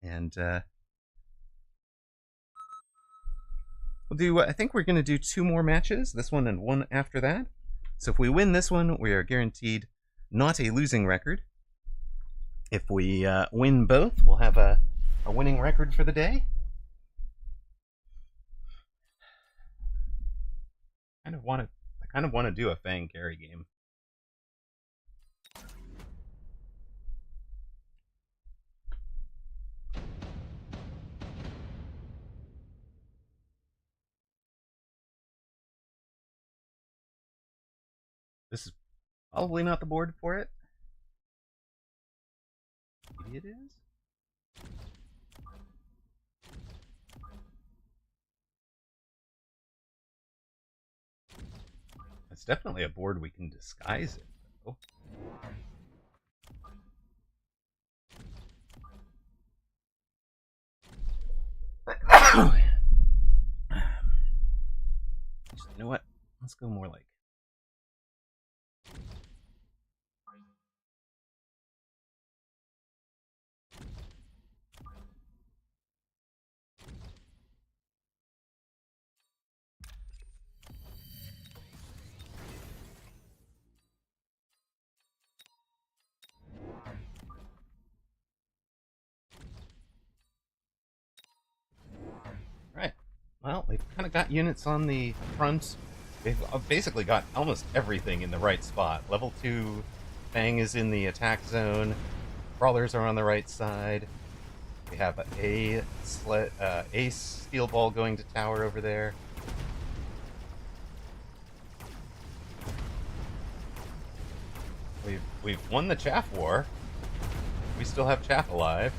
And we'll do, I think we're going to do 2 more matches, this one and one after that. So if we win this one, we are guaranteed not a losing record. If we win both, we'll have a winning record for the day. I kind of want to do a Fang carry game. This is probably not the board for it. Maybe it is. It's definitely a board we can disguise it, though. You know what? Let's go more like Well, we've kind of got units on the front. They've basically got almost everything in the right spot. Level 2 Fang is in the attack zone. Crawlers are on the right side. We have a steel ball going to tower over there. We've won the Chaff War. We still have Chaff alive.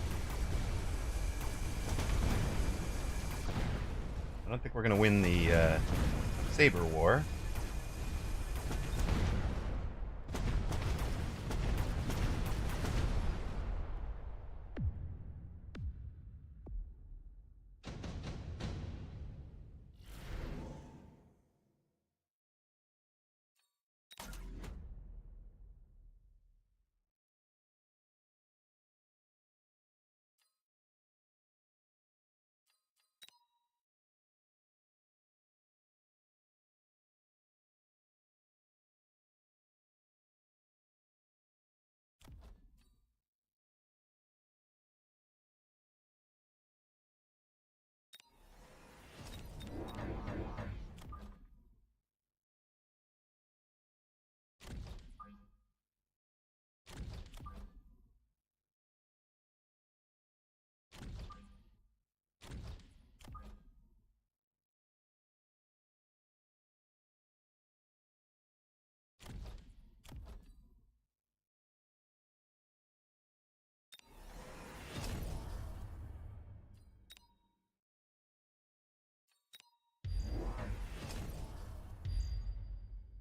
I don't think we're going to win the Saber War.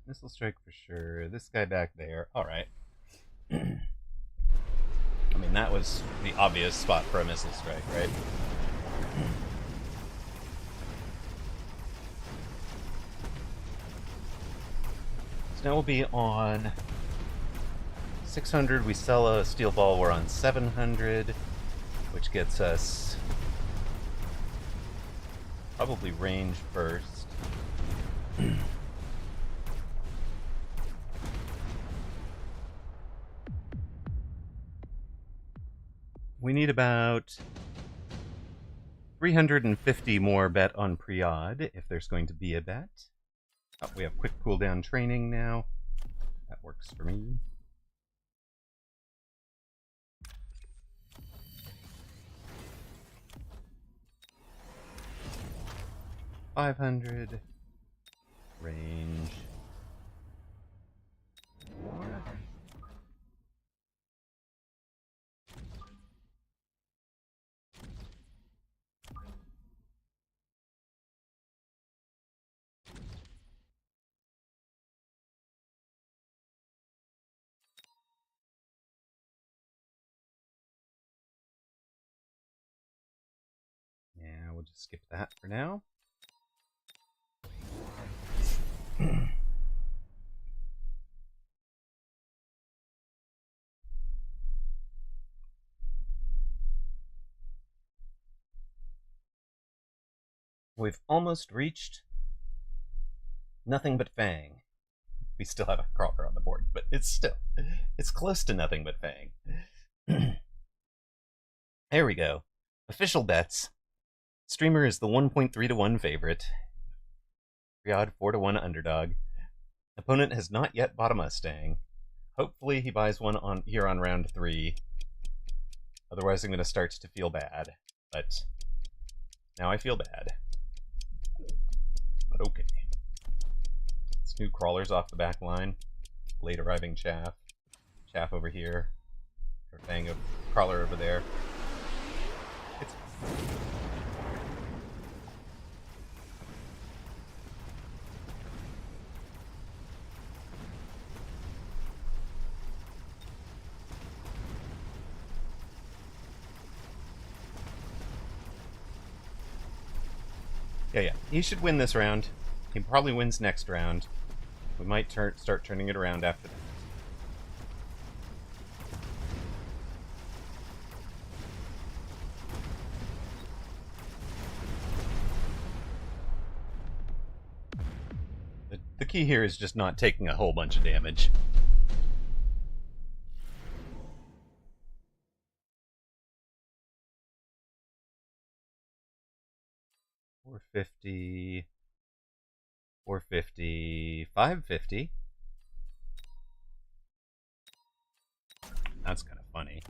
Missile strike for sure. This guy back there. Alright. I mean, that was the obvious spot for a missile strike, right? So now we'll be on 600. We sell a steel ball. We're on 700, which gets us probably range first. We need about 350 more bet on pre-odd if there's going to be a bet. Oh, we have quick cooldown training now. That works for me. $500 range. Yeah, we'll just skip that for now. We've almost reached nothing but Fang. We still have a crawler on the board, but it's close to nothing but Fang. There we go. Official bets. Streamer is the 1.3 to 1 favorite. Pre-odd 4 to 1 underdog. Opponent has not yet bought a Mustang. Hopefully he buys one here on round 3. Otherwise I'm going to start to feel bad. But now I feel bad. But okay. It's new crawlers off the back line. Late arriving chaff. Chaff over here. Or Fang of crawler over there. It's yeah. He should win this round. He probably wins next round. We might start turning it around after that. The key here is just not taking a whole bunch of damage. 450, 450, 550. That's kind of funny.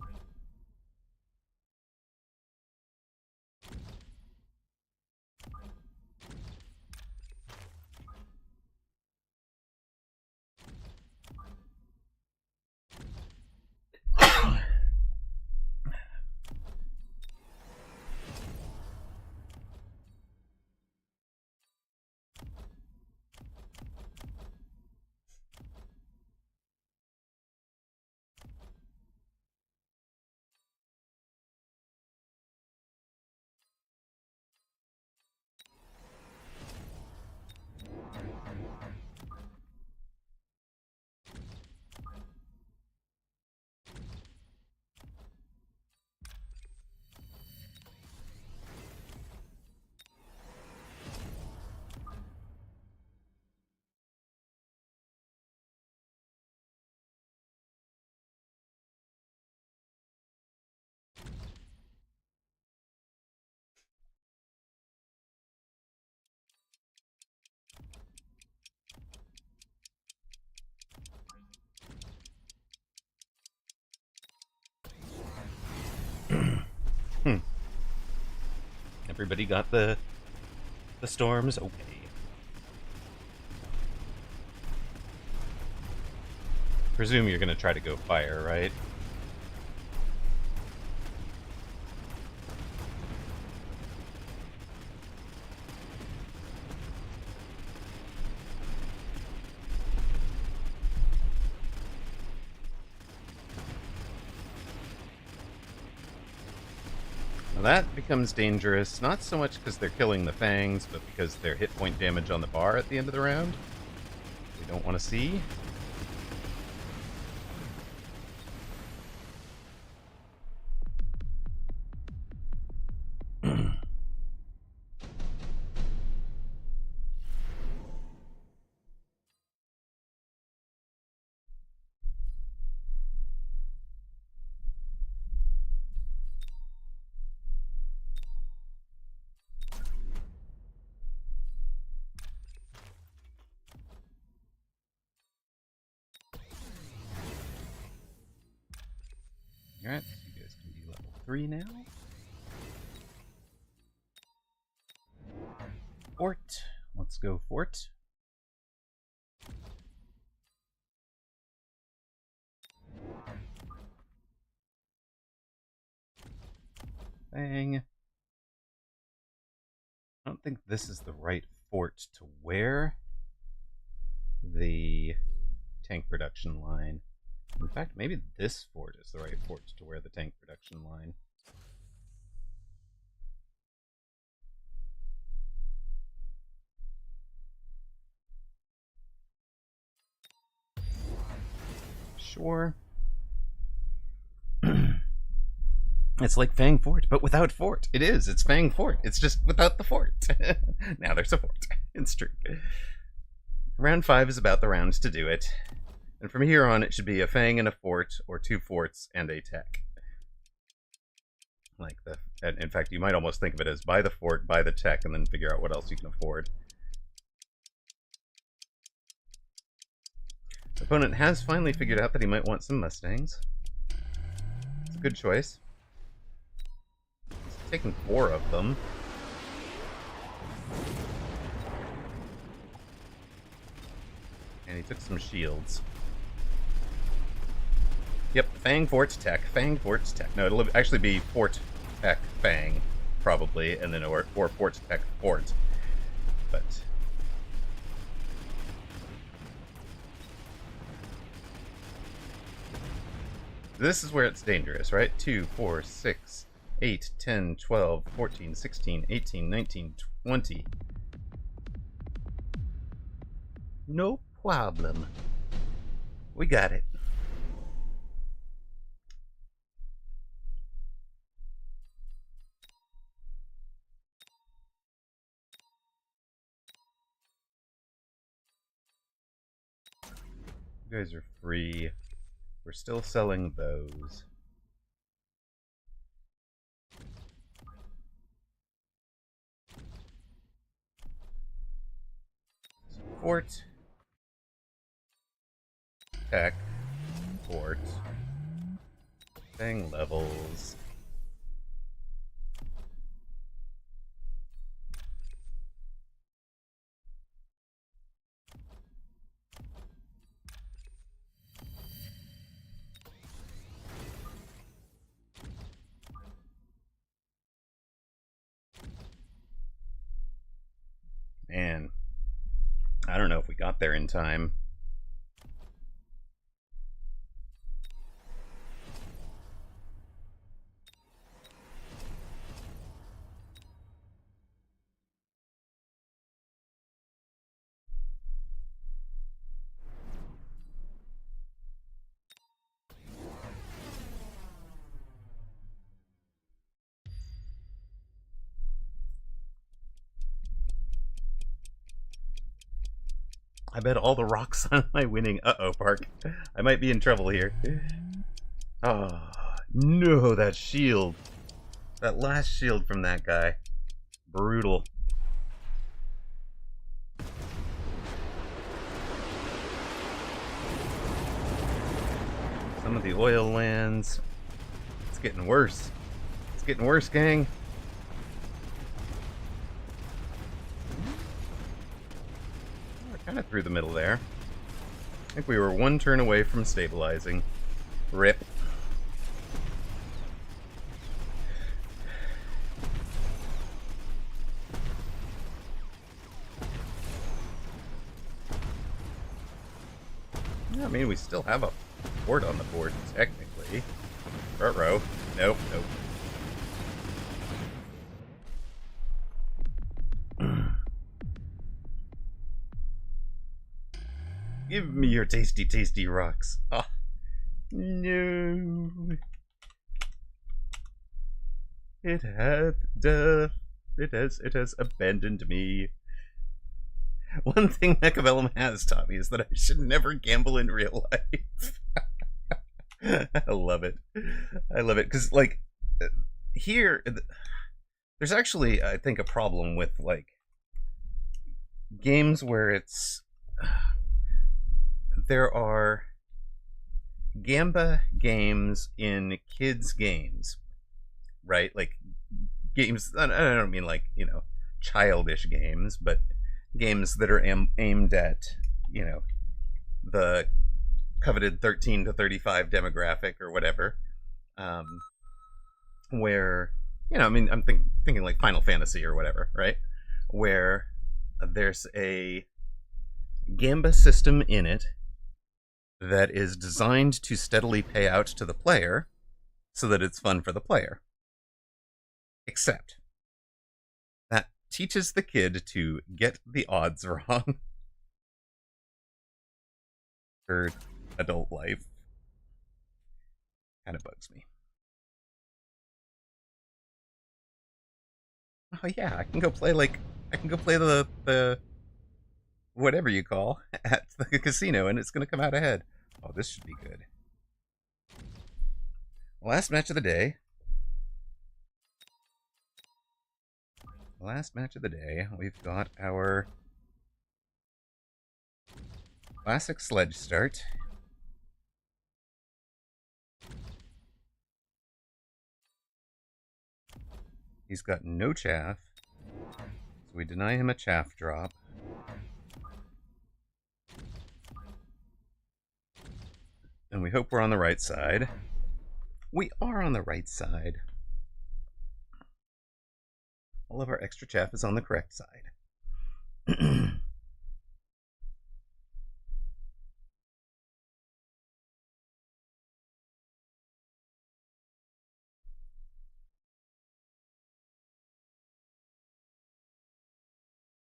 Everybody got the storms? Okay. Presume you're gonna try to go fire, right? Now that becomes dangerous, not so much because they're killing the fangs, but because their hit point damage on the bar at the end of the round. We don't want to see. Alright, so you guys can be level 3 now. Fort. Let's go fort. Bang. I don't think this is the right fort to wear the tank production line. In fact, maybe this fort is the right fort to wear the tank production line. Sure. It's like Fang Fort, but without fort. It is. It's Fang Fort. It's just without the fort. Now there's a fort. It's true. Round 5 is about the rounds to do it. And from here on, it should be a Fang and a fort, or 2 forts and a tech. Like the, in fact, you might almost think of it as buy the fort, buy the tech, and then figure out what else you can afford. The opponent has finally figured out that he might want some Mustangs. It's a good choice. He's taken 4 of them. And he took some shields. Yep, Fang, Fort, Tech. Fang, Fort, Tech. No, it'll actually be Fort, Tech, Fang, probably, and then or Fort, Tech, Fort. But this is where it's dangerous, right? 2, 4, 6, 8, 10, 12, 14, 16, 18, 19, 20. No problem. We got it. You guys are free. We're still selling those. Fort. Tech. Fort. Thing levels. Man, I don't know if we got there in time. I bet all the rocks on my winning. Uh-oh, Park. I might be in trouble here. Oh, no, that shield. That last shield from that guy. Brutal. Some of the oil lands. It's getting worse. It's getting worse, gang. We're kind of through the middle there. I think we were one turn away from stabilizing. Rip. I mean, we still have a fort on the board, technically. Front row. Nope, nope. Give me your tasty, tasty rocks. Oh, no. It has abandoned me. One thing Mechabellum has taught me is that I should never gamble in real life. I love it. I love it. Because, like, here, there's actually, I think, a problem with, like, games where it's... There are Gamba games in kids' games, right? Like, games, I don't mean, like, you know, childish games, but games that are aimed at, you know, the coveted 13 to 35 demographic or whatever, where, you know, I mean, I'm thinking like Final Fantasy or whatever, right? Where there's a Gamba system in it that is designed to steadily pay out to the player so that it's fun for the player. Except that teaches the kid to get the odds wrong for adult life. Kind of bugs me. Oh yeah, I can go play the whatever you call at the casino, and it's gonna come out ahead. Oh, this should be good. Last match of the day. Last match of the day, we've got our classic sledge start. He's got no chaff, so we deny him a chaff drop. And we hope we're on the right side. We are on the right side. All of our extra chaff is on the correct side.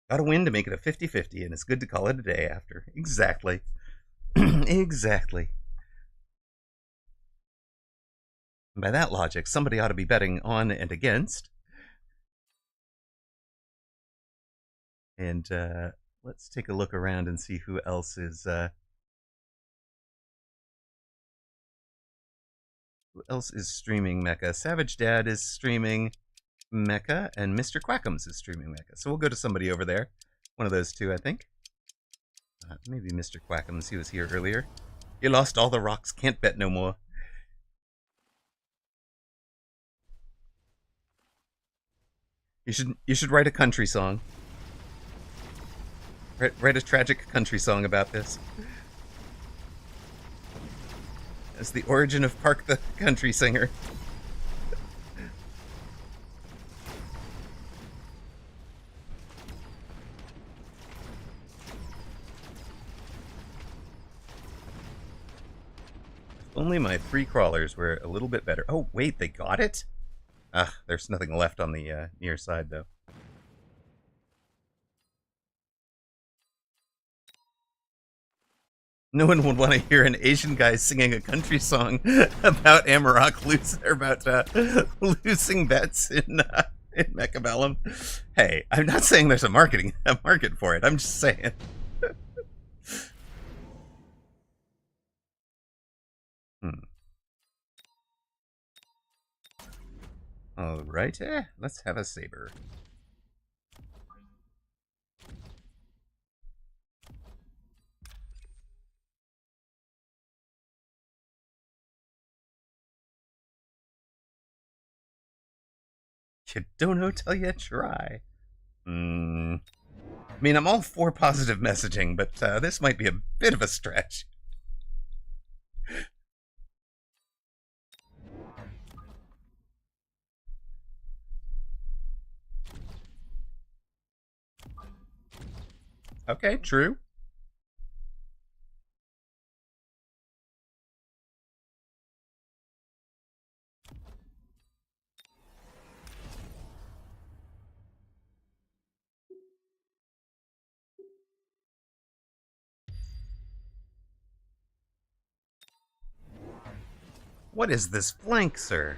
Got a win to make it a 50-50, and it's good to call it a day after. Exactly. Exactly. And by that logic, somebody ought to be betting on and against. And let's take a look around and see who else is streaming Mecha. Savage Dad is streaming Mecha, and Mr. Quackums is streaming Mecha. So we'll go to somebody over there. One of those two, I think. Maybe Mr. Quackums, he was here earlier. You lost all the rocks, can't bet no more. You should write a country song. Write a tragic country song about this. It's the origin of Park the Country Singer. If only my 3 crawlers were a little bit better. Oh, wait, they got it? Ah, there's nothing left on the near side, though. No one would want to hear an Asian guy singing a country song about Amaroq losing bets in Mechabellum. Hey, I'm not saying there's a market for it. I'm just saying. Alrighty, let's have a saber. You don't know till you try. I mean, I'm all for positive messaging, but this might be a bit of a stretch. Okay, true. What is this flank, sir?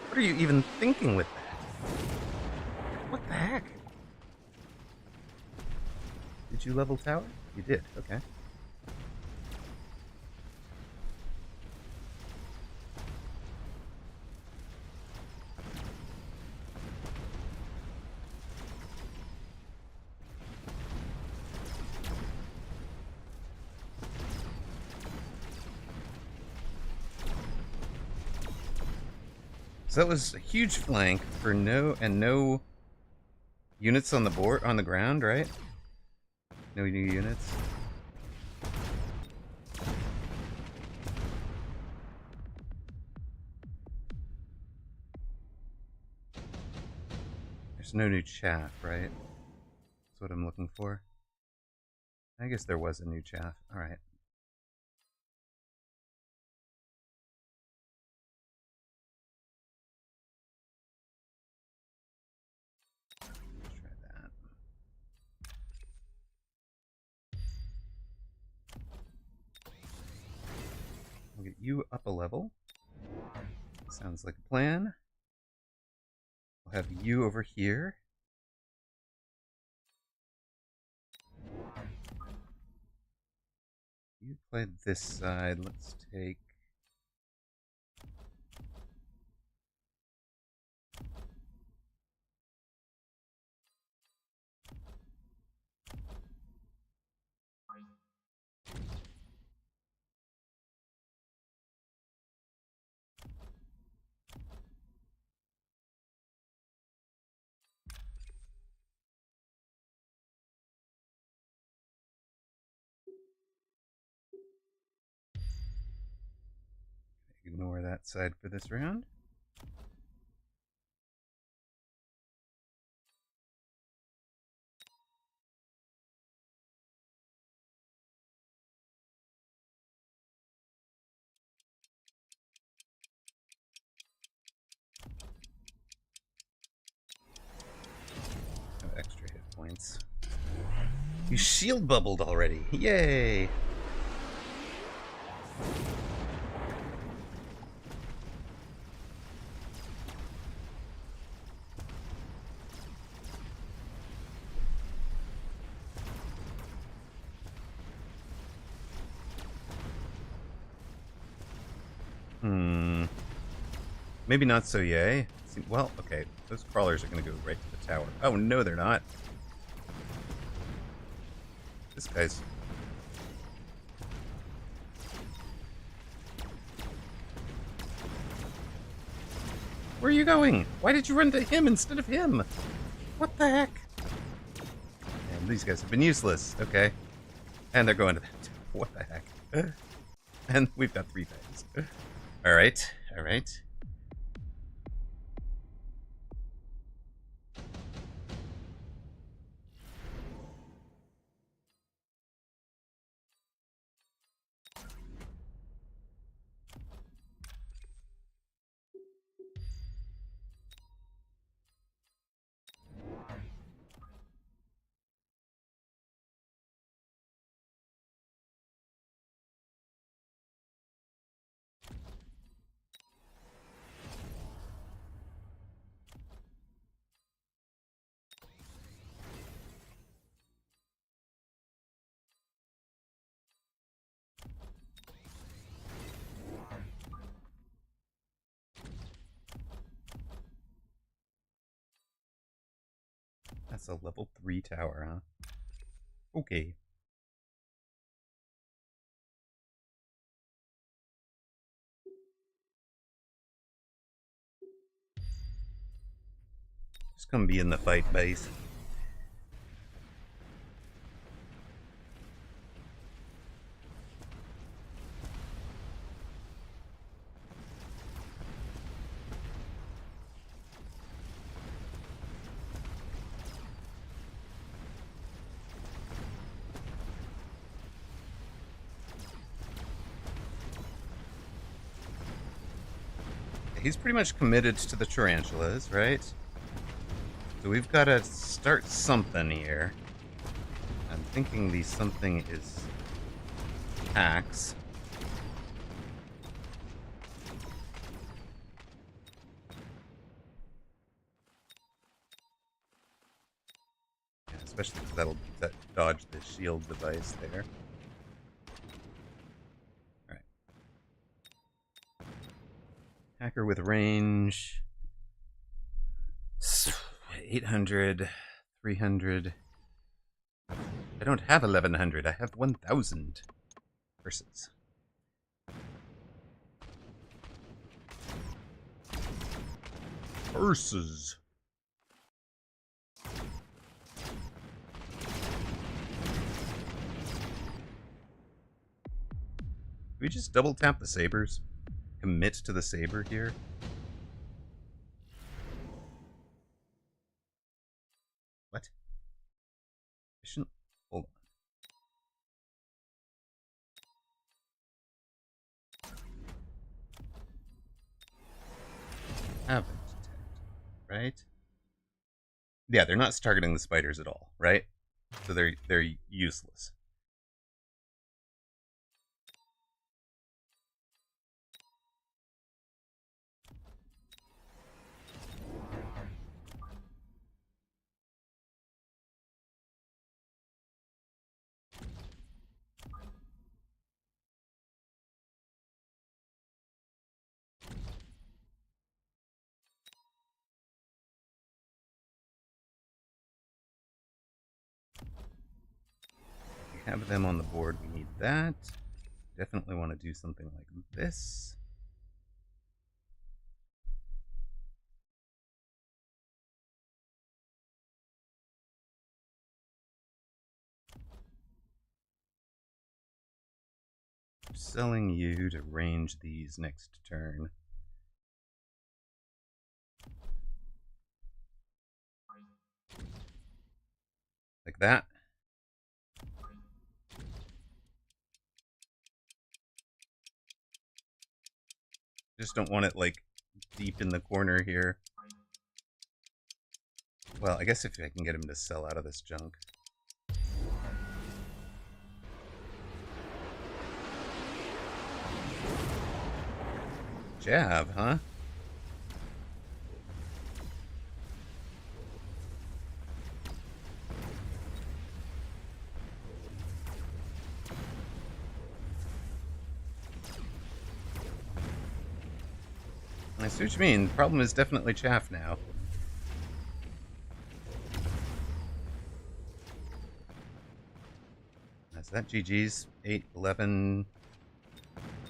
What are you even thinking with that? What the heck? Did you level tower? You did, okay. So that was a huge flank for no units on the board, on the ground, right? No new units. There's no new chaff, right? That's what I'm looking for. I guess there was a new chaff. Alright. We'll get you up a level. Sounds like a plan. We'll have you over here. You played this side. Let's take... Ignore that side for this round. Have extra hit points. You shield bubbled already. Yay! Maybe not so yay. Well, okay. Those crawlers are going to go right to the tower. Oh, no, they're not. This guy's Where are you going? Why did you run to him instead of him? What the heck? And these guys have been useless. Okay. And they're going to that. What the heck? And we've got 3 things. Alright. Alright. That's a level 3 tower, huh? Okay. Just gonna be in the fight base. He's pretty much committed to the tarantulas, right? So we've got to start something here. I'm thinking the something is axe. Yeah, especially because that'll dodge the shield device there. Alright. Hacker with range. 800, 300. I don't have 1100, I have 1000 versus. Versus. Can we just double tap the sabers? Commit to the saber here? What? Hold on. Haven't detected, right? Yeah, they're not targeting the spiders at all, right? So they're useless. We have them on the board, we need that. Definitely want to do something like this. Selling you to range these next turn. Like that. Just don't want it like deep in the corner here. Well, I guess if I can get him to sell out of this junk. Jab, huh? I see what you mean. The problem is definitely chaff now. Is that GG's? 8, 11,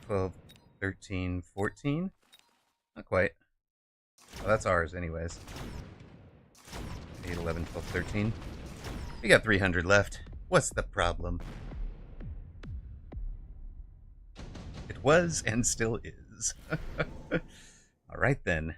12, 13, 14? Not quite. Oh, that's ours anyways. 8, 11, 12, 13. We got 300 left. What's the problem? It was and still is. All right then.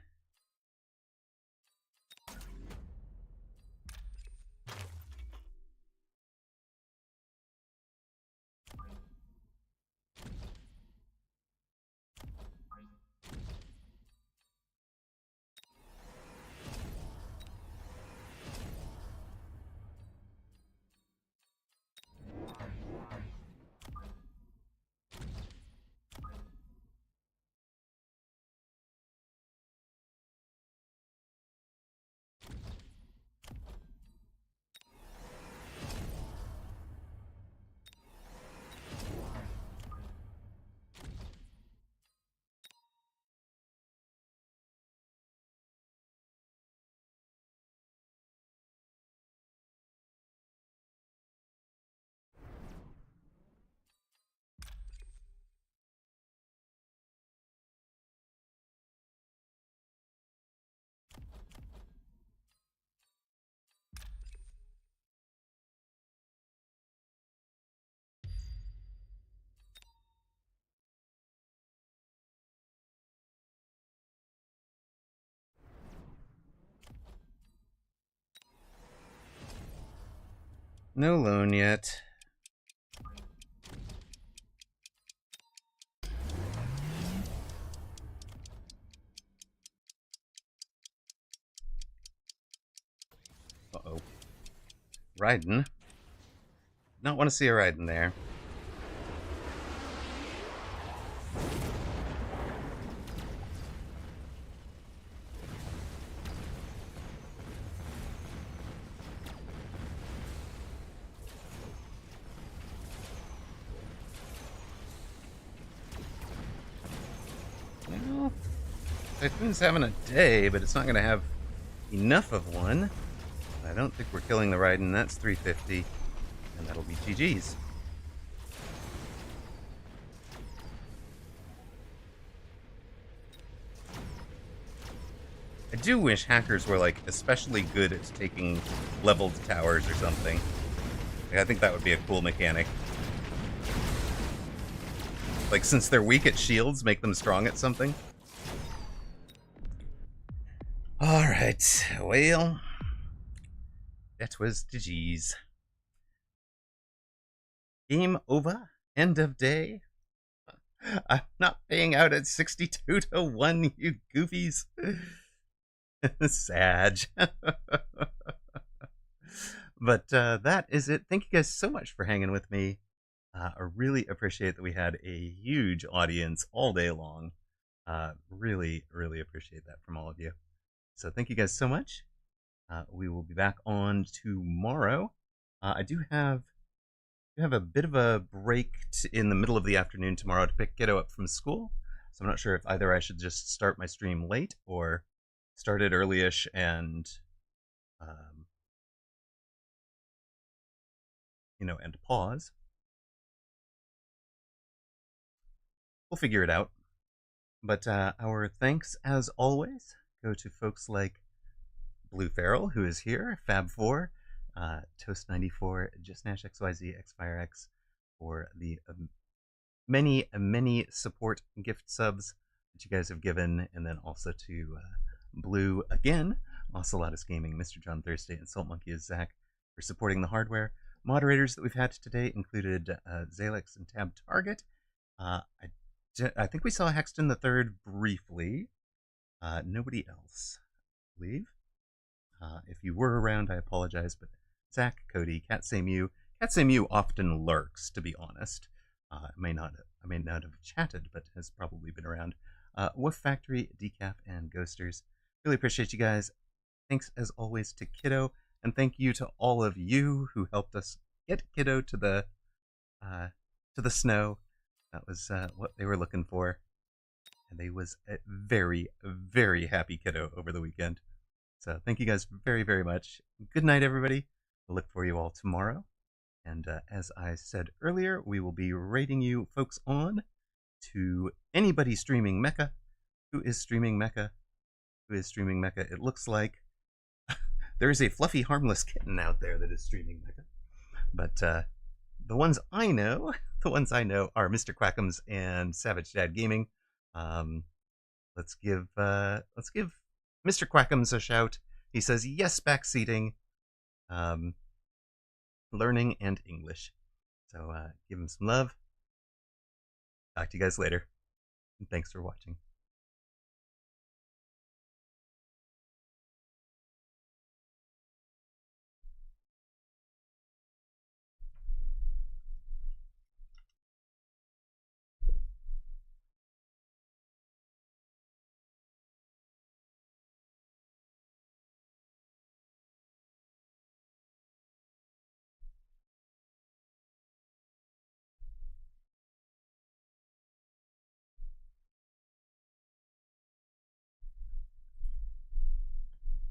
No loan yet. Uh-oh. Raiden. Not want to see a Raiden there. Well, Typhoon's having a day, but it's not going to have enough of one. I don't think we're killing the Raiden. That's 350, and that'll be GG's. I do wish hackers were, like, especially good at taking leveled towers or something. Like, I think that would be a cool mechanic. Like, since they're weak at shields, make them strong at something. Alright, well, that was GG's. Game over. End of day. I'm not paying out at 62 to 1, you goofies. Sag. But that is it. Thank you guys so much for hanging with me. I really appreciate that we had a huge audience all day long. Really, really appreciate that from all of you. So thank you guys so much. We will be back on tomorrow. I do have a bit of a break in the middle of the afternoon tomorrow to pick kiddo up from school. So I'm not sure if either I should just start my stream late or start it early-ish and, and pause. We'll figure it out. But our thanks, as always, go to folks like Blue Feral, who is here, Fab4, Toast94, JustNash, XYZ, XFireX, for the many support gift subs that you guys have given, and then also to Blue again, Ocelotus Gaming, Mr. John Thursday, and Salt Monkey is Zach for supporting the hardware. Moderators that we've had today included Zalix and Tab Target. I think we saw Hexton the Third briefly. Nobody else, I believe. If you were around, I apologize, but Zach, Cody, Catsamu often lurks, to be honest. I may not have chatted, but has probably been around. Wolf Factory, Decaf, and Ghosters. Really appreciate you guys. Thanks as always to Kiddo, and thank you to all of you who helped us get Kiddo to the snow. That was what they were looking for, and they was a very, very happy Kiddo over the weekend. So thank you guys very, very much. Good night, everybody. I'll look for you all tomorrow. And as I said earlier, we will be rating you folks on to anybody streaming Mecha who is streaming Mecha who is streaming Mecha. It looks like there is a fluffy, harmless kitten out there that is streaming Mecha. But the ones I know, are Mr. Quackums and Savage Dad Gaming. Let's give Mr. Quackums a shout. He says yes, backseating, learning, and English. So give him some love. Talk to you guys later. And thanks for watching.